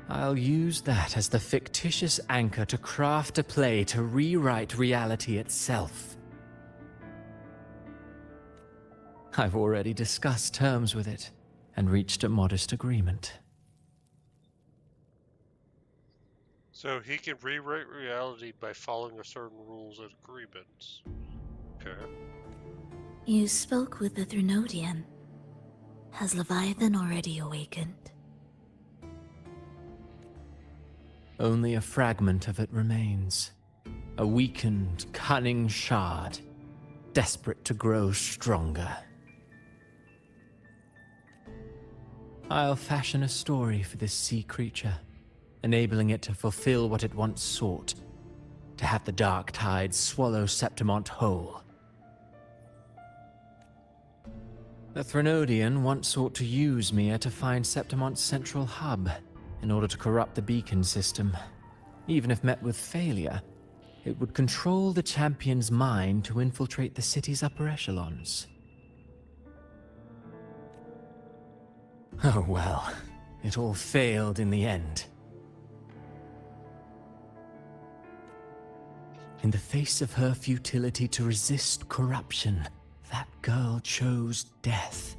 Speaker 14: I'll use that as the fictitious anchor to craft a play to rewrite reality itself. I've already discussed terms with it and reached a modest agreement.
Speaker 1: So he can rewrite reality by following certain rules and agreements. Okay.
Speaker 3: You spoke with the Threnodian. Has Leviathan already awakened?
Speaker 14: Only a fragment of it remains. A weakened, cunning shard, desperate to grow stronger. I'll fashion a story for this sea creature, enabling it to fulfill what it once sought, to have the dark tides swallow Septimont whole. The Threnodian once sought to use Mia to find Septimont's central hub, in order to corrupt the beacon system. Even if met with failure, it would control the champion's mind to infiltrate the city's upper echelons. Oh well, it all failed in the end. In the face of her futility to resist corruption, that girl chose death.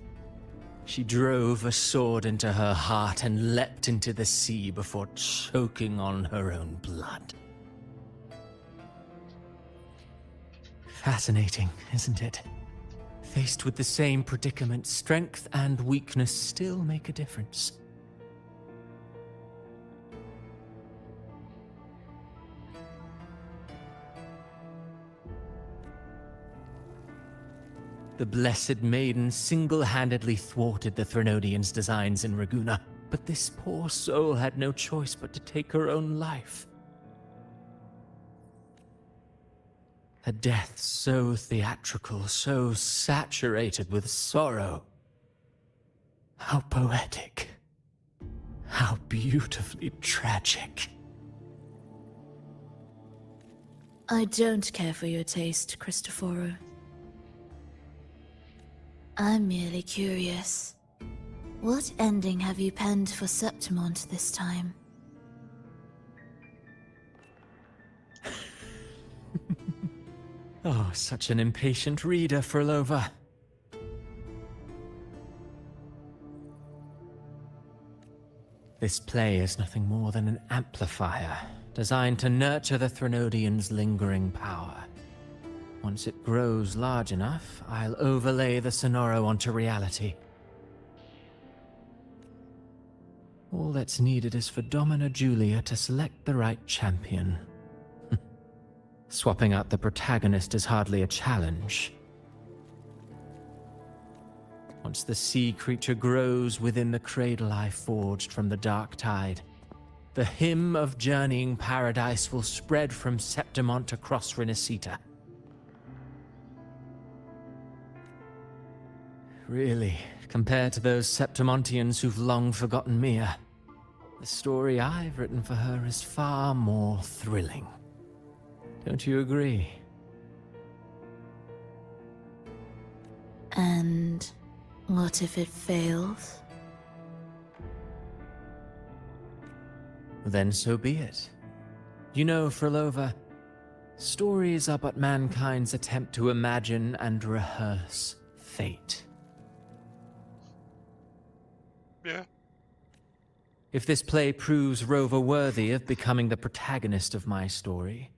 Speaker 14: She drove a sword into her heart and leapt into the sea before choking on her own blood. Fascinating, isn't it? Faced with the same predicament, strength and weakness still make a difference. The Blessed Maiden single-handedly thwarted the Threnodians' designs in Raguna, but this poor soul had no choice but to take her own life. A death so theatrical, so saturated with sorrow. How poetic. How beautifully tragic.
Speaker 3: I don't care for your taste, Cristoforo. I'm merely curious. What ending have you penned for Septimont this time?
Speaker 14: Oh, such an impatient reader, Frolova. This play is nothing more than an amplifier, designed to nurture the Threnodians' lingering power. Once it grows large enough, I'll overlay the Sonoro onto reality. All that's needed is for Domina Julia to select the right champion. Swapping out the protagonist is hardly a challenge. Once the sea creature grows within the cradle I forged from the dark tide, the hymn of journeying paradise will spread from Septimont across Renacita. Really, compared to those Septimontians who've long forgotten Mia, the story I've written for her is far more thrilling. Don't you agree?
Speaker 3: And what if it fails?
Speaker 14: Then so be it. You know, Frolova, stories are but mankind's attempt to imagine and rehearse fate.
Speaker 1: Yeah.
Speaker 14: If this play proves Rover worthy of becoming the protagonist of my story,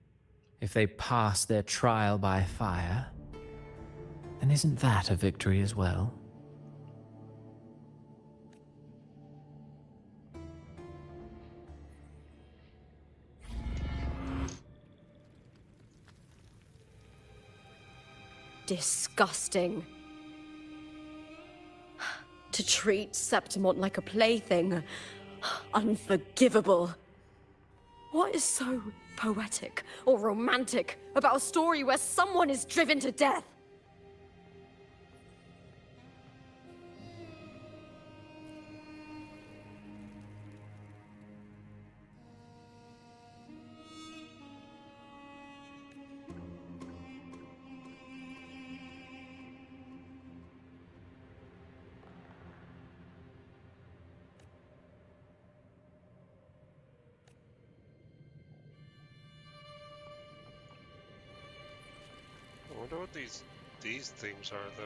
Speaker 14: if they pass their trial by fire, then isn't that a victory as well?
Speaker 16: Disgusting. To treat Septimont like a plaything. Unforgivable. What is so poetic or romantic about a story where someone is driven to death?
Speaker 1: I wonder what these things are, though.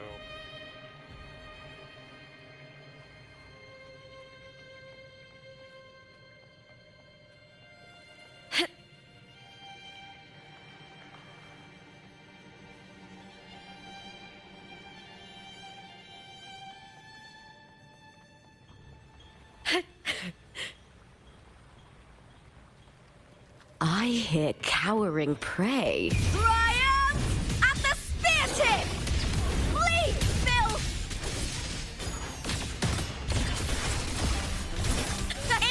Speaker 12: I hear cowering prey.
Speaker 6: Triumph at the spear tip! Please, Phil!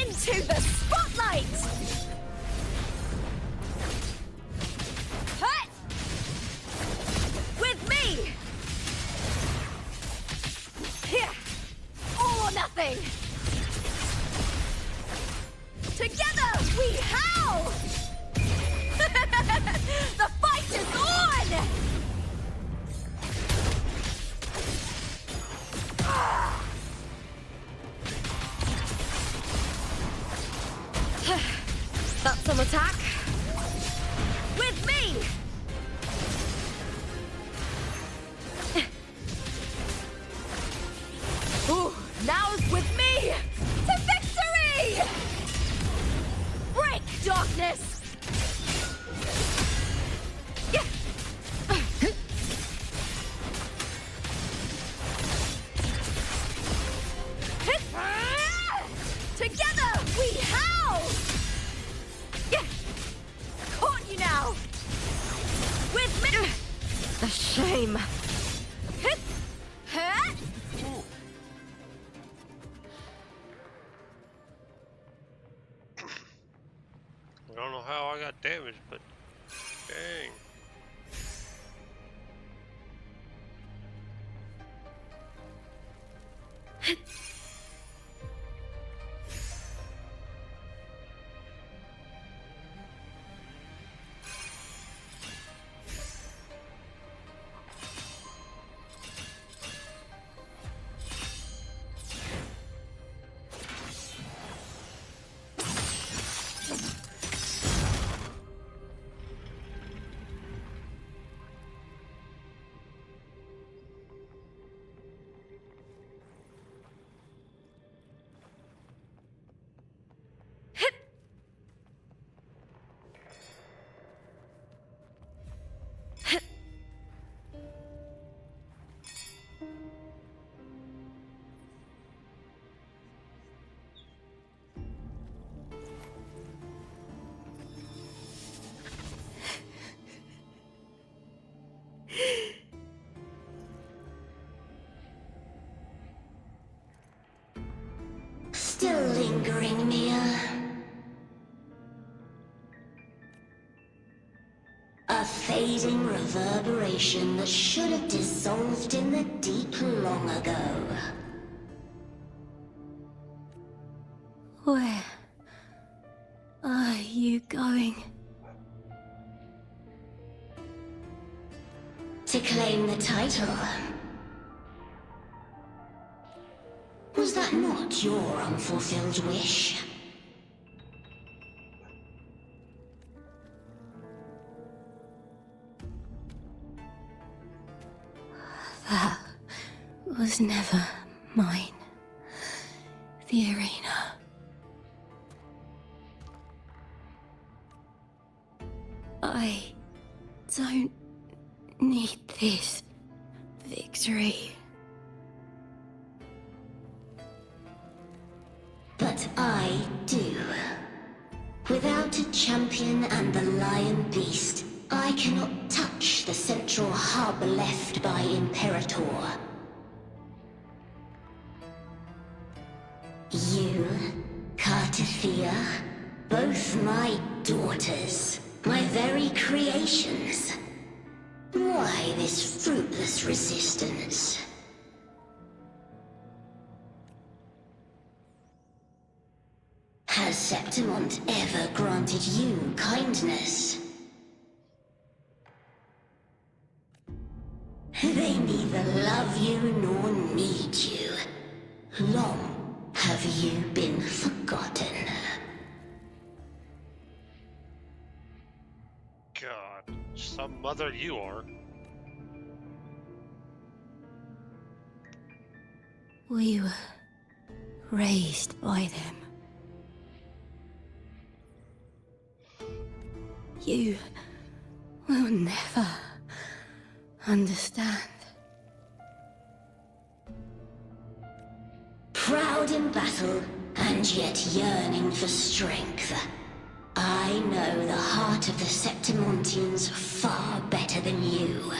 Speaker 6: Into the spotlight! Hut! With me! Here! All or nothing! Together we howl! The fight is on!
Speaker 16: That's some attack.
Speaker 6: With me!
Speaker 16: Ooh.
Speaker 20: darkness! Together we howl! Caught you now! With me! The shame!
Speaker 1: I don't know how I got damaged, but dang.
Speaker 5: Still lingering, Mia. A fading reverberation that should have dissolved in the deep long ago.
Speaker 2: Where are you going?
Speaker 5: To claim the title. Was that not your unfulfilled wish?
Speaker 2: That was never mine. The arena. I don't need this victory.
Speaker 5: But I do. Without a champion and the Lion Beast, I cannot touch the central hub left by Imperator. You, Cartithia, both my daughters, my very creations. Why this fruitless resistance? Has Septimont ever granted you kindness? They neither love you nor need you. Long have you been forgotten.
Speaker 1: God, some mother you are.
Speaker 2: We were raised by them. You will never understand.
Speaker 5: Proud in battle, and yet yearning for strength. I know the heart of the Septimontians far better than you.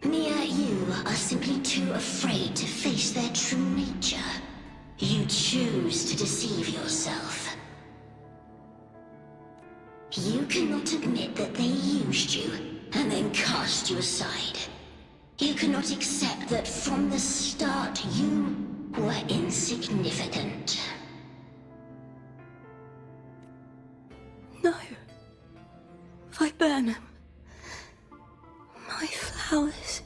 Speaker 5: Mia, you are simply too afraid to face their true nature. You choose to deceive yourself. You cannot admit that they used you, and then cast you aside. You cannot accept that from the start you were insignificant.
Speaker 2: No. Viburnum. My flowers.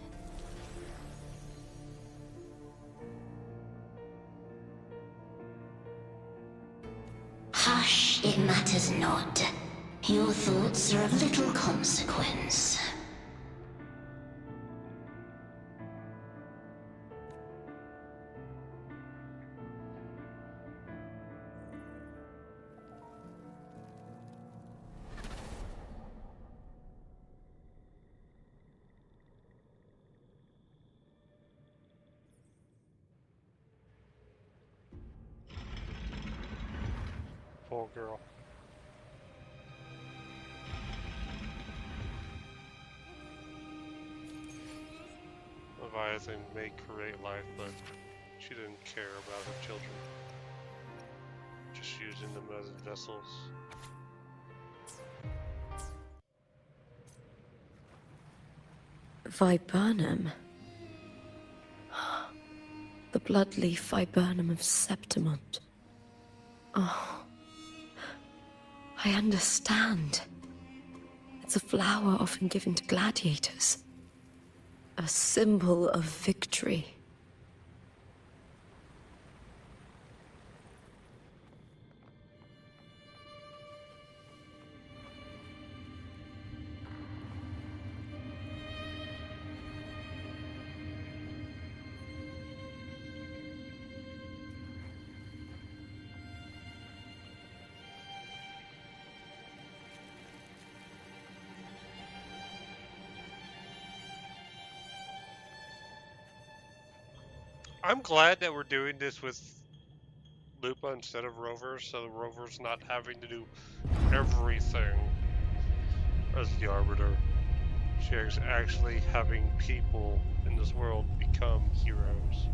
Speaker 5: Hush, it matters not. Your thoughts are of little consequence.
Speaker 1: Poor girl. Leviathan may create life, but she didn't care about her children. Just using them as vessels.
Speaker 16: Viburnum. The bloodleaf viburnum of Septimont. Oh, I understand. It's a flower often given to gladiators. A symbol of victory.
Speaker 1: I'm glad that we're doing this with Lupa instead of Rover, so the Rover's not having to do everything as the Arbiter. She's actually having people in this world become heroes.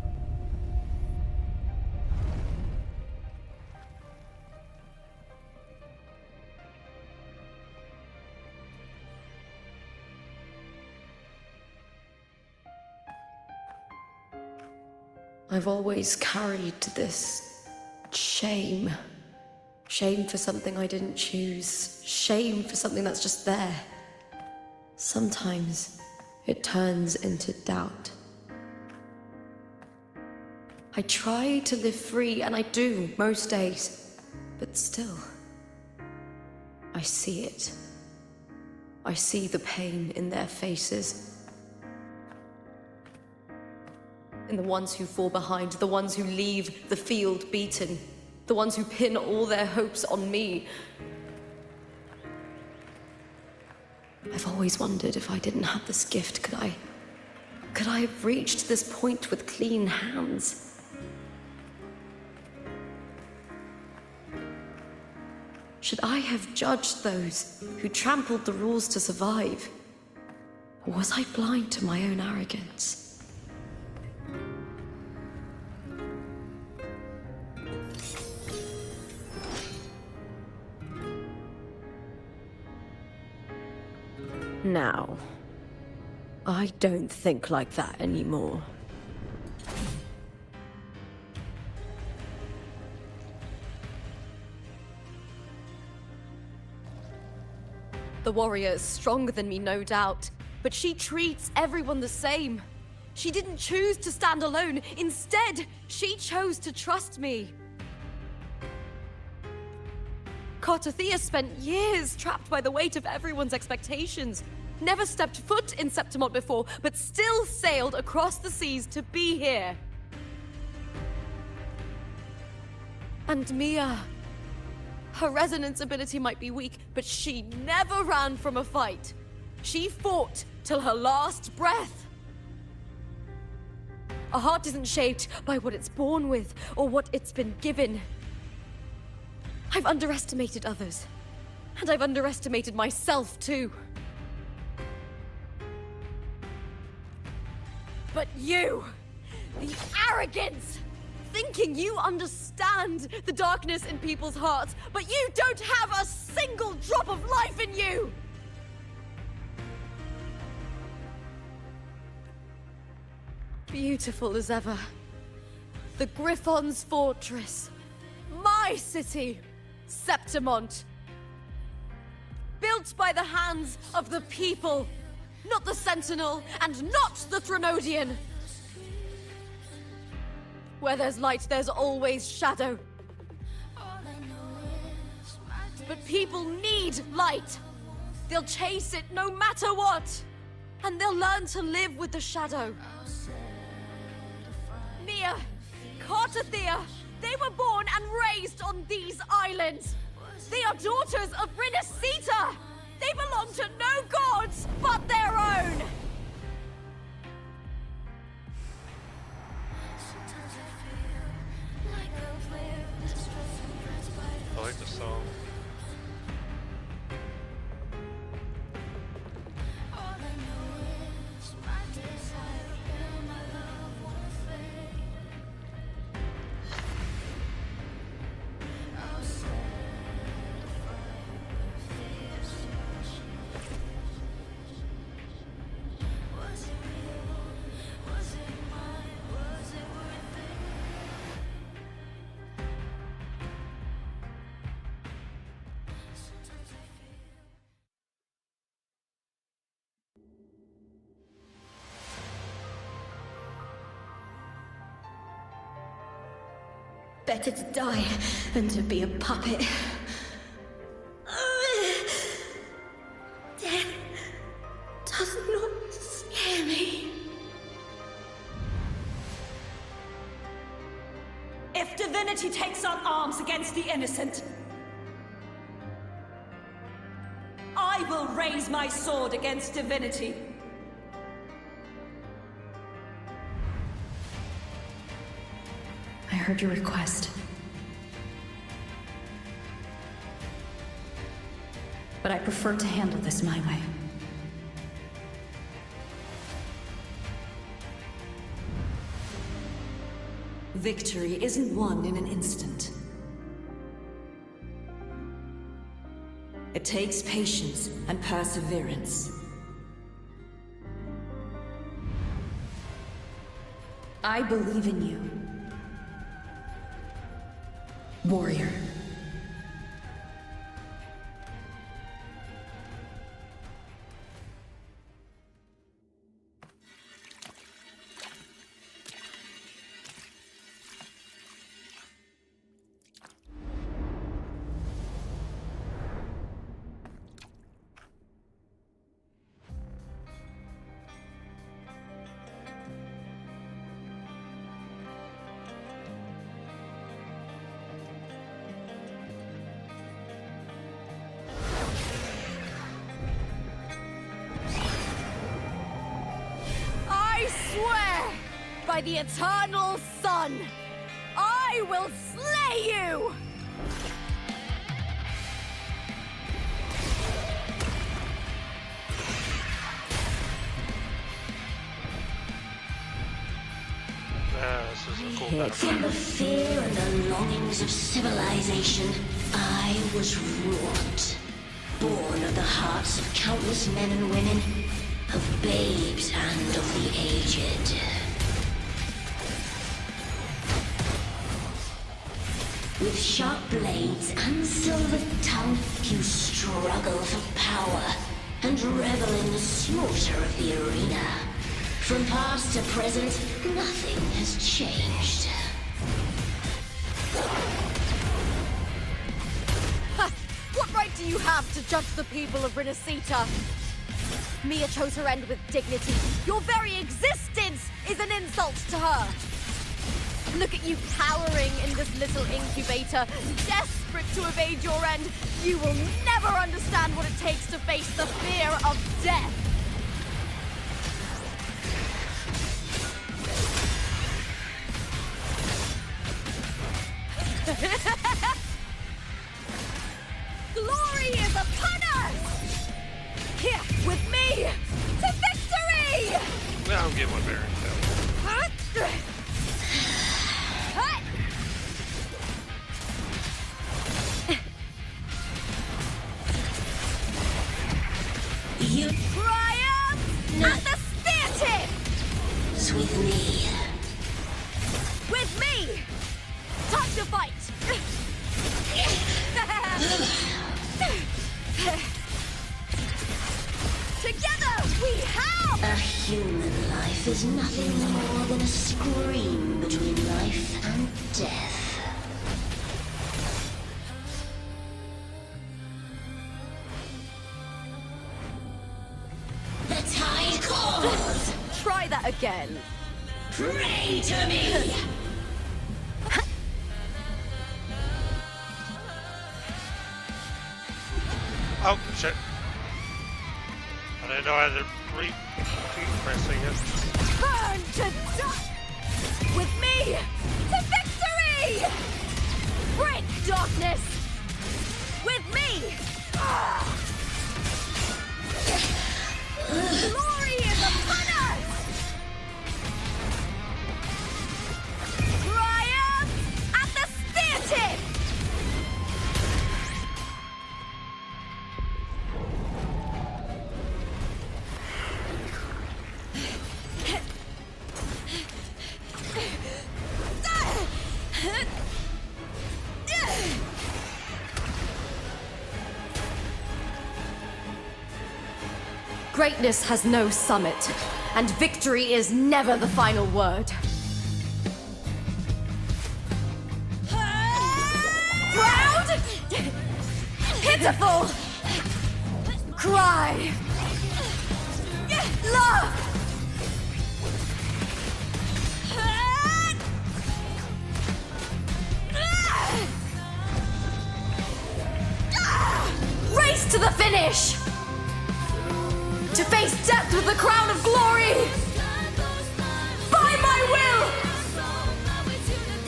Speaker 16: I've always carried this shame. Shame for something I didn't choose. Shame for something that's just there. Sometimes it turns into doubt. I try to live free, and I do most days. But still, I see it. I see the pain in their faces. In the ones who fall behind, the ones who leave the field beaten, the ones who pin all their hopes on me. I've always wondered if I didn't have this gift, could I have reached this point with clean hands? Should I have judged those who trampled the rules to survive? Or was I blind to my own arrogance? Now, I don't think like that anymore.
Speaker 20: The warrior is stronger than me, no doubt, but she treats everyone the same. She didn't choose to stand alone. Instead, she chose to trust me. Cartothea spent years trapped by the weight of everyone's expectations. Never stepped foot in Septimont before, but still sailed across the seas to be here. And Mia. Her resonance ability might be weak, but she never ran from a fight. She fought till her last breath. A heart isn't shaped by what it's born with, or what it's been given. I've underestimated others. And I've underestimated myself, too. But you! The arrogance! Thinking you understand the darkness in people's hearts, but you don't have a single drop of life in you! Beautiful as ever. The Griffon's fortress. My city! Septimont. Built by the hands of the people. Not the Sentinel, and not the Threnodian. Where there's light, there's always shadow. But people need light. They'll chase it no matter what. And they'll learn to live with the shadow. Mia, Cartothea, they were born and raised on these islands. They are daughters of Rinascita. They belong to no gods but their own.
Speaker 1: Oh like the song.
Speaker 16: Better to die than to be a puppet.
Speaker 21: Death does not scare me.
Speaker 8: If divinity takes up arms against the innocent, I will raise my sword against divinity.
Speaker 7: I heard your request. But I prefer to handle this my way.
Speaker 8: Victory isn't won in an instant. It takes patience and perseverance.
Speaker 7: I believe in you, warrior.
Speaker 20: By the eternal sun, I will slay you!
Speaker 1: This is a cool battle.
Speaker 5: From the fear and the longings of civilization, I was wrought. Born of the hearts of countless men and women, of babes and of the aged. With sharp blades and silver tongue, you struggle for power and revel in the slaughter of the arena. From past to present, nothing has changed.
Speaker 20: Ha! What right do you have to judge the people of Renacita? Mia chose her end with dignity. Your very existence is an insult to her. Look at you cowering in this little incubator, desperate to evade your end. You will never understand what it takes to face the fear of death. Glory is upon us! Here, with me, to victory!
Speaker 1: Now I'm getting my bearings.
Speaker 5: You
Speaker 20: triumph at the spear tip!
Speaker 5: With me.
Speaker 20: With me! Time to fight! Together we have!
Speaker 5: A human life is nothing more than a scream between life and death. The tide calls!
Speaker 20: Try that again.
Speaker 5: Pray to me!
Speaker 1: Oh, shit. I didn't know I had to keep pressing it.
Speaker 20: Burn to dust! With me, to victory! Break darkness!
Speaker 8: with me! Glory is upon us! Triumph at the spear tip!
Speaker 16: Greatness has no summit, and victory is never the final word. Proud! Pitiful! Cry! Love! Race to the finish! To face death with the crown of glory! By my will!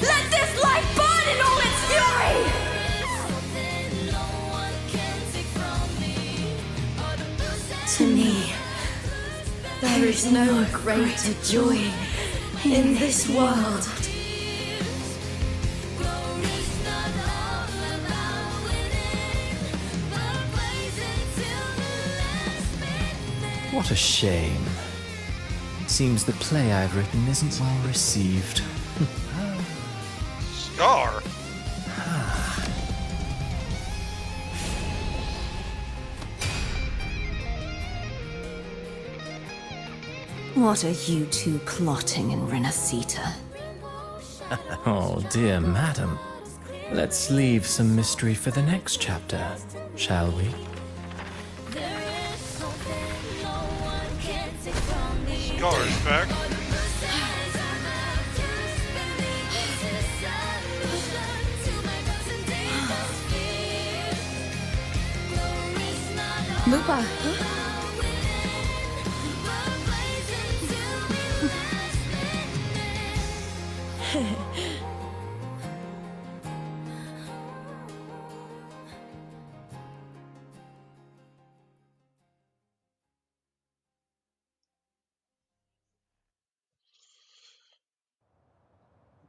Speaker 16: Let this life burn in all its fury! To me, there is no greater joy in this world.
Speaker 14: What a shame. Seems the play I've written isn't well received.
Speaker 1: Scar?
Speaker 2: What are you two plotting in Renacita?
Speaker 14: Oh, dear madam. Let's leave some mystery for the next chapter, shall we?
Speaker 1: Scar is back.
Speaker 7: Lupa.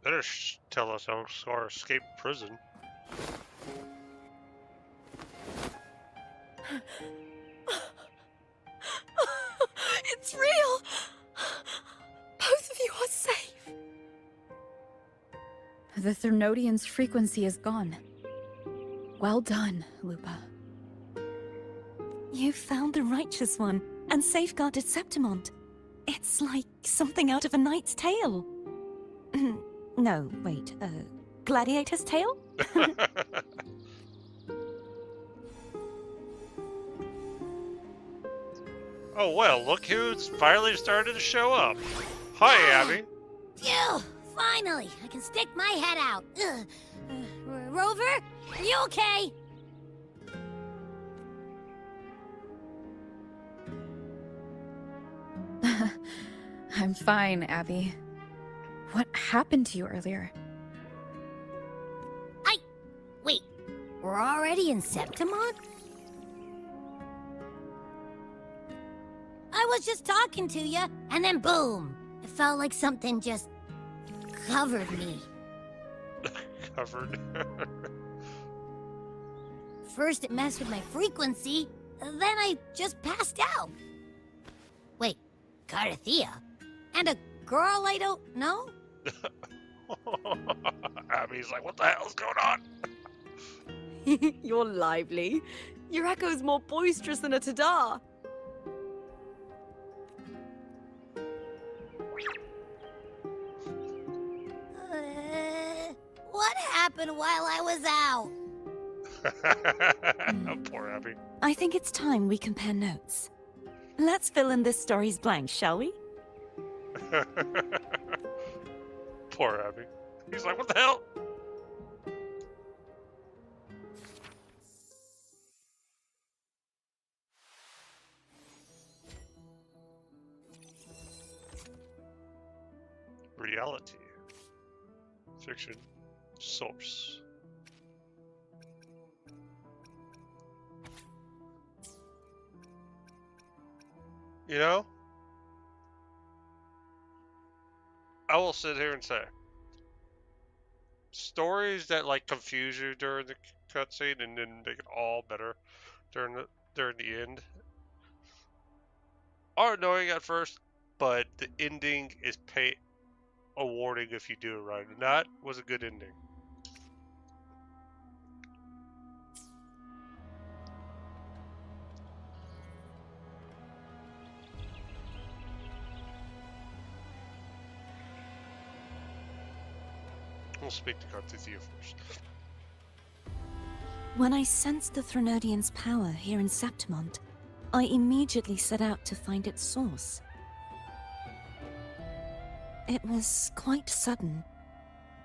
Speaker 1: Better tell us how Scar escaped prison.
Speaker 16: It's real! Both of you are safe!
Speaker 7: The Thernodian's frequency is gone. Well done, Lupa.
Speaker 2: You found the righteous one and safeguarded Septimont. It's like something out of a knight's tale. No, wait, gladiator's tale?
Speaker 1: Oh well, look who's finally started to show up. Hi, Abby.
Speaker 21: Phew! Finally, I can stick my head out. Rover, are you okay?
Speaker 7: I'm fine, Abby. What happened to you earlier?
Speaker 21: Wait, we're already in Septimont? I was just talking to you, and then boom! It felt like something just covered me.
Speaker 1: Covered.
Speaker 21: First it messed with my frequency, then I just passed out. Wait, Carthea? And a girl I don't know?
Speaker 1: Abby's like, what the hell's going on?
Speaker 16: You're lively. Your echo's more boisterous than a Tadar.
Speaker 21: What happened while I was out?
Speaker 1: Poor Abby.
Speaker 2: I think it's time we compare notes. Let's fill in this story's blanks, shall we?
Speaker 1: Poor Abby. He's like, what the hell? Reality. Fiction. Source. You know? I will sit here and say, stories that like confuse you during the cutscene and then make it all better during the end are annoying at first, but the ending is awarding if you do it right, and that was a good ending. We'll speak to Carthusia first.
Speaker 2: When I sensed the Threnodian's power here in Septimont, I immediately set out to find its source. It was quite sudden.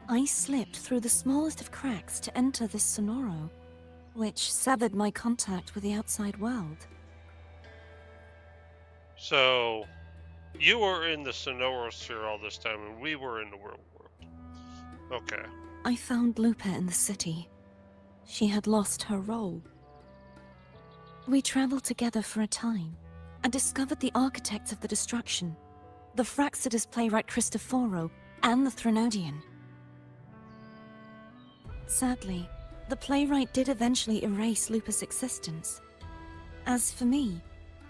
Speaker 2: I slipped through the smallest of cracks to enter this Sonoro, which severed my contact with the outside world.
Speaker 1: So, you were in the Sonorosphere all this time, and we were in the real world. Okay.
Speaker 2: I found Lupa in the city. She had lost her role. We traveled together for a time, and discovered the architects of the destruction, the Fraxidus playwright Cristoforo, and the Threnodian. Sadly, the playwright did eventually erase Lupa's existence. As for me,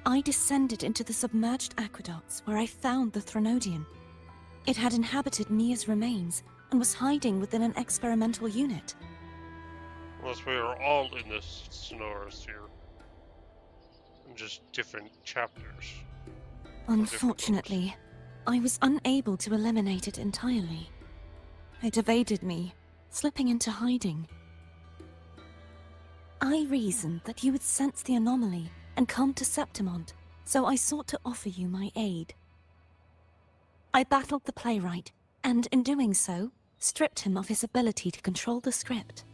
Speaker 2: I descended into the submerged aqueducts where I found the Threnodian. It had inhabited Mia's remains and was hiding within an experimental unit.
Speaker 1: Unless we are all in this Sonorosphere. Just different chapters.
Speaker 2: Unfortunately, I was unable to eliminate it entirely. It evaded me, slipping into hiding. I reasoned that you would sense the anomaly and come to Septimont, so I sought to offer you my aid. I battled the playwright, and in doing so, stripped him of his ability to control the script.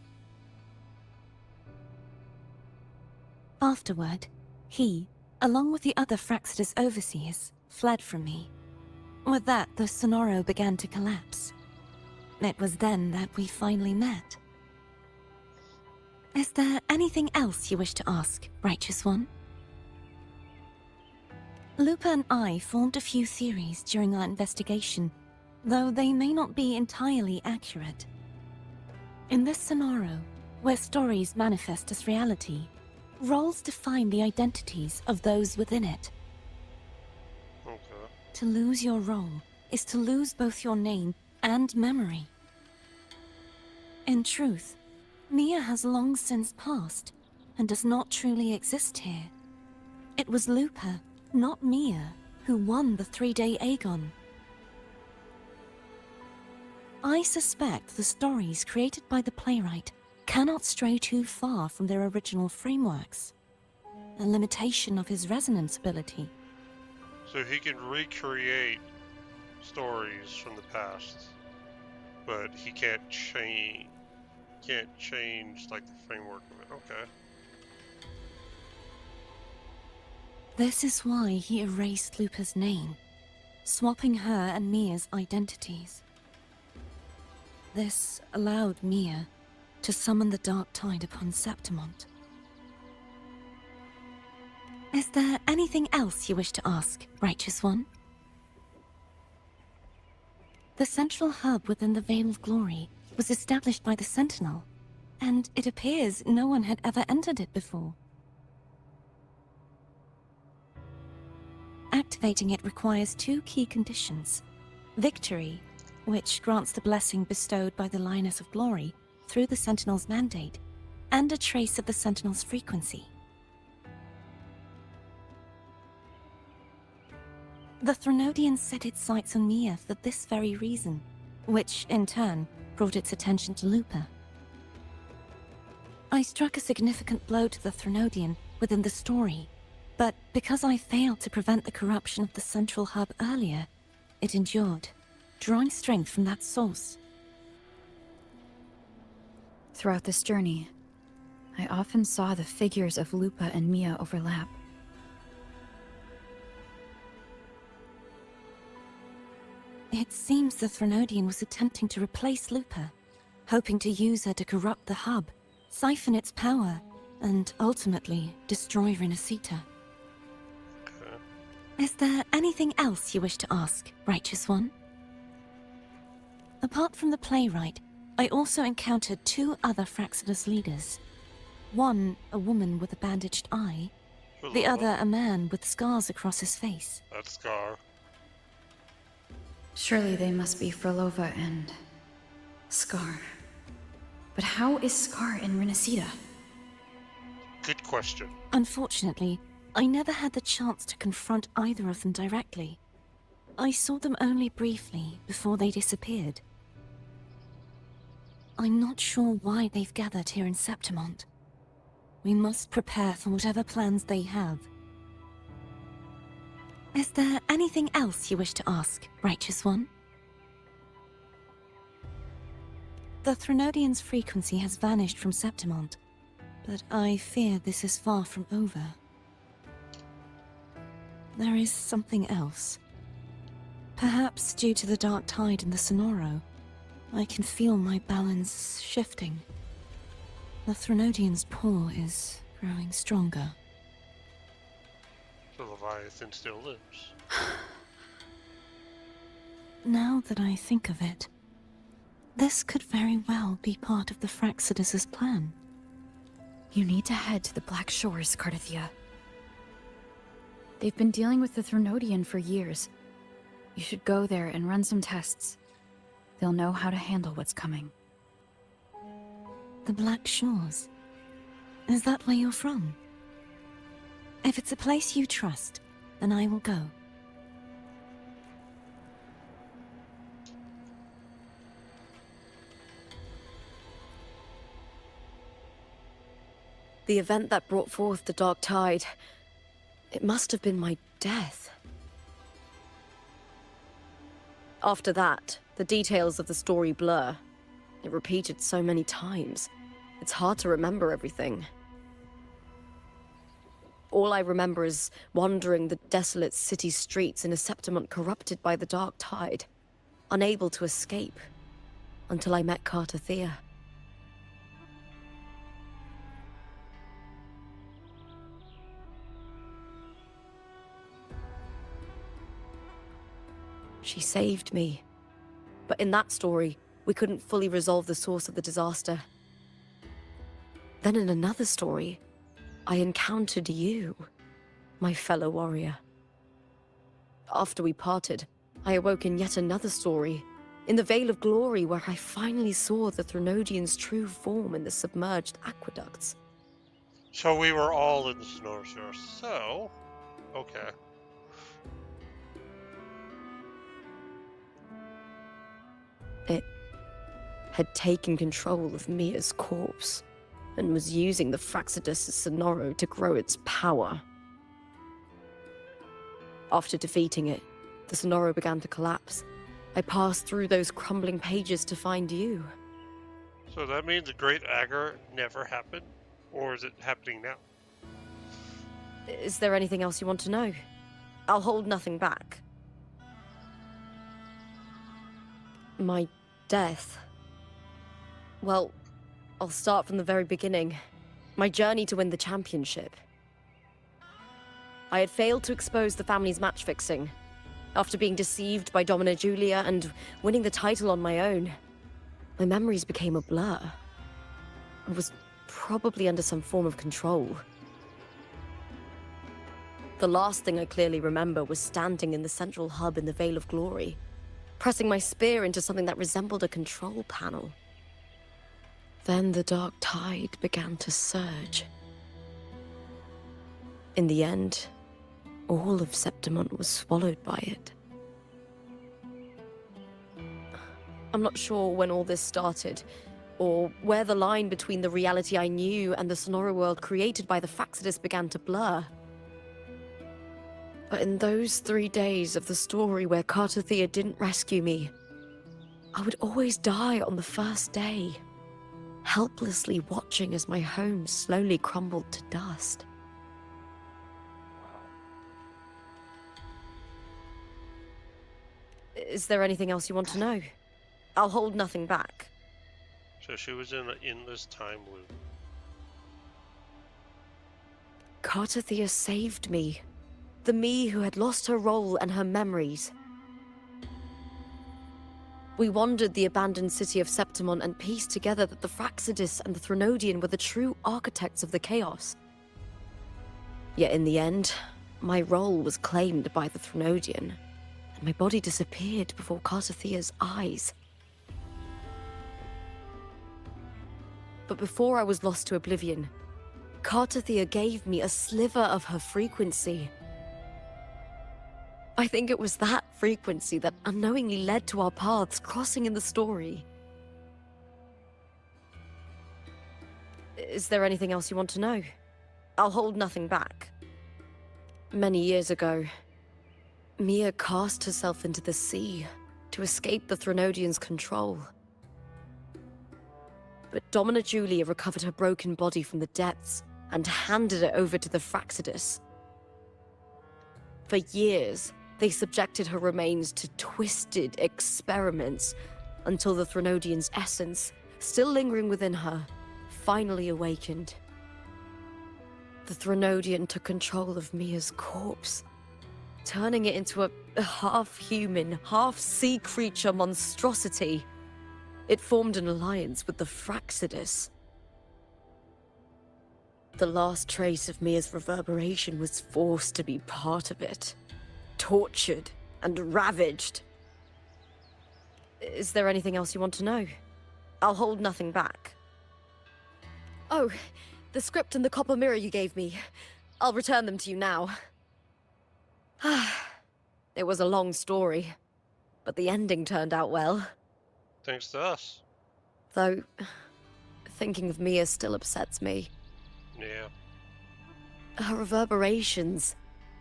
Speaker 2: Afterward, he, along with the other Fraxidus overseers, fled from me. With that, the Sonoro began to collapse. It was then that we finally met. Is there anything else you wish to ask, Righteous One? Lupa and I formed a few theories during our investigation, though they may not be entirely accurate. In this Sonoro, where stories manifest as reality, roles define the identities of those within it.
Speaker 1: Okay.
Speaker 2: To lose your role is to lose both your name and memory. In truth, Mia has long since passed, and does not truly exist here. It was Lupa, not Mia, who won the 3-day Aegon. I suspect the stories created by the playwright cannot stray too far from their original frameworks, a limitation of his resonance ability.
Speaker 1: So he can recreate stories from the past, but he can't change like the framework of it. Okay.
Speaker 2: This is why he erased Lupa's name, swapping her and Mia's identities. This allowed Mia to summon the Dark Tide upon Septimont. Is there anything else you wish to ask, Righteous One? The central hub within the Veil of Glory was established by the Sentinel, and it appears no one had ever entered it before. Activating it requires 2 key conditions: victory, which grants the blessing bestowed by the Lioness of Glory through the Sentinel's mandate, and a trace of the Sentinel's frequency. The Threnodian set its sights on Mia for this very reason, which, in turn, brought its attention to Lupa. I struck a significant blow to the Threnodian within the story, but because I failed to prevent the corruption of the central hub earlier, it endured, drawing strength from that source.
Speaker 7: Throughout this journey, I often saw the figures of Lupa and Mia overlap.
Speaker 2: It seems the Threnodian was attempting to replace Lupa, hoping to use her to corrupt the hub, siphon its power, and ultimately destroy Renacita.
Speaker 1: Okay.
Speaker 2: Is there anything else you wish to ask, Righteous One? Apart from the playwright, I also encountered 2 other Fraxidus leaders. One, a woman with a bandaged eye. The other, a man with scars across his face.
Speaker 1: That scar.
Speaker 7: Surely they must be Frolova and Scar. But how is Scar in Renacida?
Speaker 1: Good question.
Speaker 2: Unfortunately, I never had the chance to confront either of them directly. I saw them only briefly before they disappeared. I'm not sure why they've gathered here in Septimont. We must prepare for whatever plans they have. Is there anything else you wish to ask, Righteous One? The Threnodian's frequency has vanished from Septimont, but I fear this is far from over. There is something else. Perhaps due to the dark tide in the Sonoro, I can feel my balance shifting. The Threnodian's pull is growing stronger.
Speaker 1: The Leviathan still lives.
Speaker 2: Now that I think of it, this could very well be part of the Fraxidus' plan.
Speaker 7: You need to head to the Black Shores, Cardathia. They've been dealing with the Threnodian for years. You should go there and run some tests. They'll know how to handle what's coming.
Speaker 2: The Black Shores? Is that where you're from? If it's a place you trust, then I will go.
Speaker 16: The event that brought forth the Dark Tide, it must have been my death. After that, the details of the story blur. It repeated so many times. It's hard to remember everything. All I remember is wandering the desolate city streets in a Septimont corrupted by the Dark Tide, unable to escape, until I met Cardathia. She saved me. But in that story, we couldn't fully resolve the source of the disaster. Then in another story, I encountered you, my fellow warrior. After we parted, I awoke in yet another story, in the Vale of Glory, where I finally saw the Threnodian's true form in the submerged aqueducts.
Speaker 1: So we were all in the Sonoro Shores. So, okay.
Speaker 16: It had taken control of Mia's corpse, and was using the Fraxidus' Sonoro to grow its power. After defeating it, the Sonoro began to collapse. I passed through those crumbling pages to find you.
Speaker 1: So that means the Great Agar never happened? Or is it happening now?
Speaker 16: Is there anything else you want to know? I'll hold nothing back. My death. Well, I'll start from the very beginning. My journey to win the championship. I had failed to expose the family's match fixing. After being deceived by Domina Julia and winning the title on my own, my memories became a blur. I was probably under some form of control. The last thing I clearly remember was standing in the central hub in the Vale of Glory, pressing my spear into something that resembled a control panel. Then the Dark Tide began to surge. In the end, all of Septimont was swallowed by it. I'm not sure when all this started, or where the line between the reality I knew and the Sonoro world created by the Fraxidus began to blur. But in those 3 days of the story where Cardathia didn't rescue me, I would always die on the first day, helplessly watching as my home slowly crumbled to dust. Is there anything else you want to know? I'll hold nothing back.
Speaker 1: So she was in an endless time loop.
Speaker 16: Cardathia saved me. The me who had lost her role and her memories. We wandered the abandoned city of Septimon and pieced together that the Fraxidus and the Threnodian were the true architects of the chaos. Yet in the end, my role was claimed by the Threnodian, and my body disappeared before Cartathea's eyes. But before I was lost to oblivion, Cartathea gave me a sliver of her frequency. I think it was that frequency that unknowingly led to our paths crossing in the story. Is there anything else you want to know? I'll hold nothing back. Many years ago, Mia cast herself into the sea to escape the Threnodian's control. But Domina Julia recovered her broken body from the depths and handed it over to the Fraxidus. For years, they subjected her remains to twisted experiments until the Threnodian's essence, still lingering within her, finally awakened. The Threnodian took control of Mia's corpse, turning it into a half-human, half-sea creature monstrosity. It formed an alliance with the Fraxidus. The last trace of Mia's reverberation was forced to be part of it. Tortured and ravaged. Is there anything else you want to know? I'll hold nothing back. Oh, the script and the copper mirror you gave me. I'll return them to you now. It was a long story, but the ending turned out well.
Speaker 1: Thanks to us.
Speaker 16: Though, thinking of Mia still upsets me.
Speaker 1: Yeah.
Speaker 16: Her reverberations,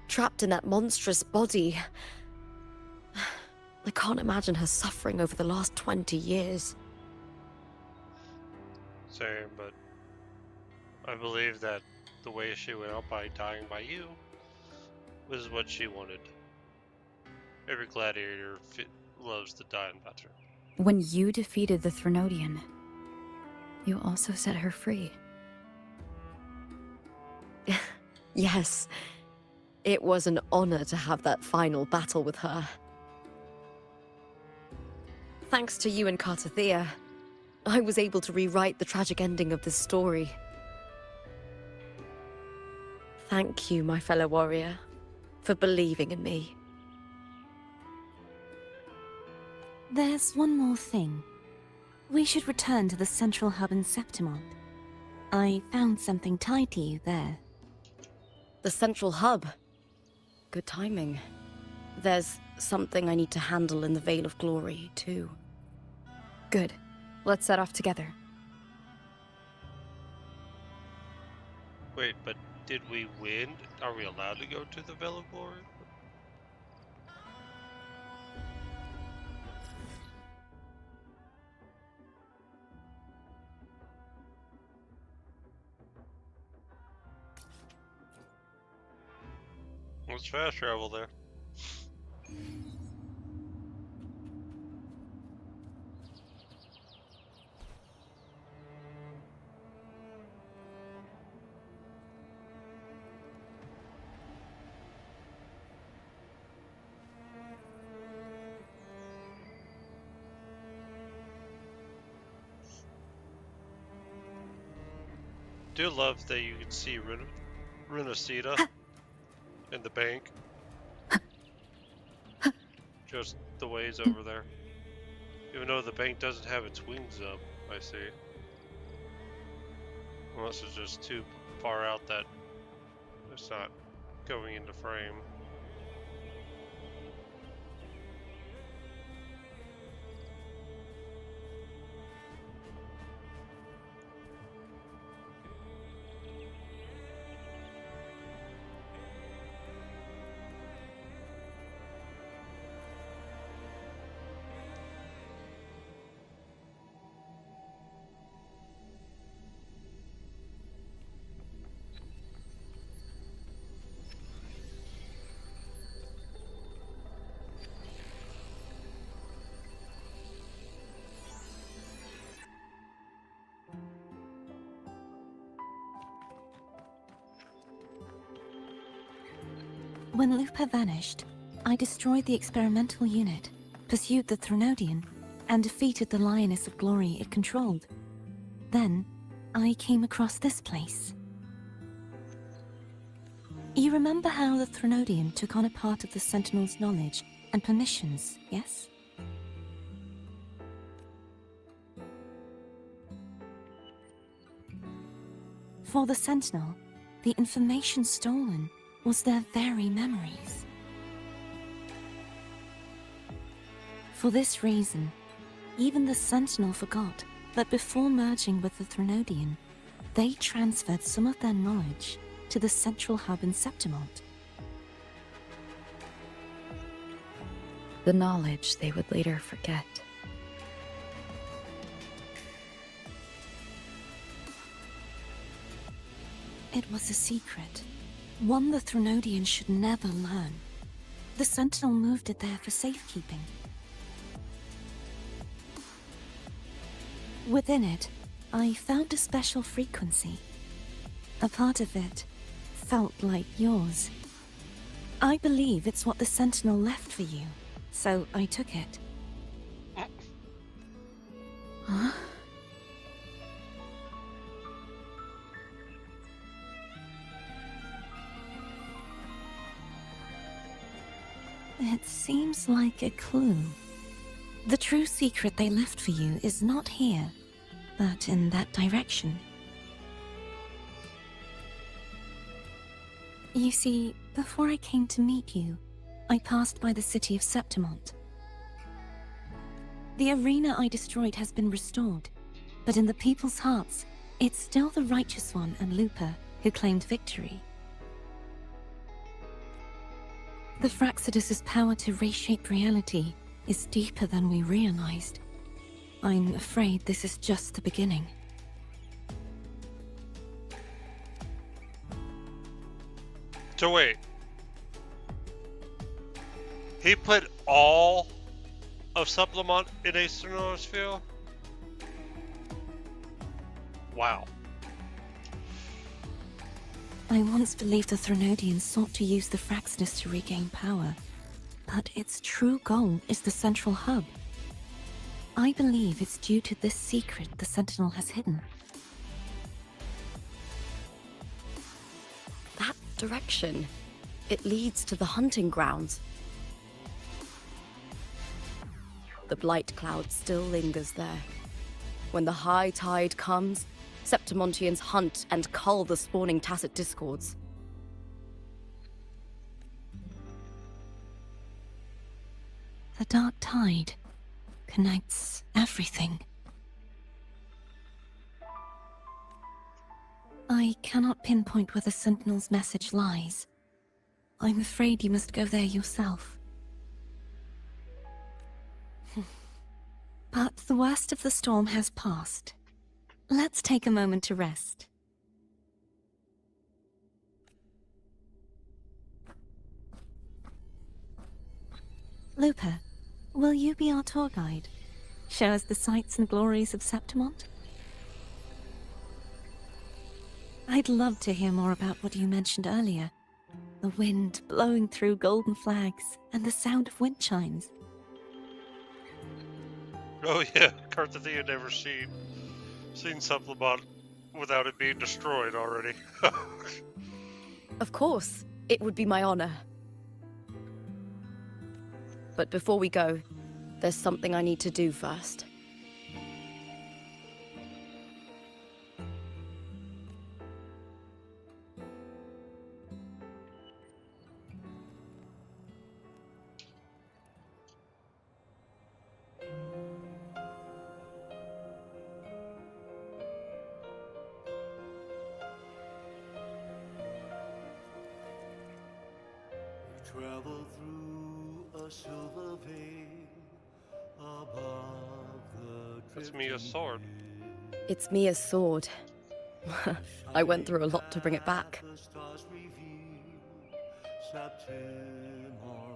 Speaker 16: trapped in that monstrous body. I can't imagine her suffering over the last 20 years.
Speaker 1: Same, but I believe that the way she went out by dying by you was what she wanted. Every gladiator loves to die in battle.
Speaker 7: When you defeated the Threnodian, you also set her free.
Speaker 16: Yes. It was an honor to have that final battle with her. Thanks to you and Cartathea, I was able to rewrite the tragic ending of this story. Thank you, my fellow warrior, for believing in me.
Speaker 2: There's one more thing. We should return to the central hub in Septimon. I found something tied to you there.
Speaker 16: The central hub? Good timing. There's something I need to handle in the Veil of Glory, too.
Speaker 7: Good. Let's set off together.
Speaker 1: Wait, but did we win? Are we allowed to go to the Veil of Glory? Let's fast travel there. Do love that you can see Runacita in the bank. Just the ways over there. Even though the bank doesn't have its wings up, I see. Unless it's just too far out that it's not going into frame.
Speaker 2: When Lupa vanished, I destroyed the experimental unit, pursued the Threnodian, and defeated the Lioness of Glory it controlled. Then, I came across this place. You remember how the Threnodian took on a part of the Sentinel's knowledge and permissions, yes? For the Sentinel, the information stolen was their very memories. For this reason, even the Sentinel forgot that before merging with the Threnodian, they transferred some of their knowledge to the central hub in Septimont.
Speaker 7: The knowledge they would later forget.
Speaker 2: It was a secret, one the Threnodian should never learn. The Sentinel moved it there for safekeeping. Within it, I found a special frequency. A part of it felt like yours. I believe it's what the Sentinel left for you, so I took it.
Speaker 7: Huh?
Speaker 2: It seems like a clue. The true secret they left for you is not here, but in that direction. You see, before I came to meet you, I passed by the city of Septimont. The arena I destroyed has been restored, but in the people's hearts, it's still the Righteous One and Lupa who claimed victory. The Fraxidus' power to reshape reality is deeper than we realized. I'm afraid this is just the beginning.
Speaker 1: So wait. He put all of Septimont in a Sternosphere? Wow.
Speaker 2: I once believed the Threnodians sought to use the Fraxidus to regain power, but its true goal is the central hub. I believe it's due to this secret the Sentinel has hidden.
Speaker 12: That direction, it leads to the hunting grounds. The blight cloud still lingers there. When the high tide comes, Septimontians hunt and cull the spawning Tacet Discords.
Speaker 2: The dark tide connects everything. I cannot pinpoint where the Sentinel's message lies. I'm afraid you must go there yourself. But the worst of the storm has passed. Let's take a moment to rest. Lupa, will you be our tour guide? Show us the sights and glories of Septimont? I'd love to hear more about what you mentioned earlier. The wind blowing through golden flags and the sound of wind chimes.
Speaker 1: Oh yeah, Carthagena never seen Septimont without it being destroyed already.
Speaker 12: Of course, it would be my honor. But before we go, there's something I need to do first.
Speaker 9: Travel through a silver veil above the
Speaker 1: That's Mia's sword.
Speaker 12: It's Mia's sword. I went through a lot to bring it back.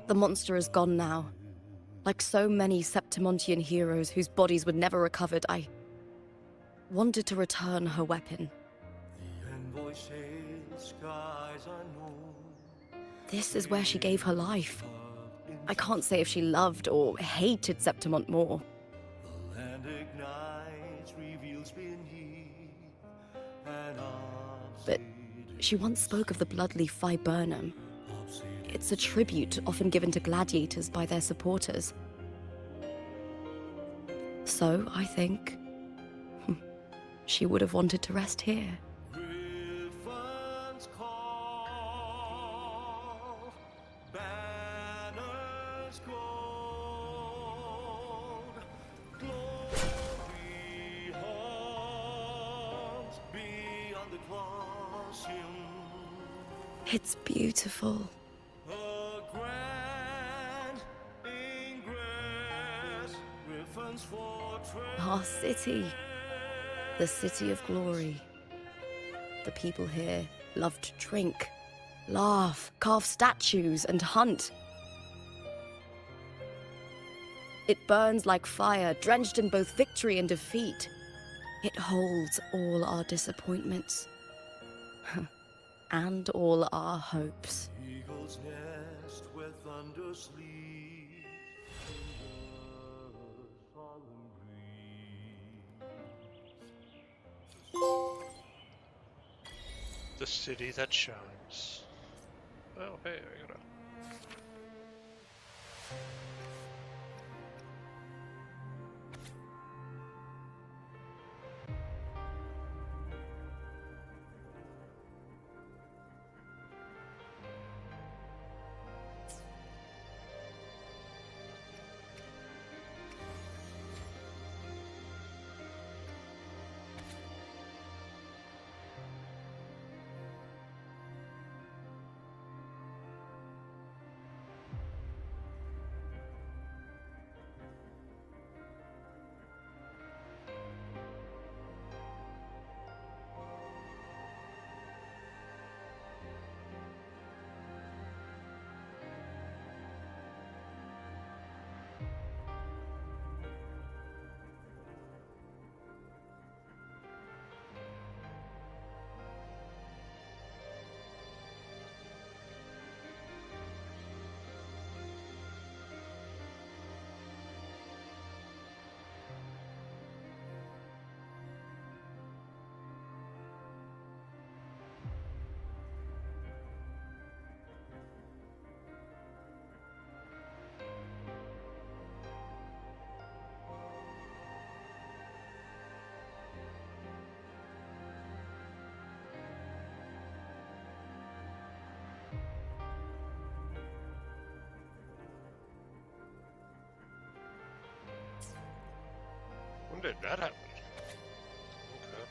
Speaker 12: The monster is gone now. Like so many Septimontian heroes whose bodies were never recovered, I wanted to return her weapon.
Speaker 9: The envoy sails skies unknown,
Speaker 12: This is where she gave her life. I can't say if she loved or hated Septimont more.
Speaker 9: The land ignites, reveals beneath, and
Speaker 12: But she once spoke of the bloodleaf viburnum. It's a tribute often given to gladiators by their supporters. So, I think she would have wanted to rest here.
Speaker 9: Griffins call, banners gold, glory haunts beyond the Colosseum.
Speaker 12: It's beautiful.
Speaker 9: A grand ingress, Griffin's fortress.
Speaker 12: Our city. The city of glory. The people here love to drink, laugh, carve statues, and hunt. It burns like fire, drenched in both victory and defeat. It holds all our disappointments. And all our hopes.
Speaker 9: Eagle's nest where thunder sleeps in the solemn breeze.
Speaker 1: The city that shines. Oh, hey, I gotta. When did that happen? Okay.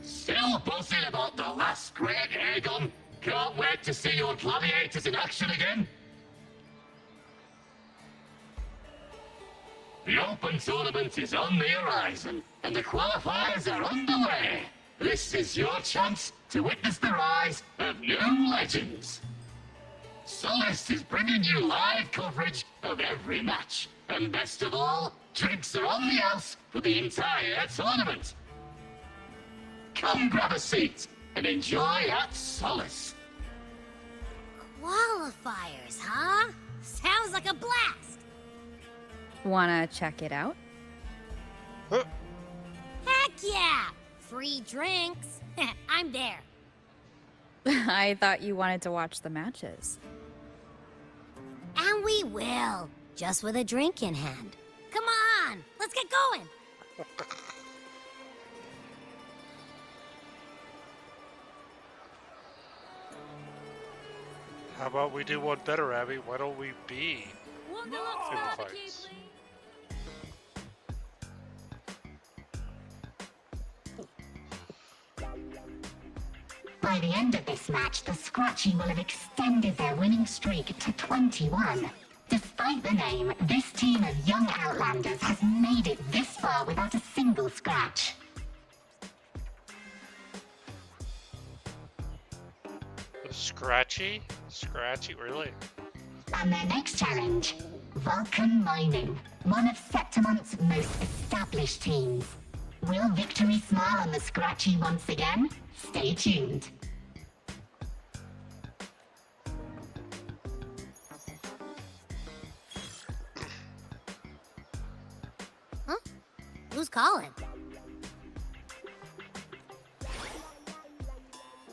Speaker 4: Still buzzing about the last great Aegon? Can't wait to see your gladiators in action again. The Open Tournament is on the horizon, and the qualifiers are underway. This is your chance to witness the rise of new legends. Solace is bringing you live coverage of every match, and best of all, drinks are on the house for the entire tournament. Come grab a seat and enjoy at Solace.
Speaker 6: Qualifiers, huh? Sounds like a blast!
Speaker 7: Wanna check it out?
Speaker 6: Heck yeah! Free drinks. I'm there.
Speaker 7: I thought you wanted to watch the matches.
Speaker 6: And we will. Just with a drink in hand. Come on! Let's get going!
Speaker 1: How about we do one better, Abby? Why don't we be in the fights?
Speaker 4: By the end of this match, the Scratchy will have extended their winning streak to 21. Despite the name, this team of young Outlanders has made it this far without a single scratch.
Speaker 1: Scratchy? Scratchy, really?
Speaker 4: And their next challenge, Vulcan Mining, one of Septimont's most established teams. Will victory smile on the Scratchy once again? Stay tuned.
Speaker 6: Huh? Who's calling?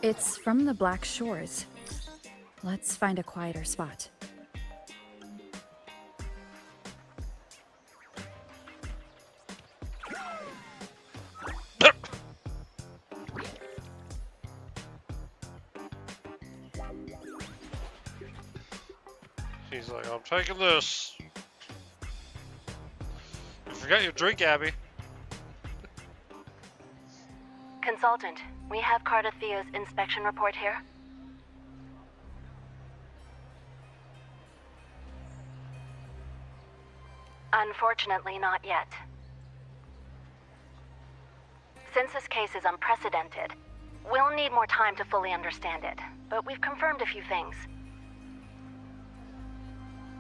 Speaker 7: It's from the Black Shores. Let's find a quieter spot.
Speaker 1: He's like, I'm taking this. You forgot your drink, Abby.
Speaker 11: Consultant, we have Cardathea's inspection report here. Unfortunately, not yet. Since this case is unprecedented, we'll need more time to fully understand it, but we've confirmed a few things.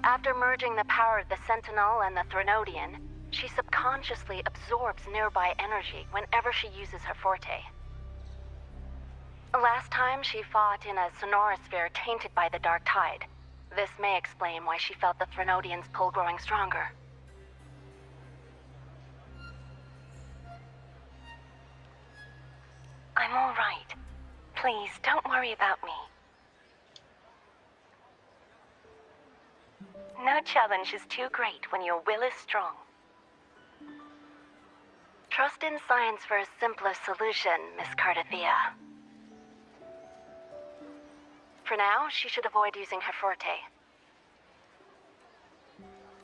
Speaker 11: After merging the power of the Sentinel and the Threnodian, she subconsciously absorbs nearby energy whenever she uses her forte. Last time she fought in a sonorosphere tainted by the Dark Tide. This may explain why she felt the Threnodian's pull growing stronger. I'm all right. Please, don't worry about me. No challenge is too great when your will is strong. Trust in science for a simpler solution, Miss Cardathea. For now, she should avoid using her forte.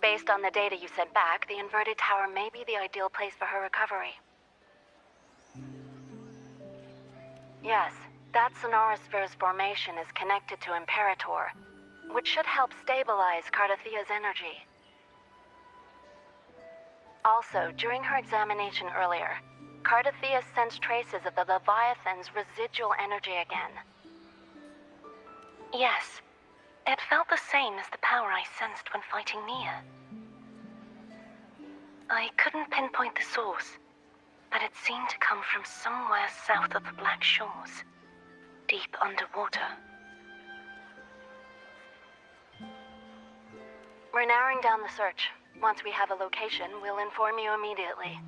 Speaker 11: Based on the data you sent back, the inverted tower may be the ideal place for her recovery. Yes, that Sonorosphere's formation is connected to Imperator, which should help stabilize Cardathea's energy. Also, during her examination earlier, Cardathea sensed traces of the Leviathan's residual energy again. Yes, it felt the same as the power I sensed when fighting Nia. I couldn't pinpoint the source, but it seemed to come from somewhere south of the Black Shores, deep underwater. We're narrowing down the search. Once we have a location, we'll inform you immediately.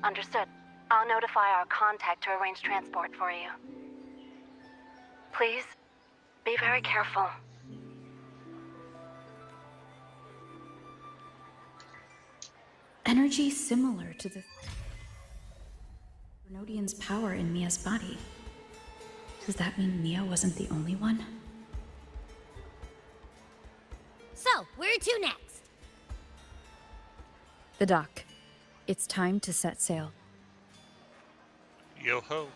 Speaker 11: Understood. I'll notify our contact to arrange transport for you. Please, be very careful.
Speaker 7: Energy similar to the Threnodian's power in Mia's body. Does that mean Mia wasn't the only one?
Speaker 6: So, where to next?
Speaker 7: The dock. It's time to set sail.
Speaker 1: Yo-ho.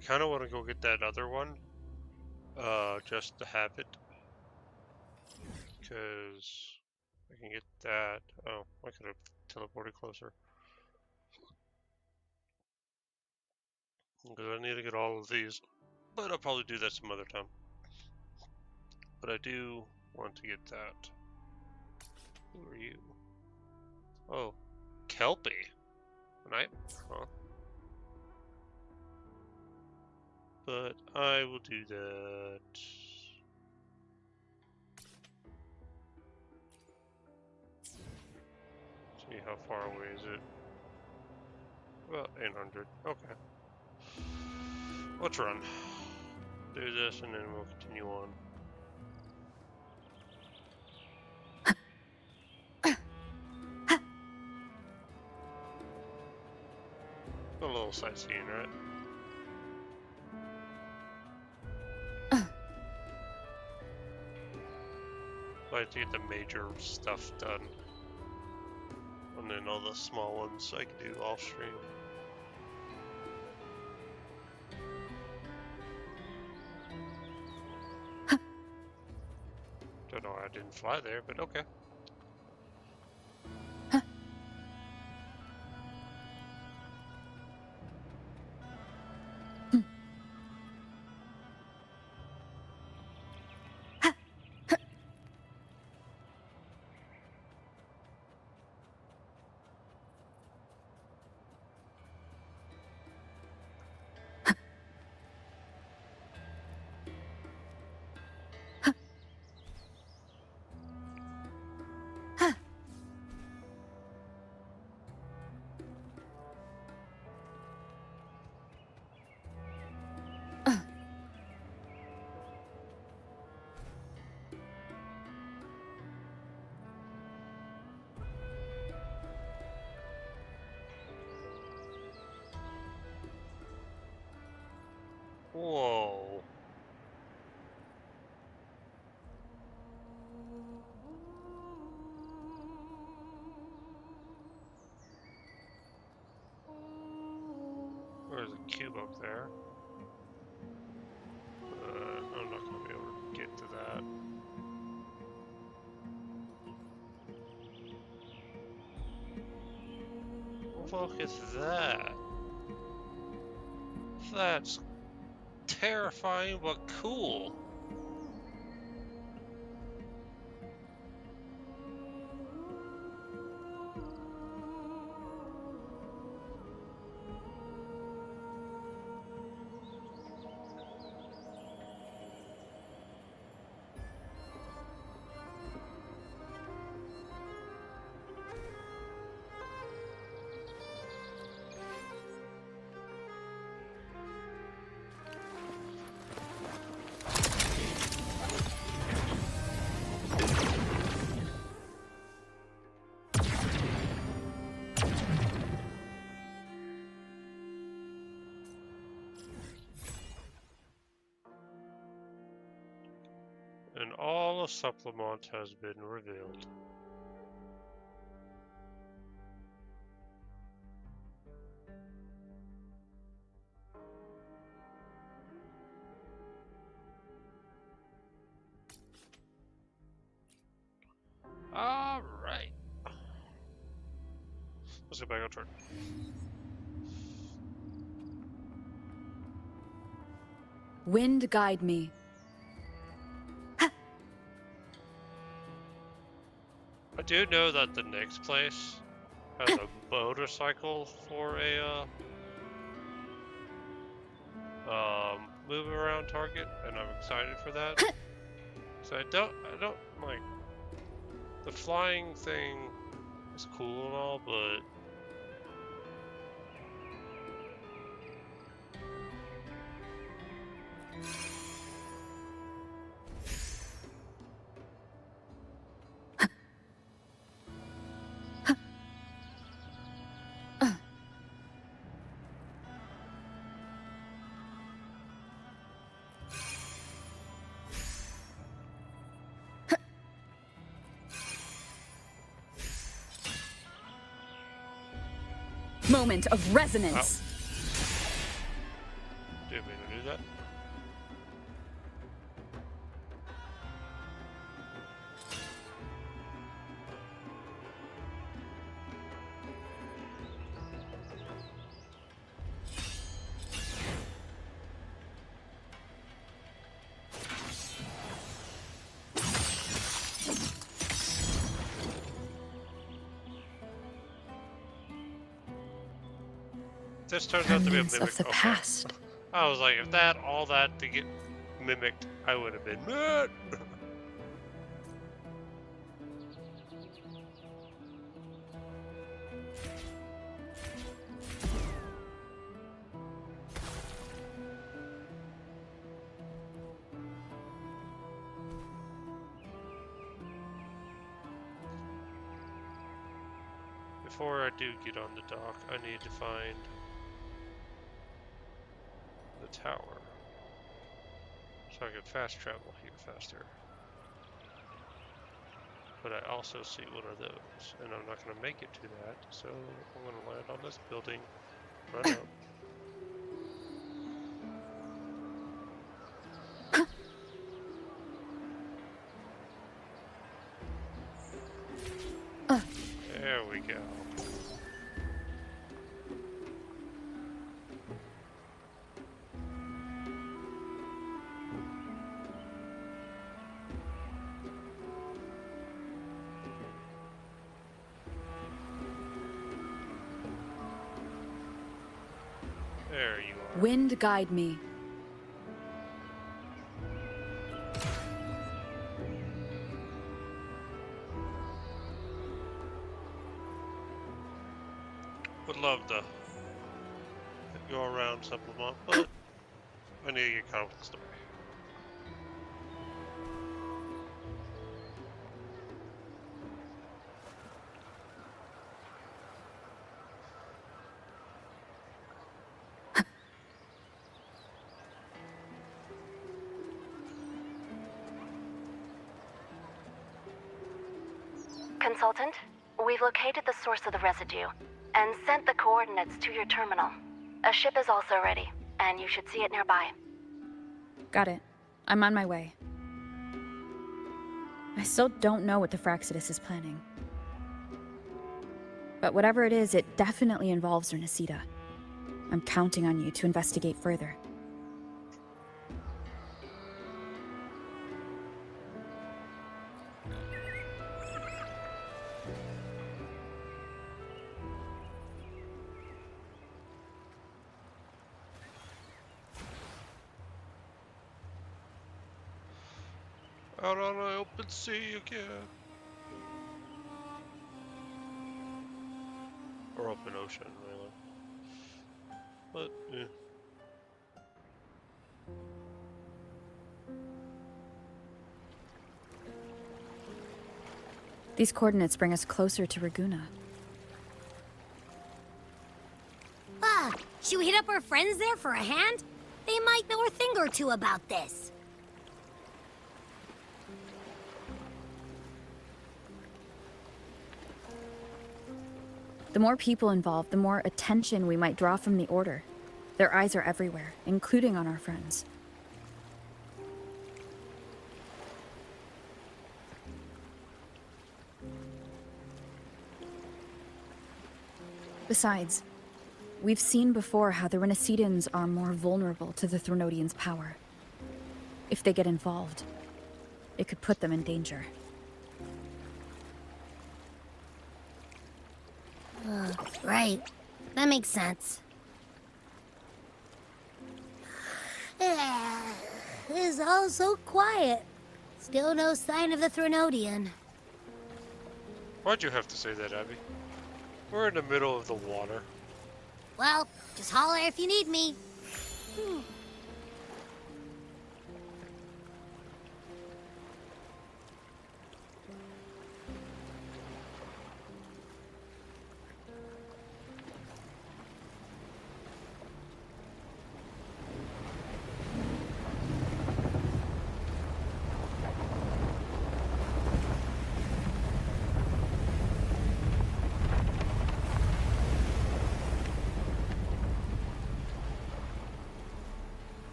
Speaker 1: I kind of want to go get that other one, just to have it, because I can get that. Oh, I could have teleported closer. Because I need to get all of these. But I'll probably do that some other time. But I do want to get that. Who are you? Oh, Kelpie. Right? Huh. But I will do that. See how far away is it? About 800. Okay. Let's run. Do this and then we'll continue on. A little sightseeing, right? Like to get the major stuff done. And then all the small ones I can do off stream. Don't know why I didn't fly there, but okay. Whoa. There's a cube up there. I'm not going to be able to get to that. Look at that. That's terrifying but cool. And all of Supplement has been revealed. All right. Let's get back on track.
Speaker 11: Wind guide me.
Speaker 1: I do know that the next place has a motorcycle for a move around target, and I'm excited for that. So I don't like the flying thing is cool and all, but
Speaker 11: Moment of resonance.
Speaker 1: Didn't mean to do that. This turns out to be a
Speaker 7: Remnants
Speaker 1: mimic.
Speaker 7: of the
Speaker 1: Okay.
Speaker 7: past.
Speaker 1: I was like, if all that to get mimicked, I would have been mad. Before I do get on the dock, I need to find the tower so I can fast travel here faster. But I also see one of those, and I'm not going to make it to that, so I'm going to land on this building, run up. There we go. There you are.
Speaker 16: Wind guide me.
Speaker 1: Would love to go around supplement, but I need to get caught up with the story.
Speaker 18: Consultant, we've located the source of the residue and sent the coordinates to your terminal. A ship is also ready, and you should see it nearby.
Speaker 7: Got it. I'm on my way. I still don't know what the Fraxidus is planning. But whatever it is, it definitely involves Renesita. I'm counting on you to investigate further.
Speaker 1: Out on the open sea again. Or open ocean, really. But, yeah.
Speaker 7: These coordinates bring us closer to Raguna.
Speaker 6: Ah, should we hit up our friends there for a hand? They might know a thing or two about this.
Speaker 7: The more people involved, the more attention we might draw from the Order. Their eyes are everywhere, including on our friends. Besides, we've seen before how the Renesitans are more vulnerable to the Threnodians' power. If they get involved, it could put them in danger.
Speaker 6: Right. That makes sense. It's all so quiet. Still no sign of the Threnodian.
Speaker 1: Why'd you have to say that, Abby? We're in the middle of the water.
Speaker 6: Well, just holler if you need me.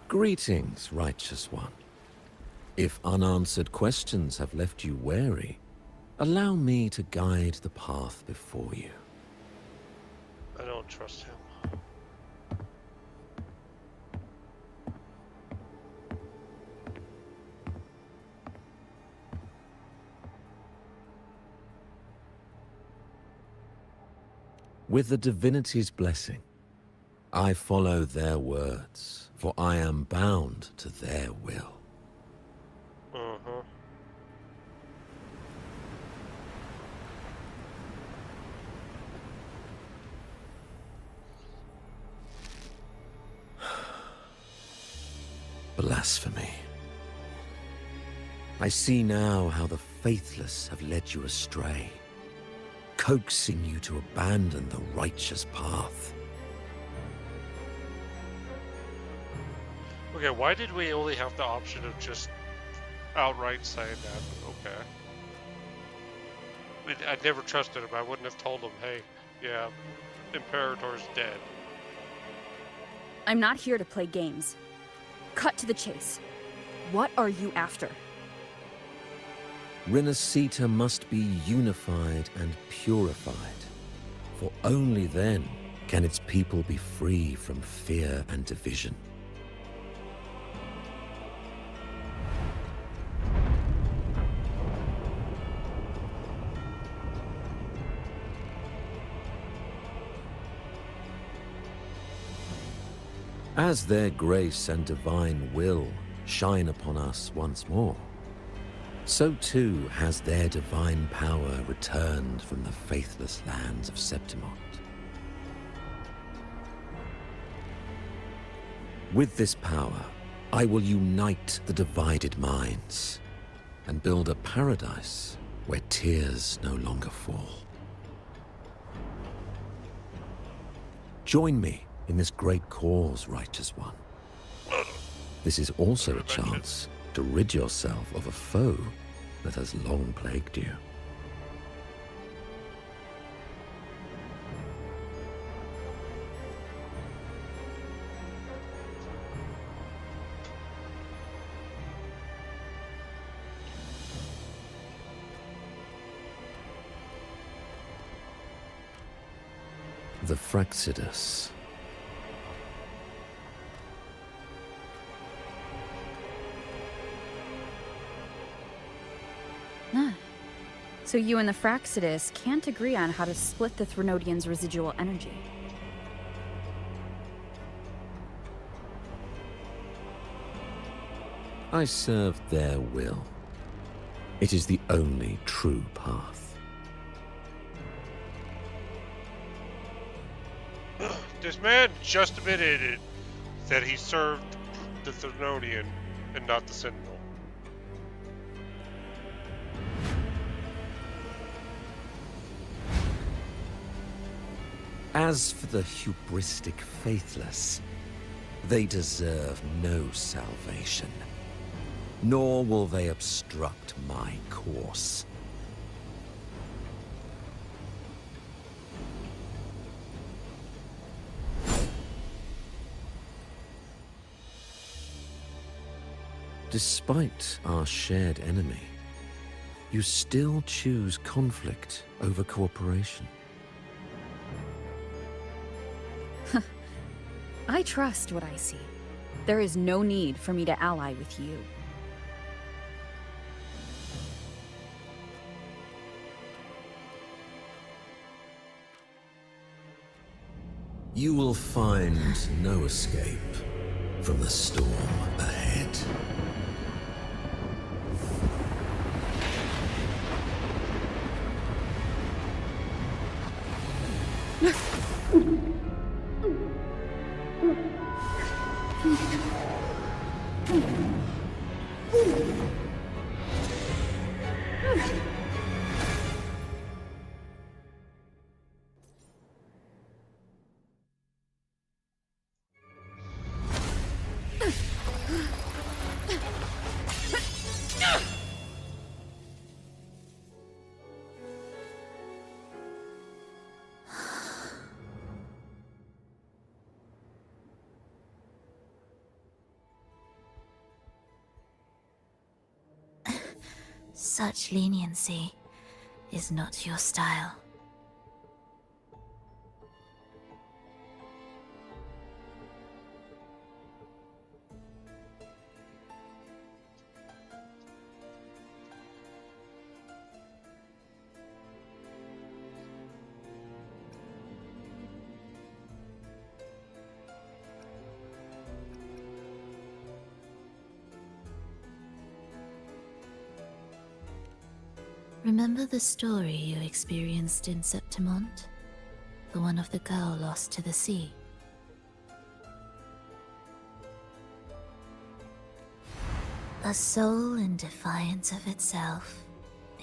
Speaker 17: Greetings, righteous one. If unanswered questions have left you wary, allow me to guide the path before you.
Speaker 1: I don't trust him.
Speaker 17: With the divinity's blessing, I follow their words, for I am bound to their will.
Speaker 1: Uh-huh.
Speaker 17: Blasphemy. I see now how the faithless have led you astray, coaxing you to abandon the righteous path.
Speaker 1: Okay, why did we only have the option of just outright saying that? Okay. I mean, I never trusted him. I wouldn't have told him, hey, yeah, Imperator's dead.
Speaker 19: I'm not here to play games. Cut to the chase. What are you after?
Speaker 17: Rinascita must be unified and purified, for only then can its people be free from fear and division. As their grace and divine will shine upon us once more, so too has their divine power returned from the faithless lands of Septimont. With this power, I will unite the divided minds and build a paradise where tears no longer fall. Join me in this great cause, Righteous One. This is also a chance to rid yourself of a foe that has long plagued you. The Fraxidus.
Speaker 19: So you and the Fraxidus can't agree on how to split the Threnodian's residual energy.
Speaker 17: I serve their will. It is the only true path.
Speaker 1: This man just admitted that he served the Threnodian and not the Sentinel.
Speaker 17: As for the hubristic faithless, they deserve no salvation, nor will they obstruct my course. Despite our shared enemy, you still choose conflict over cooperation.
Speaker 19: I trust what I see. There is no need for me to ally with you.
Speaker 17: You will find no escape from the storm ahead.
Speaker 3: Such leniency is not your style. Remember the story you experienced in Septimont? The one of the girl lost to the sea? A soul in defiance of itself,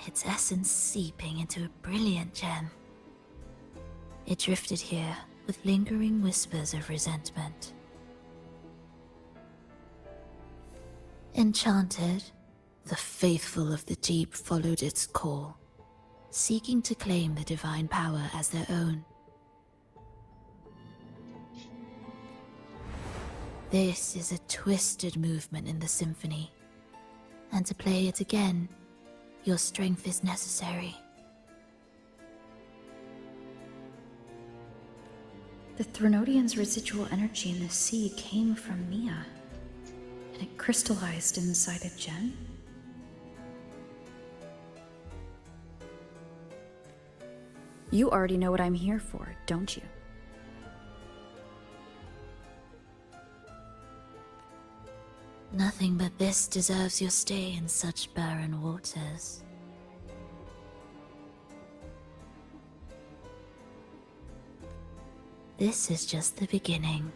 Speaker 3: its essence seeping into a brilliant gem. It drifted here with lingering whispers of resentment. Enchanted, the faithful of the deep followed its call, seeking to claim the divine power as their own. This is a twisted movement in the symphony, and to play it again, your strength is necessary.
Speaker 7: The Threnodian's residual energy in the sea came from Mia, and it crystallized inside a gem?
Speaker 19: You already know what I'm here for, don't you?
Speaker 3: Nothing but this deserves your stay in such barren waters. This is just the beginning.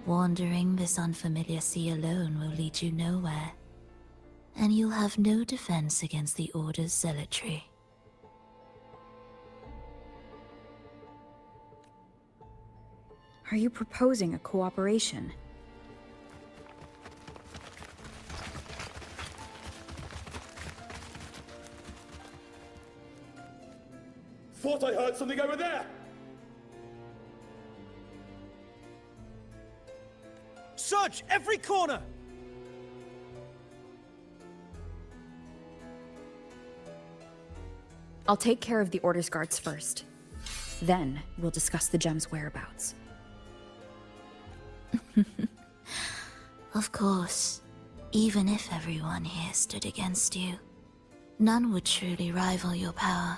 Speaker 3: Wandering this unfamiliar sea alone will lead you nowhere, and you'll have no defense against the Order's zealotry.
Speaker 19: Are you proposing a cooperation?
Speaker 9: Thought I heard something over there!
Speaker 13: Search every corner!
Speaker 19: I'll take care of the Order's guards first. Then, we'll discuss the gem's whereabouts.
Speaker 3: Of course, even if everyone here stood against you, none would truly rival your power.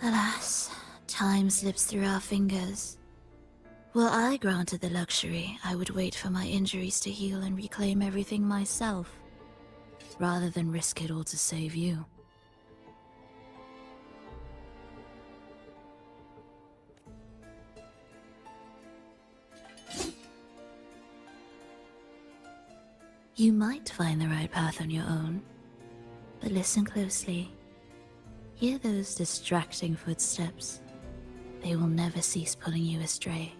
Speaker 3: Alas, time slips through our fingers. Were I granted the luxury, I would wait for my injuries to heal and reclaim everything myself, rather than risk it all to save you. You might find the right path on your own, but listen closely. Hear those distracting footsteps. They will never cease pulling you astray.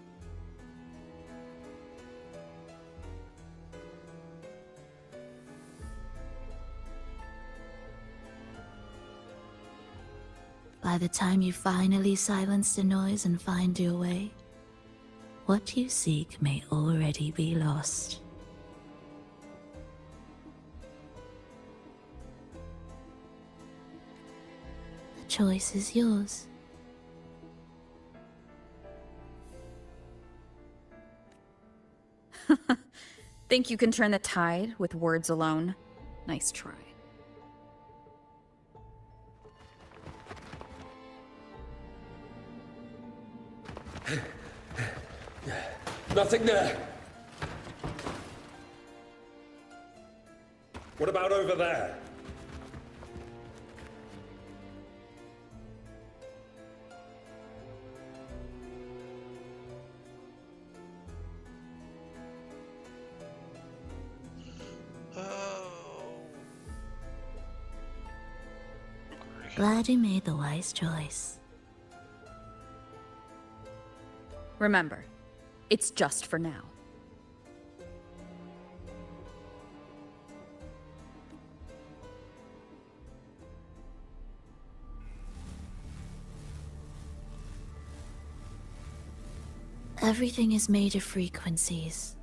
Speaker 3: By the time you finally silence the noise and find your way, what you seek may already be lost. The choice is yours.
Speaker 19: Think you can turn the tide with words alone? Nice try.
Speaker 9: Nothing there! What about over there?
Speaker 3: Glad you made the wise choice.
Speaker 19: Remember, it's just for now.
Speaker 3: Everything is made of frequencies.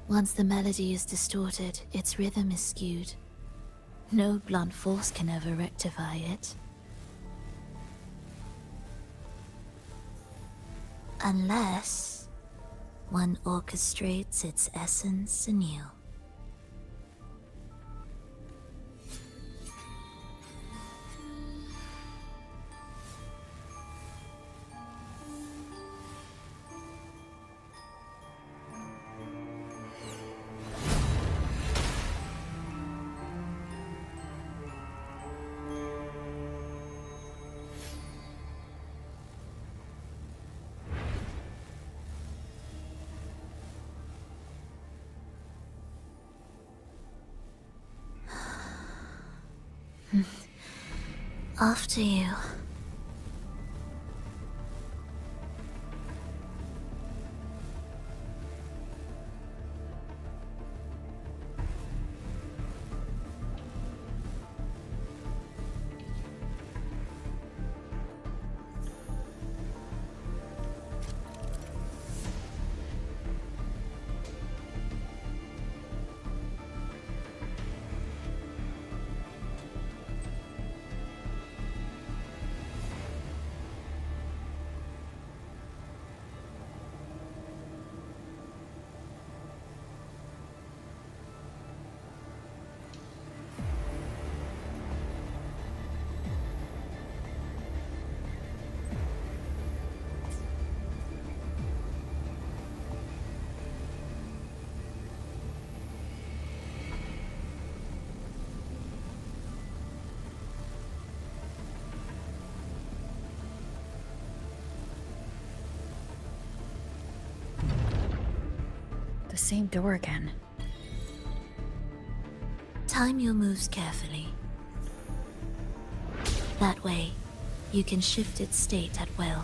Speaker 3: Once the melody is distorted, its rhythm is skewed. No blunt force can ever rectify it. Unless one orchestrates its essence anew. After you.
Speaker 7: The same door again.
Speaker 3: Time your moves carefully. That way, you can shift its state at will.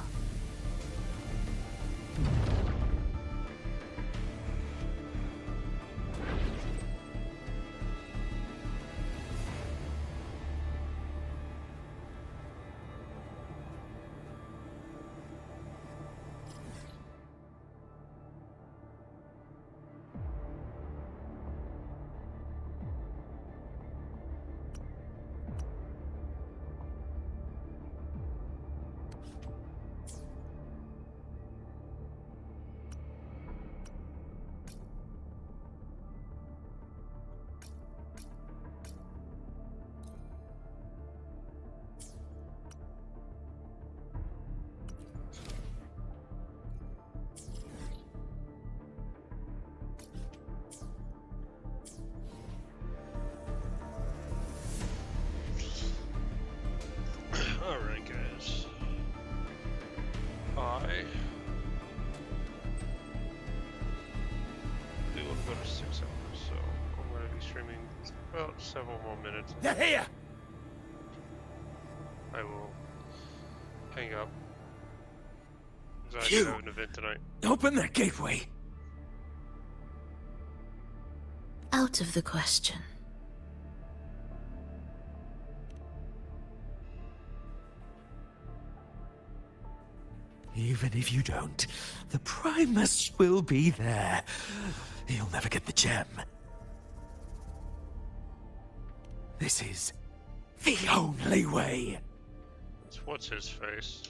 Speaker 1: Alright, guys. I do want to go to 6 hours, so I'm going to be streaming about several more minutes.
Speaker 13: They're here!
Speaker 1: I will hang up. Because I
Speaker 13: You!
Speaker 1: have an event tonight.
Speaker 13: Open that gateway!
Speaker 3: Out of the question.
Speaker 17: Even if you don't, the Primus will be there. You'll never get the gem. This is the only way.
Speaker 1: It's what's his face.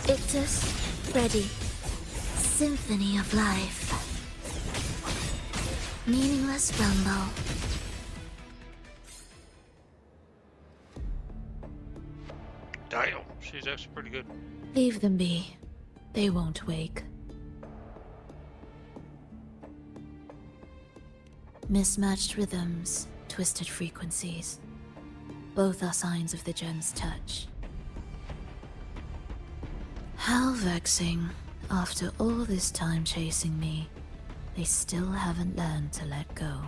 Speaker 3: Ictus, ready. Symphony of life. Meaningless rumble.
Speaker 1: Damn, she's actually pretty good.
Speaker 3: Leave them be. They won't wake. Mismatched rhythms, twisted frequencies. Both are signs of the gem's touch. How vexing. After all this time chasing me, they still haven't learned to let go.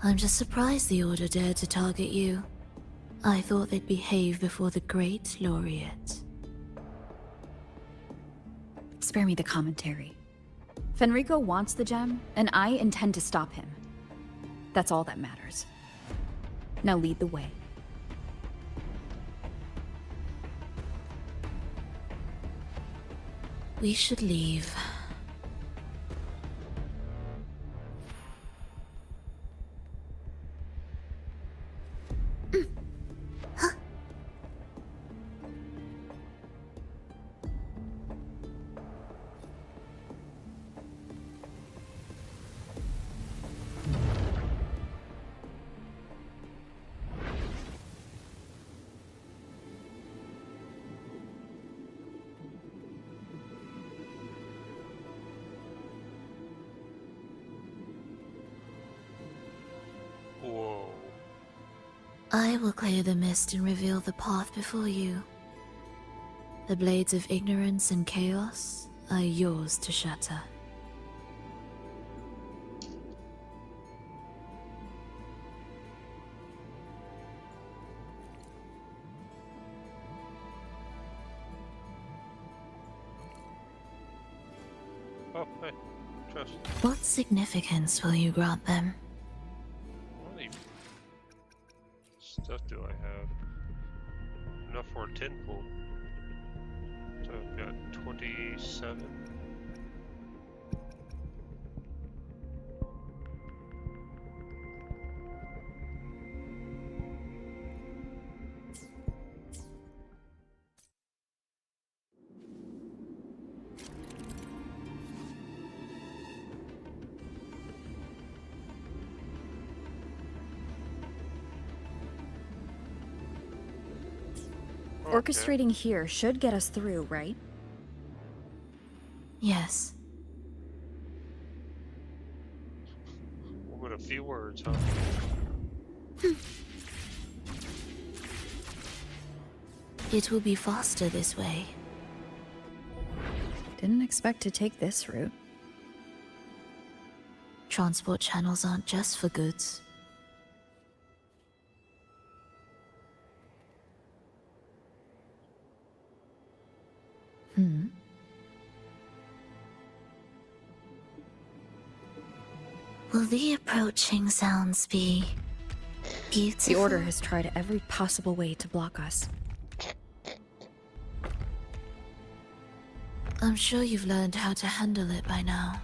Speaker 3: I'm just surprised the Order dared to target you. I thought they'd behave before the great Laureate.
Speaker 7: Spare me the commentary. Fenrico wants the gem, and I intend to stop him. That's all that matters. Now lead the way.
Speaker 3: We should leave. I will clear the mist and reveal the path before you. The blades of ignorance and chaos are yours to shatter.
Speaker 1: Oh, hey, trust.
Speaker 3: What significance will you grant them?
Speaker 1: What even stuff do I have? Enough for a 10 pool. So I've got 27.
Speaker 19: Orchestrating here should get us through, right?
Speaker 3: Yes.
Speaker 1: With a few words, huh?
Speaker 3: It will be faster this way.
Speaker 7: Didn't expect to take this route.
Speaker 3: Transport channels aren't just for goods. Will the approaching sounds be beautiful?
Speaker 7: The Order has tried every possible way to block us.
Speaker 3: I'm sure you've learned how to handle it by now.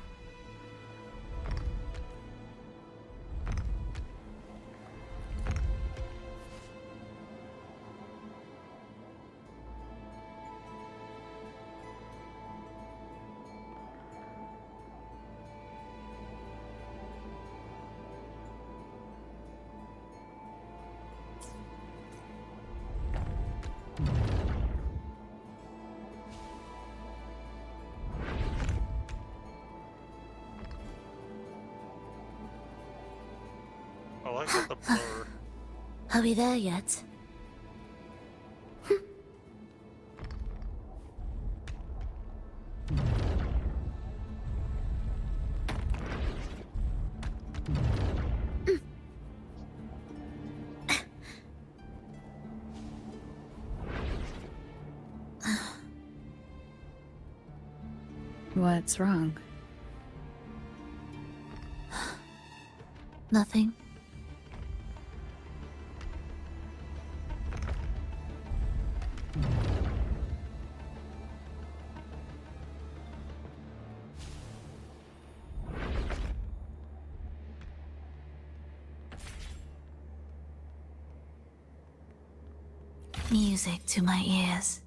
Speaker 1: I like the blur.
Speaker 3: Are we there yet?
Speaker 7: What's wrong?
Speaker 3: Nothing. Music to my ears.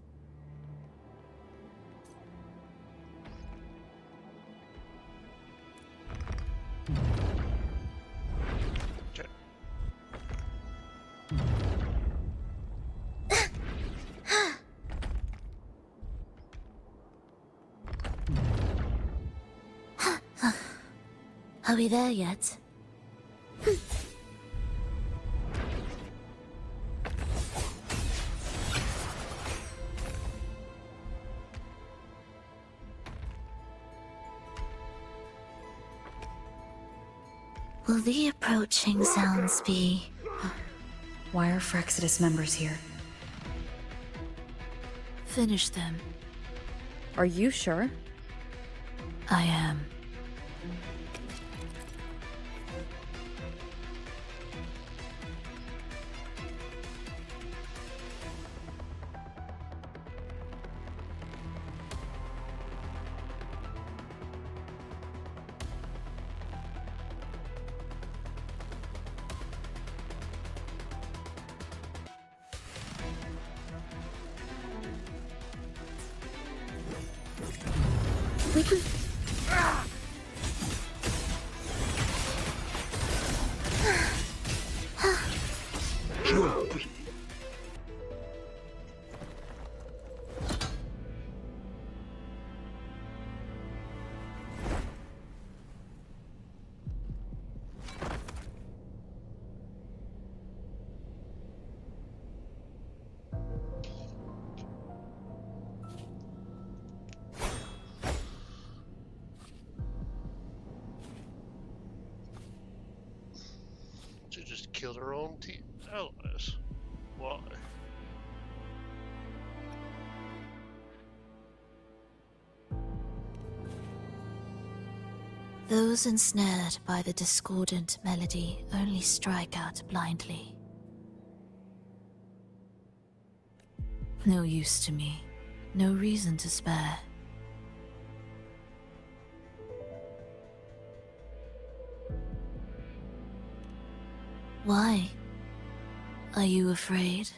Speaker 3: Are we there yet? Will the approaching sounds be...
Speaker 7: Why are Frexodus members here?
Speaker 3: Finish them.
Speaker 7: Are you sure?
Speaker 3: I am. We can...
Speaker 1: just killed her own allies. Why?
Speaker 3: Those ensnared by the discordant melody only strike out blindly. No use to me, no reason to spare. Why? Are you afraid?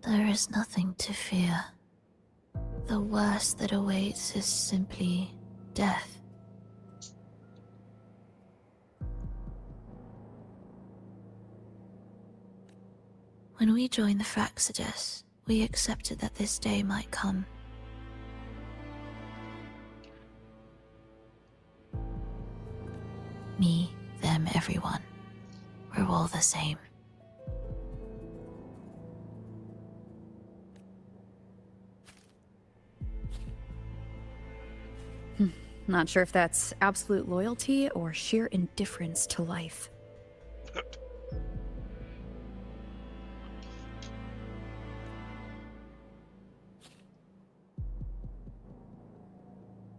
Speaker 3: There is nothing to fear. The worst that awaits is simply death. When we joined the Fraxidus, we accepted that this day might come. Me, them, everyone. We're all the same.
Speaker 7: Not sure if that's absolute loyalty or sheer indifference to life.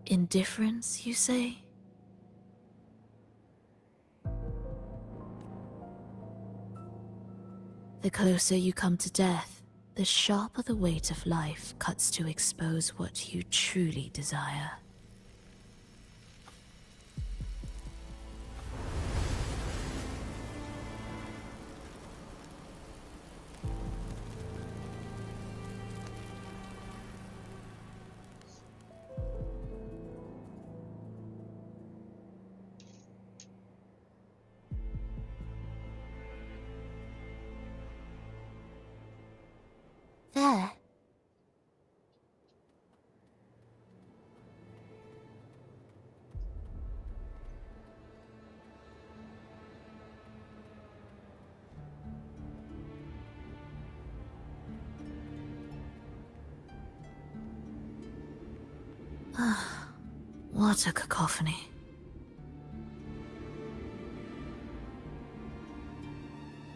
Speaker 3: Indifference, you say? The closer you come to death, the sharper the weight of life cuts to expose what you truly desire. There. Ah, what a cacophony.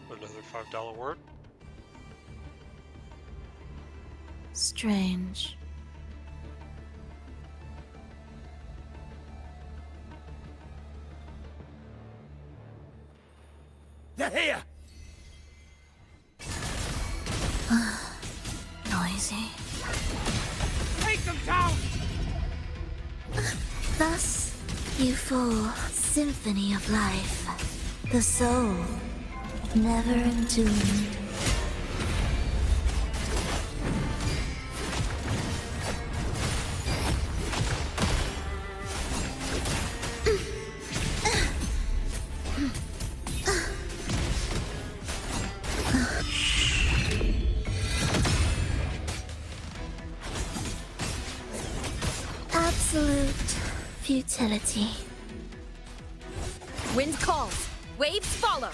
Speaker 1: Another $5 word?
Speaker 3: Strange.
Speaker 13: They're here!
Speaker 3: Noisy.
Speaker 13: Take them down!
Speaker 3: Thus, you fall, symphony of life. The soul, never entombed. Absolute futility.
Speaker 12: Wind calls, waves follow.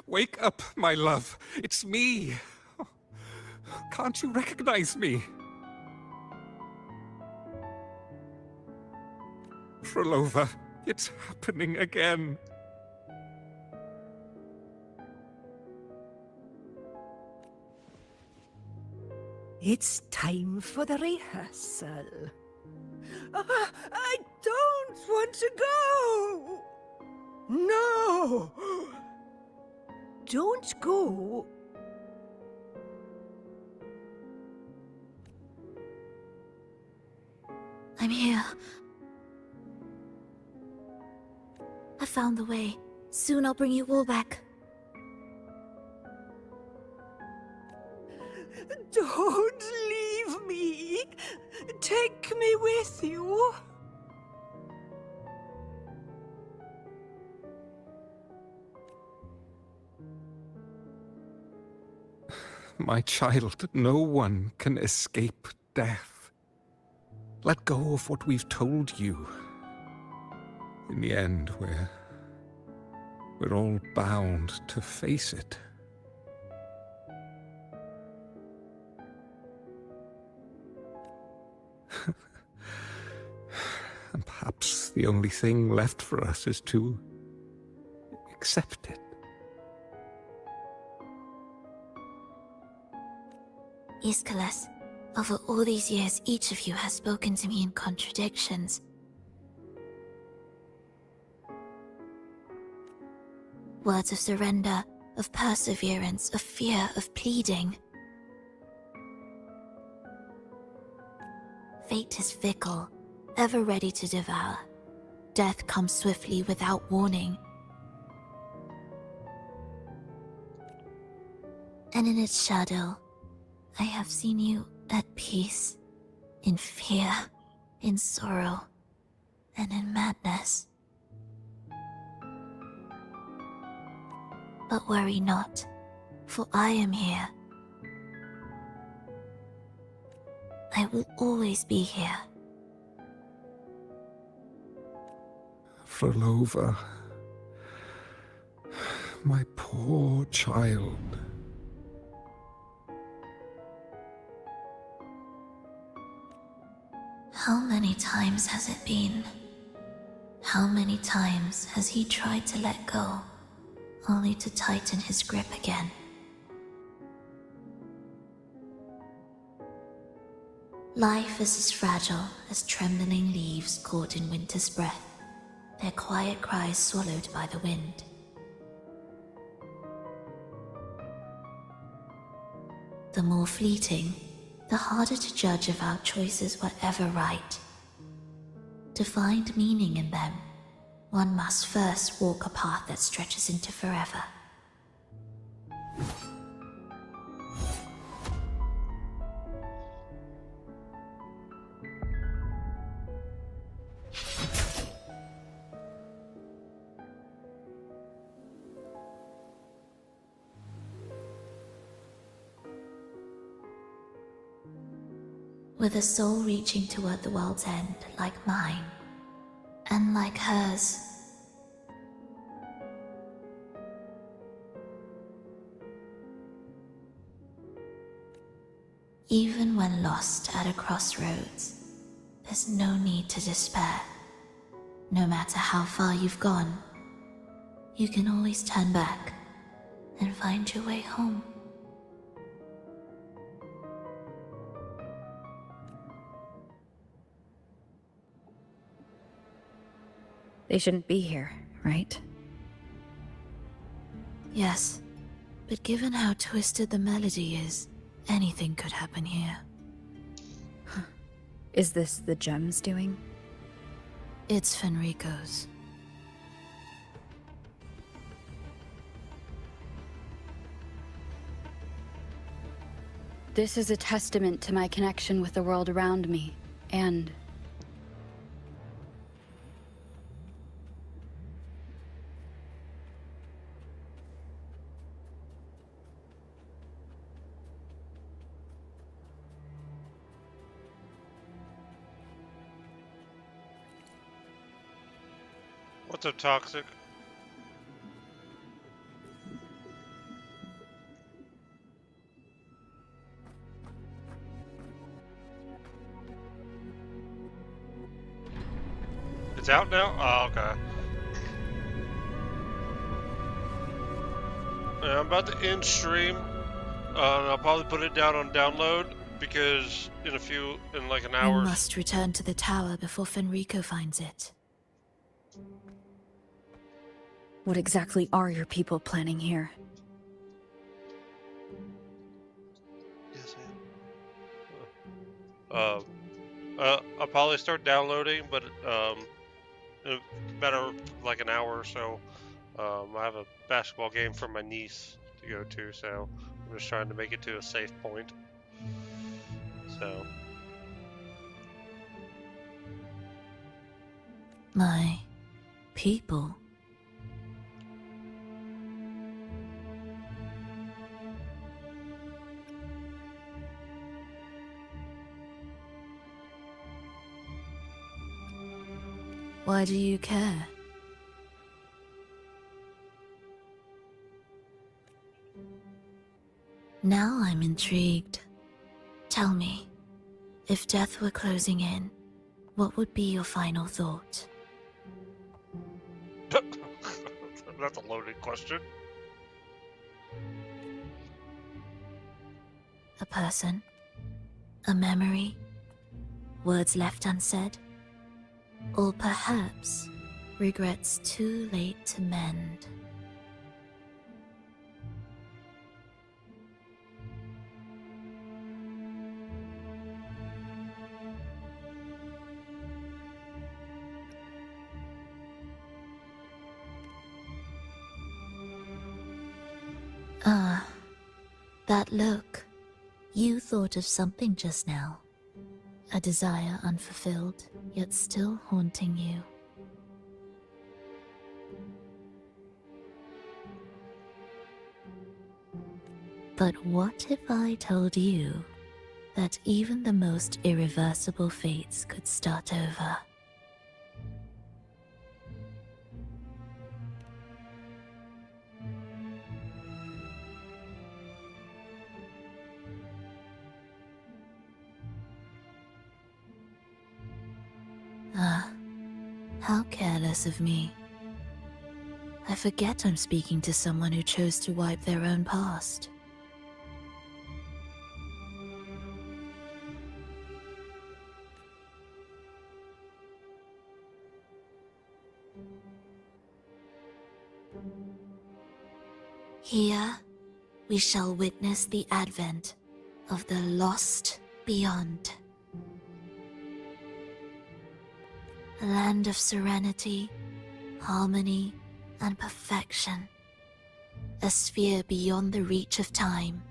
Speaker 17: Wake up, my love. It's me. Can't you recognize me? Frolova, it's happening again.
Speaker 15: It's time for the rehearsal. I don't want to go! No! Don't go.
Speaker 3: I'm here. I found the way. Soon I'll bring you all back.
Speaker 15: Don't leave me. Take me with you.
Speaker 17: my child, no one can escape death. Let go of what we've told you. In the end, we're all bound to face it. And perhaps the only thing left for us is to accept it.
Speaker 3: Aeschylus, over all these years, each of you has spoken to me in contradictions. Words of surrender, of perseverance, of fear, of pleading. Fate is fickle, ever ready to devour. Death comes swiftly without warning. And in its shadow, I have seen you at peace, in fear, in sorrow, and in madness. But worry not, for I am here. I will always be here.
Speaker 17: Frolova, my poor child.
Speaker 3: How many times has it been? How many times has he tried to let go, only to tighten his grip again? Life is as fragile as trembling leaves caught in winter's breath, their quiet cries swallowed by the wind. The more fleeting, the harder to judge if our choices were ever right. To find meaning in them, one must first walk a path that stretches into forever. With a soul reaching toward the world's end like mine, and like hers. Even when lost at a crossroads, there's no need to despair. No matter how far you've gone, you can always turn back and find your way home.
Speaker 7: They shouldn't be here, right?
Speaker 3: Yes, but given how twisted the melody is, anything could happen here.
Speaker 7: Is this the gem's doing?
Speaker 3: It's Fenrico's.
Speaker 19: This is a testament to my connection with the world around me, and...
Speaker 1: What's up, Toxic? It's out now? Oh, okay. Yeah, I'm about to end stream. I'll probably put it down on download because in like an hour.
Speaker 3: We must return to the tower before Fenrico finds it.
Speaker 19: What exactly are your people planning here?
Speaker 1: Yes, I'll probably start downloading, but in about like an hour or so. I have a basketball game for my niece to go to, so I'm just trying to make it to a safe point. So.
Speaker 3: My people. Why do you care? Now I'm intrigued. Tell me, if death were closing in, what would be your final thought?
Speaker 1: That's a loaded question.
Speaker 3: A person? A memory? Words left unsaid? Or perhaps regrets too late to mend? Ah, that look. You thought of something just now. A desire unfulfilled, yet still haunting you. But what if I told you that even the most irreversible fates could start over? Ah, how careless of me. I forget I'm speaking to someone who chose to wipe their own past. Here, we shall witness the advent of the lost beyond. A land of serenity, harmony, and perfection. A sphere beyond the reach of time.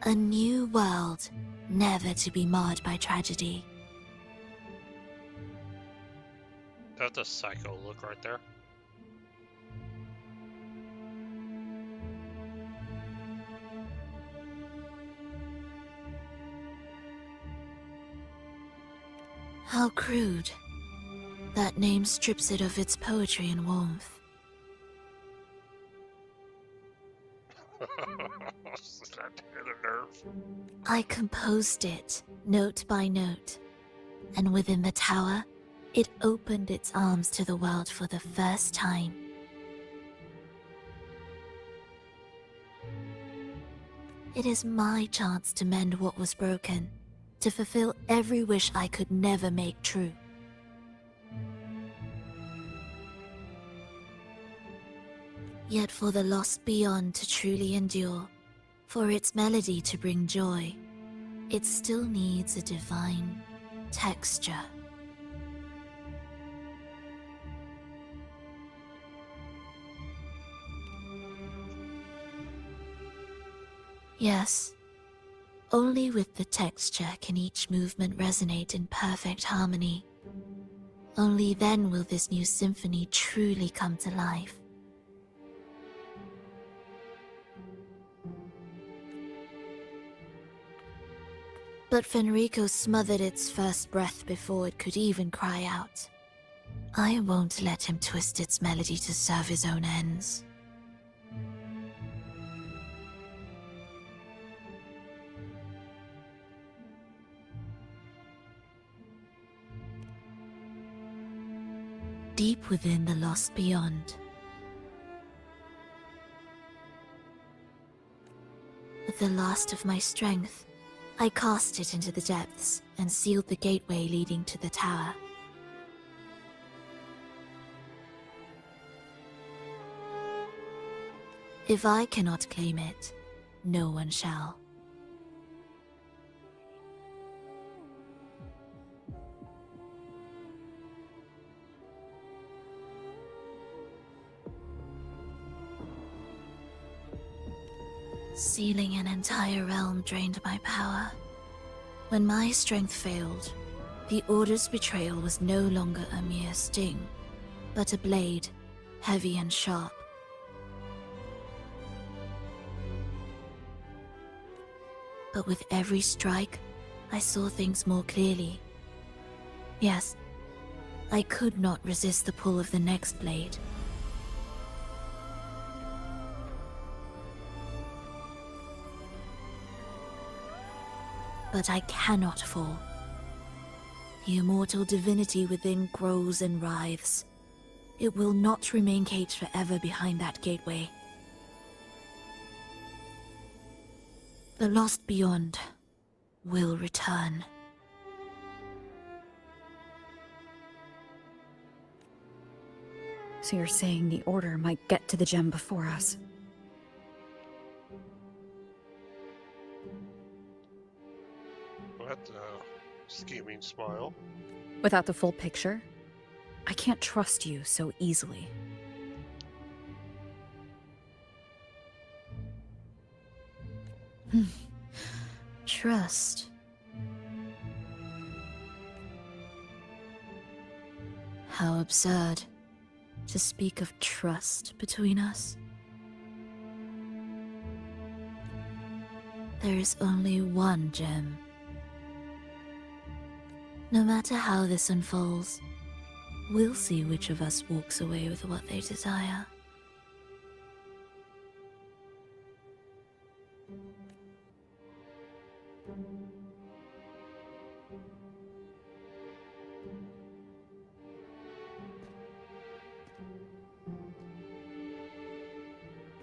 Speaker 3: A new world, never to be marred by tragedy.
Speaker 1: That's a psycho look right there.
Speaker 3: How crude. That name strips it of its poetry and warmth.
Speaker 1: That hit a nerve.
Speaker 3: I composed it, note by note, and within the tower, it opened its arms to the world for the first time. It is my chance to mend what was broken, to fulfill every wish I could never make true. Yet for the lost beyond to truly endure, for its melody to bring joy, it still needs a divine texture. Yes, only with the texture can each movement resonate in perfect harmony. Only then will this new symphony truly come to life. But Fenrico smothered its first breath before it could even cry out. I won't let him twist its melody to serve his own ends. Deep within the lost beyond, with the last of my strength, I cast it into the depths and sealed the gateway leading to the tower. If I cannot claim it, no one shall. Sealing an entire realm drained my power. When my strength failed, the Order's betrayal was no longer a mere sting, but a blade, heavy and sharp. But with every strike, I saw things more clearly. Yes, I could not resist the pull of the next blade. But I cannot fall. The immortal divinity within grows and writhes. It will not remain caged forever behind that gateway. The lost beyond will return.
Speaker 7: So you're saying the Order might get to the gem before us?
Speaker 1: What the scheming smile?
Speaker 7: Without the full picture? I can't trust you so easily.
Speaker 3: Trust. How absurd to speak of trust between us. There is only one gem. No matter how this unfolds, we'll see which of us walks away with what they desire.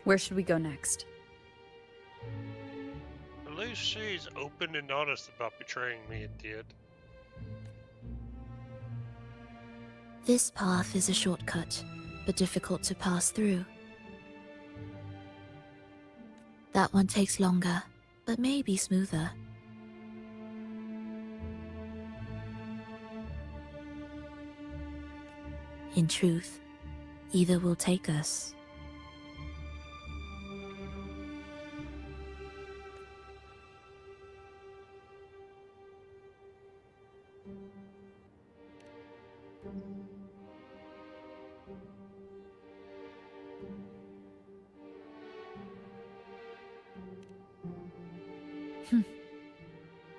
Speaker 7: Where should we go next?
Speaker 1: At least she's open and honest about betraying me at the end.
Speaker 3: This path is a shortcut, but difficult to pass through. That one takes longer, but may be smoother. In truth, either will take us.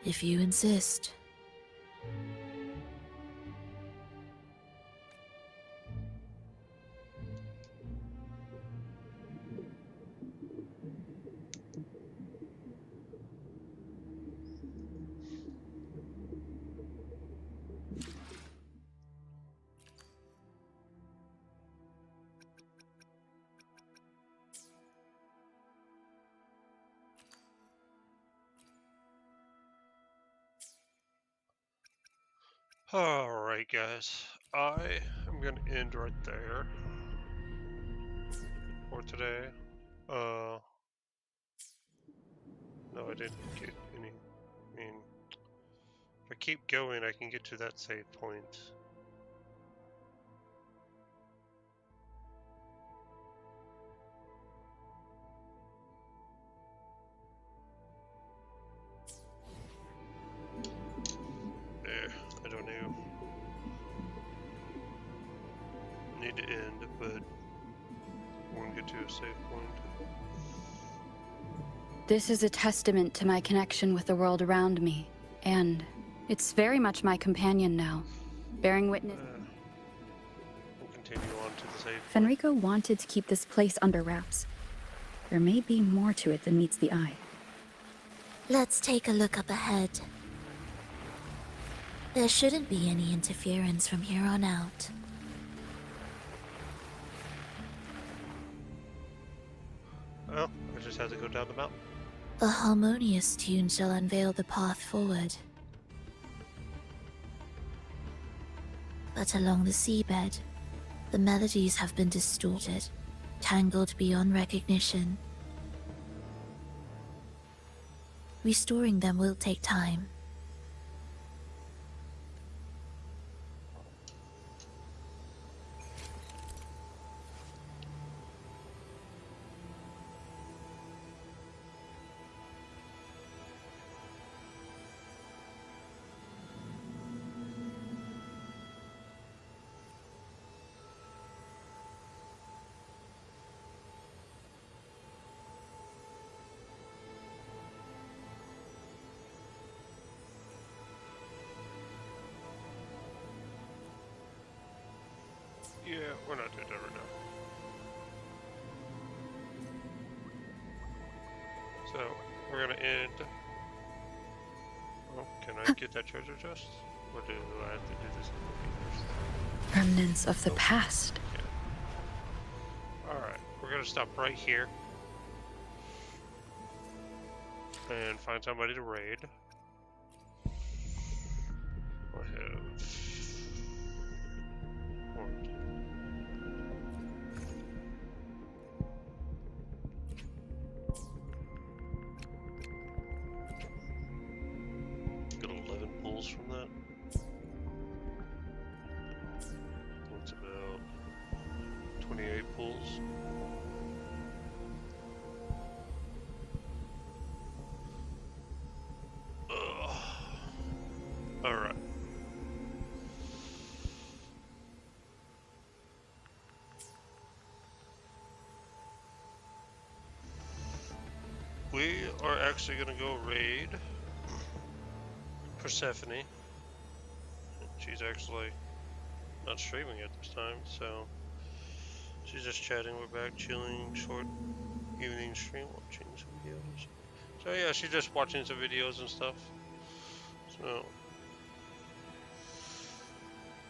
Speaker 3: If you insist.
Speaker 1: Alright guys, I am gonna end right there for today. No, I didn't get any. I mean, if I keep going, I can get to that save point. There, I don't know. Need to end, but I want to get to a save point.
Speaker 19: This is a testament to my connection with the world around me, and it's very much my companion now, bearing witness.
Speaker 1: We'll continue on to the save.
Speaker 19: Fenrico wanted to keep this place under wraps. There may be more to it than meets the eye.
Speaker 3: Let's take a look up ahead. There shouldn't be any interference from here on out.
Speaker 1: Well, I just had to go down the mountain.
Speaker 3: A harmonious tune shall unveil the path forward. But along the seabed, the melodies have been distorted, tangled beyond recognition. Restoring them will take time.
Speaker 1: Yeah, we're not doing that right now. So, we're gonna end... Oh, can I get that treasure chest? Or do I have to do this first?
Speaker 19: Remnants of the past.
Speaker 1: Alright, we're gonna stop right here. And find somebody to raid. I have... Got 11 pulls from that. That's about 28 pulls. Alright. We are actually going to go raid Persephone. She's actually not streaming at this time, so she's just chatting. We're back chilling, short evening stream, watching some videos. So yeah, she's just watching some videos and stuff. So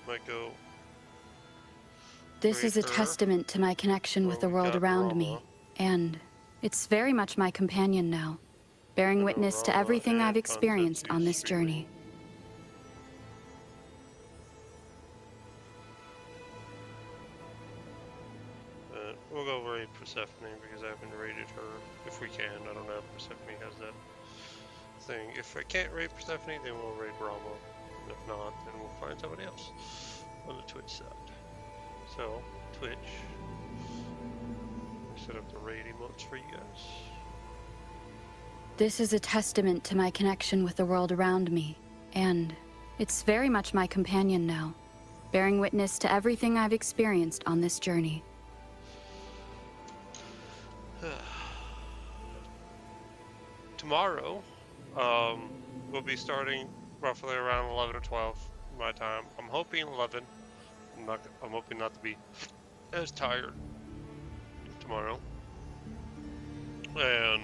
Speaker 1: might go.
Speaker 19: This is a testament to my connection with the world around me, and it's very much my companion now, bearing witness to everything I've experienced on this journey.
Speaker 1: We'll go raid Persephone because I haven't raided her if we can. I don't know if Persephone has that thing. If I can't raid Persephone, then we'll raid Rama. If not, then we'll find somebody else on the Twitch side. So, Twitch. Set up the raid emotes for you guys.
Speaker 19: This is a testament to my connection with the world around me, and it's very much my companion now, bearing witness to everything I've experienced on this journey.
Speaker 1: Tomorrow, we'll be starting roughly around 11 or 12 my time. I'm hoping 11. I'm hoping not to be as tired tomorrow. And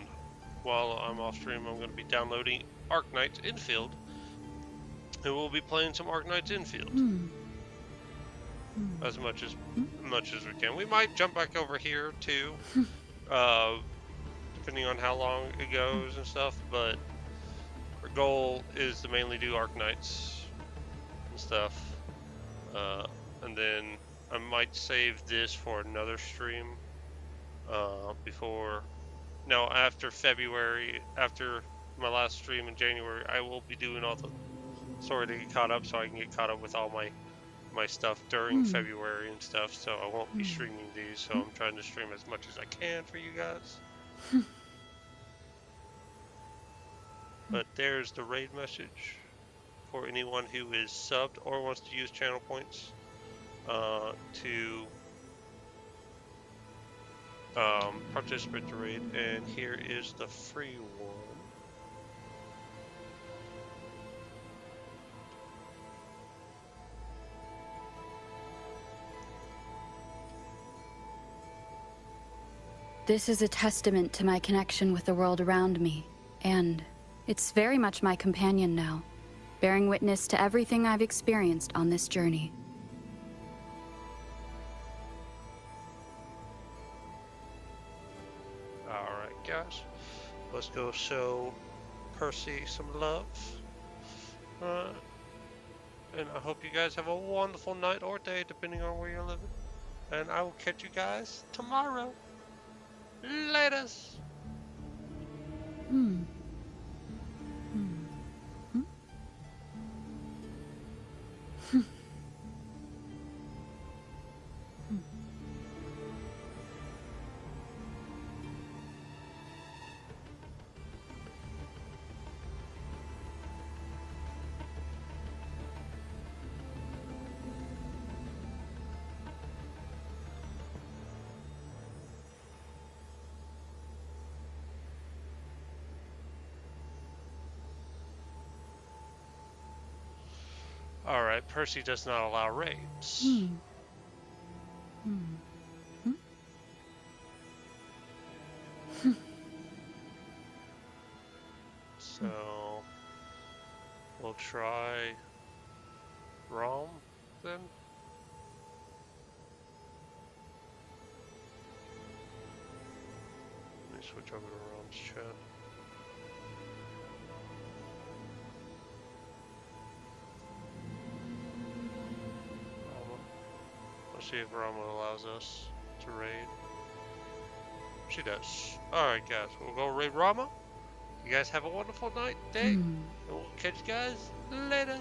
Speaker 1: while I'm off stream, I'm going to be downloading Arknights Infield, and we'll be playing some Arknights Infield as much as we can. We might jump back over here too, depending on how long it goes and stuff. But our goal is to mainly do Arknights and stuff, and then I might save this for another stream after February, after my last stream in January. I will be doing all the story to get caught up, so I can get caught up with all my stuff during February and stuff. So I won't be streaming these, so I'm trying to stream as much as I can for you guys. But there's the raid message for anyone who is subbed or wants to use channel points to participate in the raid. And here is the free one.
Speaker 19: This is a testament to my connection with the world around me, and it's very much my companion now, bearing witness to everything I've experienced on this journey.
Speaker 1: Alright guys, let's go show Percy some love. And I hope you guys have a wonderful night or day, depending on where you're living. And I will catch you guys tomorrow. Laters. Alright, Percy does not allow raids. So we'll try Rom then. Let me switch over to Rom's chat. Rama. Let's see if Rama allows us to raid. She does. Alright guys, we'll go raid Rama. You guys have a wonderful night, day, and we'll catch you guys later.